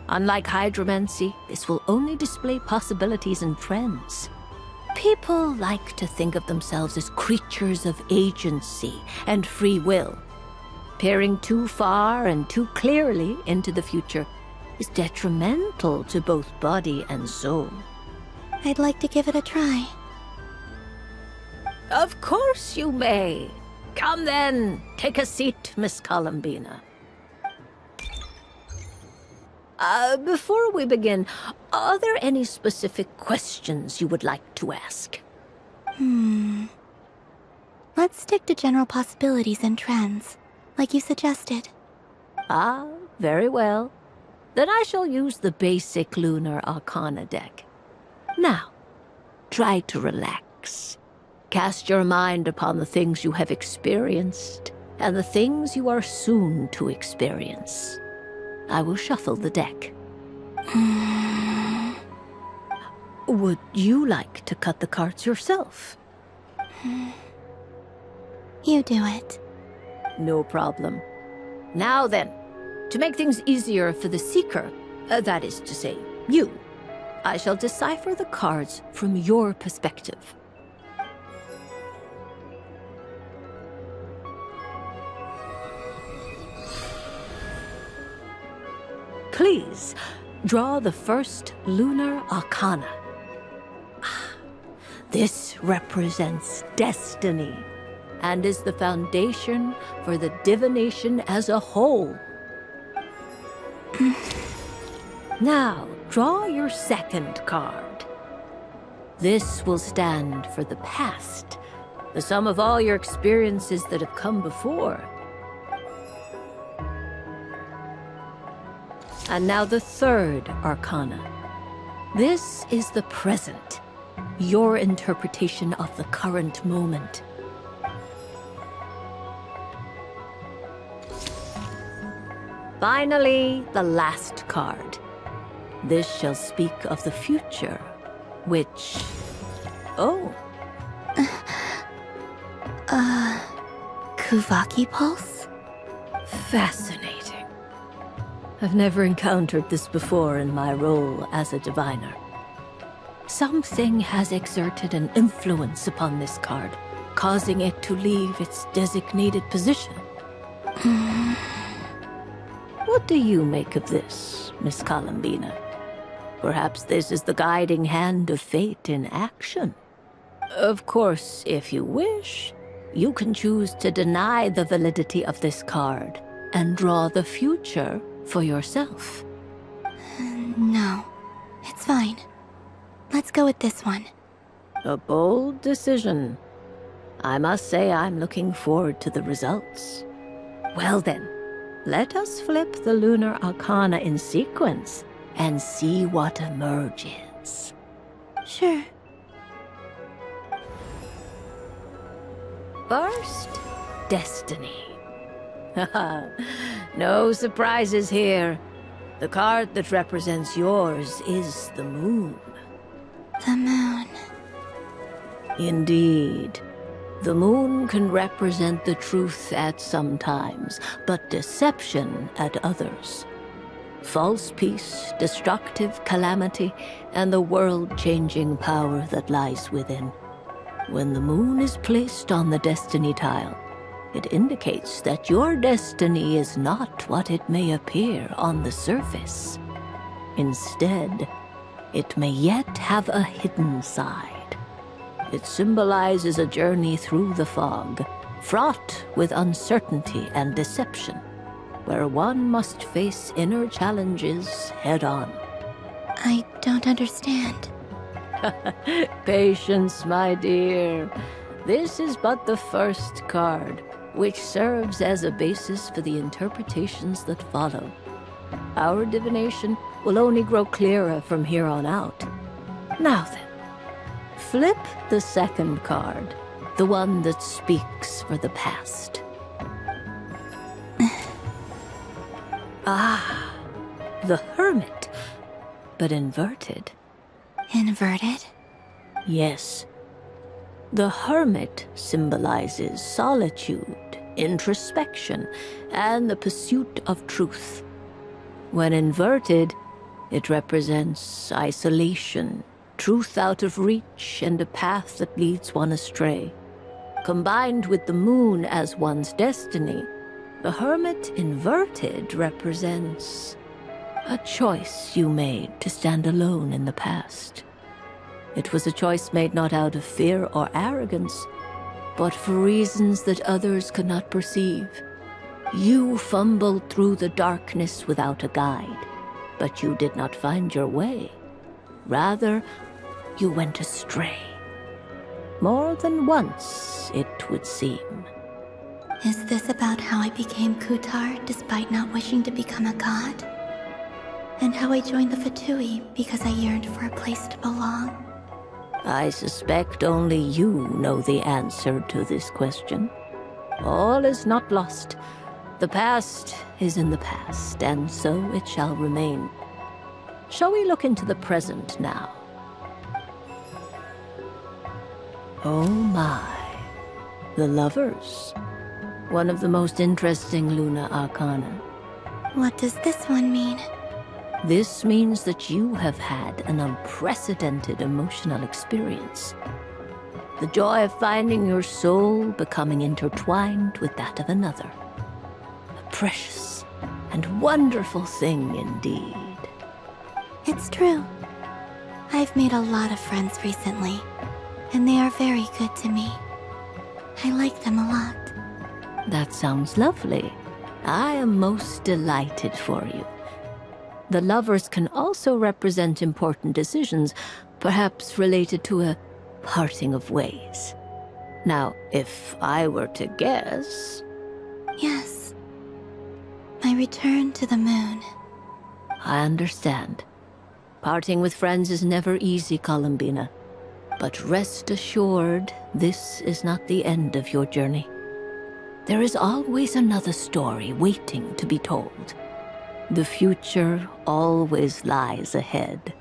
Unlike hydromancy, this will only display possibilities and trends. People like to think of themselves as creatures of agency and free will. Peering too far and too clearly into the future is detrimental to both body and soul. I'd like to give it a try. Of course you may. Come then, take a seat, Miss Columbina. Before we begin, are there any specific questions you would like to ask? Let's stick to general possibilities and trends, like you suggested. Ah, very well. Then I shall use the basic Lunar Arcana deck. Now, try to relax. Cast your mind upon the things you have experienced and the things you are soon to experience. I will shuffle the deck. Would you like to cut the cards yourself? You do it. No problem. Now then, to make things easier for the Seeker, that is to say, You. I shall decipher the cards from your perspective. Please, draw the first lunar arcana. This represents destiny and is the foundation for the divination as a whole. Now, draw your second card. This will stand for the past, the sum of all your experiences that have come before. And now the third arcana. This is the present, your interpretation of the current moment. Finally, the last card. This shall speak of the future, which... Oh. Kuvaki Pulse? Fascinating. I've never encountered this before in my role as a diviner. Something has exerted an influence upon this card, causing it to leave its designated position. What do you make of this, Miss Columbina? Perhaps this is the guiding hand of fate in action. Of course, if you wish, you can choose to deny the validity of this card and draw the future for yourself. No, it's fine. Let's go with this one. A bold decision. I must say I'm looking forward to the results. Well then, let us flip the lunar arcana in sequence and see what emerges. Sure. First, Destiny. No surprises here. The card that represents yours is the moon. The moon. Indeed. The moon can represent the truth at some times, but deception at others. False peace, destructive calamity, and the world-changing power that lies within. When the moon is placed on the destiny tile, it indicates that your destiny is not what it may appear on the surface. Instead, it may yet have a hidden side. It symbolizes a journey through the fog, fraught with uncertainty and deception, where one must face inner challenges head-on. I don't understand. Patience, my dear. This is but the first card, which serves as a basis for the interpretations that follow. Our divination will only grow clearer from here on out. Now then, flip the second card, the one that speaks for the past. Ah, the Hermit, but inverted. Inverted? Yes. The Hermit symbolizes solitude, introspection, and the pursuit of truth. When inverted, it represents isolation, truth out of reach, and a path that leads one astray. Combined with the moon as one's destiny, the Hermit inverted represents a choice you made to stand alone in the past. It was a choice made not out of fear or arrogance, but for reasons that others could not perceive. You fumbled through the darkness without a guide, but you did not find your way. Rather, you went astray. More than once, it would seem. Is this about how I became Kutar despite not wishing to become a god? And how I joined the Fatui because I yearned for a place to belong? I suspect only you know the answer to this question. All is not lost. The past is in the past, and so it shall remain. Shall we look into the present now? Oh my. The Lovers. One of the most interesting Lunar Arcana. What does this one mean? This means that you have had an unprecedented emotional experience. The joy of finding your soul becoming intertwined with that of another. A precious and wonderful thing indeed. It's true. I've made a lot of friends recently, and they are very good to me. I like them a lot. That sounds lovely. I am most delighted for you. The lovers can also represent important decisions, perhaps related to a parting of ways. Now, if I were to guess... Yes. My return to the moon. I understand. Parting with friends is never easy, Columbina. But rest assured, this is not the end of your journey. There is always another story waiting to be told. The future always lies ahead.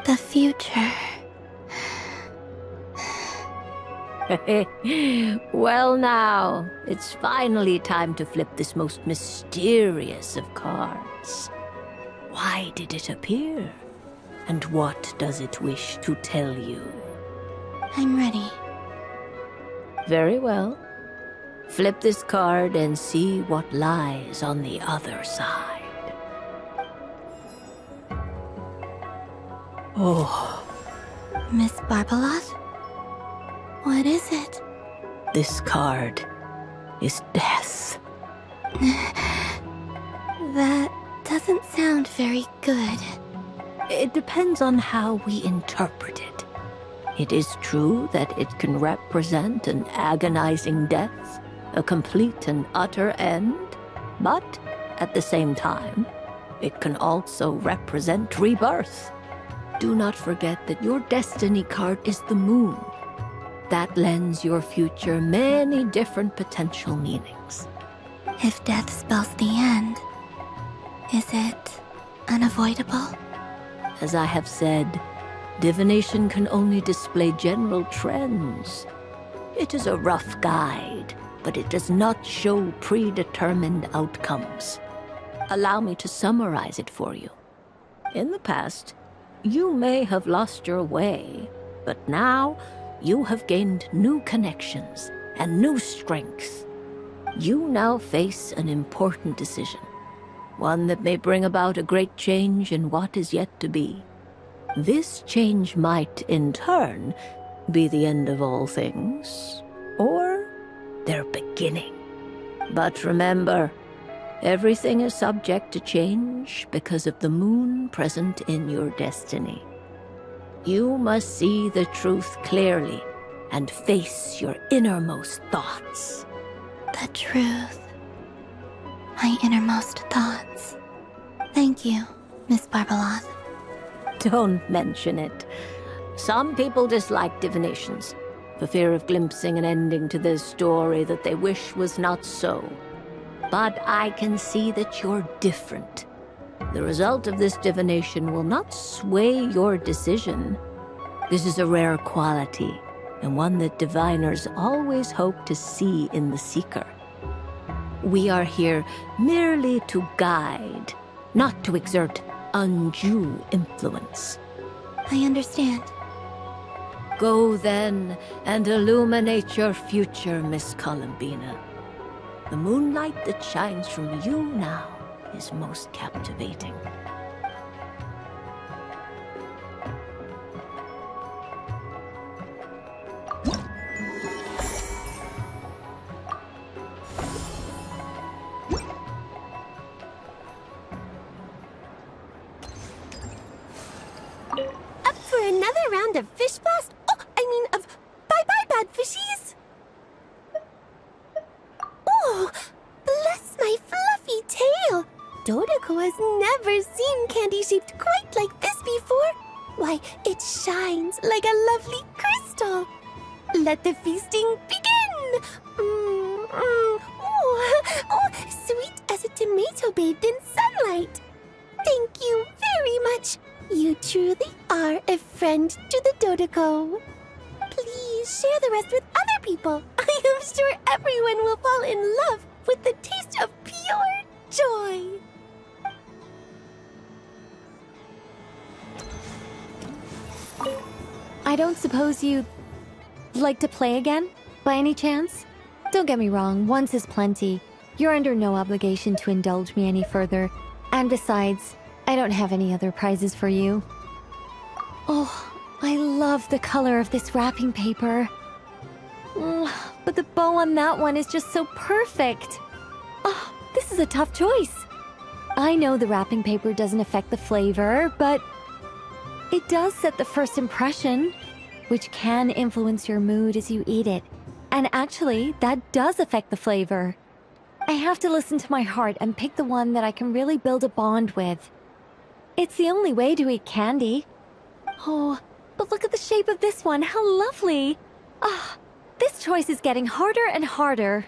The future. Well now, it's finally time to flip this most mysterious of cards. Why did it appear? And what does it wish to tell you? I'm ready. Very well. Flip this card and see what lies on the other side. Oh. Miss Barbalat? What is it? This card is death. That doesn't sound very good. It depends on how we interpret it. It is true that it can represent an agonizing death, a complete and utter end, but at the same time, it can also represent rebirth. Do not forget that your destiny card is the moon. That lends your future many different potential meanings. If death spells the end, is it unavoidable? As I have said, divination can only display general trends. It is a rough guide, but it does not show predetermined outcomes. Allow me to summarize it for you. In the past, you may have lost your way, but now you have gained new connections and new strength. You now face an important decision, one that may bring about a great change in what is yet to be. This change might, in turn, be the end of all things, or their beginning. But remember, everything is subject to change because of the moon present in your destiny. You must see the truth clearly and face your innermost thoughts. The truth. My innermost thoughts. Thank you, Miss Barbalat. Don't mention it. Some people dislike divinations, for fear of glimpsing an ending to their story that they wish was not so. But I can see that you're different. The result of this divination will not sway your decision. This is a rare quality, and one that diviners always hope to see in the seeker. We are here merely to guide, not to exert undue influence. I understand. Go then and illuminate your future, Miss Columbina. The moonlight that shines from you now is most captivating. Up for another round of fish blast? Oh, I mean of bye-bye, bad fishies! Oh, bless my fluffy tail! Dodoko has never seen candy shaped quite like this before. Why, it shines like a lovely crystal. Let the feasting begin! Oh, sweet as a tomato bathed in sunlight. Thank you very much. You truly are a friend to the Dodoko. Please share the rest with other people. I am sure everyone will fall in love with the taste of pure joy. I don't suppose you'd like to play again, by any chance? Don't get me wrong, once is plenty. You're under no obligation to indulge me any further. And besides, I don't have any other prizes for you. Oh, I love the color of this wrapping paper. But the bow on that one is just so perfect. Oh, this is a tough choice. I know the wrapping paper doesn't affect the flavor, but it does set the first impression, which can influence your mood as you eat it. And actually, that does affect the flavor. I have to listen to my heart and pick the one that I can really build a bond with. It's the only way to eat candy. Oh, but look at the shape of this one. How lovely. Ah, this choice is getting harder and harder.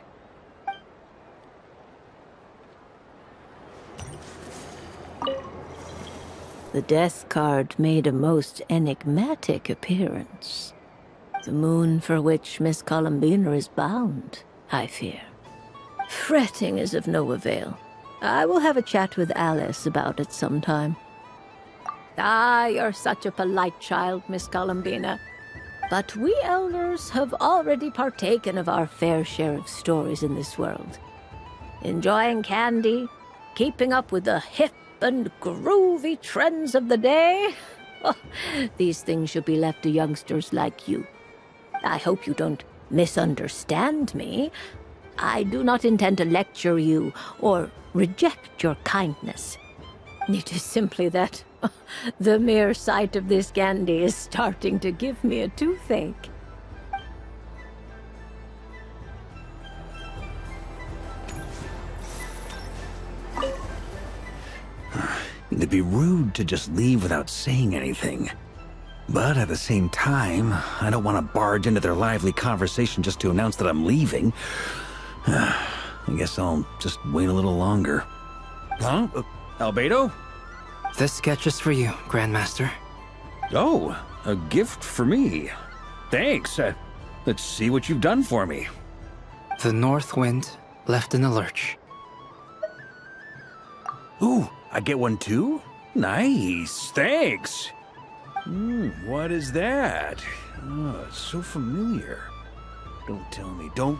The death card made a most enigmatic appearance. The moon for which Miss Columbina is bound, I fear. Fretting is of no avail. I will have a chat with Alice about it sometime. Ah, you're such a polite child, Miss Columbina. But we elders have already partaken of our fair share of stories in this world. Enjoying candy, keeping up with the hip and groovy trends of the day. Oh, these things should be left to youngsters like you. I hope you don't misunderstand me. I do not intend to lecture you or reject your kindness. It is simply that the mere sight of this candy is starting to give me a toothache. It'd be rude to just leave without saying anything. But at the same time, I don't want to barge into their lively conversation just to announce that I'm leaving. I guess I'll just wait a little longer. Huh? Albedo? This sketch is for you, Grandmaster. Oh, a gift for me. Thanks. Let's see what you've done for me. The North Wind left in the lurch. Ooh, I get one too? Nice, thanks. What is that? Oh, it's so familiar. Don't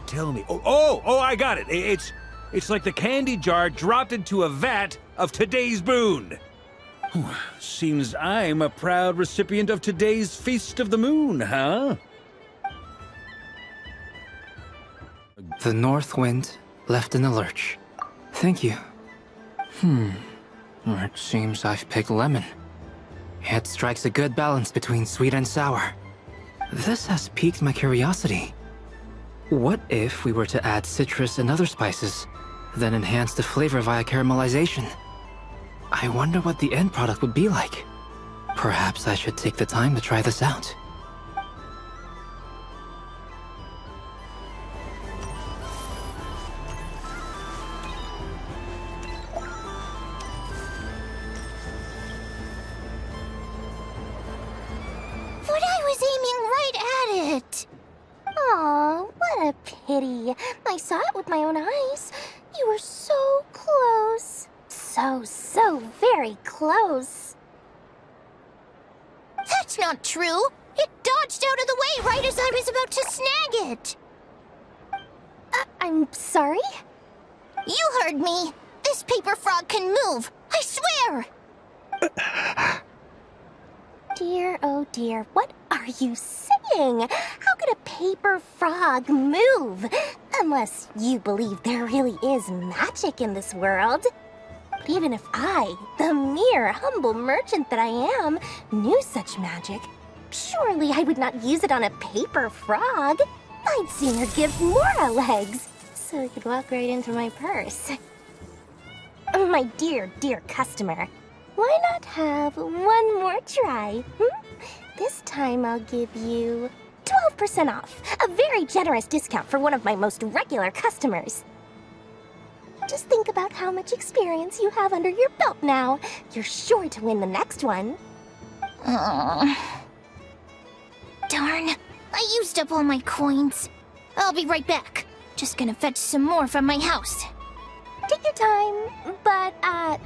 tell me. Oh, I got it. It's like the candy jar dropped into a vat of today's boon. Seems I'm a proud recipient of today's Feast of the Moon, huh? The North Wind left in the lurch. Thank you. It seems I've picked lemon. It strikes a good balance between sweet and sour. This has piqued my curiosity. What if we were to add citrus and other spices, then enhance the flavor via caramelization? I wonder what the end product would be like. Perhaps I should take the time to try this out. But I was aiming right at it! Aw, what a pity. I saw it with my own eyes. You were so close. So very close. That's not true! It dodged out of the way right as I was about to snag it! I'm sorry? You heard me! This paper frog can move! I swear! Dear, oh dear, what are you saying? How could a paper frog move? Unless you believe there really is magic in this world. But even if I, the mere humble merchant that I am, knew such magic, surely I would not use it on a paper frog. I'd sooner give Mora legs, so I could walk right into my purse. My dear, dear customer, why not have one more try? This time I'll give you 12% off, a very generous discount for one of my most regular customers. Just think about how much experience you have under your belt now. You're sure to win the next one. Darn, I used up all my coins. I'll be right back. Just gonna fetch some more from my house. Take your time, but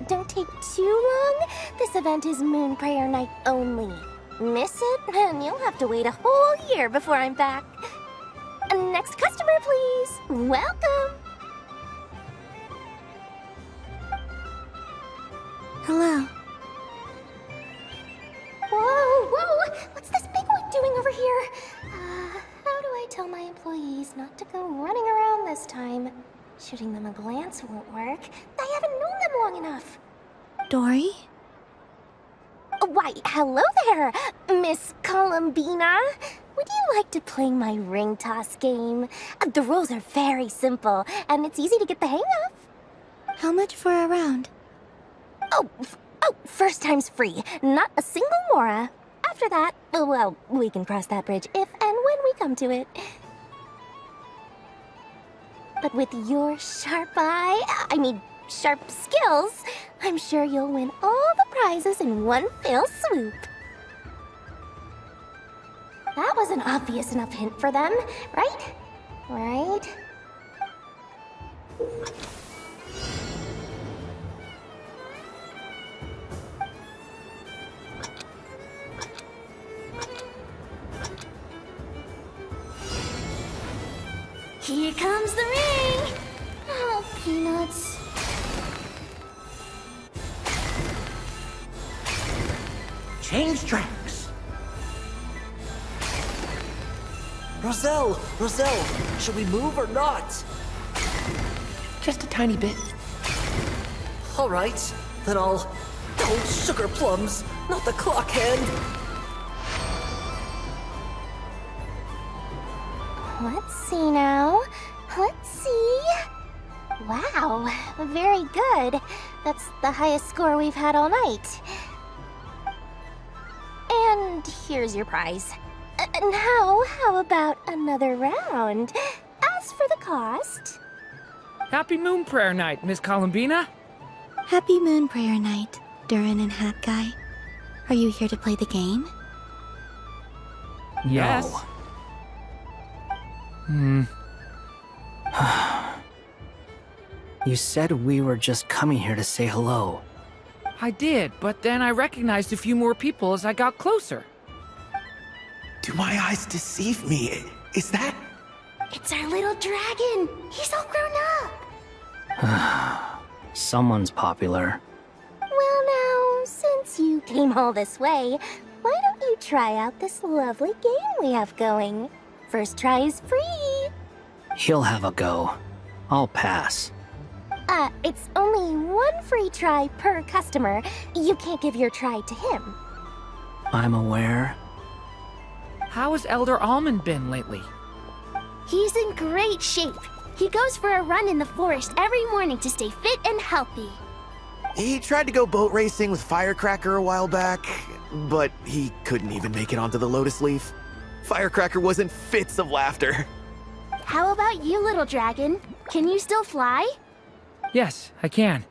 don't take too long. This event is Moon Prayer Night only. miss it, and you'll have to wait a whole year before I'm back. Next customer, please. Welcome. Hello. Whoa! What's this big one doing over here? How do I tell my employees not to go running around this time? Shooting them a glance won't work. I haven't known them long enough. Dory? Why, hello there, Miss Columbina. Would you like to play my ring toss game? The rules are very simple, and it's easy to get the hang of. How much for a round? Oh, first time's free. Not a single mora. After that, well, we can cross that bridge if and when we come to it. But with your sharp sharp skills, I'm sure you'll win all the prizes in one fell swoop. That was an obvious enough hint for them, right? Right? Here comes the ring! Oh, peanuts. Change tracks! Roselle! Should we move or not? Just a tiny bit. Alright, then I'll... Oh, sugar plums! Not the clock hand! Let's see now. Let's see. Wow, very good. That's the highest score we've had all night. And here's your prize. Now, how about another round? As for the cost... Happy Moon Prayer Night, Miss Columbina. Happy Moon Prayer Night, Durin and Hat Guy. Are you here to play the game? Yes. You said we were just coming here to say hello. I did, but then I recognized a few more people as I got closer. Do my eyes deceive me? Is that... It's our little dragon! He's all grown up! Someone's popular. Well now, since you came all this way, why don't you try out this lovely game we have going? First try is free! He'll have a go. I'll pass. It's only one free try per customer. You can't give your try to him. I'm aware. How has Elder Almond been lately? He's in great shape. He goes for a run in the forest every morning to stay fit and healthy. He tried to go boat racing with Firecracker a while back, but he couldn't even make it onto the Lotus Leaf. Firecracker was in fits of laughter. How about you, little dragon? Can you still fly? Yes, I can.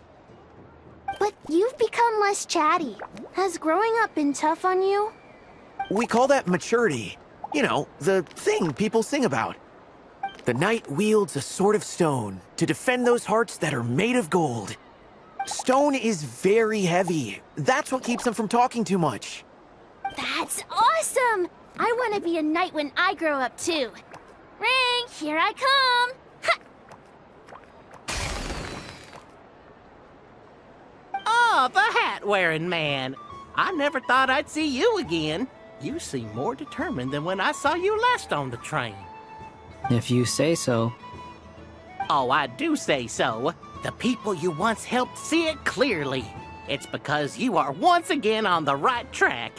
But you've become less chatty. Has growing up been tough on you? We call that maturity. You know, the thing people sing about. The knight wields a sword of stone to defend those hearts that are made of gold. Stone is very heavy. That's what keeps him from talking too much. That's awesome! I want to be a knight when I grow up too. Ring, here I come! Ha! Oh, the hat-wearing man. I never thought I'd see you again. You seem more determined than when I saw you last on the train. If you say so. Oh, I do say so. The people you once helped see it clearly. It's because you are once again on the right track.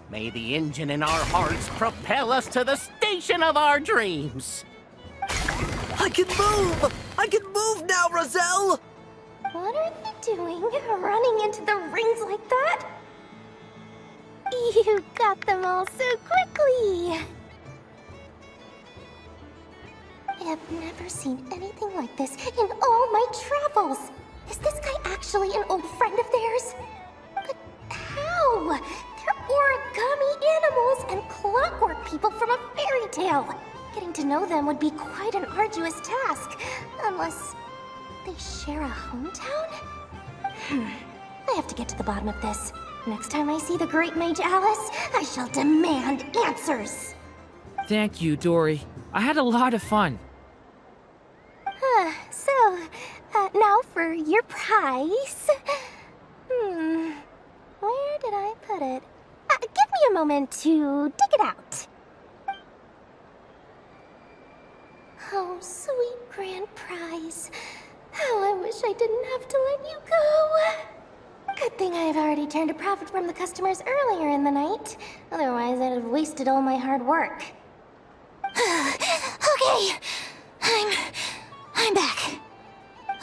May the engine in our hearts propel us to the station of our dreams. I can move! I can move now, Roselle! What are you doing, running into the rings like that? You got them all so quickly! I have never seen anything like this in all my travels! Is this guy actually an old friend of theirs? But how? They're origami animals and clockwork people from a fairy tale! Getting to know them would be quite an arduous task, unless they share a hometown? I have to get to the bottom of this. Next time I see the Great Mage Alice, I shall demand answers. Thank you, Dory. I had a lot of fun. Now for your prize. Where did I put it? Give me a moment to dig it out. Oh, sweet grand prize. How I wish I didn't have to let you go. Good thing I've already turned a profit from the customers earlier in the night. Otherwise, I'd have wasted all my hard work. Okay, I'm back.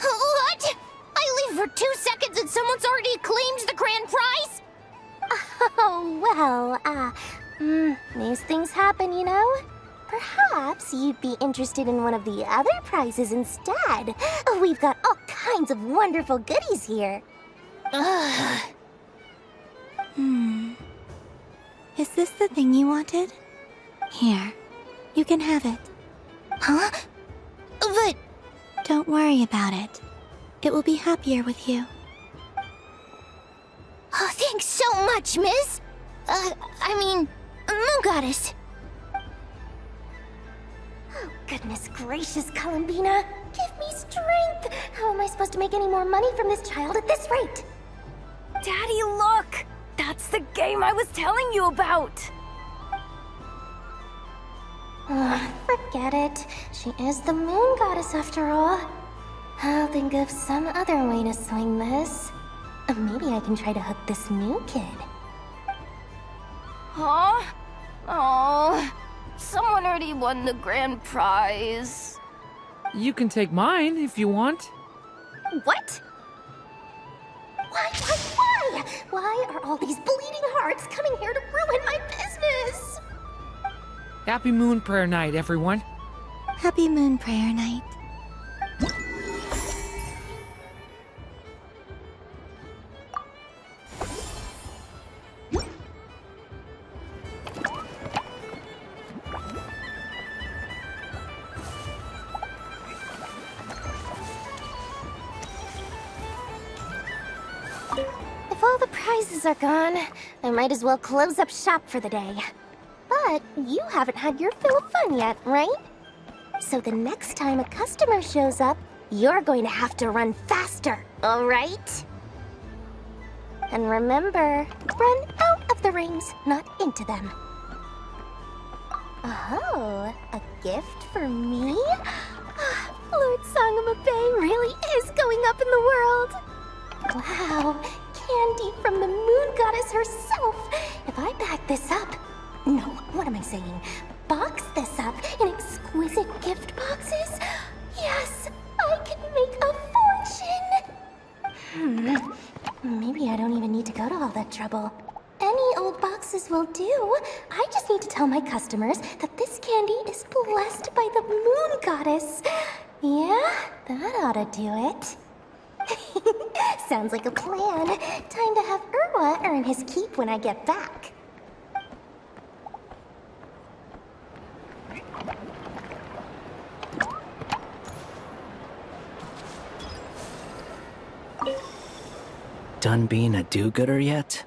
What? I leave for 2 seconds and someone's already claimed the grand prize? Oh, well, these things happen, you know? Perhaps you'd be interested in one of the other prizes instead. We've got all kinds of wonderful goodies here. Is this the thing you wanted? Here, you can have it. Huh? But... Don't worry about it. It will be happier with you. Oh, thanks so much, Miss. Moon Goddess. Oh, goodness gracious, Columbina. Give me strength. How am I supposed to make any more money from this child at this rate? Daddy, look! That's the game I was telling you about! Forget it. She is the Moon Goddess after all. I'll think of some other way to swing this. Maybe I can try to hook this new kid. Huh? Oh, someone already won the grand prize. You can take mine if you want. What? Why? Why are all these bleeding hearts coming here to ruin my business? Happy Moon Prayer Night, everyone. Happy Moon Prayer Night. If all the prizes are gone, I might as well close up shop for the day. But you haven't had your fill of fun yet, right? So the next time a customer shows up, you're going to have to run faster, all right? And remember, run out of the rings, not into them. Oh, a gift for me? Lord Sangama Bay really is going up in the world. Wow, candy from the Moon Goddess herself. If I back this up... No, what am I saying? Box this up in exquisite gift boxes? Yes, I can make a fortune! Maybe I don't even need to go to all that trouble. Any old boxes will do. I just need to tell my customers that this candy is blessed by the Moon Goddess. Yeah, that ought to do it. Sounds like a plan. Time to have Irwa earn his keep when I get back. Done being a do-gooder yet?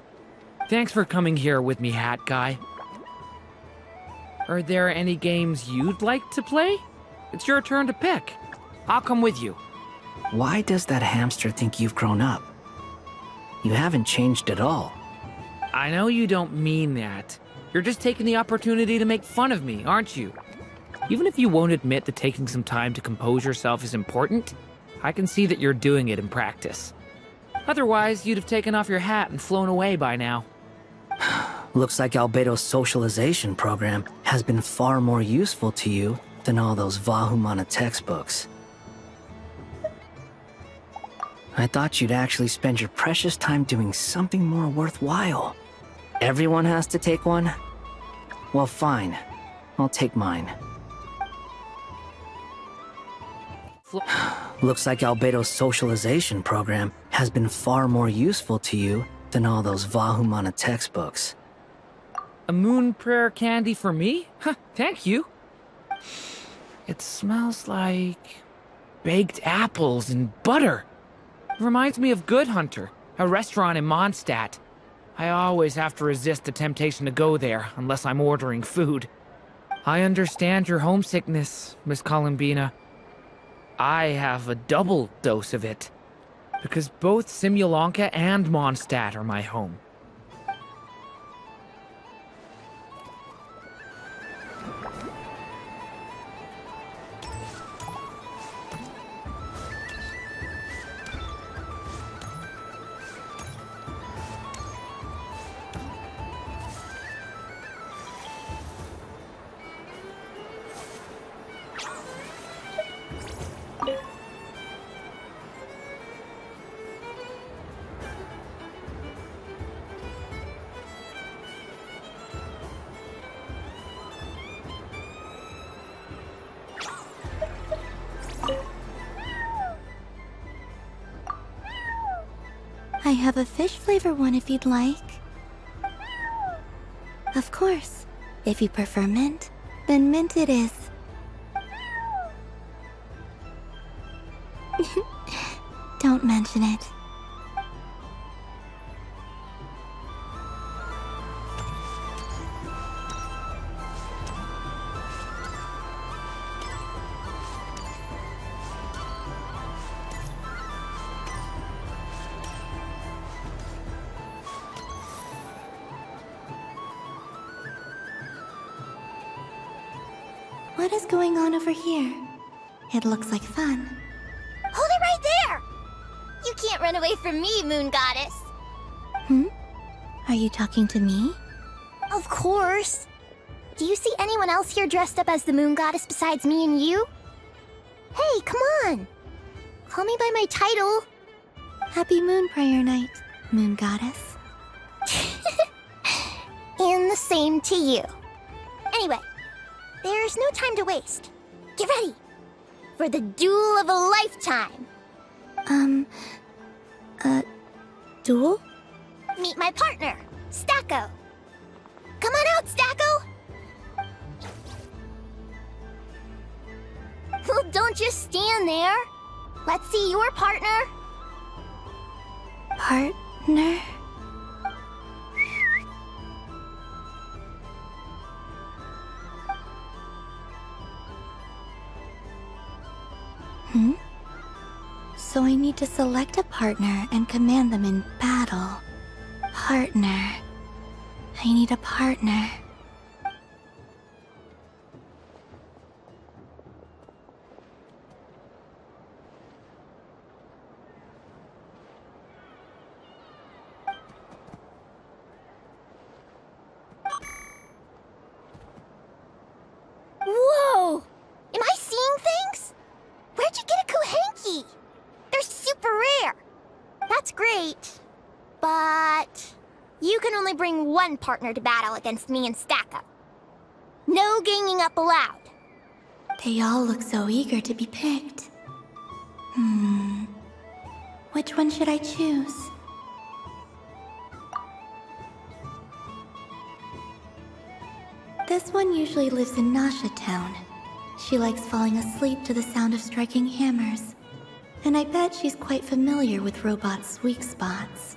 Thanks for coming here with me, Hat Guy. Are there any games you'd like to play? It's your turn to pick. I'll come with you. Why does that hamster think you've grown up? You haven't changed at all. I know you don't mean that. You're just taking the opportunity to make fun of me, aren't you? Even if you won't admit that taking some time to compose yourself is important, I can see that you're doing it in practice. Otherwise, you'd have taken off your hat and flown away by now. Looks like Albedo's socialization program has been far more useful to you than all those Vahumana textbooks. I thought you'd actually spend your precious time doing something more worthwhile. Everyone has to take one? Well, fine. I'll take mine. Looks like Albedo's socialization program has been far more useful to you than all those Vahumana textbooks. A moon prayer candy for me? Huh, thank you. It smells like baked apples and butter. Reminds me of Good Hunter. A restaurant in Mondstadt. I always have to resist the temptation to go there unless I'm ordering food. I understand your homesickness, Miss Columbina. I have a double dose of it, because both Simulanka and Mondstadt are my home. I have a fish flavor one if you'd like. Of course. If you prefer mint, then mint it is. Don't mention it. What is going on over here? It looks like fun. Hold it right there! You can't run away from me, Moon Goddess. Hmm? Are you talking to me? Of course. Do you see anyone else here dressed up as the Moon Goddess besides me and you? Hey, come on! Call me by my title. Happy Moon Prayer Night, Moon Goddess. And the same to you. Anyway, there's no time to waste. Get ready for the duel of a lifetime. Duel? Meet my partner, Stacko. Come on out, Stacko! Well, don't just stand there. Let's see your partner. Partner? Hmm? So I need to select a partner and command them in battle. Partner. I need a partner. Whoa! Am I seeing things? Where'd you get a Kuhenki? They're super rare. That's great. But you can only bring one partner to battle against me and Stacko. No ganging up allowed. They all look so eager to be picked. Which one should I choose? This one usually lives in Nasha Town. She likes falling asleep to the sound of striking hammers. And I bet she's quite familiar with robots' weak spots.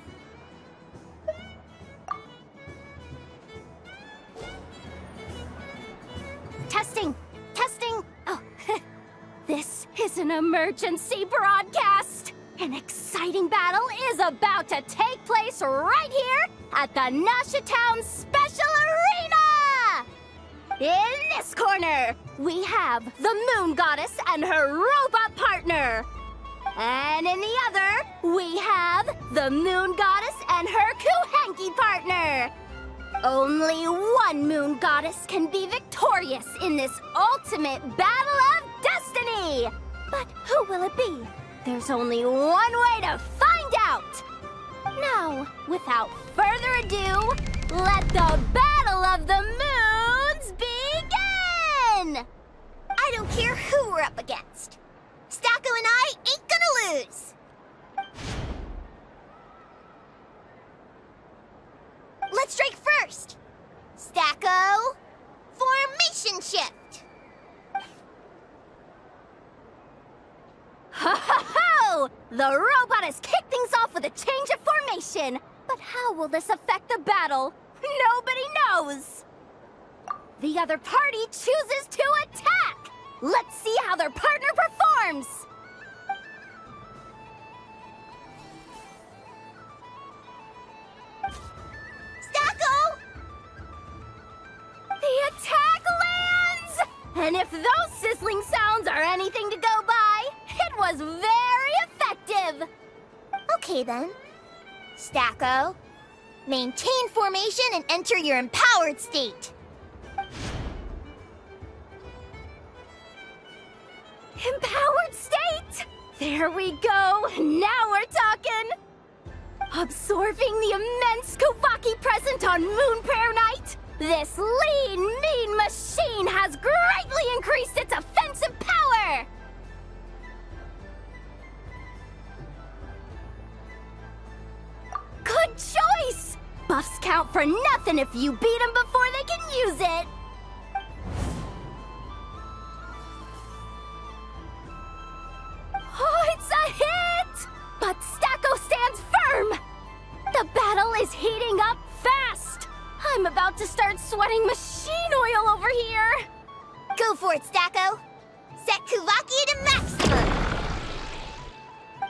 Testing! Testing! Oh, this is an emergency broadcast! An exciting battle is about to take place right here at the Nasha Town Special Arena! In this corner, we have the Moon Goddess and her robot partner. And in the other, we have the Moon Goddess and her Kuhenki partner. Only one Moon Goddess can be victorious in this ultimate battle of destiny! But who will it be? There's only one way to find out! Now, without further ado, let the Battle of the Moons begin! I don't care who we're up against. Stacko and I ain't gonna lose! Let's strike first! Stacko, formation shift! Ho ho ho! The robot has kicked things off with a change of formation. But how will this affect the battle? Nobody knows. The other party chooses to attack. Let's see how their partner performs. Stacko! The attack lands! And if those sizzling sounds are anything to go by, it was very effective. Okay then. Stacko, maintain formation and enter your empowered state. Empowered state! There we go! Now we're talking! Absorbing the immense Kuvaki present on Moon Prayer Night, this lean, mean machine has greatly increased its offensive power! Good choice! Buffs count for nothing if you beat them before they can use it! Oh, it's a hit! But Stacko stands firm! The battle is heating up fast! I'm about to start sweating machine oil over here! Go for it, Stacko! Set Kuvaki to maximum!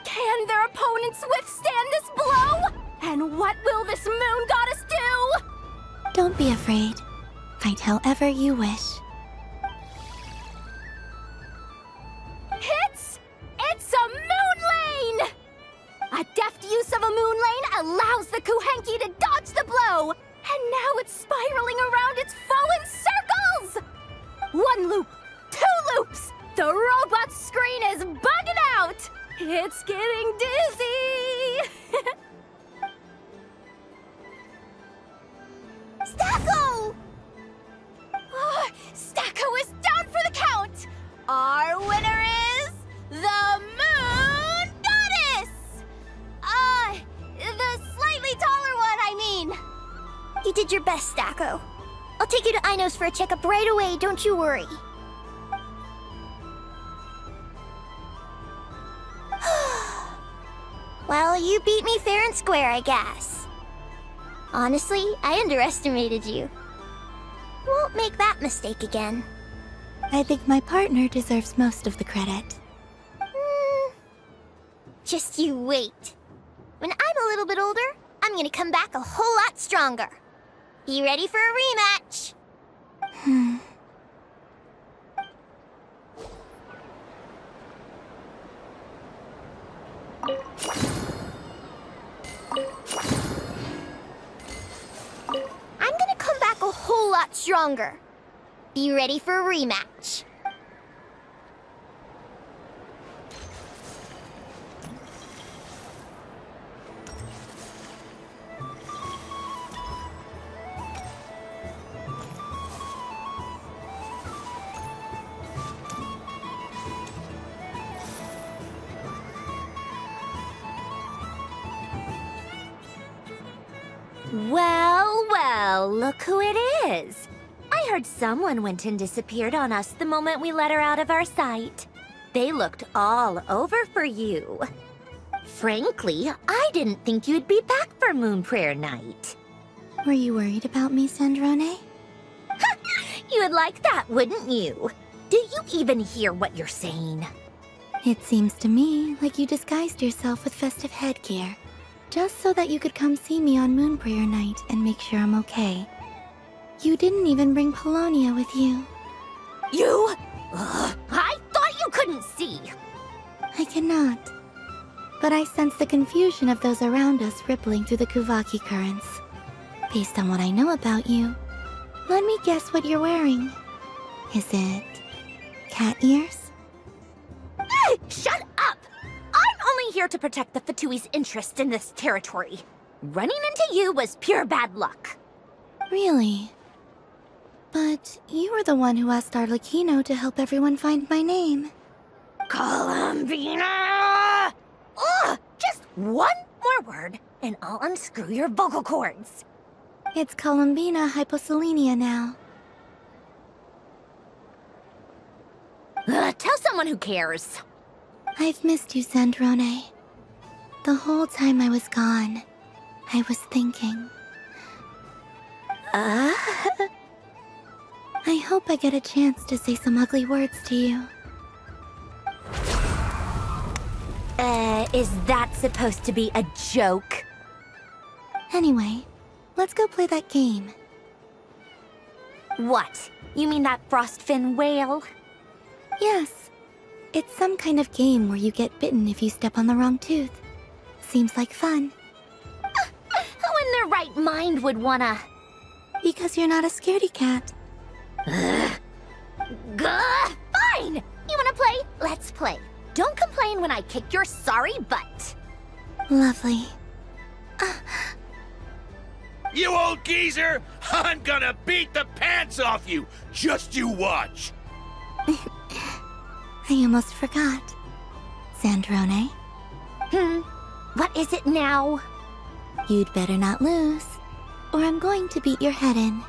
Can their opponents withstand this blow? And what will this moon goddess do? Don't be afraid. Fight however you wish. It's a moon lane! A deft use of a moon lane allows the Kuhenki to dodge the blow, and now it's spiraling around its foe in circles! 1 loop, 2 loops, the robot's screen is bugging out! It's getting dizzy! Stacko! Oh, Stacko is down for the count! Our winner is the Moon Goddess! The slightly taller one, I mean. You did your best, Stacko. I'll take you to Ainos for a checkup right away, don't you worry. Well, you beat me fair and square, I guess. Honestly, I underestimated you. Won't make that mistake again. I think my partner deserves most of the credit. Just you wait. When I'm a little bit older, I'm gonna come back a whole lot stronger. Be ready for a rematch. I'm gonna come back a whole lot stronger. Be ready for a rematch. Well, look who it is. I heard someone went and disappeared on us the moment we let her out of our sight. They looked all over for you. Frankly, I didn't think you'd be back for Moon Prayer Night. Were you worried about me, Sandrone? You would like that, wouldn't you? Do you even hear what you're saying? It seems to me like you disguised yourself with festive headgear, just so that you could come see me on Moon Prayer Night and make sure I'm okay. You didn't even bring Polonia with you. You? I thought you couldn't see. I cannot. But I sense the confusion of those around us rippling through the Kuvaki currents. Based on what I know about you, let me guess what you're wearing. Is it cat ears? Shut up! I'm only here to protect the Fatui's interest in this territory. Running into you was pure bad luck. Really? But you were the one who asked Arlecchino to help everyone find my name. Columbina! Ugh! Just one more word, and I'll unscrew your vocal cords. It's Columbina Hyposelenia now. Tell someone who cares. I've missed you, Sandrone. The whole time I was gone, I was thinking. I hope I get a chance to say some ugly words to you. Is that supposed to be a joke? Anyway, let's go play that game. What? You mean that frostfin whale? Yes. It's some kind of game where you get bitten if you step on the wrong tooth. Seems like fun. Who in their right mind would wanna... Because you're not a scaredy cat. Fine! You wanna play? Let's play. Don't complain when I kick your sorry butt. Lovely. You old geezer! I'm gonna beat the pants off you! Just you watch! I almost forgot. Sandrone? What is it now? You'd better not lose, or I'm going to beat your head in.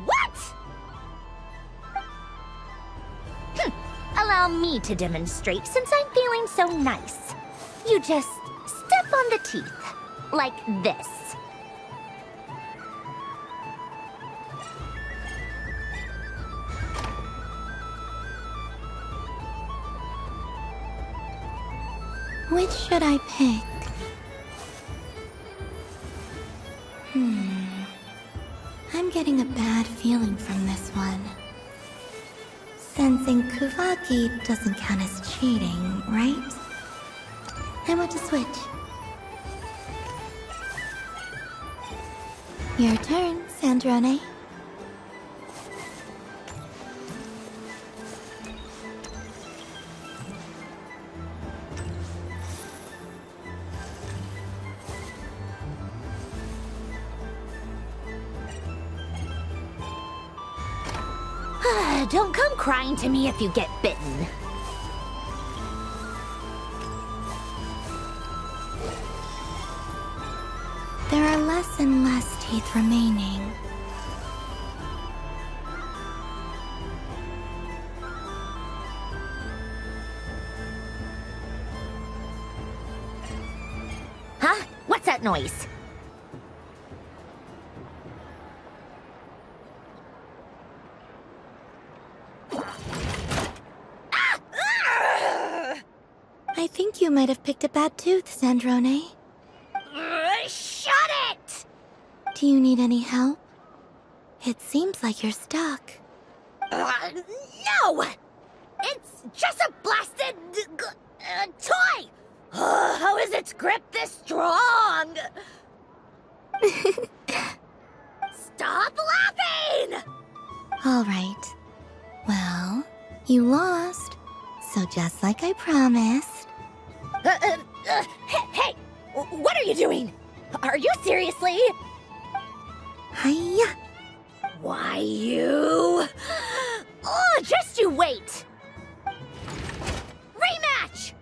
What? Allow me to demonstrate since I'm feeling so nice. You just step on the teeth, like this. Which should I pick? I'm getting a bad feeling from this one. Sensing Kuvaki doesn't count as cheating, right? I want to switch. Your turn, Sandrone. Don't come crying to me if you get bitten. There are less and less teeth remaining. Huh? What's that noise? I think you might have picked a bad tooth, Sandrone. Shut it! Do you need any help? It seems like you're stuck. No! It's just a blasted... toy! How is its grip this strong? Stop laughing! All right. Well, you lost. So just like I promised... Hey! What are you doing? Are you seriously? Hiya! Why, you... Oh, just you wait! Rematch!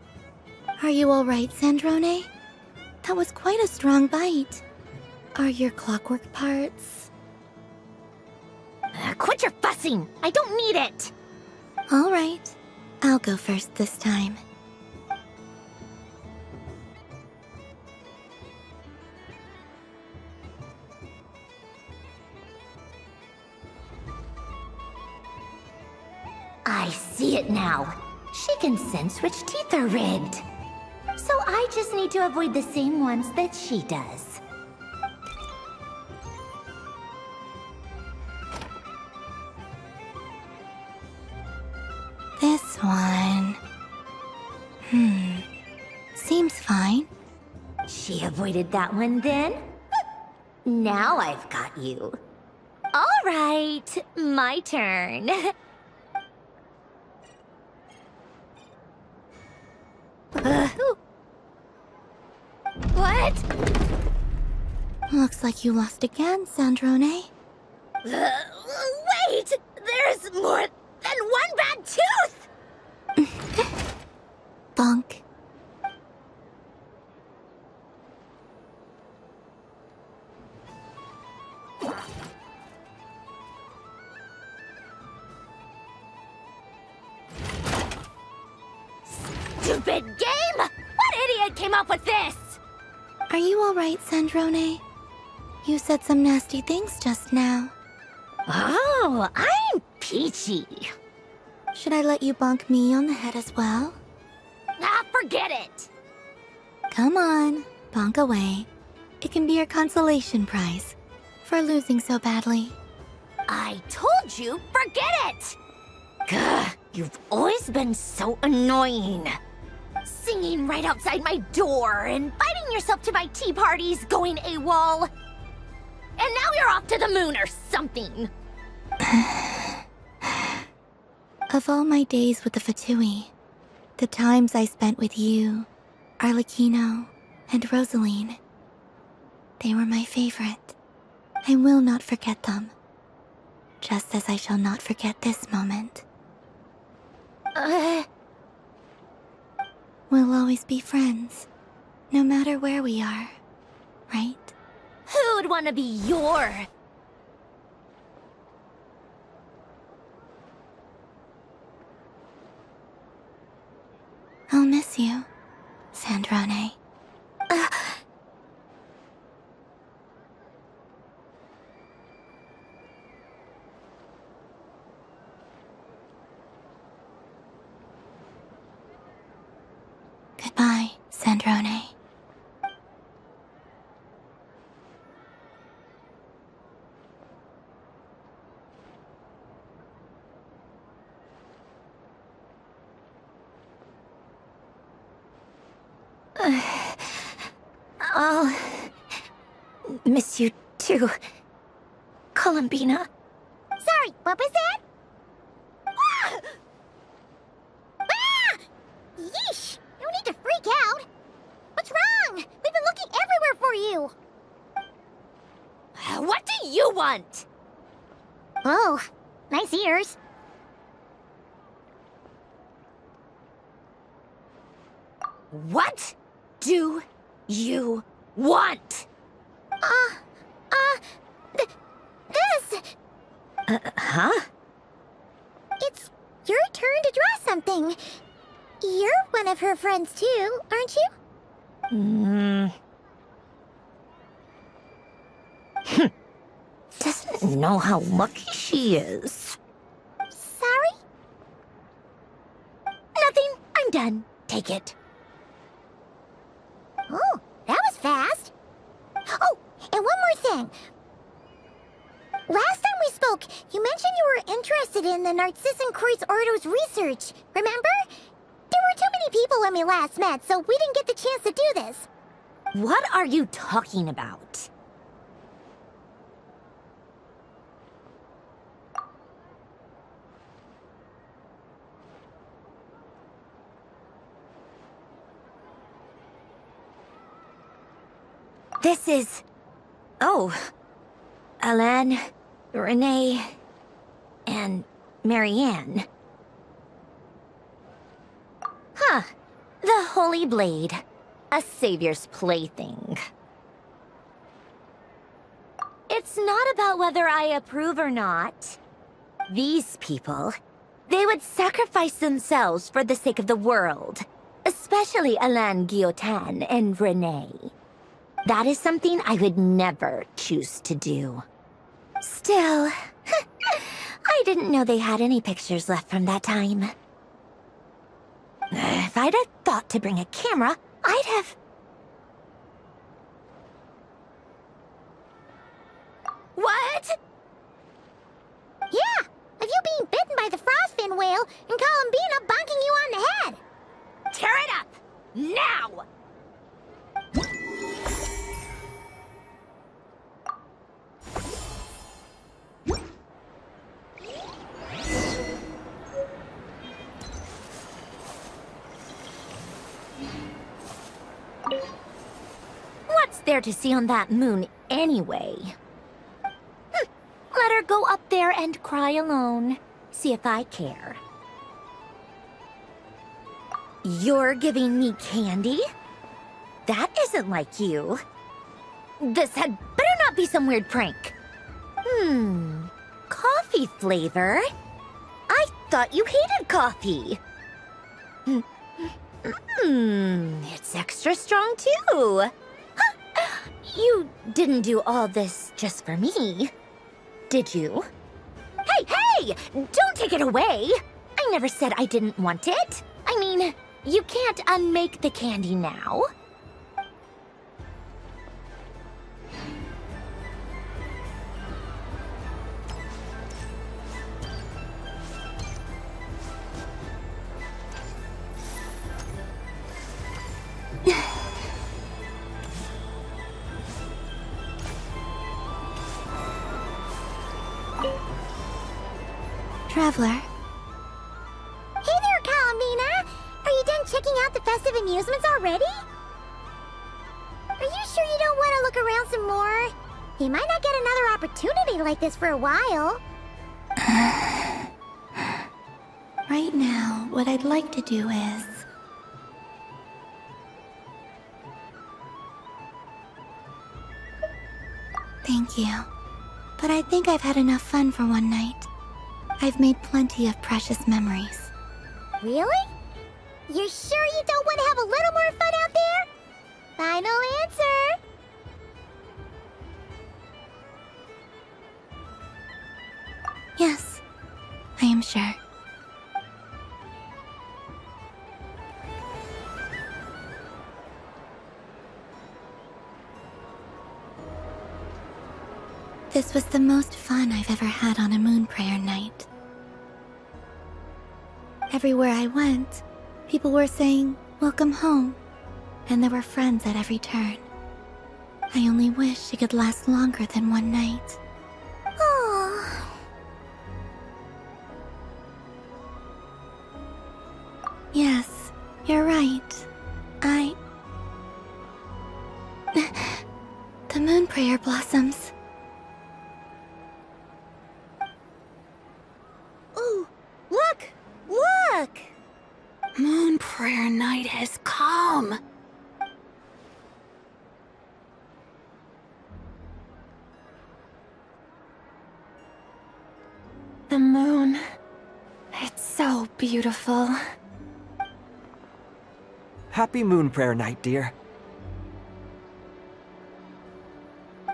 Are you all right, Sandrone? That was quite a strong bite. Are your clockwork parts? Quit your fussing! I don't need it! All right. I'll go first this time. I see it now. She can sense which teeth are rigged. So I just need to avoid the same ones that she does. This one... Seems fine. She avoided that one then? Now I've got you. All right, my turn. What? Looks like you lost again, Sandrone. Wait! There's more than one bad tooth! Bonk. Stupid game! came up with this! Are you alright, Sandrone? You said some nasty things just now. Oh, I'm peachy. Should I let you bonk me on the head as well? Ah, forget it! Come on, bonk away. It can be your consolation prize for losing so badly. I told you, forget it! Gah, you've always been so annoying. Singing right outside my door, inviting yourself to my tea parties, going AWOL. And now you're off to the moon or something. Of all my days with the Fatui, the times I spent with you, Arlecchino, and Rosaline, they were my favorite. I will not forget them. Just as I shall not forget this moment. We'll always be friends, no matter where we are, right? Who would want to be your... I'll miss you, Sandrone. Goodbye, Sandrone. I'll miss you too, Columbina. Sorry, what was that? Ah! Ah! Yeesh! No need to freak out. What's wrong? We've been looking everywhere for you. What do you want? Oh, nice ears. What do you want? This. Huh? It's your turn to draw something. You're one of her friends too, aren't you? Doesn't know how lucky she is. Sorry? Nothing. I'm done. Take it. Oh, that was fast. Oh, and one more thing. Last time we spoke, you mentioned you were interested in the Narcissan Kreuz Ordo's research, remember? There were too many people when we last met, so we didn't get the chance to do this. What are you talking about? This is... Oh. Alain, Renee, and Marianne. Huh. The Holy Blade. A savior's plaything. It's not about whether I approve or not. These people, they would sacrifice themselves for the sake of the world. Especially Alain Guillotin and Renee. That is something I would never choose to do. Still, I didn't know they had any pictures left from that time. If I'd have thought to bring a camera, I'd have... What? Yeah, of you being bitten by the frostfin whale and Columbina bonking you on the head. Tear it up! Now! What's there to see on that moon anyway? Let her go up there and cry alone. See if I care. You're giving me candy? That isn't like you. This had better not be some weird prank. Coffee flavor? I thought you hated coffee. It's extra strong too. Huh. You didn't do all this just for me, did you? Hey! Don't take it away! I never said I didn't want it. I mean, you can't unmake the candy now. Traveler. Hey there, Columbina! Are you done checking out the festive amusements already? Are you sure you don't want to look around some more? You might not get another opportunity like this for a while. Right now, what I'd like to do is... Thank you. But I think I've had enough fun for one night. I've made plenty of precious memories. Really? You're sure you don't want to have a little more fun out there? Final answer! Yes, I am sure. This was the most fun I've ever had on a moon prayer night. Everywhere I went, people were saying, "Welcome home," and there were friends at every turn. I only wish it could last longer than one night. Oh. Yes, you're right. The moon prayer blossoms. Ooh, look! Look! Moon prayer night has come. The moon. It's so beautiful. Happy Moon Prayer Night, dear.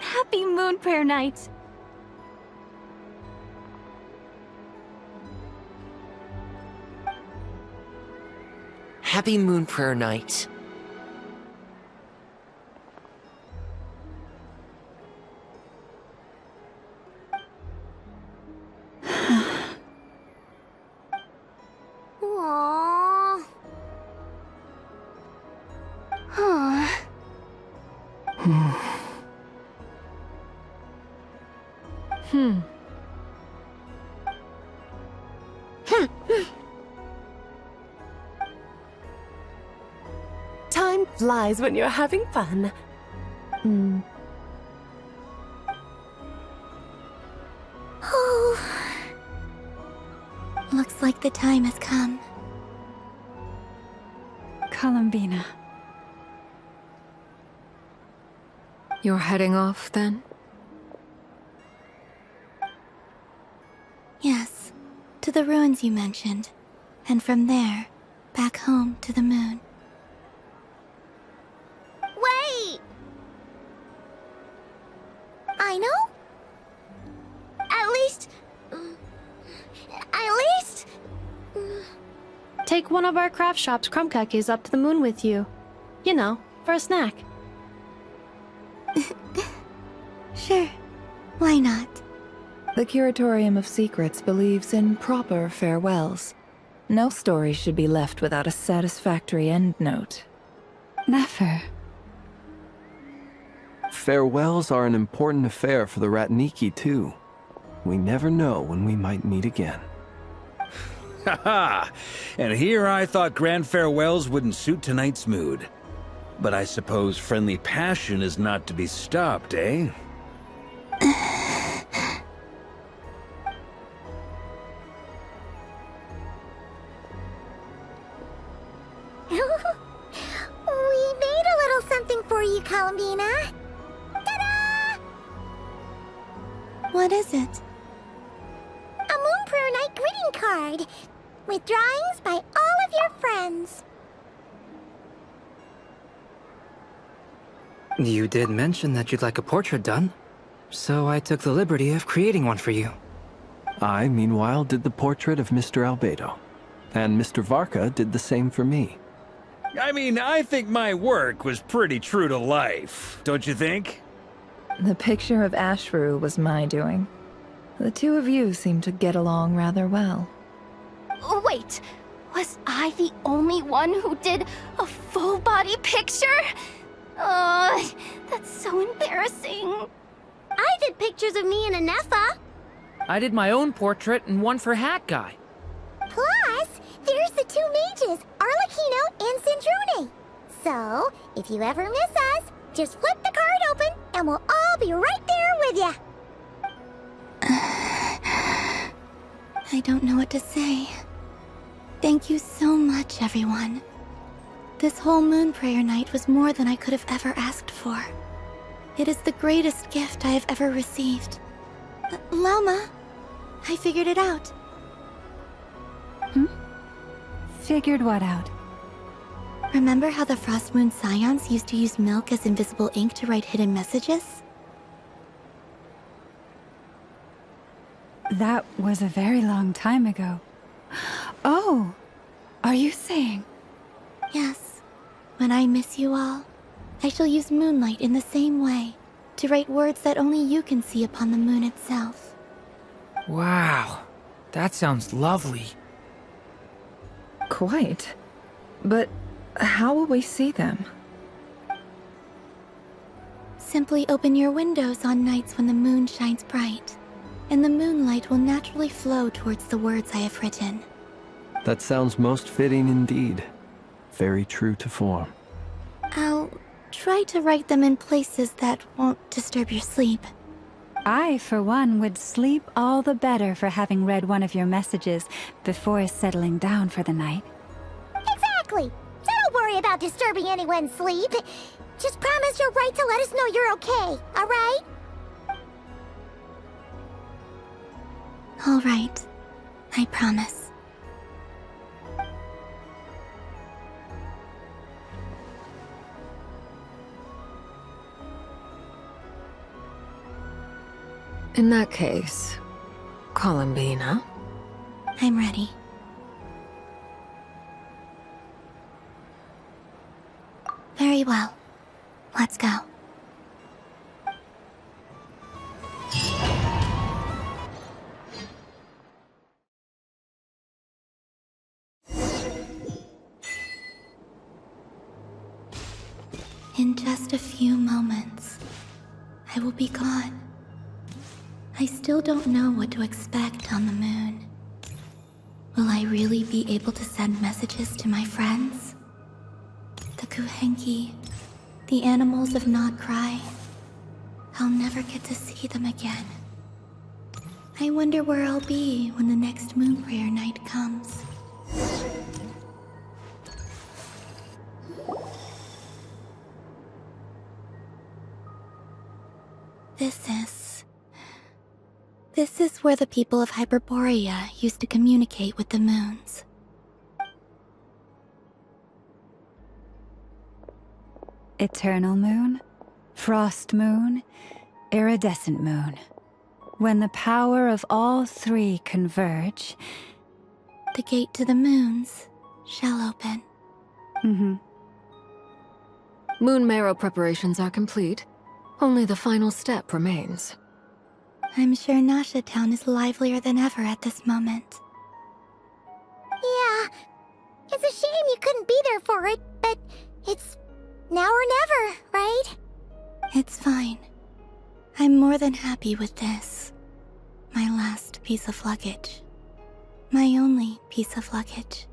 Happy Moon Prayer Night! Happy Moon Prayer Night. Aww. Huh. Time flies when you're having fun. Oh. Looks like the time has come. Columbina. You're heading off, then? Yes, to the ruins you mentioned. And from there, back home to the moon. Wait! I know? At least... Take one of our craft shop's crumb cookies up to the moon with you. You know, for a snack. Sure. Why not? The Curatorium of Secrets believes in proper farewells. No story should be left without a satisfactory endnote. Never. Farewells are an important affair for the Ratniki, too. We never know when we might meet again. Haha! And here I thought grand farewells wouldn't suit tonight's mood. But I suppose friendly passion is not to be stopped, eh? We made a little something for you, Columbina. Ta-da! What is it? A Moon Prayer Night greeting card with drawings by all of your friends. You did mention that you'd like a portrait done, so I took the liberty of creating one for you. I, meanwhile, did the portrait of Mr. Albedo, and Mr. Varka did the same for me. I mean, I think my work was pretty true to life, don't you think? The picture of Ashfuru was my doing. The two of you seem to get along rather well. Wait, was I the only one who did a full-body picture? That's so embarrassing. I did pictures of me and Anefa. I did my own portrait and one for Hat Guy. Plus, there's the two mages, Arlecchino and Cendrune. So, if you ever miss us, just flip the card open and we'll all be right there with you. I don't know what to say. Thank you so much, everyone. This whole Moon Prayer Night was more than I could have ever asked for. It is the greatest gift I have ever received. Lama, I figured it out. Figured what out? Remember how the Frost Moon Scions used to use milk as invisible ink to write hidden messages? That was a very long time ago. Oh, are you saying? Yes. When I miss you all, I shall use Moonlight in the same way, to write words that only you can see upon the moon itself. Wow, that sounds lovely. Quite. But how will we see them? Simply open your windows on nights when the moon shines bright, and the moonlight will naturally flow towards the words I have written. That sounds most fitting indeed. Very true to form. I'll try to write them in places that won't disturb your sleep. I, for one, would sleep all the better for having read one of your messages before settling down for the night. Exactly. So don't worry about disturbing anyone's sleep. Just promise you'll write to let us know you're okay, alright? All right. I promise. In that case, Columbina. I'm ready. Very well. Let's go. In just a few moments, I will be gone. I still don't know what to expect on the moon. Will I really be able to send messages to my friends? The Kuhenki, the animals of Nod-Krai. I'll never get to see them again. I wonder where I'll be when the next Moon Prayer Night comes. This is where the people of Hyperborea used to communicate with the moons. Eternal moon, frost moon, iridescent moon. When the power of all three converge... The gate to the moons shall open. Moon marrow preparations are complete. Only the final step remains. I'm sure Nasha Town is livelier than ever at this moment. Yeah, it's a shame you couldn't be there for it, but it's now or never, right? It's fine. I'm more than happy with this. My last piece of luggage. My only piece of luggage.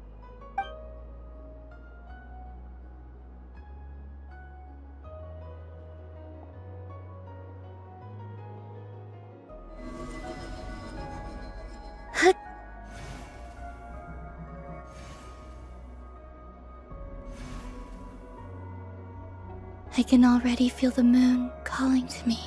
I can already feel the moon calling to me.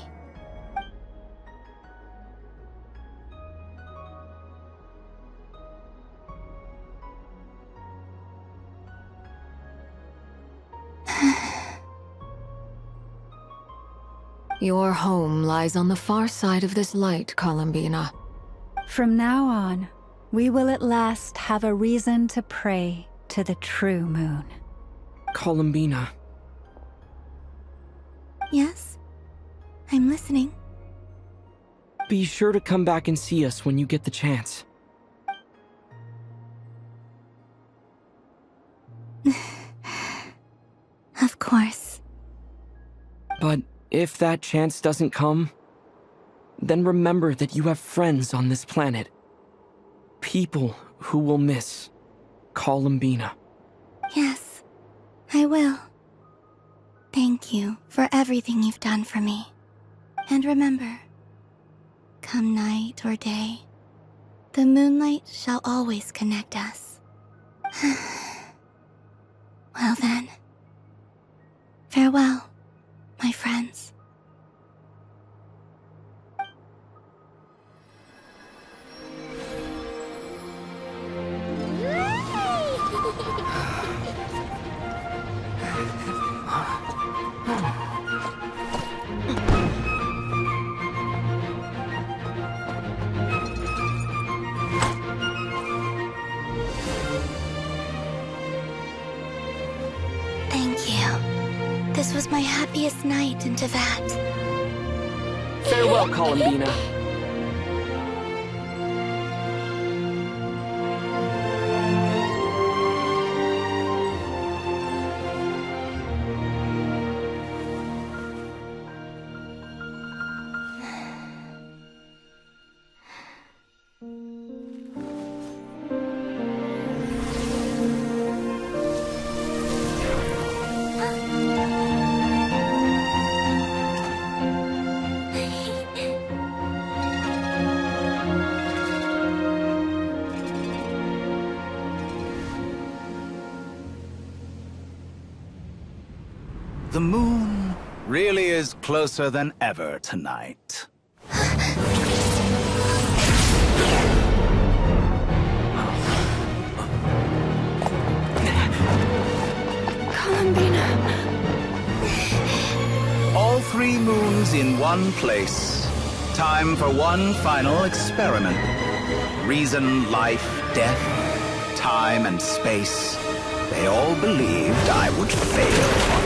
Your home lies on the far side of this light, Columbina. From now on, we will at last have a reason to pray to the true moon. Columbina. Yes? I'm listening. Be sure to come back and see us when you get the chance. Of course. But if that chance doesn't come, then remember that you have friends on this planet. People who will miss Columbina. Yes, I will. Thank you for everything you've done for me. And remember, come night or day, the moonlight shall always connect us. Well then, farewell, my friends. Thank you. This was my happiest night in Tevat. Farewell, Columbina. The moon really is closer than ever tonight. Columbina. All 3 moons in one place. Time for one final experiment. Reason, life, death, time, and space. They all believed I would fail.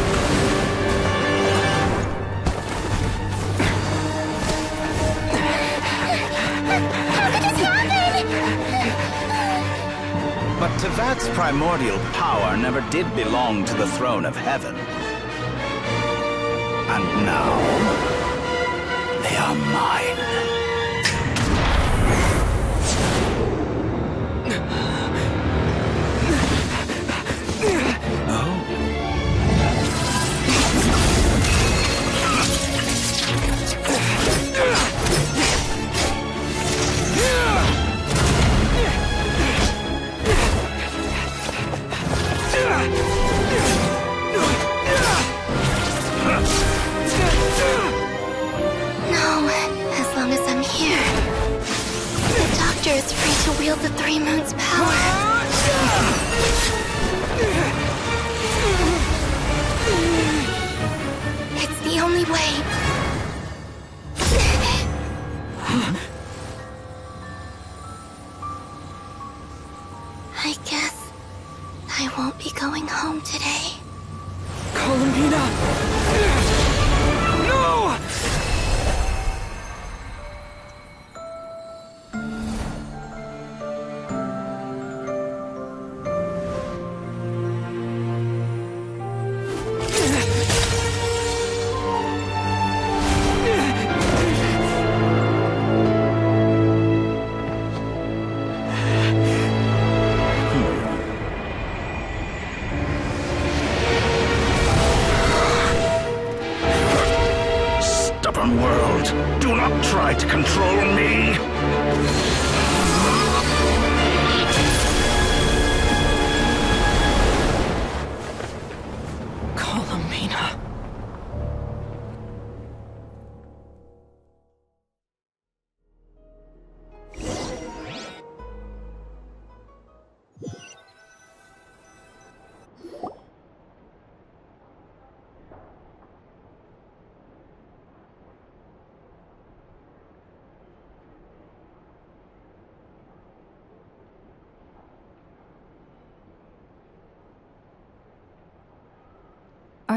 But Tevat's primordial power never did belong to the throne of heaven. And now, they are mine. Is free to wield the 3 moons' power. It's the only way. I guess I won't be going home today. Columbina! No!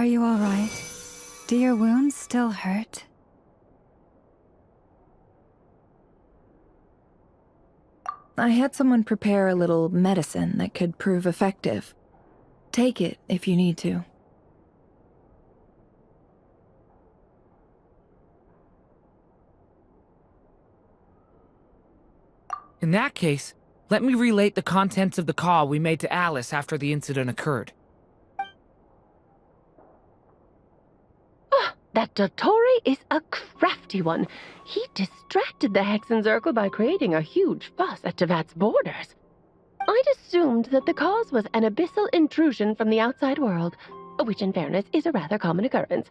Are you all right? Do your wounds still hurt? I had someone prepare a little medicine that could prove effective. Take it if you need to. In that case, let me relate the contents of the call we made to Alice after the incident occurred. That Dottore is a crafty one. He distracted the Hexenzirkel by creating a huge fuss at Tevat's borders. I'd assumed that the cause was an abyssal intrusion from the outside world, which in fairness is a rather common occurrence.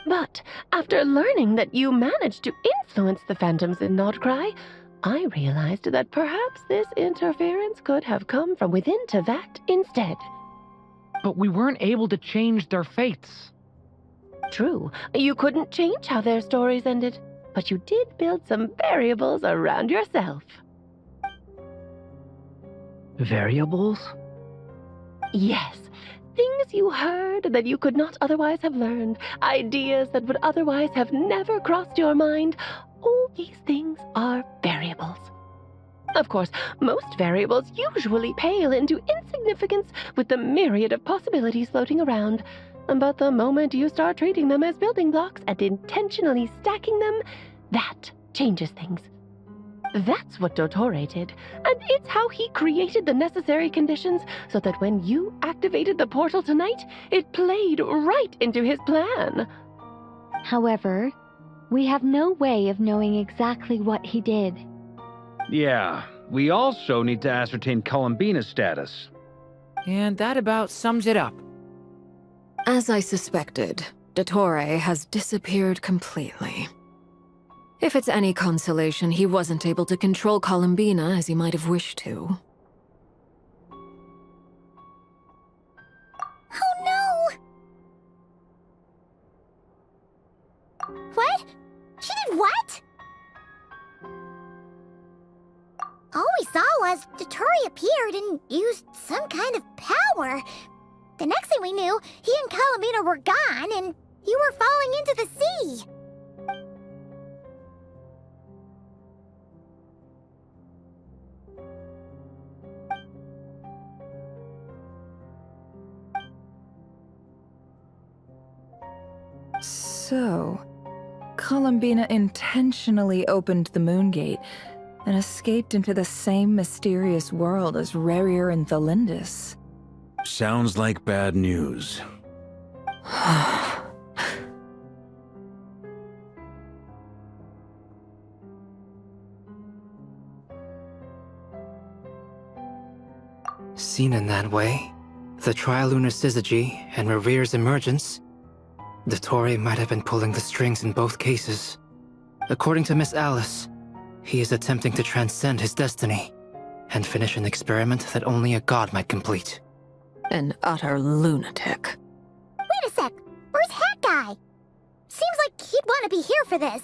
But after learning that you managed to influence the phantoms in Nod-Krai, I realized that perhaps this interference could have come from within Tevat instead. But we weren't able to change their fates. True, you couldn't change how their stories ended, but you did build some variables around yourself. Variables? Yes, things you heard that you could not otherwise have learned, ideas that would otherwise have never crossed your mind. All these things are variables. Of course, most variables usually pale into insignificance with the myriad of possibilities floating around. But the moment you start treating them as building blocks and intentionally stacking them, that changes things. That's what Dottore did, and it's how he created the necessary conditions so that when you activated the portal tonight, it played right into his plan. However, we have no way of knowing exactly what he did. Yeah, we also need to ascertain Columbina's status. And that about sums it up. As I suspected, Dottore has disappeared completely. If it's any consolation, he wasn't able to control Columbina as he might have wished to. Oh no! What? She did what? All we saw was Dottore appeared and used some kind of power. The next thing we knew, he and Columbina were gone, and you were falling into the sea. So, Columbina intentionally opened the Moon Gate and escaped into the same mysterious world as Reeyn and Thalindis. Sounds like bad news. Seen in that way, the trilunar syzygy and Reeyr's emergence, Dottore might have been pulling the strings in both cases. According to Miss Alice, he is attempting to transcend his destiny and finish an experiment that only a god might complete. An utter lunatic. Wait a sec, where's Hat Guy? Seems like he'd want to be here for this.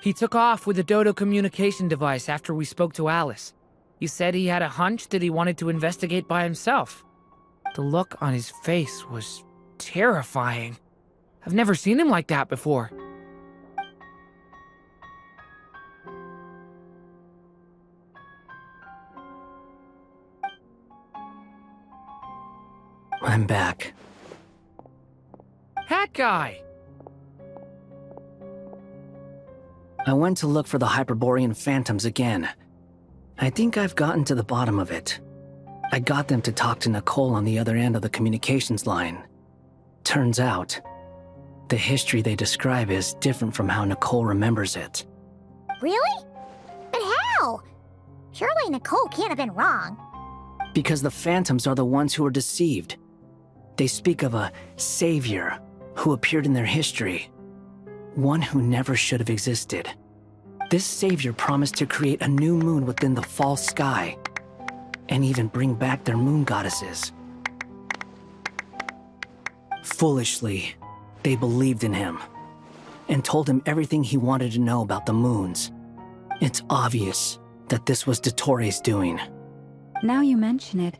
He took off with the Dodo communication device after we spoke to Alice. He said he had a hunch that he wanted to investigate by himself. The look on his face was terrifying. I've never seen him like that before. I'm back. Hat Guy! I went to look for the Hyperborean phantoms again. I think I've gotten to the bottom of it. I got them to talk to Nicole on the other end of the communications line. Turns out, the history they describe is different from how Nicole remembers it. Really? But how? Surely Nicole can't have been wrong. Because the phantoms are the ones who are deceived. They speak of a savior who appeared in their history. One who never should have existed. This savior promised to create a new moon within the false sky, and even bring back their moon goddesses. Foolishly, they believed in him, and told him everything he wanted to know about the moons. It's obvious that this was Dottore's doing. Now you mention it,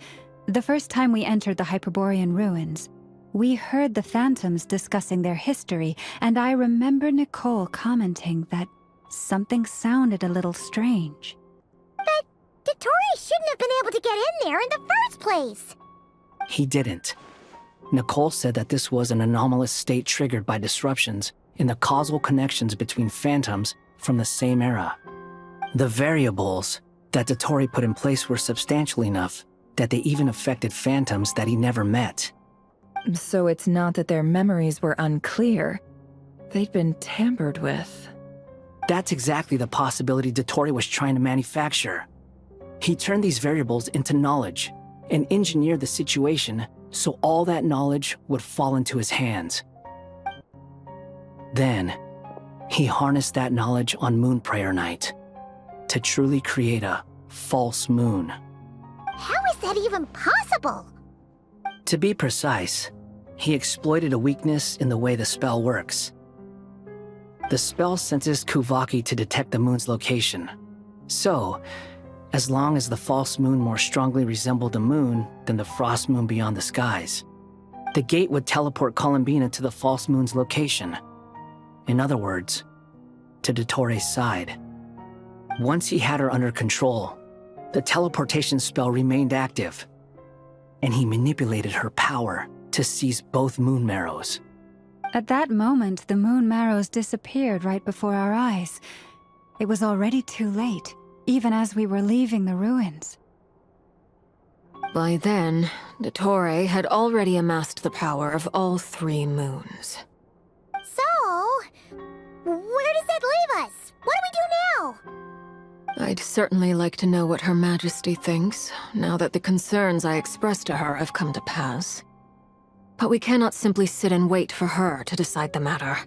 the first time we entered the Hyperborean ruins, We heard the Phantoms discussing their history, and I remember Nicole commenting that something sounded a little strange. But Dottore shouldn't have been able to get in there in the first place! He didn't. Nicole said that this was an anomalous state triggered by disruptions in the causal connections between phantoms from the same era. The variables that Dottore put in place were substantial enough that they even affected phantoms that he never met. So it's not that their memories were unclear. They'd been tampered with. That's exactly the possibility Dottore was trying to manufacture. He turned these variables into knowledge and engineered the situation so all that knowledge would fall into his hands. Then, he harnessed that knowledge on Moon Prayer Night to truly create a false moon. How is that even possible? To be precise, he exploited a weakness in the way the spell works. The spell senses Kuvaki to detect the moon's location. So, as long as the false moon more strongly resembled the moon than the frost moon beyond the skies, the gate would teleport Columbina to the false moon's location. In other words, to Dottore's side. Once he had her under control, the teleportation spell remained active, and he manipulated her power to seize both moon marrows. At that moment, the moon marrows disappeared right before our eyes. It was already too late, even as we were leaving the ruins. By then, Dottore had already amassed the power of all 3 moons. So, where does that leave us? What do we do now? I'd certainly like to know what Her Majesty thinks, now that the concerns I expressed to her have come to pass. But we cannot simply sit and wait for her to decide the matter.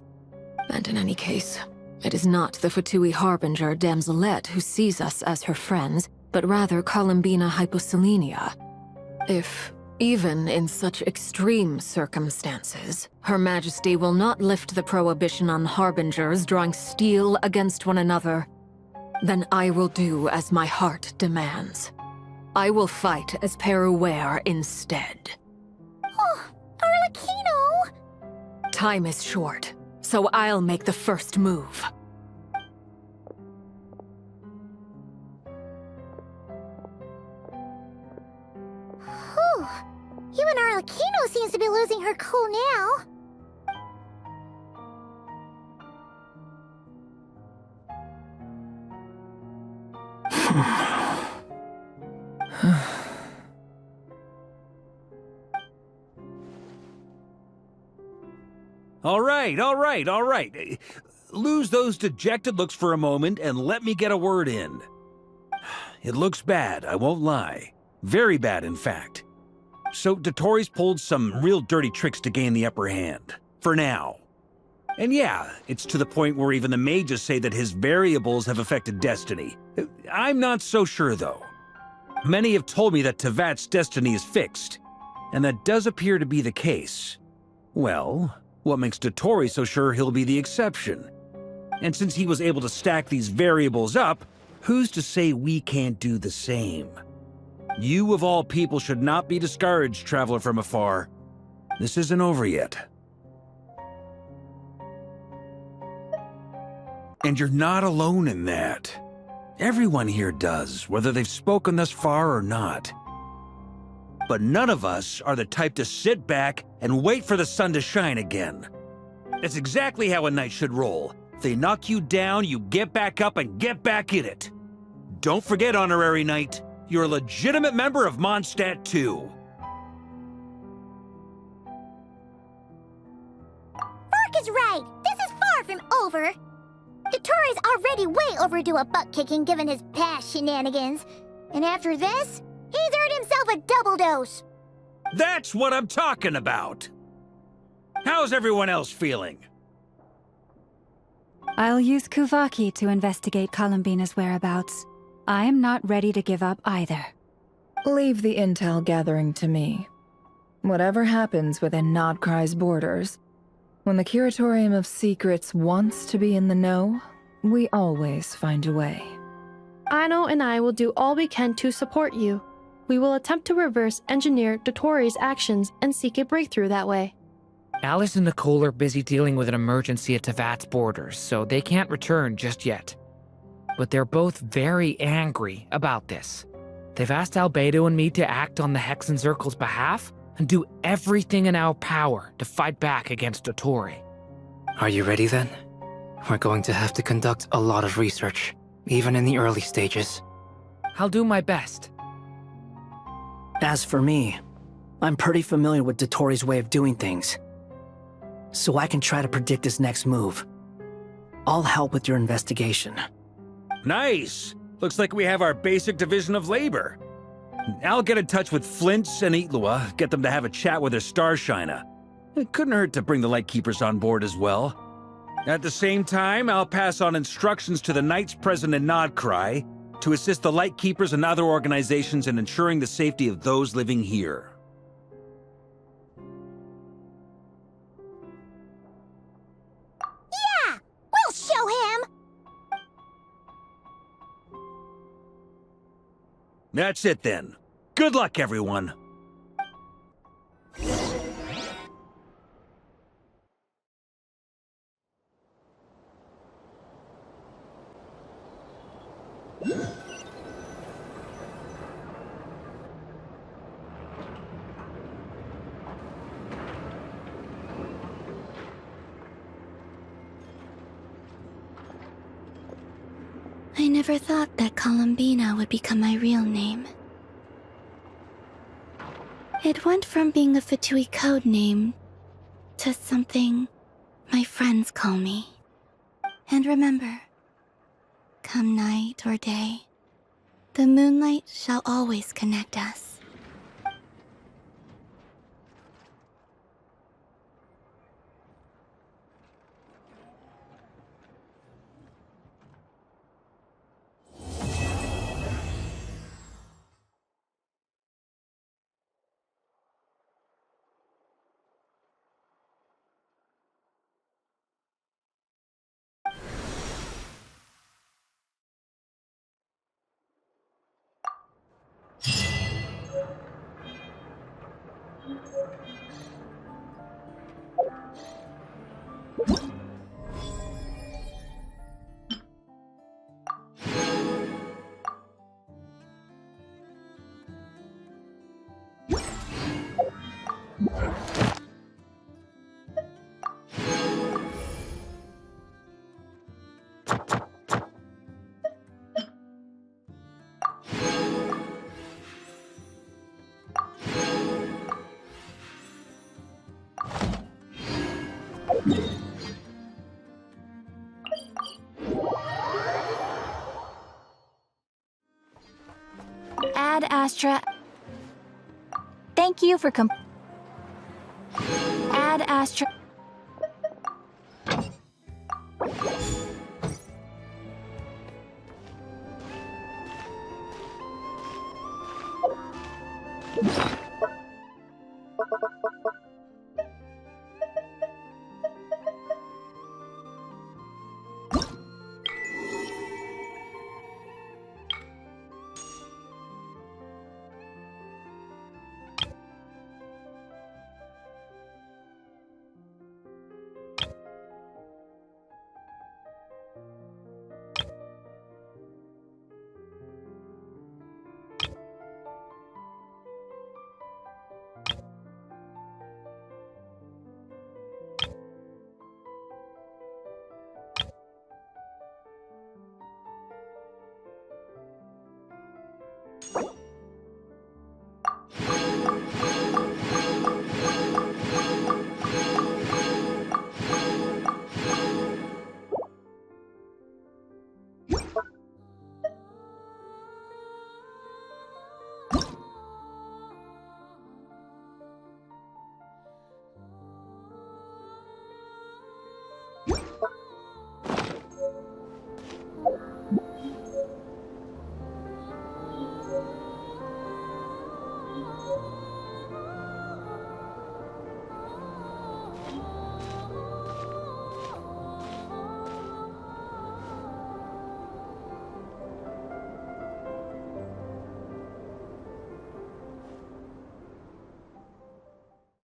And in any case, it is not the Fatui Harbinger Damselette who sees us as her friends, but rather Columbina Hyposelenia. If, even in such extreme circumstances, Her Majesty will not lift the prohibition on Harbingers drawing steel against one another, then I will do as my heart demands. I will fight as Peruware instead. Oh, Arlecchino! Time is short, so I'll make the first move. Whew. Even Arlecchino seems to be losing her cool now. All right. Lose those dejected looks for a moment and let me get a word in. It looks bad, I won't lie. Very bad, in fact. So Dottore's pulled some real dirty tricks to gain the upper hand. For now. And yeah, it's to the point where even the mages say that his variables have affected destiny. I'm not so sure, though. Many have told me that Tevat's destiny is fixed, and that does appear to be the case. Well, what makes Dottore so sure he'll be the exception? And since he was able to stack these variables up, who's to say we can't do the same? You of all people should not be discouraged, traveler from afar. This isn't over yet. And you're not alone in that. Everyone here does, whether they've spoken thus far or not. But none of us are the type to sit back and wait for the sun to shine again. That's exactly how a knight should roll. If they knock you down, you get back up and get back in it. Don't forget, Honorary Knight, you're a legitimate member of Mondstadt too. Fark is right. This is far from over. Dottore's already way overdue a butt-kicking given his past shenanigans. And after this, he's earned himself a double dose. That's what I'm talking about. How's everyone else feeling? I'll use Kuvaki to investigate Columbina's whereabouts. I am not ready to give up either. Leave the intel gathering to me. Whatever happens within Nod-Krai's borders, when the Curatorium of Secrets wants to be in the know, we always find a way. Anno and I will do all we can to support you. We will attempt to reverse engineer Dotori's actions and seek a breakthrough that way. Alice and Nicole are busy dealing with an emergency at Tevat's borders, so they can't return just yet. But they're both very angry about this. They've asked Albedo and me to act on the Hexen Circle's behalf and do everything in our power to fight back against Dotori. Are you ready then? We're going to have to conduct a lot of research, even in the early stages. I'll do my best. As for me, I'm pretty familiar with Dotori's way of doing things, so I can try to predict his next move. I'll help with your investigation. Nice! Looks like we have our basic division of labor. I'll get in touch with Flints and Eatlua, get them to have a chat with their Starshiner. It couldn't hurt to bring the Lightkeepers on board as well. At the same time, I'll pass on instructions to the Knights present in Nod-Krai to assist the Lightkeepers and other organizations in ensuring the safety of those living here. Yeah! We'll show him! That's it then. Good luck, everyone. I never thought that Columbina would become my real name. It went from being a Fatui code name to something my friends call me. And remember, come night or day, the moonlight shall always connect us. Ad Astra. Thank you for Ad Astra.